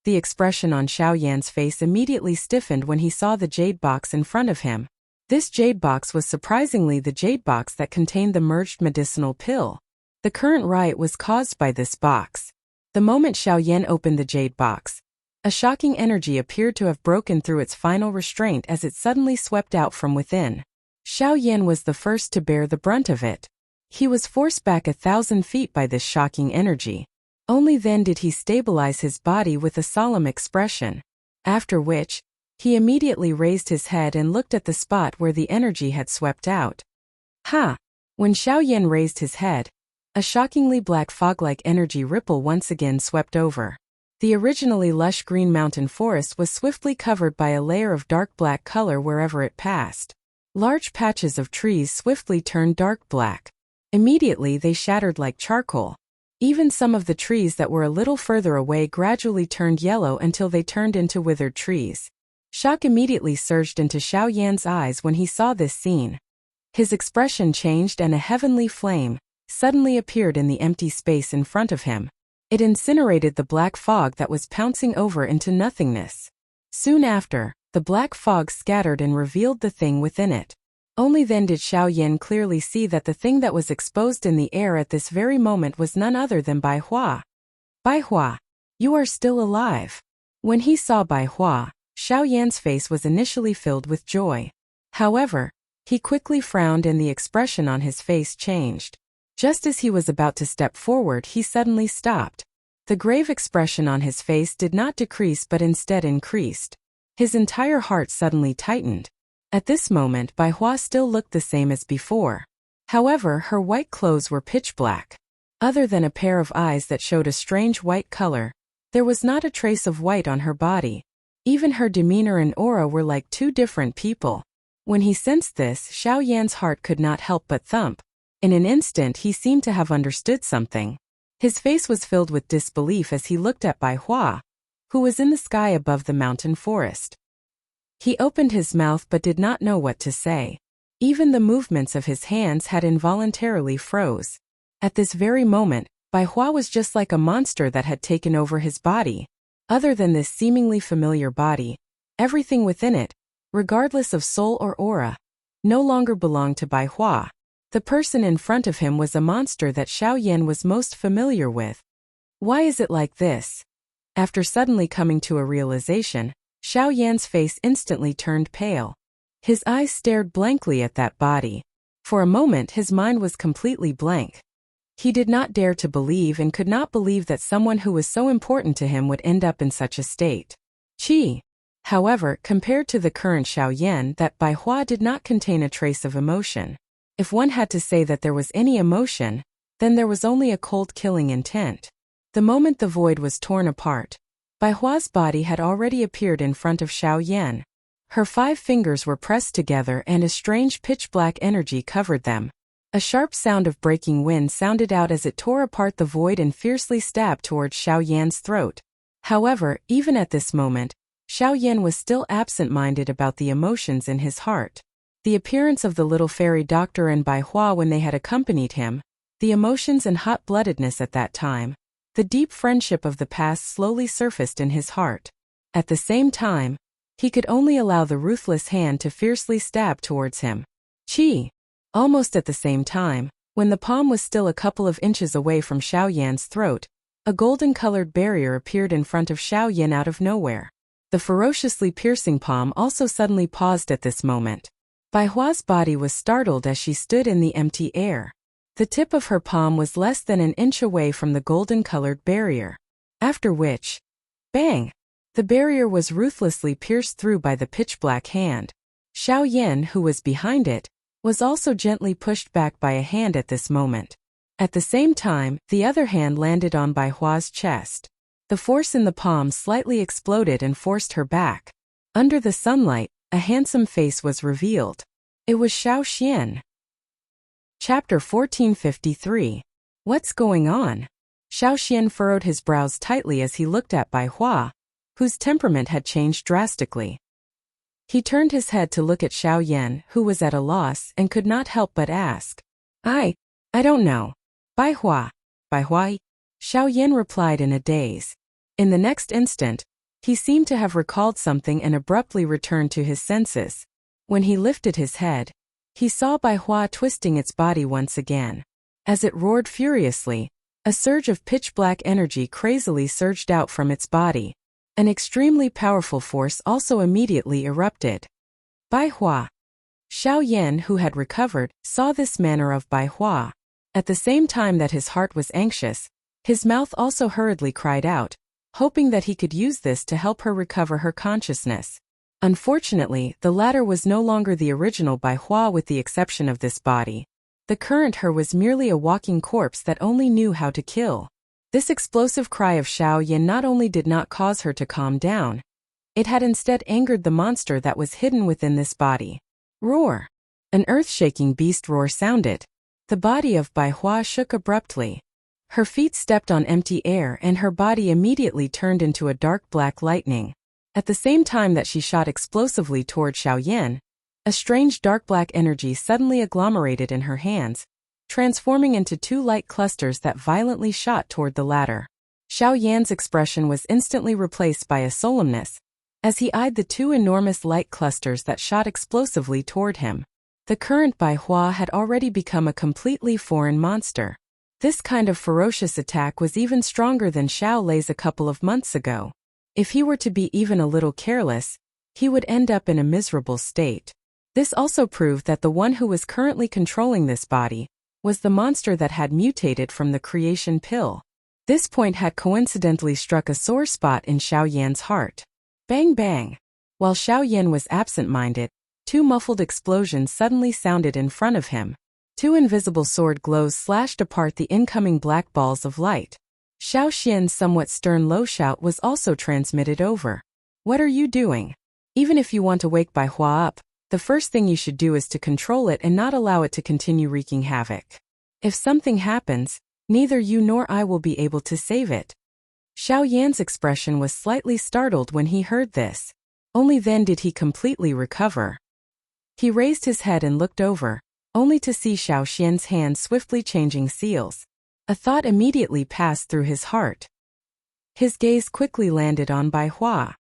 A: The expression on Xiao Yan's face immediately stiffened when he saw the jade box in front of him. This jade box was surprisingly the jade box that contained the merged medicinal pill. The current riot was caused by this box. The moment Xiao Yan opened the jade box, a shocking energy appeared to have broken through its final restraint as it suddenly swept out from within. Xiao Yan was the first to bear the brunt of it. He was forced back 1,000 feet by this shocking energy. Only then did he stabilize his body with a solemn expression. After which, he immediately raised his head and looked at the spot where the energy had swept out. Ha! When Xiao Yan raised his head, a shockingly black fog-like energy ripple once again swept over. The originally lush green mountain forest was swiftly covered by a layer of dark black color wherever it passed. Large patches of trees swiftly turned dark black. Immediately they shattered like charcoal. Even some of the trees that were a little further away gradually turned yellow until they turned into withered trees. Shock immediately surged into Xiao Yan's eyes when he saw this scene. His expression changed and a heavenly flame suddenly appeared in the empty space in front of him. It incinerated the black fog that was pouncing over into nothingness. Soon after, the black fog scattered and revealed the thing within it. Only then did Xiao Yan clearly see that the thing that was exposed in the air at this very moment was none other than Bai Hua. Bai Hua, you are still alive. When he saw Bai Hua, Xiao Yan's face was initially filled with joy. However, he quickly frowned and the expression on his face changed. Just as he was about to step forward, he suddenly stopped. The grave expression on his face did not decrease but instead increased. His entire heart suddenly tightened. At this moment, Bai Hua still looked the same as before. However, her white clothes were pitch black. Other than a pair of eyes that showed a strange white color, there was not a trace of white on her body. Even her demeanor and aura were like two different people. When he sensed this, Xiao Yan's heart could not help but thump. In an instant he seemed to have understood something. His face was filled with disbelief as he looked at Bai Hua, who was in the sky above the mountain forest. He opened his mouth but did not know what to say. Even the movements of his hands had involuntarily froze. At this very moment, Bai Hua was just like a monster that had taken over his body. Other than this seemingly familiar body, everything within it, regardless of soul or aura, no longer belonged to Bai Hua. The person in front of him was a monster that Xiao Yan was most familiar with. Why is it like this? After suddenly coming to a realization, Xiao Yan's face instantly turned pale. His eyes stared blankly at that body. For a moment his mind was completely blank. He did not dare to believe and could not believe that someone who was so important to him would end up in such a state. Qi. However, compared to the current Xiao Yan, that Bai Hua did not contain a trace of emotion. If one had to say that there was any emotion, then there was only a cold killing intent. The moment the void was torn apart, Bai Hua's body had already appeared in front of Xiao Yan. Her 5 fingers were pressed together and a strange pitch-black energy covered them. A sharp sound of breaking wind sounded out as it tore apart the void and fiercely stabbed towards Xiao Yan's throat. However, even at this moment, Xiao Yan was still absent-minded about the emotions in his heart. The appearance of the little fairy doctor and Bai Hua when they had accompanied him, the emotions and hot-bloodedness at that time, the deep friendship of the past slowly surfaced in his heart. At the same time, he could only allow the ruthless hand to fiercely stab towards him. Chi! Almost at the same time, when the palm was still a couple of inches away from Xiao Yan's throat, a golden-colored barrier appeared in front of Xiao Yan out of nowhere. The ferociously piercing palm also suddenly paused at this moment. Bai Hua's body was startled as she stood in the empty air. The tip of her palm was less than an inch away from the golden-colored barrier. After which, bang! The barrier was ruthlessly pierced through by the pitch-black hand. Xiao Yan, who was behind it, was also gently pushed back by a hand at this moment. At the same time, the other hand landed on Bai Hua's chest. The force in the palm slightly exploded and forced her back. Under the sunlight, a handsome face was revealed. It was Xiao Xian. Chapter 1453. What's going on? Xiao Xian furrowed his brows tightly as he looked at Bai Hua, whose temperament had changed drastically. He turned his head to look at Xiao Yan, who was at a loss and could not help but ask. I don't know. Bai Hua. Xiao Yan replied in a daze. In the next instant, he seemed to have recalled something and abruptly returned to his senses. When he lifted his head, he saw Bai Hua twisting its body once again. As it roared furiously, a surge of pitch-black energy crazily surged out from its body. An extremely powerful force also immediately erupted. Bai Hua. Xiao Yan, who had recovered, saw this manner of Bai Hua. At the same time that his heart was anxious, his mouth also hurriedly cried out, hoping that he could use this to help her recover her consciousness. Unfortunately, the latter was no longer the original Bai Hua with the exception of this body. The current her was merely a walking corpse that only knew how to kill. This explosive cry of Xiao Yan not only did not cause her to calm down, it had instead angered the monster that was hidden within this body. Roar! An earth-shaking beast roar sounded. The body of Bai Hua shook abruptly. Her feet stepped on empty air and her body immediately turned into a dark black lightning. At the same time that she shot explosively toward Xiao Yan, a strange dark black energy suddenly agglomerated in her hands, transforming into two light clusters that violently shot toward the latter. Xiao Yan's expression was instantly replaced by a solemnness, as he eyed the two enormous light clusters that shot explosively toward him. The current Bai Hua had already become a completely foreign monster. This kind of ferocious attack was even stronger than Xiao Lei's a couple of months ago. If he were to be even a little careless, he would end up in a miserable state. This also proved that the one who was currently controlling this body was the monster that had mutated from the creation pill. This point had coincidentally struck a sore spot in Xiao Yan's heart. Bang bang! While Xiao Yan was absent-minded, two muffled explosions suddenly sounded in front of him. Two invisible sword glows slashed apart the incoming black balls of light. Xiao Xian's somewhat stern low shout was also transmitted over. What are you doing? Even if you want to wake Bai Hua up, the first thing you should do is to control it and not allow it to continue wreaking havoc. If something happens, neither you nor I will be able to save it. Xiao Yan's expression was slightly startled when he heard this. Only then did he completely recover. He raised his head and looked over, only to see Xiao Xian's hand swiftly changing seals. A thought immediately passed through his heart. His gaze quickly landed on Bai Hua.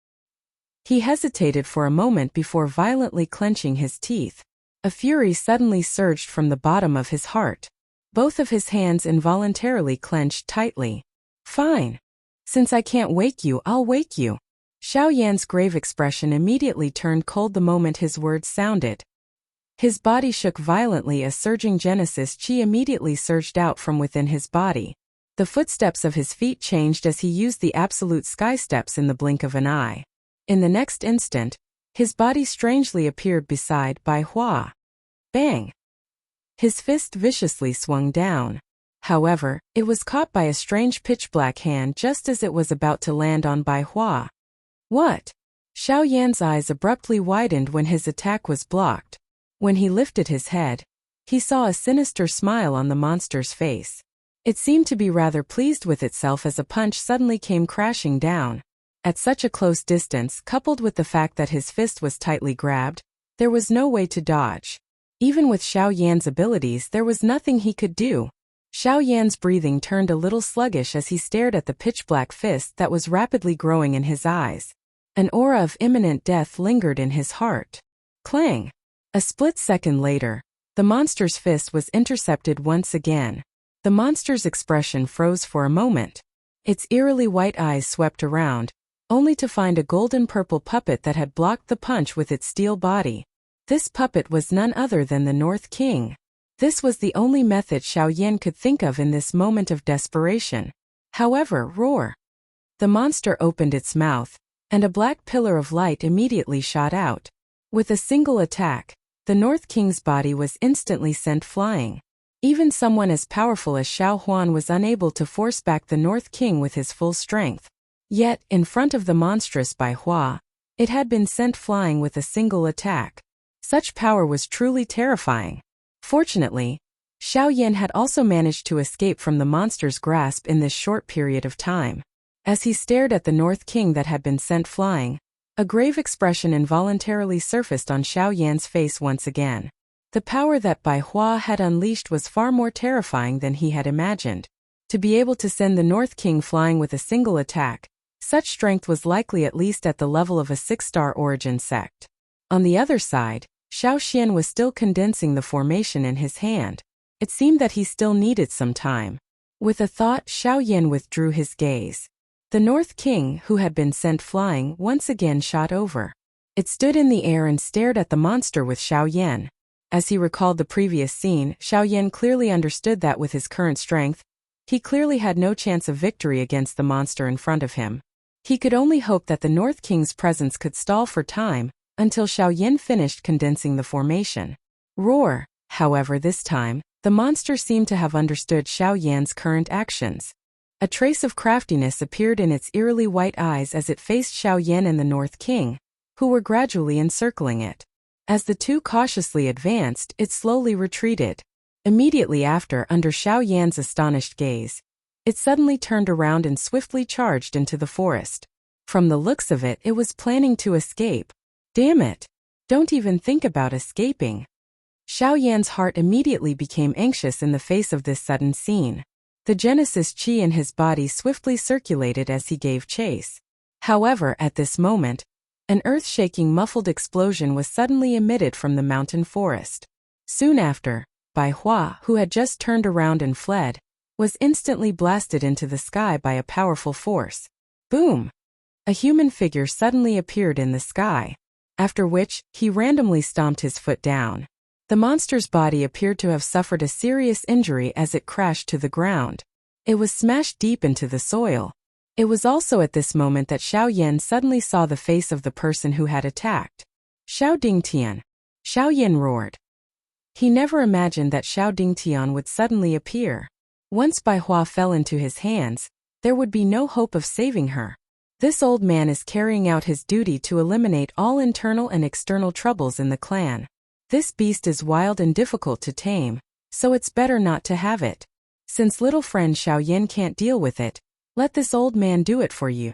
A: He hesitated for a moment before violently clenching his teeth. A fury suddenly surged from the bottom of his heart. Both of his hands involuntarily clenched tightly. Fine. Since I can't wake you, I'll wake you. Xiao Yan's grave expression immediately turned cold the moment his words sounded. His body shook violently as surging Genesis Chi immediately surged out from within his body. The footsteps of his feet changed as he used the absolute sky steps in the blink of an eye. In the next instant, his body strangely appeared beside Bai Hua. Bang! His fist viciously swung down. However, it was caught by a strange pitch-black hand just as it was about to land on Bai Hua. What? Xiao Yan's eyes abruptly widened when his attack was blocked. When he lifted his head, he saw a sinister smile on the monster's face. It seemed to be rather pleased with itself as a punch suddenly came crashing down. At such a close distance, coupled with the fact that his fist was tightly grabbed, there was no way to dodge. Even with Xiao Yan's abilities, there was nothing he could do. Xiao Yan's breathing turned a little sluggish as he stared at the pitch-black fist that was rapidly growing in his eyes. An aura of imminent death lingered in his heart. Clang! A split second later, the monster's fist was intercepted once again. The monster's expression froze for a moment. Its eerily white eyes swept around, only to find a golden-purple puppet that had blocked the punch with its steel body. This puppet was none other than the North King. This was the only method Xiao Yan could think of in this moment of desperation. However, roar! The monster opened its mouth, and a black pillar of light immediately shot out. With a single attack, the North King's body was instantly sent flying. Even someone as powerful as Xiao Huan was unable to force back the North King with his full strength. Yet, in front of the monstrous Bai Hua, it had been sent flying with a single attack. Such power was truly terrifying. Fortunately, Xiao Yan had also managed to escape from the monster's grasp in this short period of time. As he stared at the North King that had been sent flying, a grave expression involuntarily surfaced on Xiao Yan's face once again. The power that Bai Hua had unleashed was far more terrifying than he had imagined. To be able to send the North King flying with a single attack, such strength was likely at least at the level of a 6-star origin sect. On the other side, Xiao Xian was still condensing the formation in his hand. It seemed that he still needed some time. With a thought, Xiao Yan withdrew his gaze. The North King, who had been sent flying, once again shot over. It stood in the air and stared at the monster with Xiao Yan. As he recalled the previous scene, Xiao Yan clearly understood that with his current strength, he clearly had no chance of victory against the monster in front of him. He could only hope that the North King's presence could stall for time, until Xiao Yan finished condensing the formation. Roar! However, this time, the monster seemed to have understood Xiao Yan's current actions. A trace of craftiness appeared in its eerily white eyes as it faced Xiao Yan and the North King, who were gradually encircling it. As the two cautiously advanced, it slowly retreated. Immediately after, under Xiao Yan's astonished gaze, it suddenly turned around and swiftly charged into the forest. From the looks of it, it was planning to escape. Damn it! Don't even think about escaping. Xiao Yan's heart immediately became anxious in the face of this sudden scene. The Genesis Qi in his body swiftly circulated as he gave chase. However, at this moment, an earth-shaking muffled explosion was suddenly emitted from the mountain forest. Soon after, Bai Hua, who had just turned around and fled, was instantly blasted into the sky by a powerful force. Boom! A human figure suddenly appeared in the sky. After which, he randomly stomped his foot down. The monster's body appeared to have suffered a serious injury as it crashed to the ground. It was smashed deep into the soil. It was also at this moment that Xiao Yan suddenly saw the face of the person who had attacked. Xiao Dingtian! Xiao Yan roared. He never imagined that Xiao Dingtian would suddenly appear. Once Bai Hua fell into his hands, there would be no hope of saving her. This old man is carrying out his duty to eliminate all internal and external troubles in the clan. This beast is wild and difficult to tame, so it's better not to have it. Since little friend Xiao Yan can't deal with it, let this old man do it for you.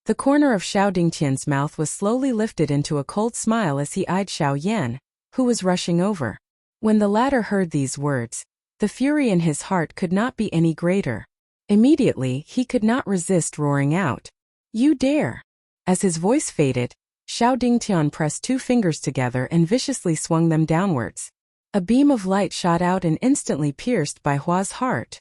A: The corner of Xiao Dingtian's mouth was slowly lifted into a cold smile as he eyed Xiao Yan, who was rushing over. When the latter heard these words, the fury in his heart could not be any greater. Immediately, he could not resist roaring out, "You dare!" As his voice faded, Xiao Dingtian pressed two fingers together and viciously swung them downwards. A beam of light shot out and instantly pierced Bai Hua's heart.